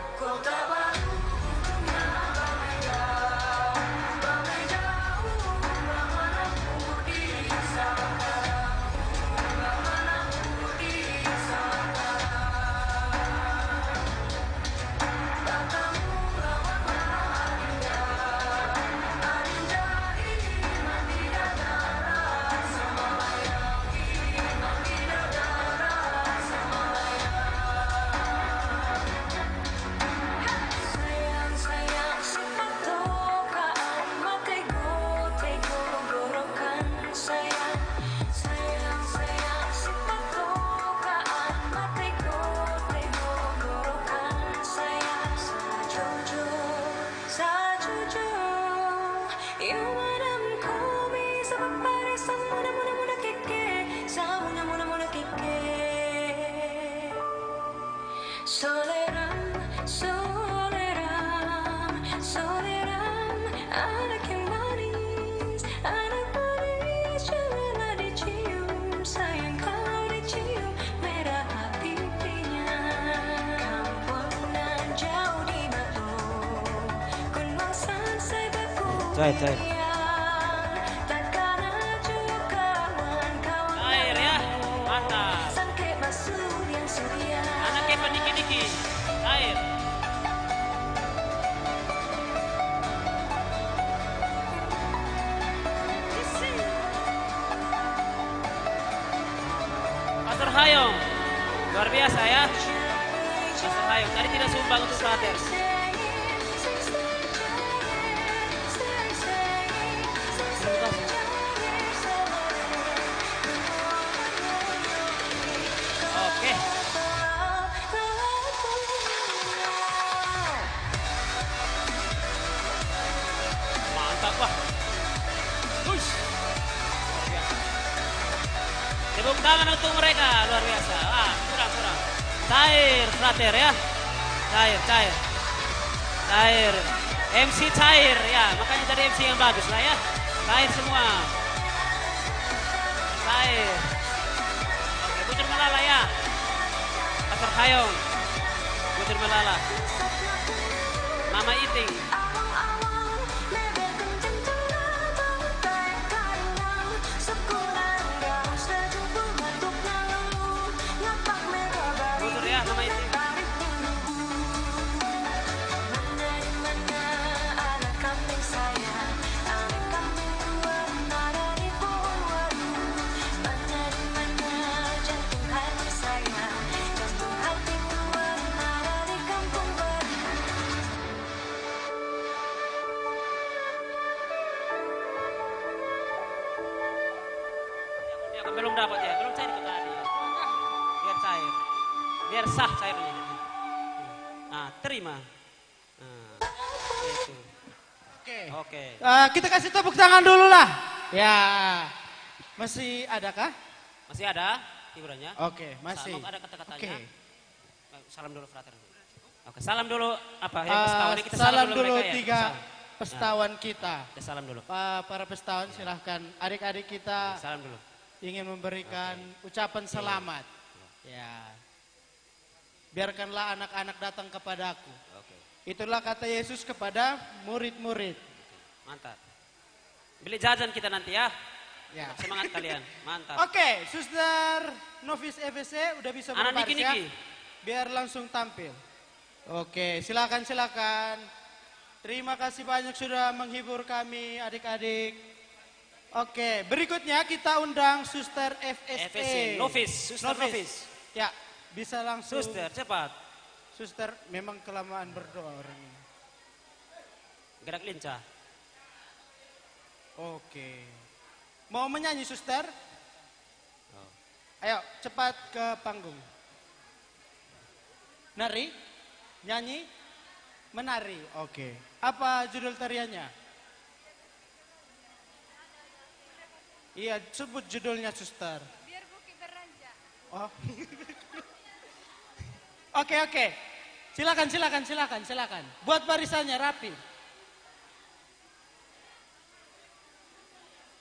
Cair ya, mantap. Anak kepan diki-diki, cair. Pastor Hayong, luar biasa ya. Pastor Hayong, tadi tidak sumbang untuk frater. Oke. Mantap wah. Push. Tepuk tangan untuk mereka, luar biasa. Ah, kurang. Cair, frater ya. Cair. MC cair ya, makanya tadi MC yang bagus lah ya. Cair semua. Cair. Oke, Bujur Melala ya. Pastor Hayong. Bujur Melala. Mama Iting. Bujur ya, Mama Iting. Ya, belum dapat ya, belum cair ke tadi. Biar cair, biar sah cairnya. Nah, terima. Nah, itu. Oke. Kita kasih tepuk tangan dulu lah. Ya, masih adakah? Masih ada hiburannya? Oke, masih. Salam, ada kata-katanya. Oke. Salam dulu frater. Oke, salam dulu apa yang pestawan kita salam dulu mereka, ya? tiga pestawan kita. Kita salam dulu. Para pestawan silahkan. Adik-adik kita salam dulu. Ingin memberikan ucapan selamat. Ya. Biarkanlah anak-anak datang kepadaku. Itulah kata Yesus kepada murid-murid. Mantap. Beli jajan kita nanti ya. Ya. Semangat kalian. Mantap. Oke, Suster Novis FEC udah bisa Anak berbaris ya. niki-niki. Biar langsung tampil. Oke, silakan. Terima kasih banyak sudah menghibur kami adik-adik. Oke, berikutnya kita undang Suster FSE. Novis, Suster Novis. Ya, bisa langsung. Suster, cepat. Suster, memang kelamaan berdoa orang ini. Gerak lincah. Oke. Mau menyanyi, Suster? Ayo, cepat ke panggung. Nari? Nyanyi? Menari. Oke. Apa judul tariannya? Iya, sebut judulnya, Suster. Biar Bukit beranjak. Oh. Oke. Silakan. Buat barisannya rapi.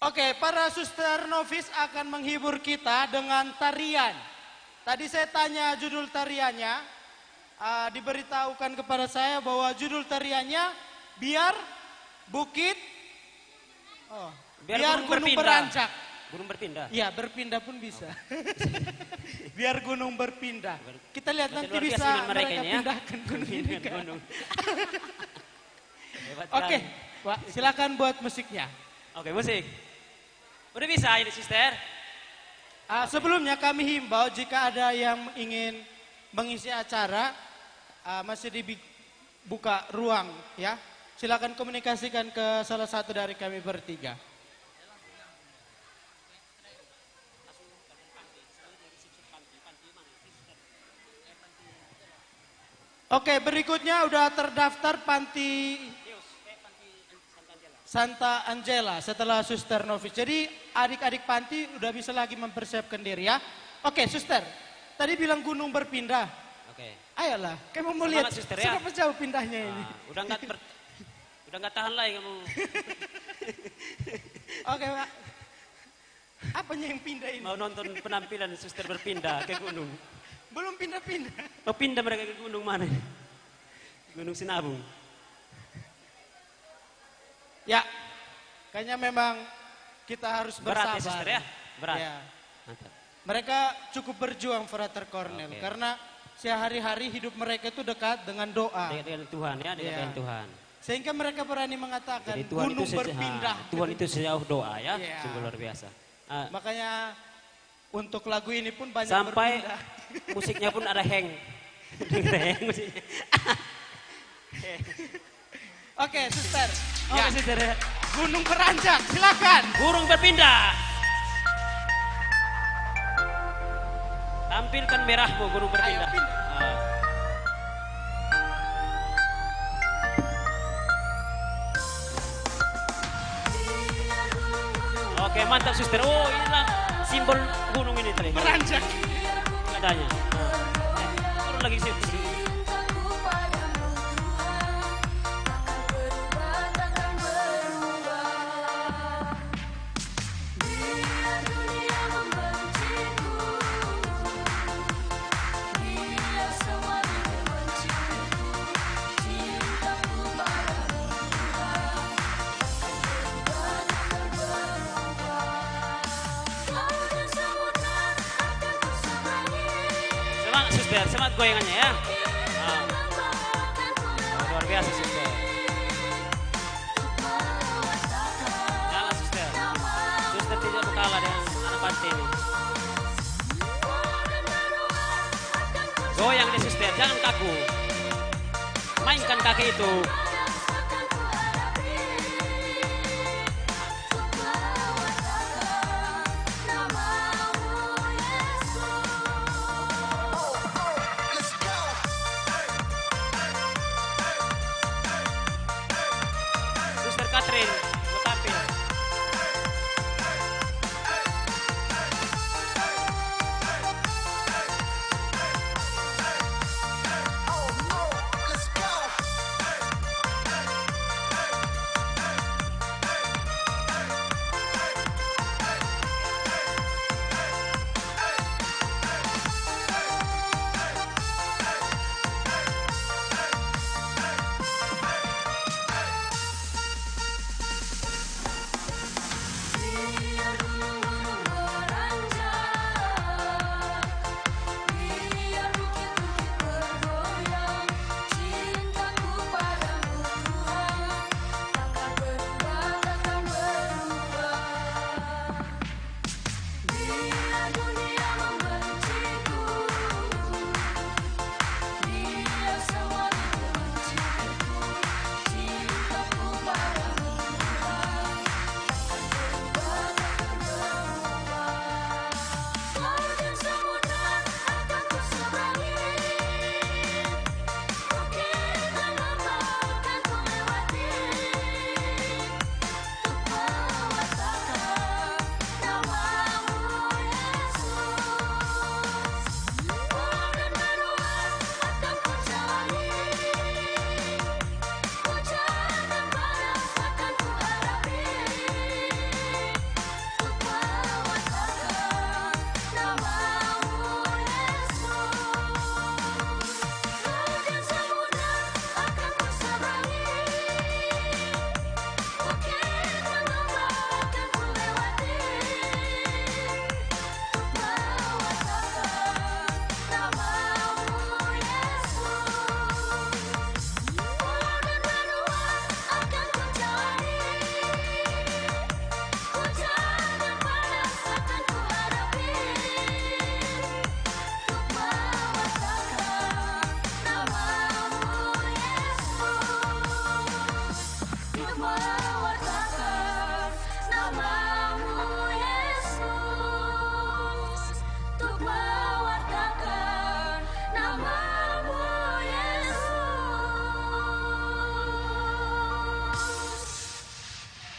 Oke, para suster novis akan menghibur kita dengan tarian. Tadi saya tanya judul tariannya, diberitahukan kepada saya bahwa judul tariannya biar bukit, biar gunung beranjak. Gunung berpindah. Iya, berpindah pun bisa. Biar gunung berpindah. Kita lihat nanti luar biasa bisa iman mereka ini ya. pindahkan gunung ini kan. Gunung. Oke, Pak, silakan buat musiknya. Oke, musik. Udah bisa ini, Sister? Sebelumnya kami himbau jika ada yang ingin mengisi acara, masih dibuka ruang ya. Silakan komunikasikan ke salah satu dari kami bertiga. Oke, berikutnya udah terdaftar Panti Santa Angela setelah Suster Novis. Jadi adik-adik panti udah bisa lagi mempersiapkan diri ya. Oke, Suster. Tadi bilang gunung berpindah. Oke. Ayolah, kamu mau lihat Suster, ya? seberapa jauh pindahnya ini. Udah nggak tahan lagi kamu. Oke, Pak. Apanya yang pindah ini? Mau nonton penampilan Suster berpindah ke gunung. Belum pindah-pindah. Oh, pindah mereka ke gunung mana? Gunung Sinabung. Ya, kayaknya memang kita harus bersabar. Berat ya, Suster ya? Berat. Ya. Mereka cukup berjuang, Frater Cornel, karena sehari-hari hidup mereka itu dekat dengan doa. Dengan Tuhan ya, dengan Tuhan. Sehingga mereka berani mengatakan Jadi Tuhan gunung itu berpindah. Tuhan itu sejauh doa ya, Ya. sungguh luar biasa. Makanya untuk lagu ini pun banyak sampai berpindah. musiknya pun ada hang. Hang musiknya. Oke, Suster. Oke, Suster ya. Gunung beranjak, silakan. Gunung berpindah. Tampilkan merahmu, gunung berpindah. Oke, mantap, Suster. Oh, inilah simbol gunung ini tadi. Beranjak. Katanya. Turun lagi situ. Semangat, Suster, semangat goyangannya ya. Luar biasa, Suster. Jalan, Suster. Suster tidak kalah dengan anak panti ini. Goyang deh, Suster, jangan kaku. Mainkan kaki itu.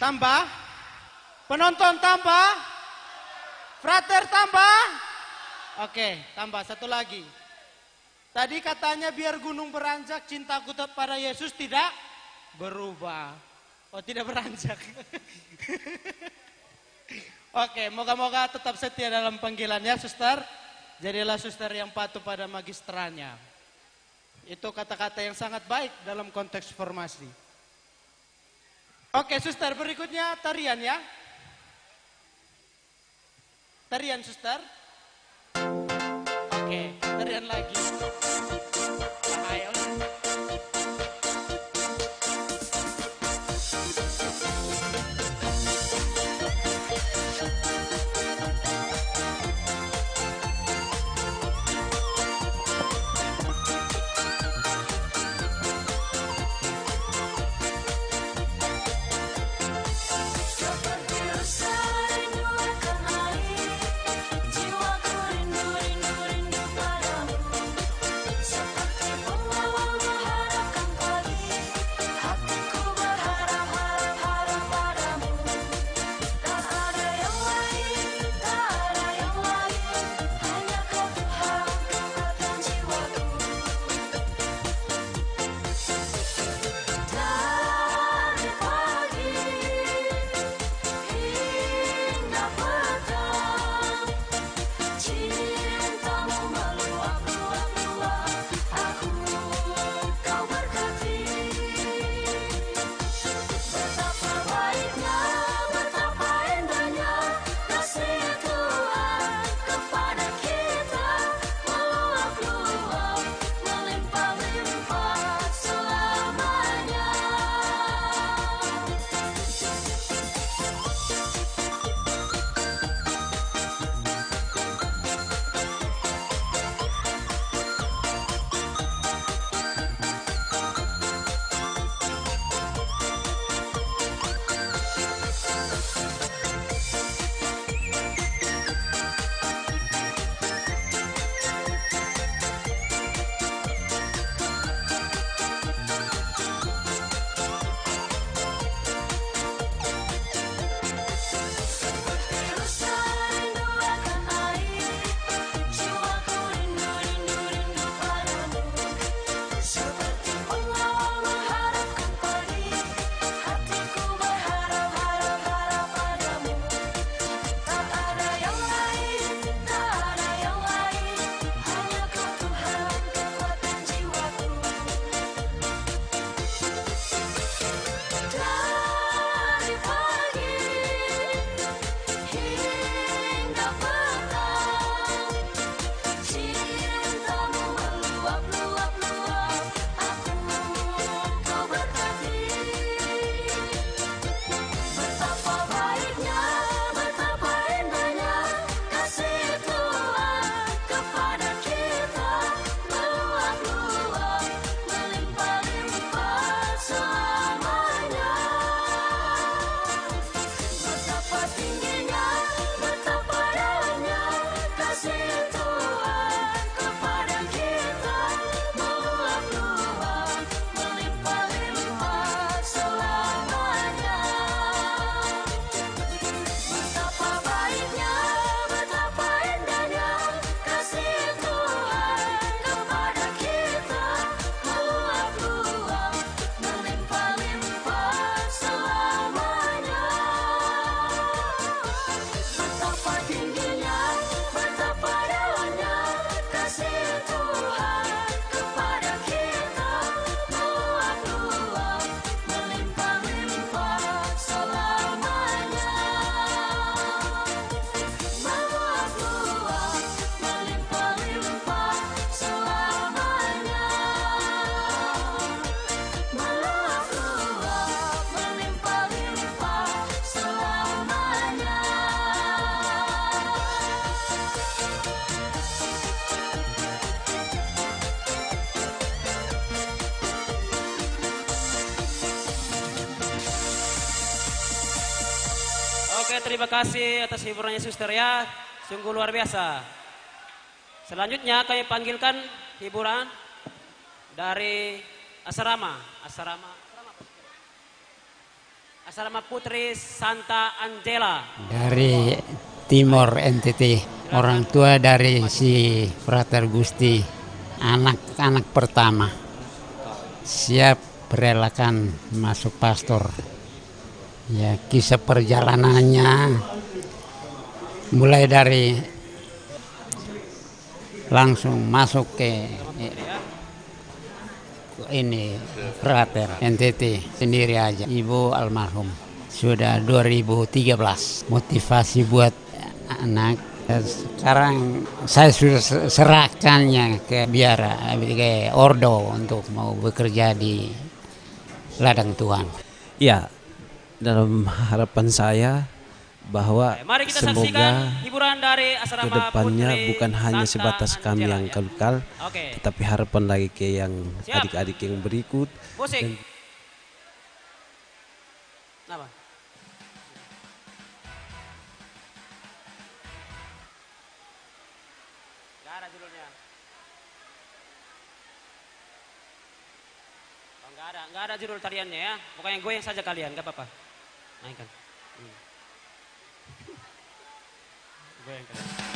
Tambah. Penonton tambah. Frater tambah. Oke, tambah satu lagi. Tadi katanya biar gunung beranjak, cintaku pada Yesus tidak berubah. Oh, tidak beranjak. Oke, moga-moga tetap setia dalam panggilannya, suster. Jadilah suster yang patuh pada magistranya. Itu kata-kata yang sangat baik dalam konteks formasi. Oke, suster, berikutnya tarian ya. Tarian, suster. Oke, tarian lagi. Ayo. Oke, terima kasih atas hiburannya suster ya. Sungguh luar biasa. Selanjutnya kami panggilkan hiburan dari asrama. Asrama Putri Santa Angela. Dari Timor NTT. Orang tua dari si Frater Gusti, anak-anak pertama. Siap relakan masuk pastor. Ya, kisah perjalanannya mulai dari langsung masuk ke ini Frater NTT sendiri aja. Ibu almarhum sudah 2013. Motivasi buat anak. Sekarang saya sudah serahkannya ke biara ke Ordo untuk mau bekerja di ladang Tuhan. Ya, dalam harapan saya bahwa Mari kita semoga saksikan hiburan dari asrama kedepannya Putri bukan hanya Santa sebatas kami Angela, yang ya. kekal, Oke. tetapi harapan lagi ke yang Siap. adik-adik yang berikut. Musik. Dan Apa? Gak ada judulnya. Oh, nggak ada judul tariannya ya. Pokoknya goyang saja kalian, gak apa-apa. Mainkan. Goyang kalian.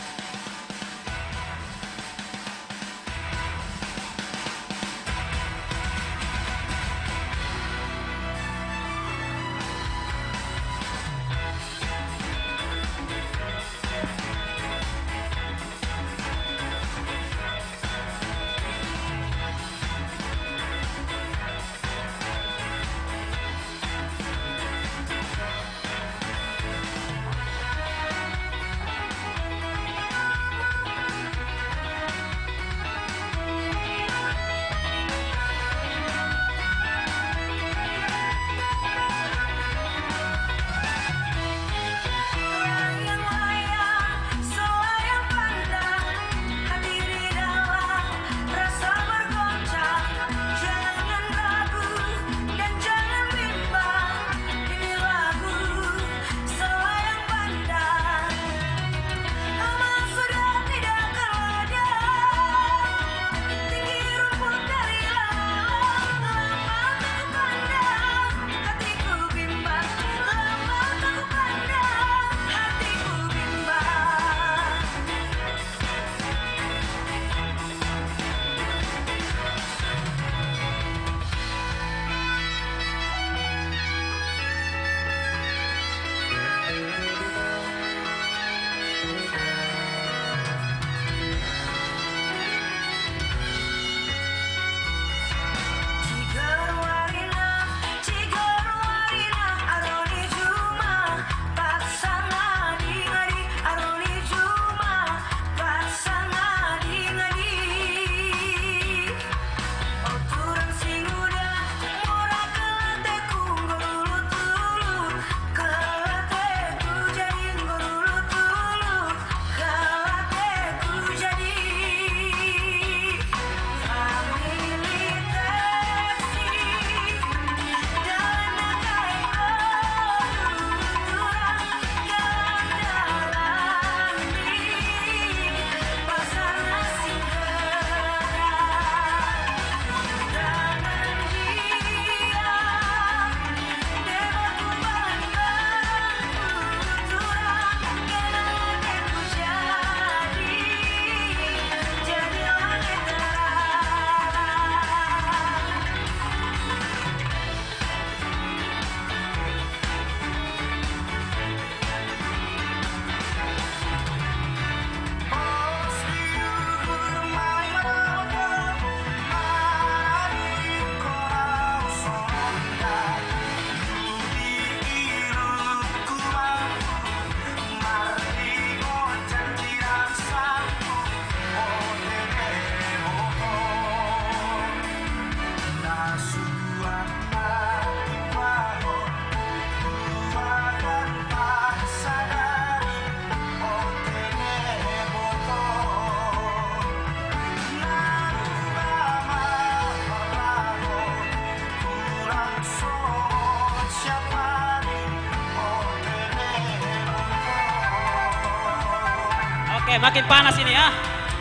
Oke, makin panas ini ya.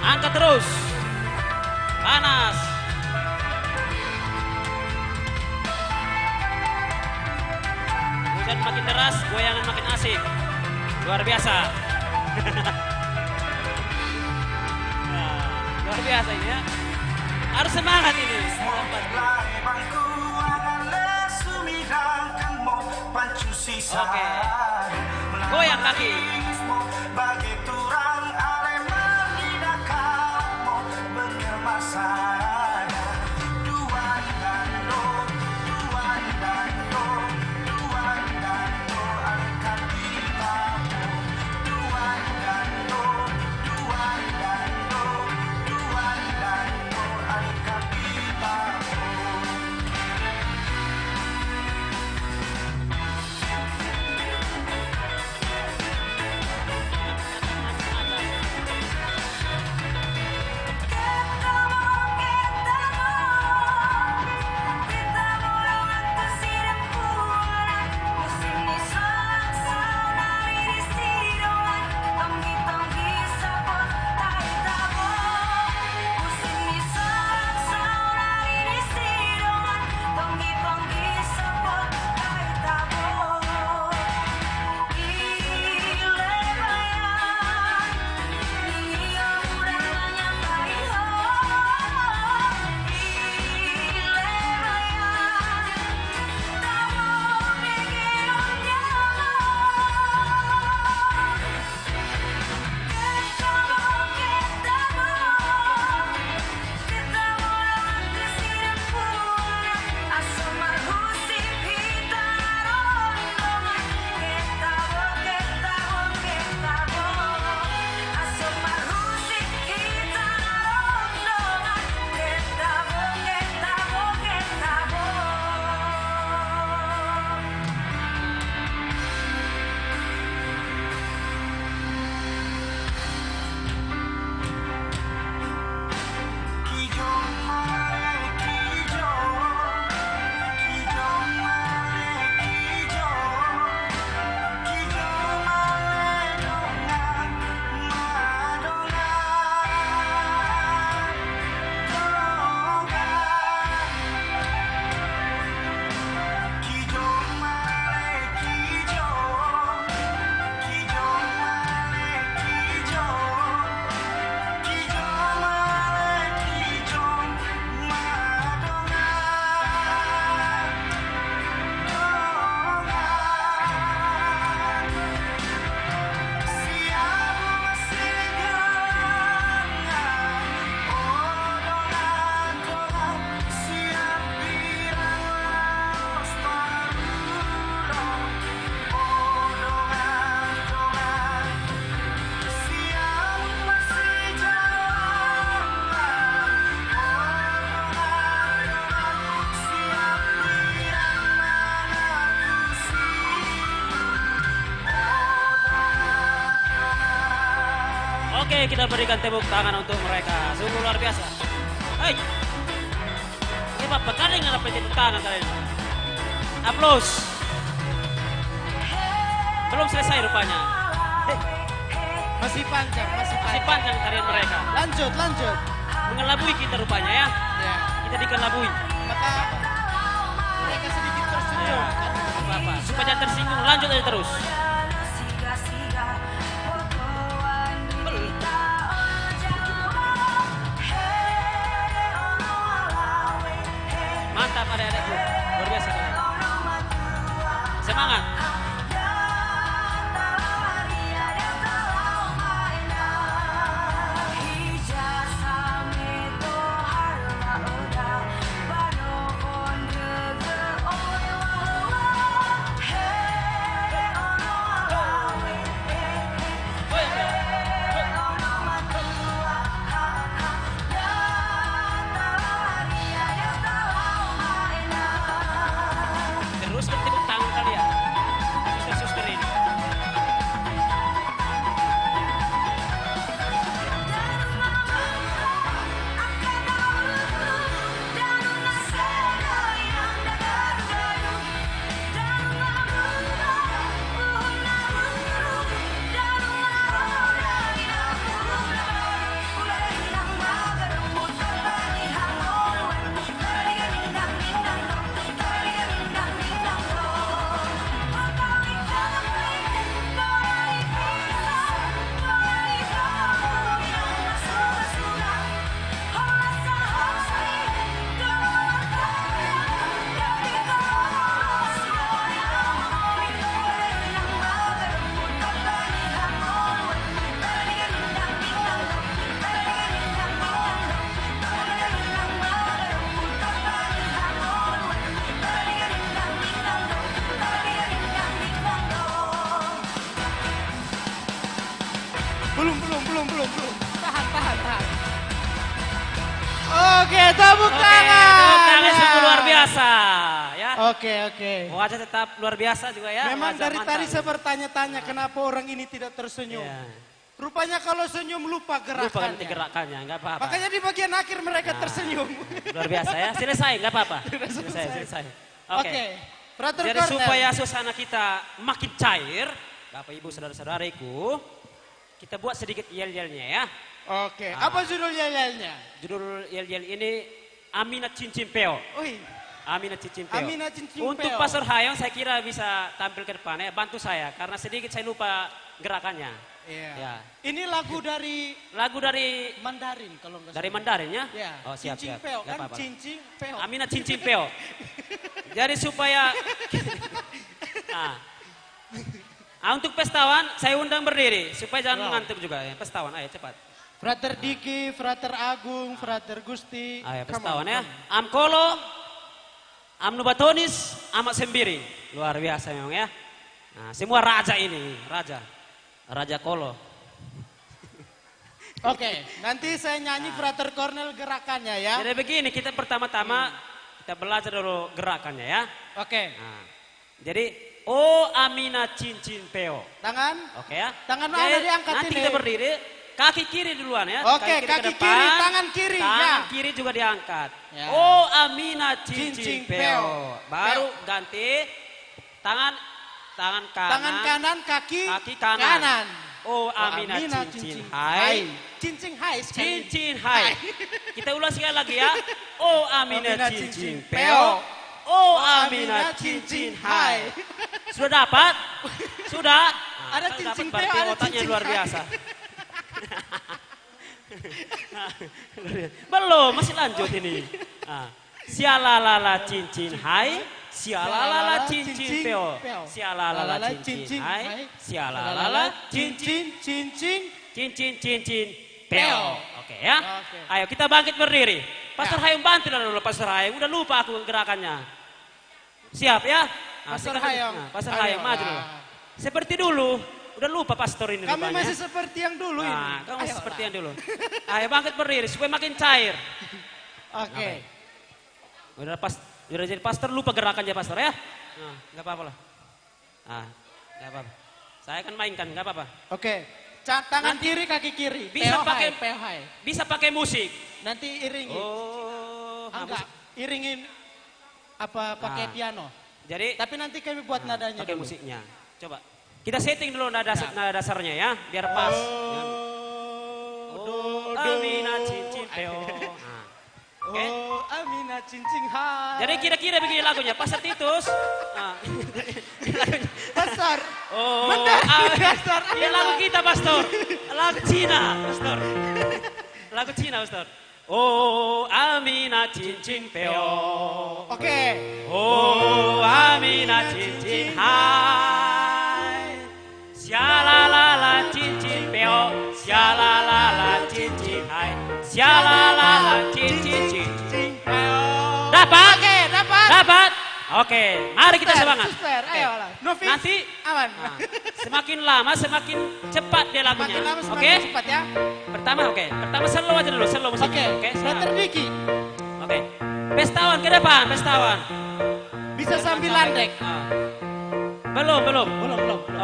Angkat terus. Panas. makin deras, goyangan makin asik. Luar biasa. Nah, luar biasa ini ya. Harus semangat ini. Oke. Goyang kaki. Oke, kita berikan tepuk tangan untuk mereka. Sungguh luar biasa. Hei, ini Bapak kalian nggak dapat tepuk tangan kalian. Aplaus. Belum selesai rupanya. Masih panjang, masih panjang tarian mereka. Lanjut, lanjut. Mengelabui kita rupanya ya. Ya. Kita dikelabui. Maka mereka sedikit tersinggung. Apa-apa. Supaya jangan tersinggung, lanjut aja terus. Mantap adik-adikku, luar biasa kalian. Semangat. Belum. Tahan. Oke, tepuk tangan. Tepuk tangan sungguh luar biasa ya. Oke. Wajah tetap luar biasa juga ya. Memang wajah dari mantap. tadi saya bertanya-tanya kenapa orang ini tidak tersenyum. Rupanya kalau senyum lupa gerakannya. Lupa nanti gerakannya, nggak apa-apa. Makanya di bagian akhir mereka tersenyum. Luar biasa ya. Selesai, nggak apa-apa. Selesai. Oke. Frater Jadi Cornel. supaya suasana kita makin cair, Bapak Ibu saudara-saudariku, kita buat sedikit yel-yelnya ya. Oke, apa judul yel-yelnya? Judul yel-yel ini Amina Cincin Peo. Amina Cincin Peo. Amina Cincin Untuk Peo. Pastor Hayong saya kira bisa tampil ke depan ya, bantu saya karena sedikit saya lupa gerakannya. Iya. Ya. Ini lagu dari Mandarin kalau nggak salah. Dari Mandarin ya? Ya. Oh siap. Cincin siap. Peo Nggak kan apa-apa. cincin peo. Amina Cincin Peo. Jadi supaya untuk pestawan saya undang berdiri supaya jangan mengantuk juga ya. Pestawan ayo cepat. Frater Diki, Frater Agung, Frater Gusti. Ayo Come pestawan on, ya. come on. Am Kolo, Am Nubatonis, Amat Sembiri. Luar biasa memang ya. Nah, semua raja ini, Raja Kolo. Oke, nanti saya nyanyi Frater Cornel gerakannya ya. Jadi begini, kita pertama-tama kita belajar dulu gerakannya ya. Oke. Nah, jadi Oh Amina Cincin Peo. Tangan. Oke ya. Tangan Jadi, mana diangkat nanti ini? kita berdiri, kaki kiri duluan ya. Oke, ke kaki depan, kiri, tangan kiri, Tangan ya. kiri juga diangkat. Ya. Oh Amina Cincin Cincin Peo. Peo. Baru ganti tangan kanan. Tangan kanan, kaki kanan. Oh Amina Cincin Hai. Cincin Hai sekali. Cincin Hai. Kita ulang sekali lagi ya. Oh Amina Cincin Peo. Oh Amina Cincin Hai. Sudah dapat? Sudah? Nah, Ada kalau cincin dapat Peo, berarti ada otaknya cincin luar Hai. biasa. Belum, masih lanjut ini. Sialalala cincin hai, sialalala cincin peo. Sialalala cincin hai, sialalala cincin peo. Oke ya. Ayo kita bangkit berdiri. Pastor Hayung bantu dulu Pastor Hayung. Udah lupa aku gerakannya. Siap ya? Pastor Hayung. Pastor Hayung maju dulu. Seperti dulu. Udah lupa pastor ini Kami rupanya. masih seperti yang dulu ini. Nah, kamu masih seperti yang dulu. Ayo bangkit berdiri supaya makin cair. Oke. Udah jadi pastor lupa gerakannya pastor ya. Nah, nggak apa-apa lah. Nggak apa-apa. Saya akan mainkan, nggak apa-apa. Oke. Tangan kiri, kaki kiri. Bisa Peo pakai hai, peo hai. Bisa pakai musik. Nanti iringi. Enggak, iringin pakai piano. Jadi tapi nanti kami buat nadanya pakai dulu. musiknya. Coba. Kita setting dulu nada dasarnya ya, biar pas. Oh, Amina cincin peo. Oke. Oh, Amina cincin hai. Jadi kira-kira begini lagunya, Pastor Titus. Pastor. Oh, Pastor. Ini lagu kita, Pastor. Lagu Cina, Pastor. Lagu Cina, Pastor. Oh, Amina cincin peo. Oke. Oh, Amina cincin hai. Sialalala cincin peo. Sialalala cincin hai. Sialalala cincin peo. Dapat? Oke, dapat. Dapat? Oke, mari kita semangat. Suster, ayolah. Novis, Nanti aman. semakin lama semakin cepat dia lagunya. Semakin lama Oke? semakin cepat ya. Pertama slow aja dulu, slow musiknya. Oke, Frater Diki. Oke. Pestawan ke depan, pestawan. Bisa sambil landek. Belum.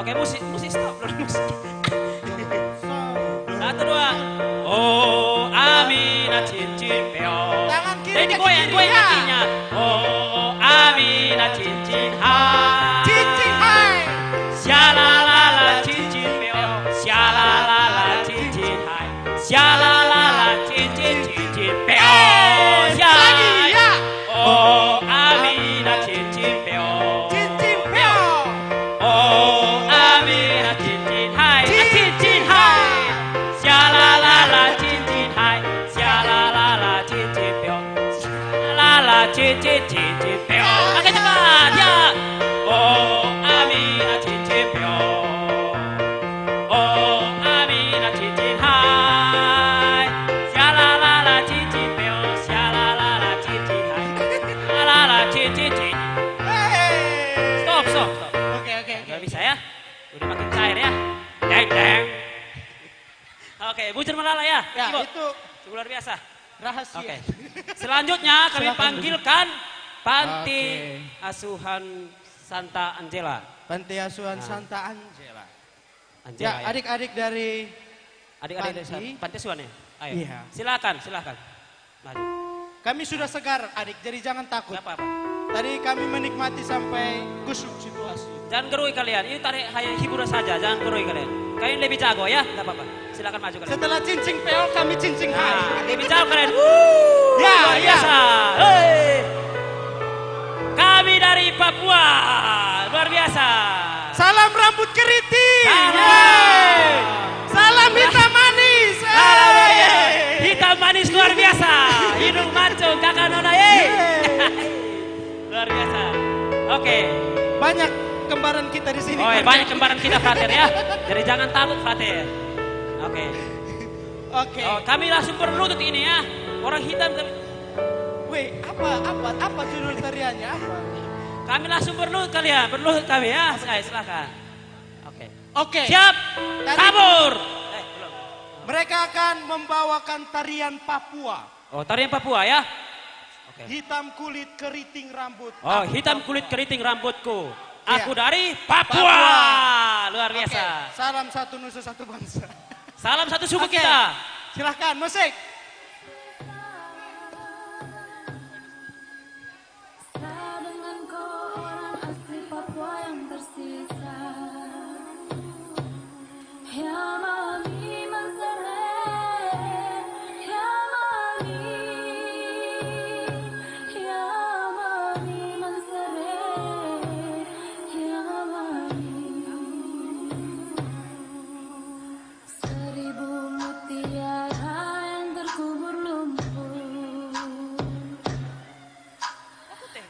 Oke, musik stop dulu musik. 1, 2. Oh, Amina cincin peo. Tangan kiri, Jadi goyang kakinya. Oh, Amina cincin hai. Cincin hai. Sialalala cincin peo. Sialalala cincin hai. Sialalala cincin peo. Lagi ya. Oh, Amina cincin peo. Cincin peo. Oh, Amina cincin hai. Cincin hai. Sialalala cincin hai. Sialalala cincin peo. Sialalala cincin peo. Makin cepat ya. Oh, Amina cincin peo. Oh, Amina cincin hai. Sialalala cincin peo. Sialalala cincin hai. Sialalala cincin. Stop. Oke. Udah bisa ya? Udah makin cair ya? Deng. Oke, Bujur Malala ya. Ya, Ibu. itu luar biasa. Rahasia. Oke. Selanjutnya kami Silakan, panggilkan Panti Oke. Asuhan Santa Angela. Panti Asuhan Santa Angela. Angela, Ya, adik-adik dari adik-adik dari Panti Asuhan ya. Ayo. Iya. Silakan. Maju. Kami sudah segar, adik, jadi jangan takut. Gak apa-apa. Tadi kami menikmati sampai kusuk situasi. Jangan gerui kalian. Ini tarik hanya hiburan saja, jangan gerui kalian. Kalian lebih jago ya, gak apa-apa. Silakan maju kalian. Setelah cincing peol, kami cincing hai. Lebih jago kalian. Ya, luar ya. biasa. Hei. Kami dari Papua, luar biasa. Salam rambut keriting. Salam. Salam hitam manis. Hitam manis luar biasa. Hidung mancung kakak nona. Luar biasa. Oke. Banyak kembaran kita di sini. Oh, banyak kembaran kita frater ya. Jadi jangan takut frater. Oke. Oke. Oh, kami langsung berlutut ini ya. Orang hitam kami. Weh, apa judul tariannya? Apa? Kami langsung berlutut kalian, berlutut kami ya. Silakan. Oke. Oke. Siap. Kabur. Belum. Mereka akan membawakan tarian Papua. Oh, tarian Papua ya. Oke. Hitam kulit keriting rambut. Oh, hitam kulit keriting rambutku. Iya. Aku dari Papua. Luar biasa. Oke. Salam satu nusa satu bangsa. Salam satu suku Oke. kita. Silahkan musik. Dengan kau orang asli Papua yang tersisa. Ya mami mansere, ya mami, ya mami mansere, ya mami. Seribu mutiara yang terkubur lumpur.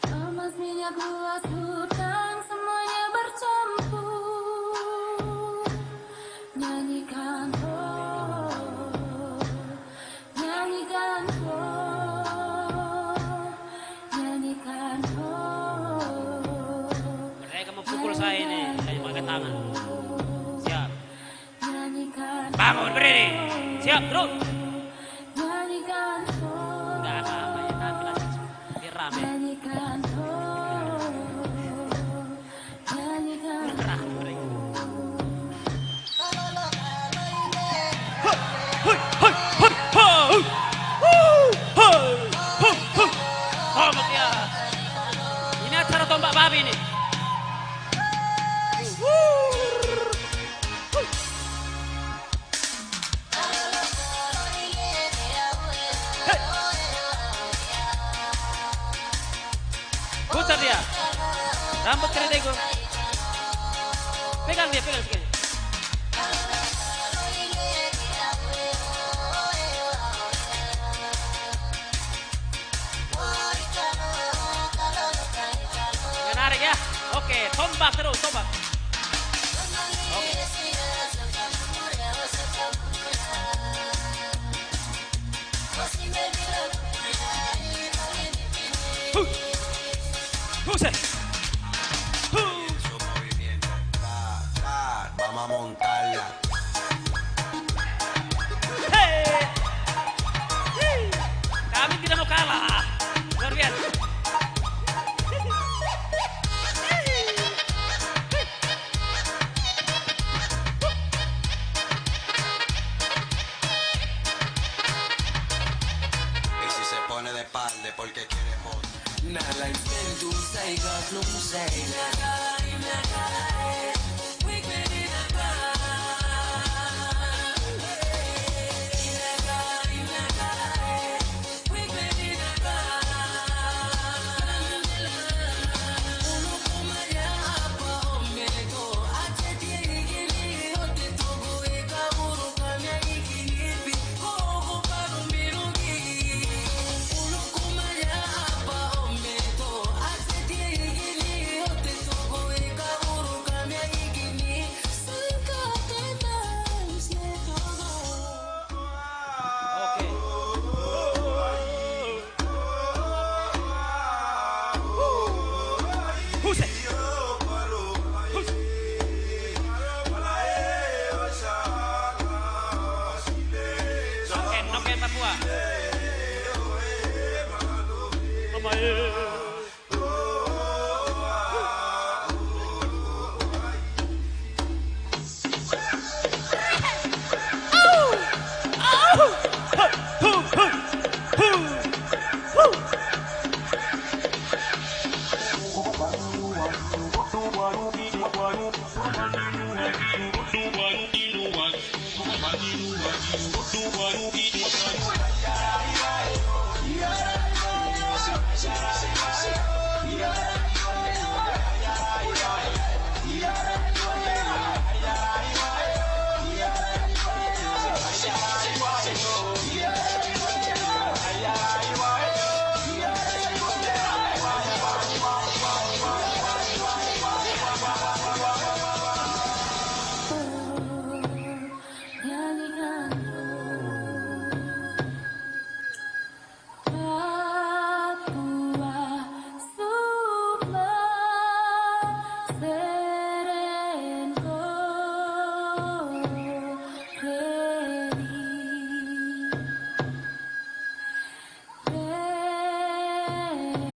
Emas minyak luas hutang semuanya bercampur. Nyanyikan oh, nyanyikan oh, nyanyikan oh. Mereka memukul saya ini, saya pakai tangan. Siap. Nyanyikan Bangun berdiri. Siap, duduk. nyanyikan Enggak apa-apa ya, kami langsung biar rame. nyanyikan oh, nyanyikan Ini acara tombak babi ini. Putar dia. Rambut keriting gue. Pegang dia, pegang sekali. Menarik ya. Oke, tombak terus, tombak. Oke. Buset. Vamos a montarla. Kami tidak mau kalah. Luar biasa. Y si se pone de espalda porque quiere voz. Nalai sendu saiga flum saiga.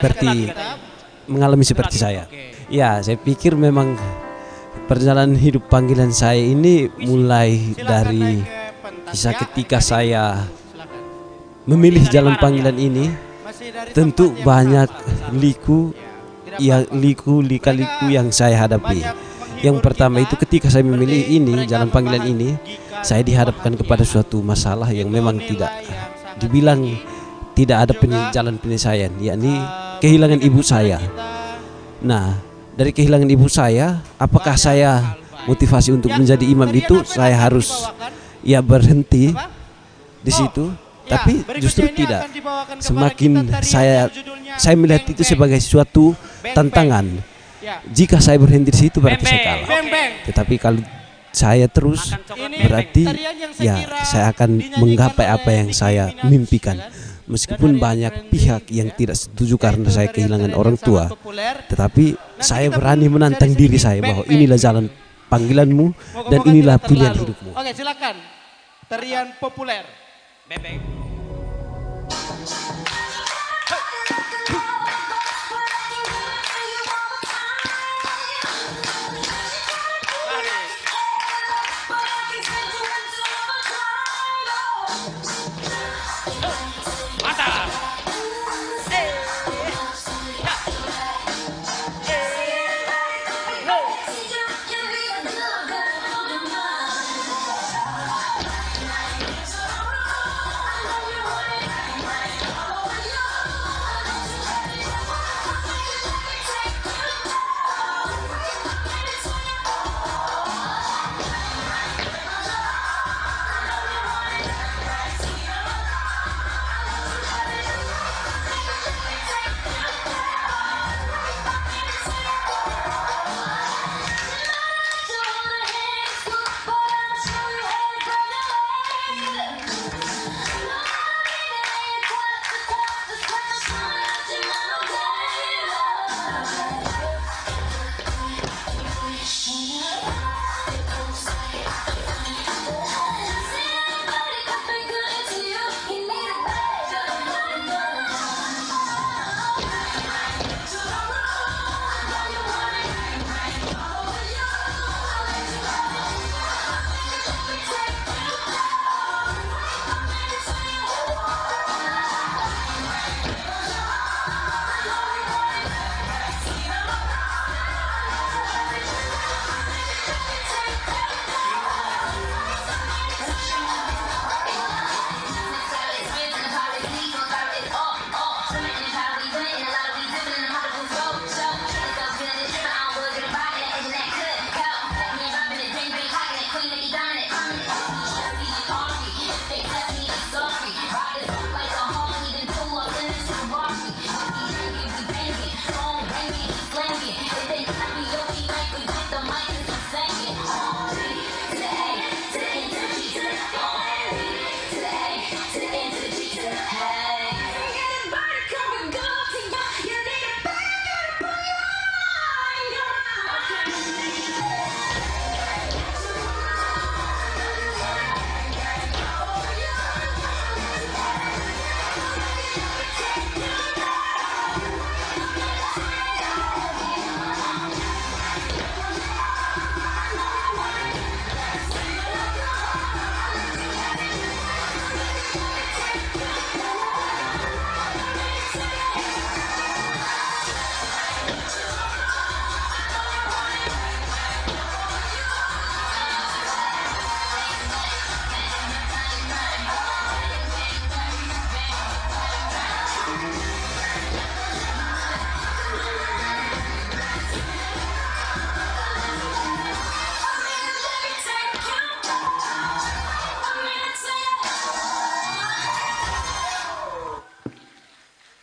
seperti mengalami seperti saya. Ya, saya pikir memang perjalanan hidup panggilan saya ini mulai dari kisah ketika saya memilih jalan panggilan ini. Tentu banyak lika-liku yang saya hadapi. Yang pertama itu ketika saya memilih ini jalan panggilan ini, saya dihadapkan kepada suatu masalah yang memang tidak dibilang tidak ada jalan penyelesaian, yakni kehilangan ibu saya. Nah, dari kehilangan ibu saya, apakah saya motivasi untuk menjadi imam itu saya harus berhenti di situ? Tapi justru tidak. Semakin saya melihat itu sebagai suatu tantangan. Jika saya berhenti di situ berarti saya kalah. Tetapi kalau saya terus berarti saya akan menggapai apa yang saya mimpikan. Meskipun banyak pihak yang tidak setuju karena saya kehilangan orang tua, tetapi saya berani menantang diri saya bahwa inilah jalan panggilanmu dan inilah pilihan hidupmu. Oke, silakan. Tarian populer. Bebek.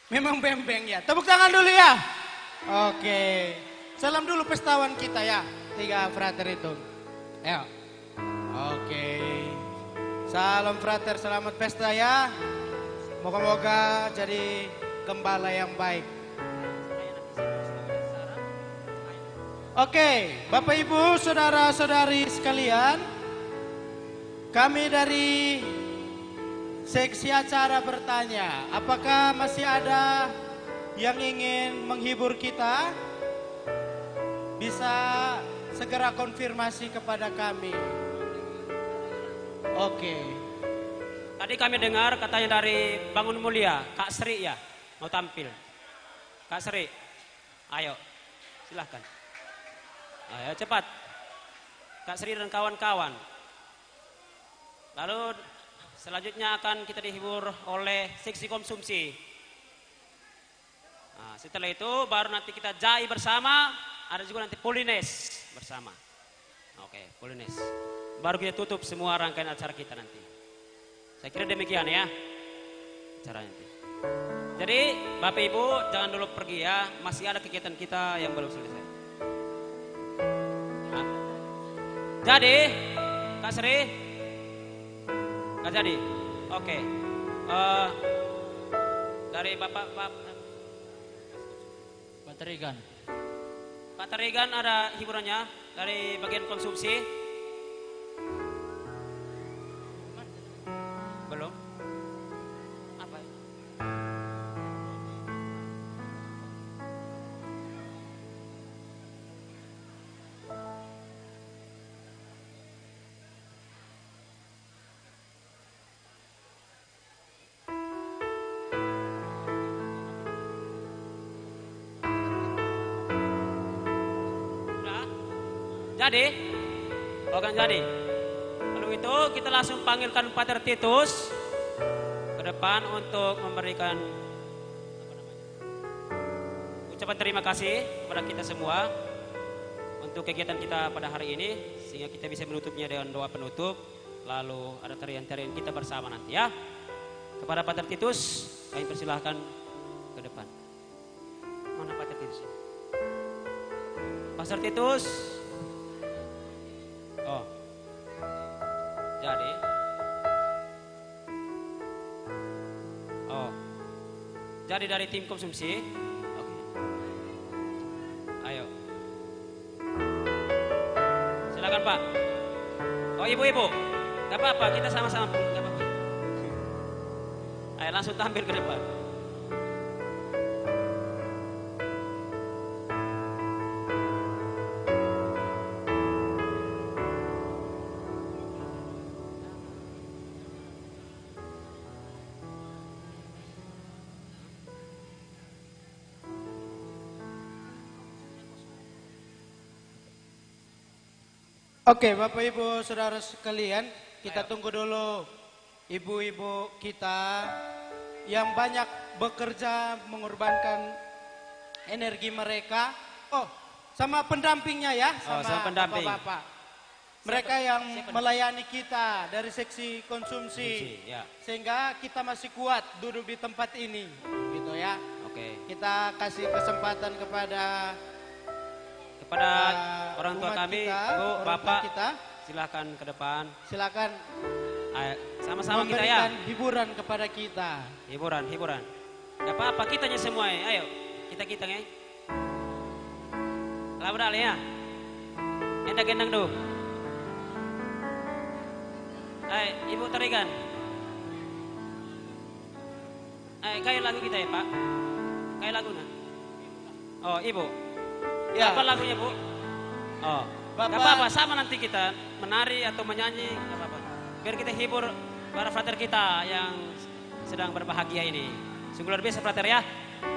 Memang bembeng ya. Tepuk tangan dulu ya. Oke. Salam dulu pestawan kita ya. 3 frater itu. Ayo. Oke. Salam frater, selamat pesta ya. Moga-moga jadi gembala yang baik. Oke, Bapak Ibu, saudara-saudari sekalian, kami dari seksi acara bertanya, apakah masih ada yang ingin menghibur kita bisa segera konfirmasi kepada kami. Oke. Tadi kami dengar katanya dari Bangun Mulia, Kak Sri ya, mau tampil. Kak Sri, ayo, silahkan. Ayo cepat. Kak Sri dan kawan-kawan. Lalu selanjutnya akan kita dihibur oleh seksi konsumsi. Nah, setelah itu baru nanti kita jai bersama, ada juga nanti Polines bersama. Oke, Polines. Baru kita tutup semua rangkaian acara kita nanti. Saya kira demikian ya acara nanti. Jadi Bapak Ibu jangan dulu pergi ya, masih ada kegiatan kita yang belum selesai. Nah. Jadi Kak Sri, nggak jadi. Oke. Dari Bapak Terigan. Pak Terigan ada hiburannya dari bagian konsumsi. Belum? Apa? Udah? Jadi? Oh kan jadi? Lalu itu kita langsung panggilkan Pater Titus ke depan untuk memberikan ucapan terima kasih kepada kita semua untuk kegiatan kita pada hari ini, sehingga kita bisa menutupnya dengan doa penutup, lalu ada tarian-tarian kita bersama nanti ya. Kepada Pater Titus kami persilahkan ke depan. Mana Pater Titus? Pater Titus. Oh. Jadi jadi dari tim konsumsi. Oke. Ayo. Silakan Pak. Oh ibu-ibu, gak apa-apa, kita sama-sama, gak apa-apa. Ayo langsung tampil ke depan. Oke, Bapak Ibu Saudara sekalian, kita tunggu dulu ibu-ibu kita yang banyak bekerja mengorbankan energi mereka. Oh, sama pendampingnya ya, sama pendamping. bapak-bapak. Mereka yang melayani kita dari seksi konsumsi, ya. Sehingga kita masih kuat duduk di tempat ini, gitu ya. Oke. Kita kasih kesempatan kepada orang tua umat kami, kita, Ibu, orang tua Bapak, kita. silakan ke depan. Silakan. Ayo, sama-sama kita ya. Memberikan hiburan kepada kita. Hiburan. Gak apa-apa, kitanya semua ya. Ayo, kita ya. Kalau udah ya. Gendang dulu. Ayo, Ibu Terigan. Ayo, kayak lagu kita ya Pak. Kayak lagu nah. Oh, Ibu. Ya. Apa lagunya Bu? Oh, Bapak. gak apa-apa, sama nanti kita menari atau menyanyi, gak apa-apa. Biar kita hibur para frater kita yang sedang berbahagia ini. Sungguh luar biasa frater ya.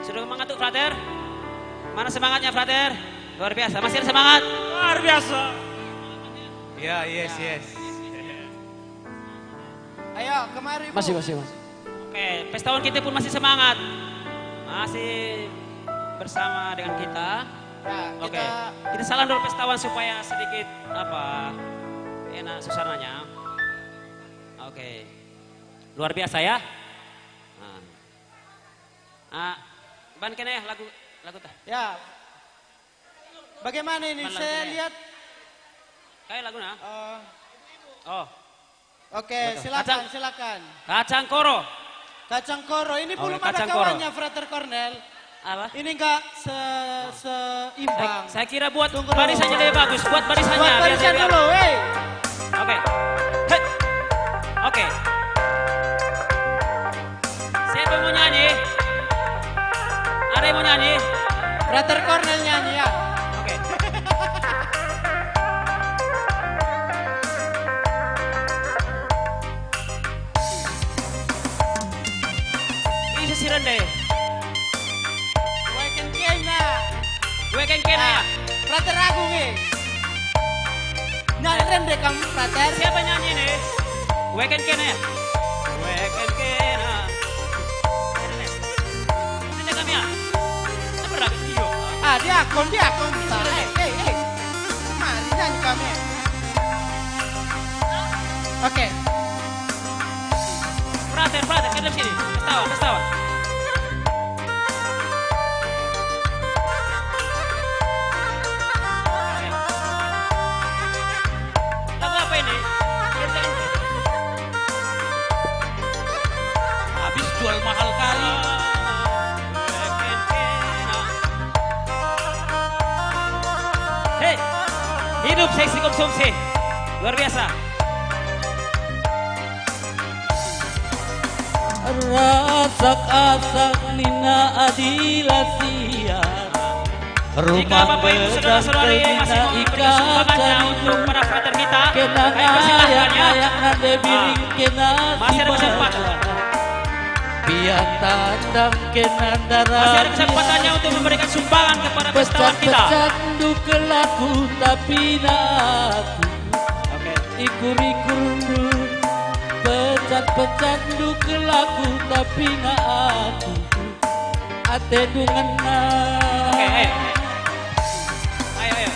Sudah mengantuk frater? Mana semangatnya frater? Luar biasa, masih ada semangat? Luar biasa. Ya, yes. Ayo, kemari Bu. Masih. Oke, pestawan kita pun masih semangat. Masih bersama dengan kita. Ya, Oke, kita salam dulu pestawan supaya sedikit enak suasananya. Oke, luar biasa ya. Ban kene lagu tah. Ya. Bagaimana ini? Ban Saya lagunya. lihat. Kayak lagu nah. Oh. Oke, Betul. silakan. Kacang koro. Kacang koro ini Oh, belum ada kacang koro. kawannya, Frater Cornel. Apa? Ini enggak seimbang. Saya kira buat barisannya lebih bagus. Buat barisannya. Buat barisan biar- dulu, hey. Oke. Hei. Oke. Siapa mau nyanyi? Ada yang Frater Cornel nyanyi ya. Oke. Ini si Rende. Weken kena. Weken kena ya. Frater Agung nih. Nyanyi Rende kamu Frater. Siapa nyanyi nih? Weken kena ya. Weken kena. Rende kami ya. Apa lagi iyo? Ah dia akon. Hey. Mari nyanyi kami. Oke. Frater, ke dalam sini. Kestawa. Lagu apa ini? Habis jual mahal kali. Hei, hidup seksi konsumsi. Luar biasa. Rasak-asak nina adilasia. Jika Bapak Ibu saudara-saudari masih mau memberi sumbangannya untuk para frater kita, kami persilahkan ya. Masih ada kesempatan. Biar tandang kenandara. Masih ada kesempatannya untuk memberikan sumbangan kepada pestawan kita. Pecandu kelaku tapi naku. Ikur-ikur pecandu kelaku tapi naku. Ate dungana. Oke, ayo.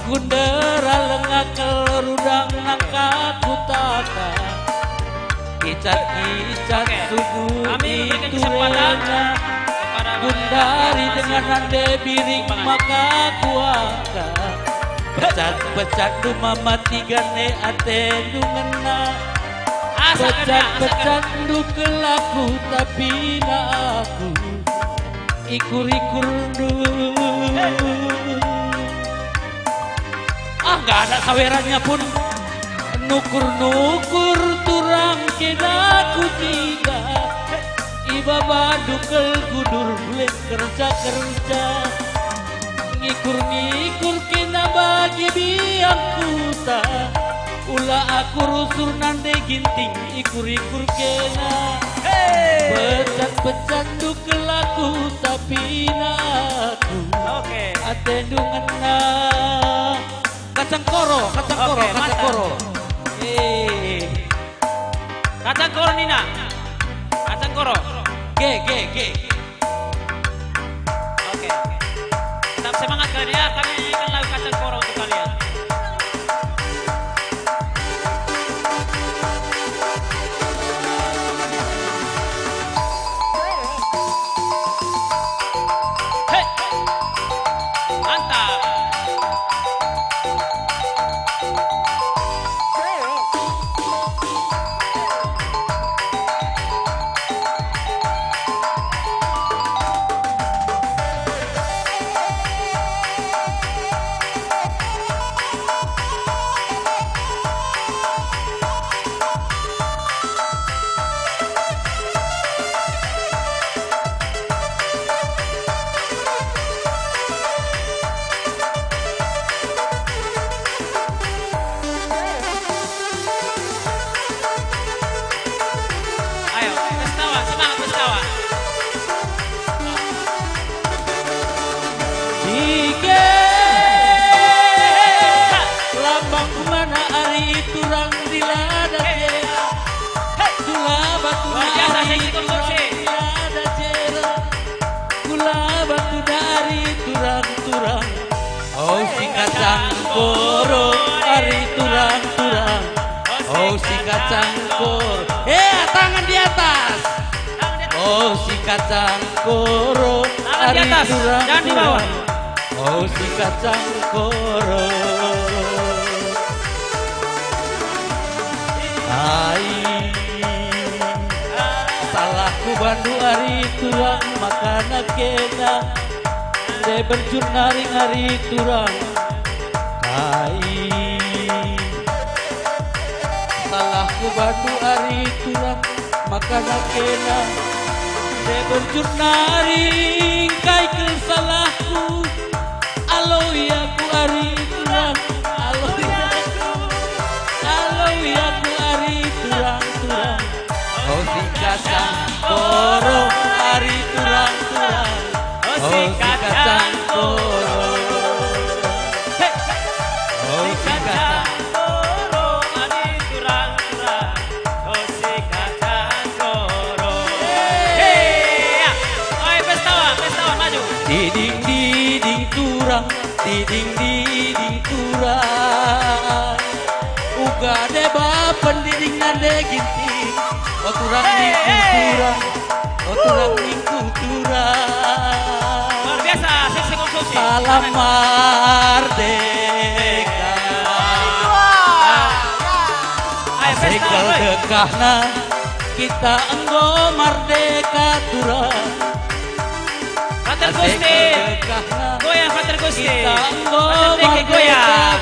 Gundera lengakel rudang nakaku taka. Icat subuh itu rena. Gundari dengan nande biring maka kuaka. Pecat mama tiga ne ate dungena. Pecat kelaku tapi naku. Ikur-ikur gak ada sawerannya pun. Nukur turang kedaku tiga. Iba badukel gudur boleh kerja. Ngikur kena bagi biang kuta. Ula aku rusur nande ginting ikur kena. Pecat kelaku tapi naku. Atendungan na. Kacang koro. Kacang koro Nina. Kacang koro. G. Oke. Tetap semangat kalian ya. Kami nyanyikan lagu kacang koro untuk kalian. Hei. Mantap. Koro ari turang-turang. Oh si kacang koro. Tangan di atas. Oh si kacang koro ari turang-turang. Jangan di bawah. Oh si kacang koro. Salahku bandu ari turang makana kena. De berjurnaring ari turang. Salahku batu ari turang makana kena de berjurnaring kai kesalahku alo ya ku ari turang alo ya ku ari turang oh sikacang koro ari turang oh sikacang koro oh sikacang diding diding turang diding diding turang uga deba pendiding nande ginti oh turang ningku turang oh turang ningku turang luar biasa seksi konsumsi salam merdeka segel dekahna kita enggo merdeka turang Pater Gusti, goyang Pater Gusti, Pater Diki goyang,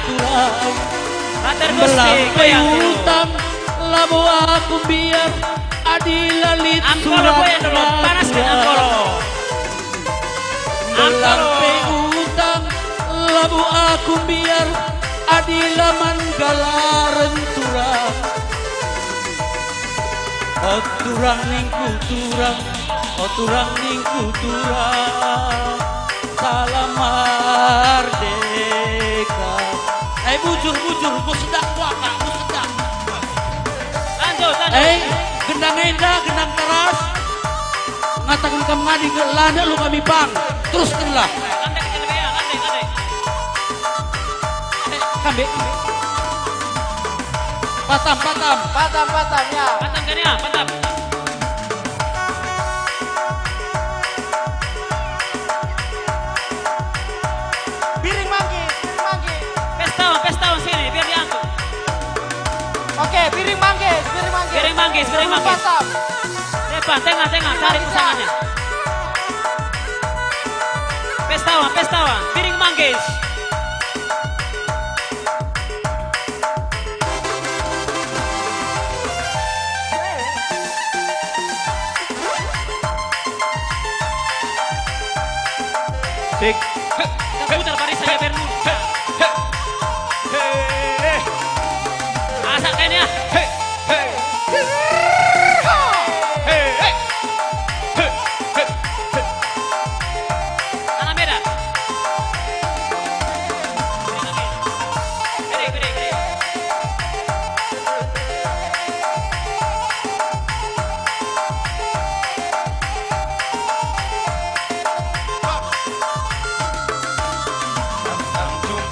Pater Gusti goyang utang lamu aku biar adilalit Angkolo goyang dulu, panaskan Angkolo Melampe utang lamu aku biar adilaman galaren turang oh turang ningku turang oh turang ningku turang salam merdeka bujur ku sedang kuaka ku sedang lanjut gendang endah gendang keras ngatakan kamu ngadi ngelanda lu kami pang teruskanlah kambing patam ya patam kan ya patam Piring manggis. Pestawan sini biar diangkut. Oke, piring manggis. Piring manggis. Depan, tengah, cari pasangannya. Pestawan, piring manggis. Tik. Putar barisannya biar lurus. Asak kayaknya. Anak beda. Gede.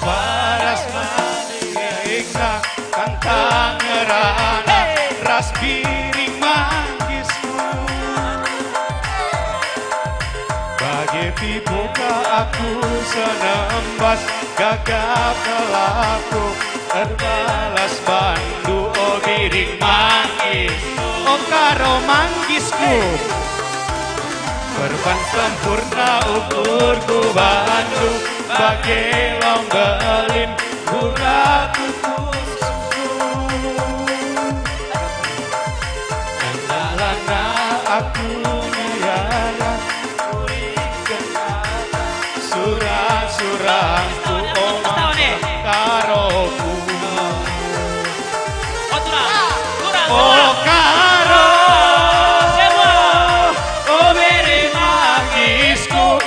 Paras manikna kantang ngerana ras piring manggismu bagai tibuka aku senembas gagap kelaku terbalas bandu oh piring manggis oh karo manggisku Perban sempurna ukurku bandu bagai longgelin buraku susu Kendalana aku niara Surang-surangku omong karoku Oh karo Oh beri magisku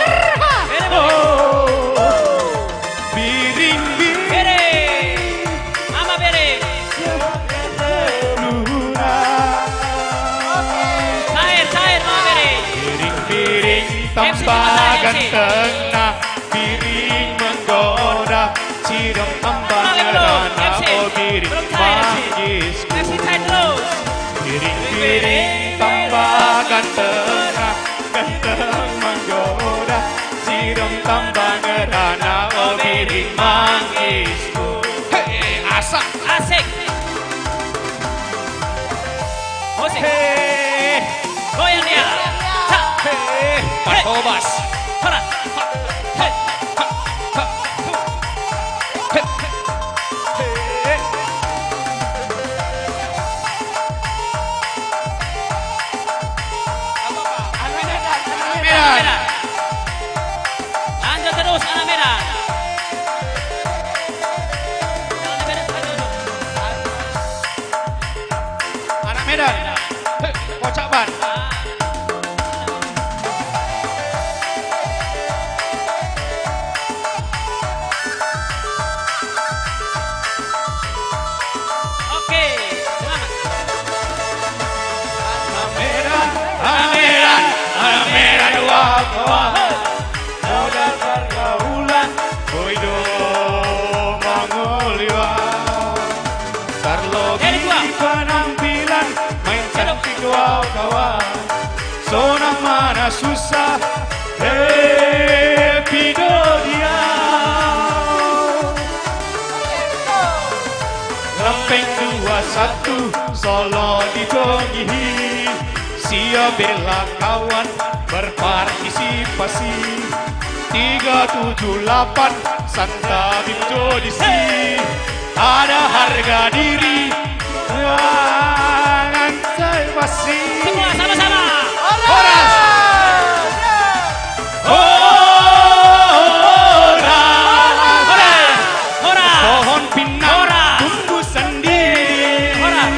Tambagan tengah piring menggoda Cirem tambangan oh piring mangisku Piring tambagan tengah ganteng menggoda Cirem tambangan oh piring mangisku Hei asik Musik goyang dia Kobas. merah dua kawan, modal pergaulan, koido manguliwa. Terlogi penampilan, main cantik dua kawan, sonang mana susah, pido dia. Lempeng 21 Solo digongihi, sia bela kawan berpartisipasi. 378 Santa Bimjodisi, ada harga diri jangan terpasi. Semua sama-sama. Horas. Horas. Pohon pinang tumbuh sendiri. Horas.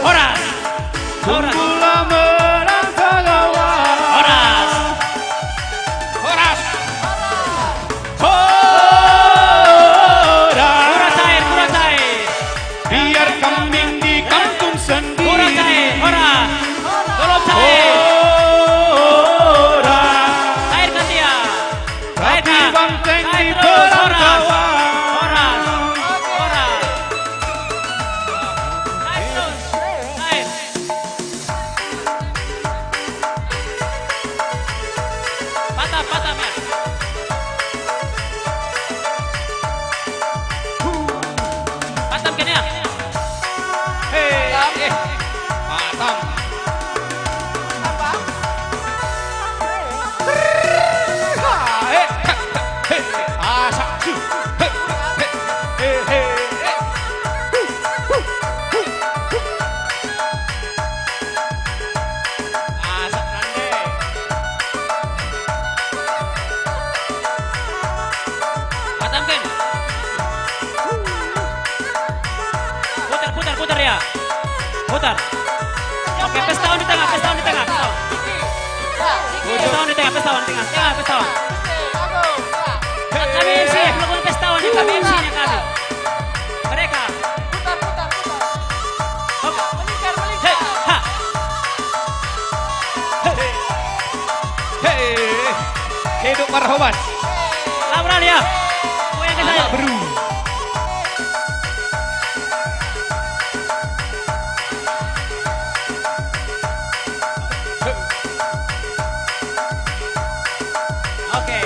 Horas. Tumbuhlah merangkak kawan. Horas. Horas. Kuras air. Biar kambing di kampung sendiri. Kuras air. Horas. Tolong air. Air kasih ya. Tapi banteng di perangkawan. Horas. Air terus. Air. Patah ya. Patam kan ya? Patam. Patamkan. Putar ya. Putar. Oke, pestawan di tengah. Pestawan di tengah. Kami MC, melakukan pestawan ya, kami MC-nya kami. Mereka. Putar. Oke. Melingkar. Hidup marhaban. Laporan ya. Goyang ke saya. Beru. Oke.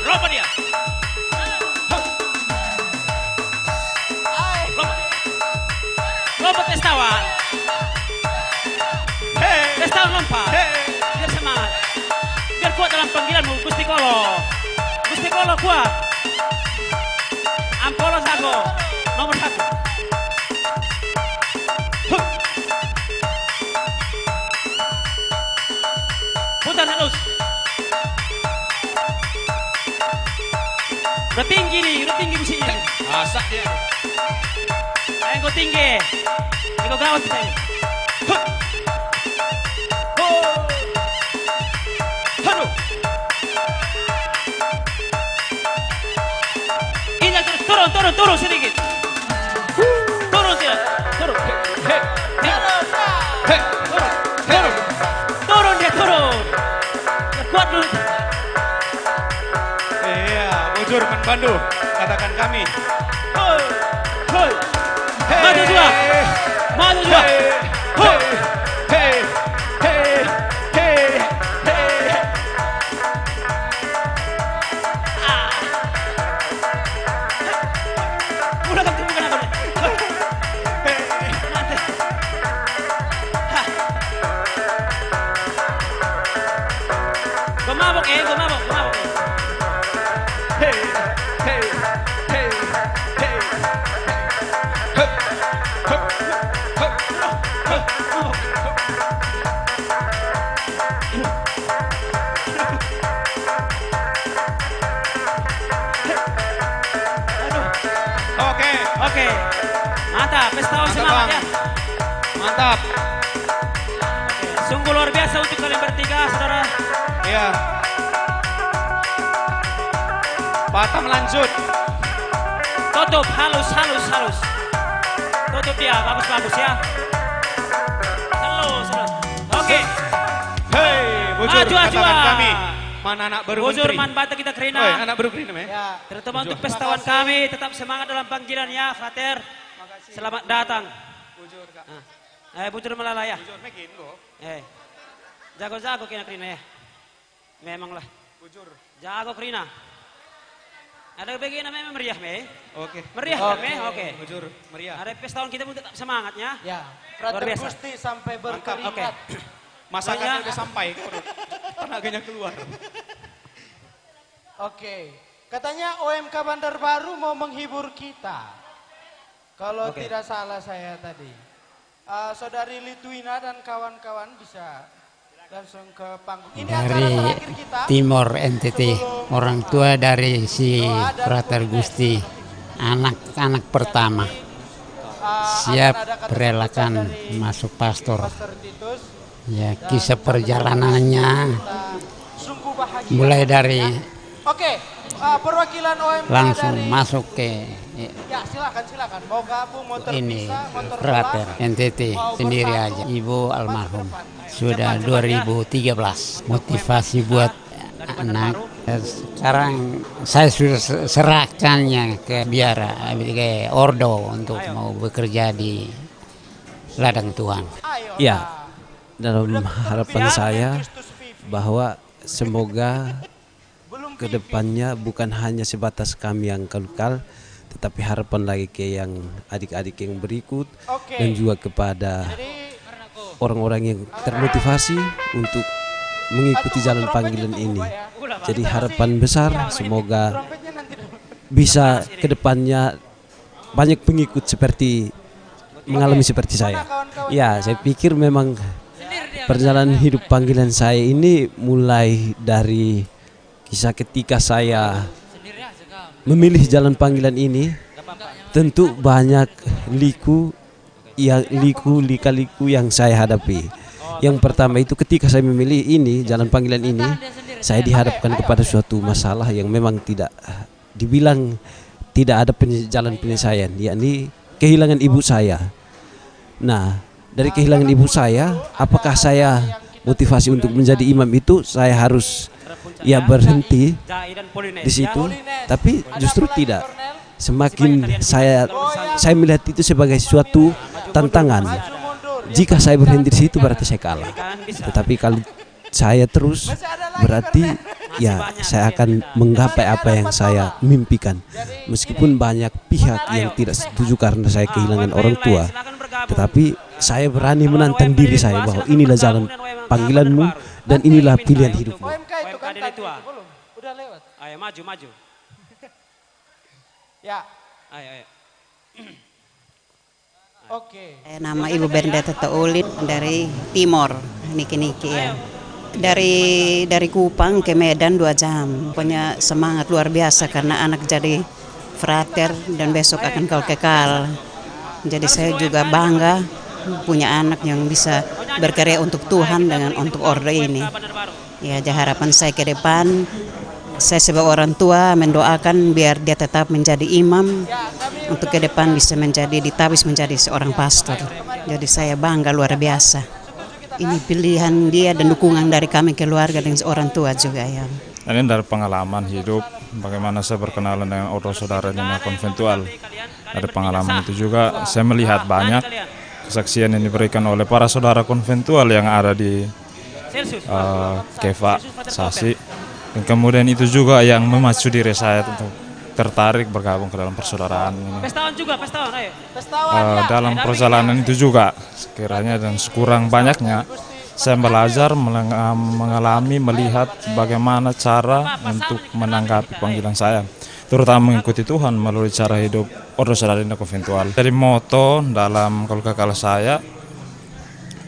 Lompat dia. Lompat pestawan. Pestawan lompat. Biar semangat. Biar kuat dalam panggilanmu, Gusti Kolo. Gusti Kolo kuat. Ampolo Sago, nomor 1. Putar terus. Udah tinggi musiknya. Asak dia. Ayo kau tinggi. Ayo kau gawat kita ini. Aduh. Injak terus, turun sedikit. Turun dia. Turun. Kuat dulu. Iya, bujur Manbandu, katakan kami. Maju dua. Gue mabok. Oke. Mantap, pestawan semangat ya. Mantap. Sungguh luar biasa untuk kalian bertiga, saudara. Iya. Batam lanjut. Tutup, halus. Tutup dia, bagus ya. Halus. Oke. Hei, bujur Aju. katakan kami. Mana anak baru Bujur menteri? man bata kita kerina. Oi, anak baru kerina, Ya, terutama untuk pestawan kami, tetap semangat dalam panggilan ya, Frater. Selamat datang. Bujur Kak. Bujur melalaya. Bujur mekin kok. Jago-jago kena kerina ya. Memanglah. Bujur. Jago kerina. Ada bagian memang meriah me. Oke. Meriah kan me? Oke. Bujur, meriah. Ada pestawan kita pun tetap semangatnya. Ya, Luar Frater biasa. Gusti sampai berkeringat. Oke. Masakannya udah sampai ke perut. Tenaganya keluar. Oke. Katanya OMK Bandar Baru mau menghibur kita. Kalau Oke. tidak salah saya tadi. Saudari Litwina dan kawan-kawan bisa langsung ke panggung. Ini acara Dari terakhir kita. Timor NTT, orang tua dari si Frater Gusti, anak-anak pertama. Siap relakan masuk pastor. Ya, kisah perjalanannya Sungguh bahagia. mulai dari Oke, perwakilan OMK langsung dari masuk ke Ya, silakan. Mau gabung, mau ini terpisah, motor Frater kelas. NTT sendiri aja. Ibu almarhum sudah 2013. Motivasi buat anak. Sekarang saya sudah serahkannya ke biara ke Ordo untuk mau bekerja di ladang Tuhan. Ya, dalam harapan saya bahwa semoga kedepannya bukan hanya sebatas kami yang kalkal, tetapi harapan lagi ke yang adik-adik yang berikut dan juga kepada orang-orang yang termotivasi untuk mengikuti jalan panggilan ini. Jadi harapan besar semoga bisa kedepannya banyak pengikut seperti mengalami seperti saya. Ya, saya pikir memang perjalanan hidup panggilan saya ini mulai dari kisah ketika saya memilih jalan panggilan ini. Tentu banyak lika-liku yang saya hadapi. Yang pertama itu ketika saya memilih ini jalan panggilan ini, saya dihadapkan kepada suatu masalah yang memang tidak dibilang tidak ada jalan penyelesaian, yakni kehilangan ibu saya. Nah, dari kehilangan ibu saya, apakah saya motivasi untuk menjadi imam itu saya harus berhenti di situ? Tapi justru tidak. Semakin saya melihat itu sebagai suatu tantangan. Jika saya berhenti di situ berarti saya kalah. Tetapi kalau saya terus berarti saya akan menggapai apa yang saya mimpikan. Meskipun banyak pihak yang tidak setuju karena saya kehilangan orang tua, tetapi saya berani menantang diri saya bahwa inilah jalan panggilanmu dan inilah pilihan hidupmu. OMK itu kan tadi itu belum. Udah lewat. Ayo maju. Ya. Ayo. Oke. Nama Ibu Bernadette Taulid dari Timor, niki ya. Dari Kupang ke Medan 2 jam. Pokoknya semangat luar biasa karena anak jadi frater dan besok akan kekal. Jadi saya juga bangga punya anak yang bisa berkarya untuk Tuhan dengan untuk Ordo ini. Ya, harapan saya ke depan, saya sebagai orang tua mendoakan biar dia tetap menjadi imam, untuk ke depan bisa ditabis menjadi seorang pastor. Jadi saya bangga luar biasa. Ini pilihan dia dan dukungan dari kami keluarga dan orang tua juga ya. Ini dari pengalaman hidup, bagaimana saya berkenalan dengan Ordo Saudara Nina Konventual. Dari pengalaman itu juga saya melihat banyak kesaksian yang diberikan oleh para saudara konventual yang ada di Keva, Sasi. Dan kemudian itu juga yang memacu diri saya untuk tertarik bergabung ke dalam persaudaraan ini. Pestawan juga, ayo. Dalam perjalanan itu juga sekiranya dan sekurang banyaknya saya belajar mengalami melihat bagaimana cara untuk menanggapi panggilan saya, terutama mengikuti Tuhan melalui cara hidup Ordo Saudara Nina Konventual. Dari moto dalam kalkal saya,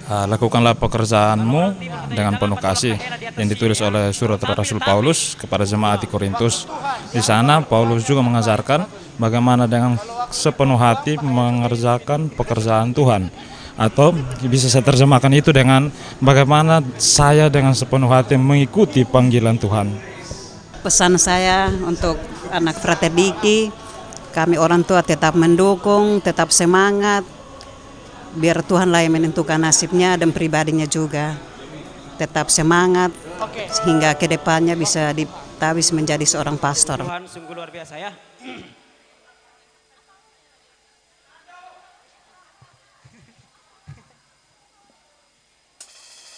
lakukanlah pekerjaanmu dengan penuh kasih, yang ditulis oleh surat Rasul Paulus kepada jemaat di Korintus. Di sana Paulus juga mengajarkan bagaimana dengan sepenuh hati mengerjakan pekerjaan Tuhan, atau bisa saya terjemahkan itu dengan bagaimana saya dengan sepenuh hati mengikuti panggilan Tuhan. Pesan saya untuk anak Frater Diki, kami orang tua tetap mendukung, tetap semangat, biar Tuhan lah yang menentukan nasibnya dan pribadinya juga. Tetap semangat, sehingga ke depannya bisa ditabis menjadi seorang pastor. Tuhan sungguh luar biasa ya.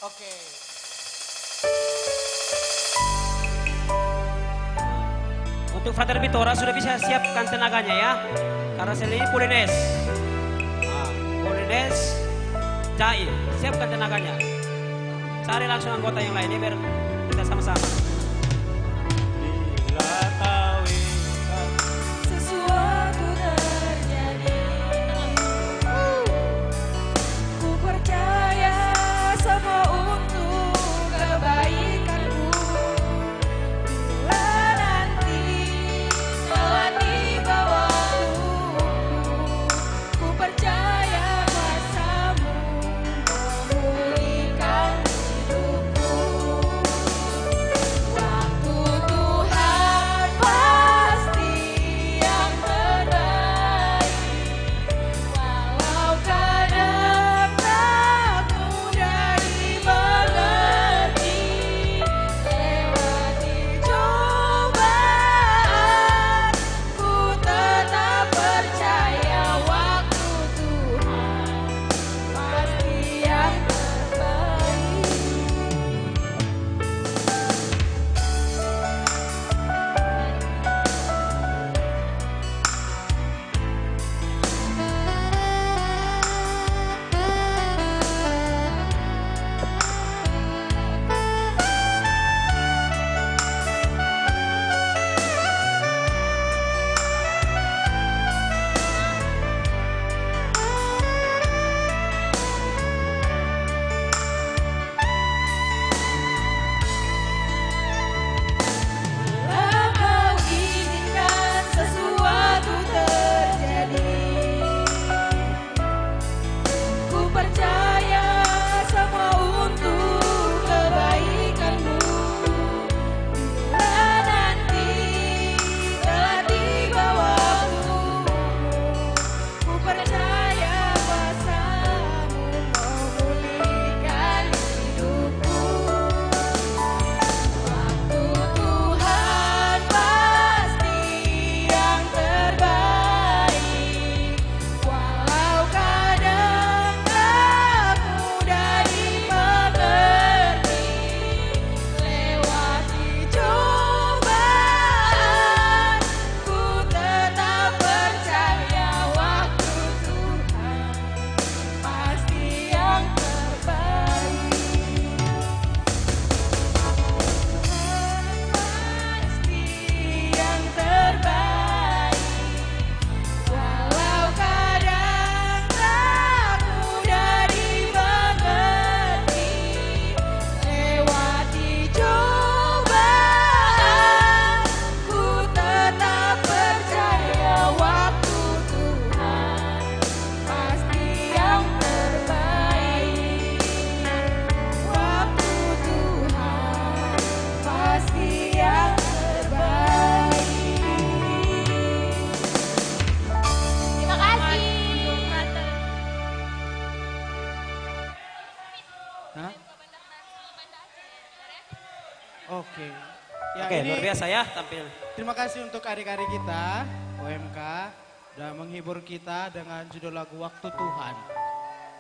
Oke. Untuk Frater Bitora sudah bisa siapkan tenaganya ya. Karena sel ini Polines. Polines, Cai, siapkan tenaganya. Cari langsung anggota yang lainnya biar kita sama-sama. Sesuatu terjadi, ku percaya semua untuk kebaikanku. Bila nanti telah tiba waktuku, ku percaya kuasamu memulihkan hidupku. Waktu Tuhan pasti yang terbaik, walau kadang tak mudah dimengerti. Lewati cobaan, ku tetap percaya waktu Tuhan pasti yang terbaik. Bila kau izinkan sesuatu terjadi, ku percaya semua untuk kebaikanmu. Bila nanti telah tiba waktumu, ku percaya kuasamu memulihkan hidupku. Waktu Tuhan pasti yang terbaik, walau kadang tak mudah dimengerti. Lewati cobaan, ku tetap percaya waktu Tuhan pasti yang terbaik. Pasti yang terbaik, walau kadang tak mudah dimengerti. Lewati cobaan, ku tetap percaya waktu Tuhan pasti yang terbaik. Waktu Tuhan pasti yang terbaik. Terima kasih. Hah? Oke. Ya, Oke, ini luar biasa ya tampil. Terima kasih untuk adik-adik kita OMK dan menghibur kita dengan judul lagu Waktu Tuhan.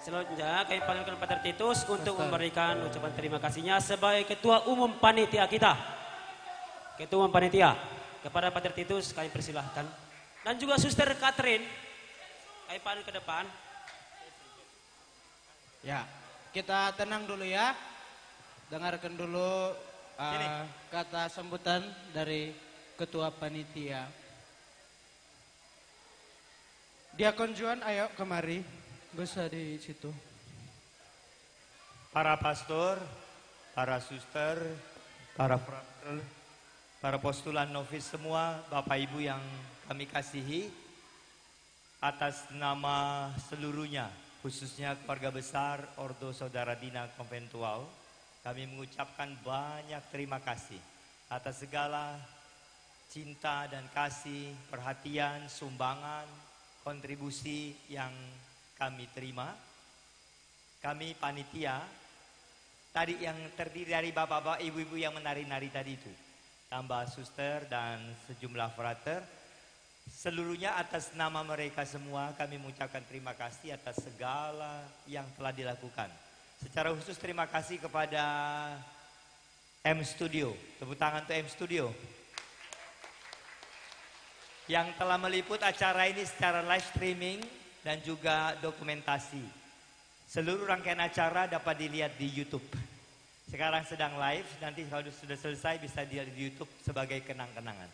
Selanjutnya kami panggilkan Pater Titus untuk memberikan ucapan terima kasihnya sebagai Ketua Umum Panitia kita. Ketua Umum Panitia. Kepada Pater Titus kami persilahkan. Dan juga Suster Catherine. Kami panggil ke depan. Ya, kita tenang dulu ya. Dengarkan dulu kata sambutan dari Ketua Panitia. Diakon Juan, ayo kemari. Gak usah di situ. Para pastor, para suster, para frater, para postulan novis semua, Bapak Ibu yang kami kasihi, atas nama seluruhnya, khususnya keluarga besar Ordo Saudara Dina Konventual, kami mengucapkan banyak terima kasih atas segala cinta dan kasih, perhatian, sumbangan, kontribusi yang kami terima. Kami panitia, tadi yang terdiri dari bapak-bapak, ibu-ibu yang menari-nari tadi itu, tambah suster dan sejumlah frater, seluruhnya atas nama mereka semua kami mengucapkan terima kasih atas segala yang telah dilakukan. Secara khusus terima kasih kepada M Studio, tepuk tangan untuk M Studio, yang telah meliput acara ini secara live streaming dan juga dokumentasi. Seluruh rangkaian acara dapat dilihat di YouTube. Sekarang sedang live, nanti kalau sudah selesai bisa dilihat di YouTube sebagai kenang-kenangan.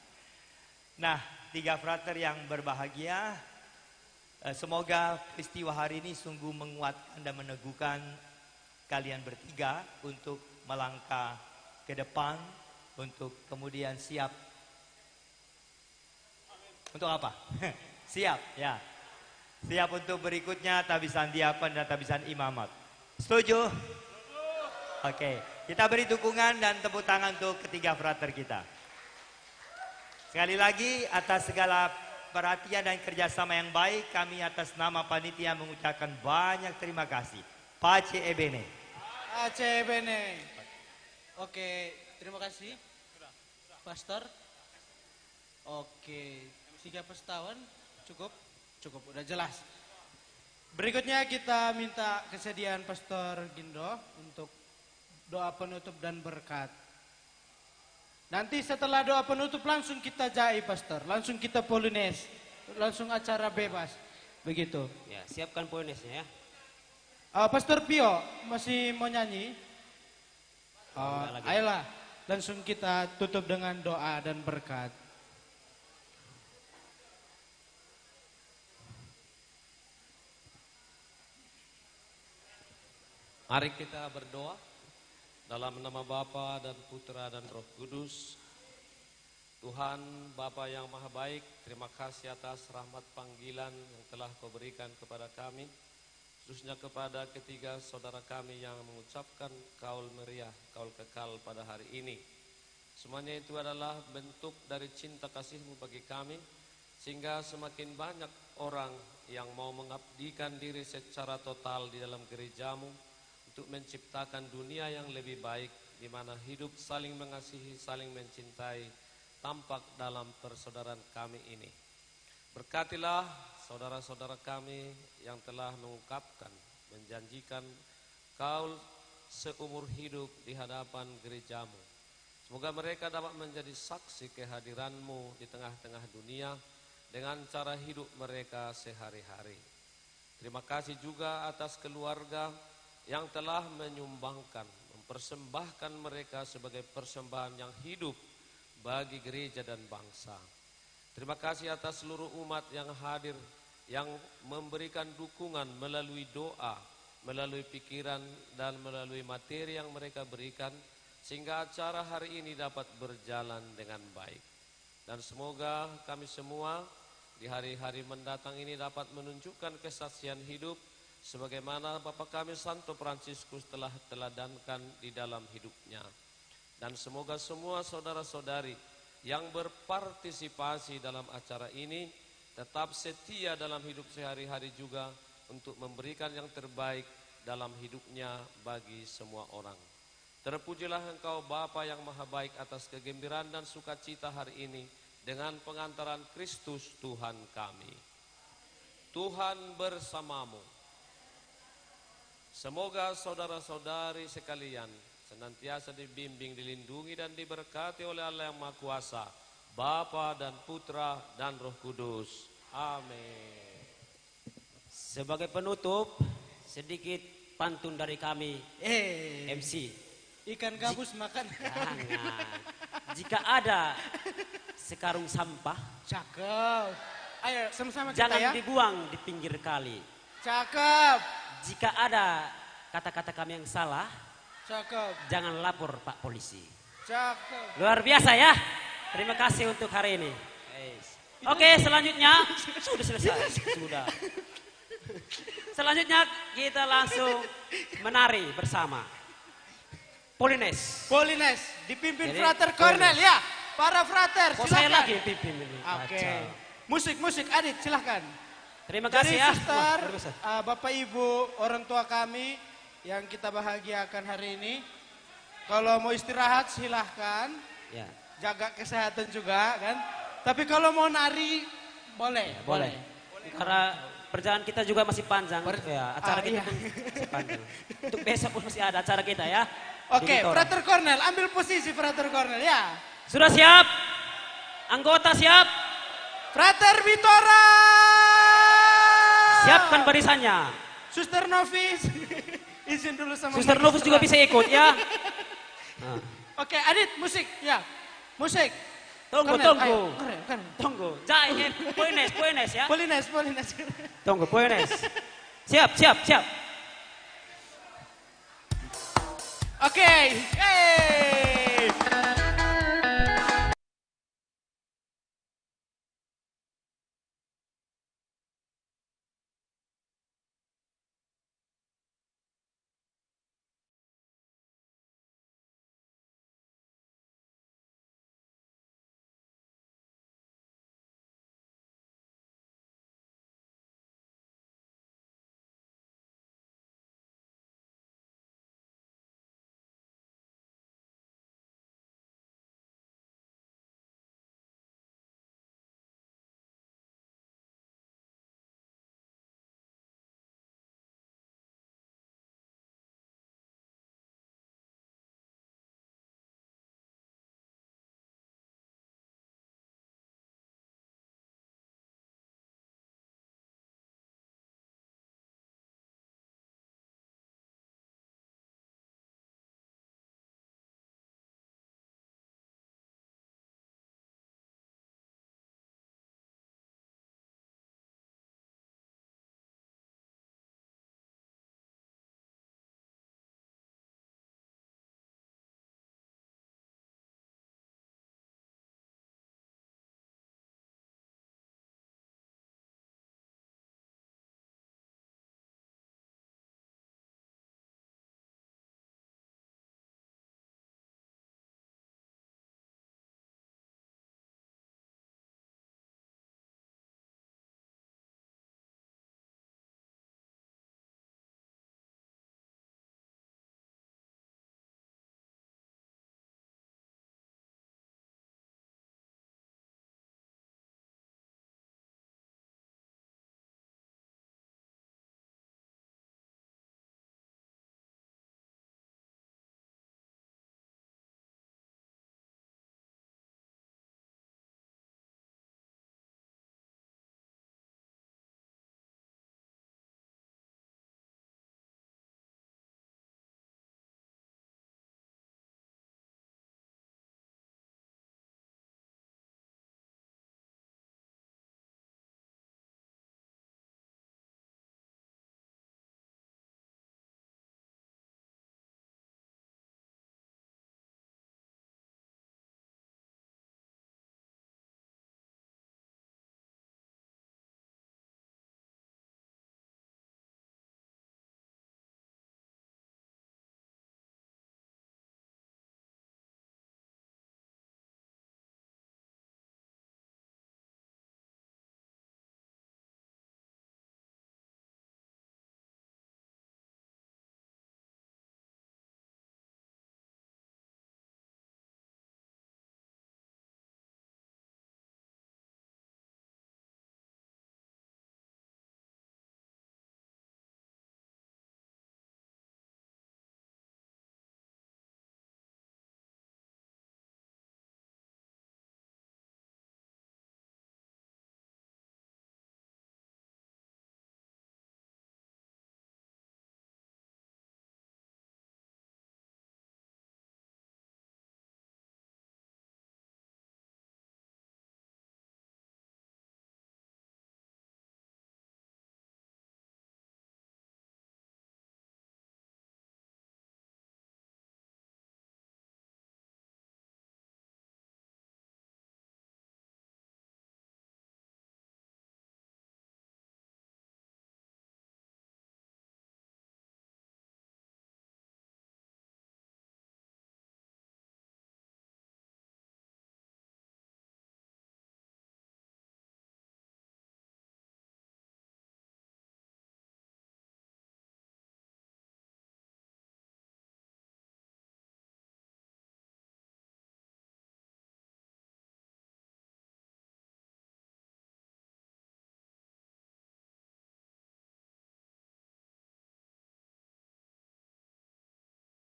Nah, 3 frater yang berbahagia, semoga peristiwa hari ini sungguh menguatkan dan meneguhkan kalian bertiga untuk melangkah ke depan, untuk kemudian siap. Untuk apa? Siap, ya. Siap untuk berikutnya tabisan diapan dan tabisan imamat. Setuju? Oke, kita beri dukungan dan tepuk tangan untuk ketiga frater kita. Sekali lagi atas segala perhatian dan kerjasama yang baik, kami atas nama panitia mengucapkan banyak terima kasih. Pace ebene. Pace ebene. Oke, terima kasih, Pastor. Oke, 3 pestawan cukup. Cukup, udah jelas. Berikutnya kita minta kesediaan Pastor Gindo untuk doa penutup dan berkat. Nanti setelah doa penutup langsung kita jai Pastor, langsung kita polines, langsung acara bebas. Begitu. Ya, siapkan polinesnya ya. Pastor Pio masih mau nyanyi? Ayolah, langsung kita tutup dengan doa dan berkat. Mari kita berdoa dalam nama Bapa dan Putra dan Roh Kudus. Tuhan Bapa yang Maha Baik, terima kasih atas rahmat panggilan yang telah Kau berikan kepada kami, khususnya kepada ketiga saudara kami yang mengucapkan kaul meriah, kaul kekal pada hari ini. Semuanya itu adalah bentuk dari cinta kasih-Mu bagi kami, sehingga semakin banyak orang yang mau mengabdikan diri secara total di dalam gereja-Mu, untuk menciptakan dunia yang lebih baik, di mana hidup saling mengasihi, saling mencintai, tampak dalam persaudaraan kami ini. Berkatilah saudara-saudara kami yang telah mengungkapkan, menjanjikan kaul seumur hidup di hadapan gereja-Mu. Semoga mereka dapat menjadi saksi kehadiran-Mu di tengah-tengah dunia dengan cara hidup mereka sehari-hari. Terima kasih juga atas keluarga yang telah menyumbangkan, mempersembahkan mereka sebagai persembahan yang hidup bagi gereja dan bangsa. Terima kasih atas seluruh umat yang hadir, yang memberikan dukungan melalui doa, melalui pikiran, dan melalui materi yang mereka berikan, sehingga acara hari ini dapat berjalan dengan baik. Dan semoga kami semua di hari-hari mendatang ini dapat menunjukkan kesaksian hidup, sebagaimana Bapa kami Santo Fransiskus telah teladankan di dalam hidupnya. Dan semoga semua saudara-saudari yang berpartisipasi dalam acara ini tetap setia dalam hidup sehari-hari juga untuk memberikan yang terbaik dalam hidupnya bagi semua orang. Terpujilah Engkau Bapa yang Maha Baik atas kegembiraan dan sukacita hari ini dengan pengantaran Kristus Tuhan kami. Tuhan bersamamu. Semoga saudara-saudari sekalian senantiasa dibimbing, dilindungi dan diberkati oleh Allah yang Maha Kuasa, Bapa dan Putra dan Roh Kudus. Amin. Sebagai penutup, sedikit pantun dari kami MC. Ikan gabus makan. Jangan. Jika ada sekarung sampah, cakep. Ayo sama-sama kita jangan ya. dibuang di pinggir kali. Cakep. Jika ada kata-kata kami yang salah, cakep. Jangan lapor Pak Polisi. Cakep. Luar biasa ya. Terima kasih untuk hari ini. Oke, selanjutnya sudah selesai. Sudah. Selanjutnya kita langsung menari bersama. Polines. Polines dipimpin Jadi, Frater Cornel Polines. ya. para frater, Kok silakan. saya lagi yang pimpin ini? Oke. Kacau. Musik, Adit, silahkan. Terima kasih ya. Suster, Wah, terima kasih. Bapak Ibu, orang tua kami yang kita bahagiakan hari ini. Kalau mau istirahat silahkan. Ya. Jaga kesehatan juga kan. Tapi kalau mau nari boleh. Ya, boleh. Karena perjalanan kita juga masih panjang. Ya, acara kita iya. pun masih panjang. Untuk besok pun masih ada acara kita ya. Oke, Di Bitora. Frater Cornel, ambil posisi Frater Cornel ya. Sudah siap? Anggota siap? Frater Bitora! Siapkan barisannya. Suster Novis, izin dulu sama Suster Novus juga bisa ikut ya. Oke, Adit, musik, ya. Musik. Tunggu, Cornel, tunggu. ayo, Cornel. Tunggu. Jangan, Poines ya. Polines. Tunggu, Poines. Siap. Oke, hey.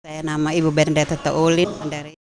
Saya nama Ibu Bernadetta Taulin dari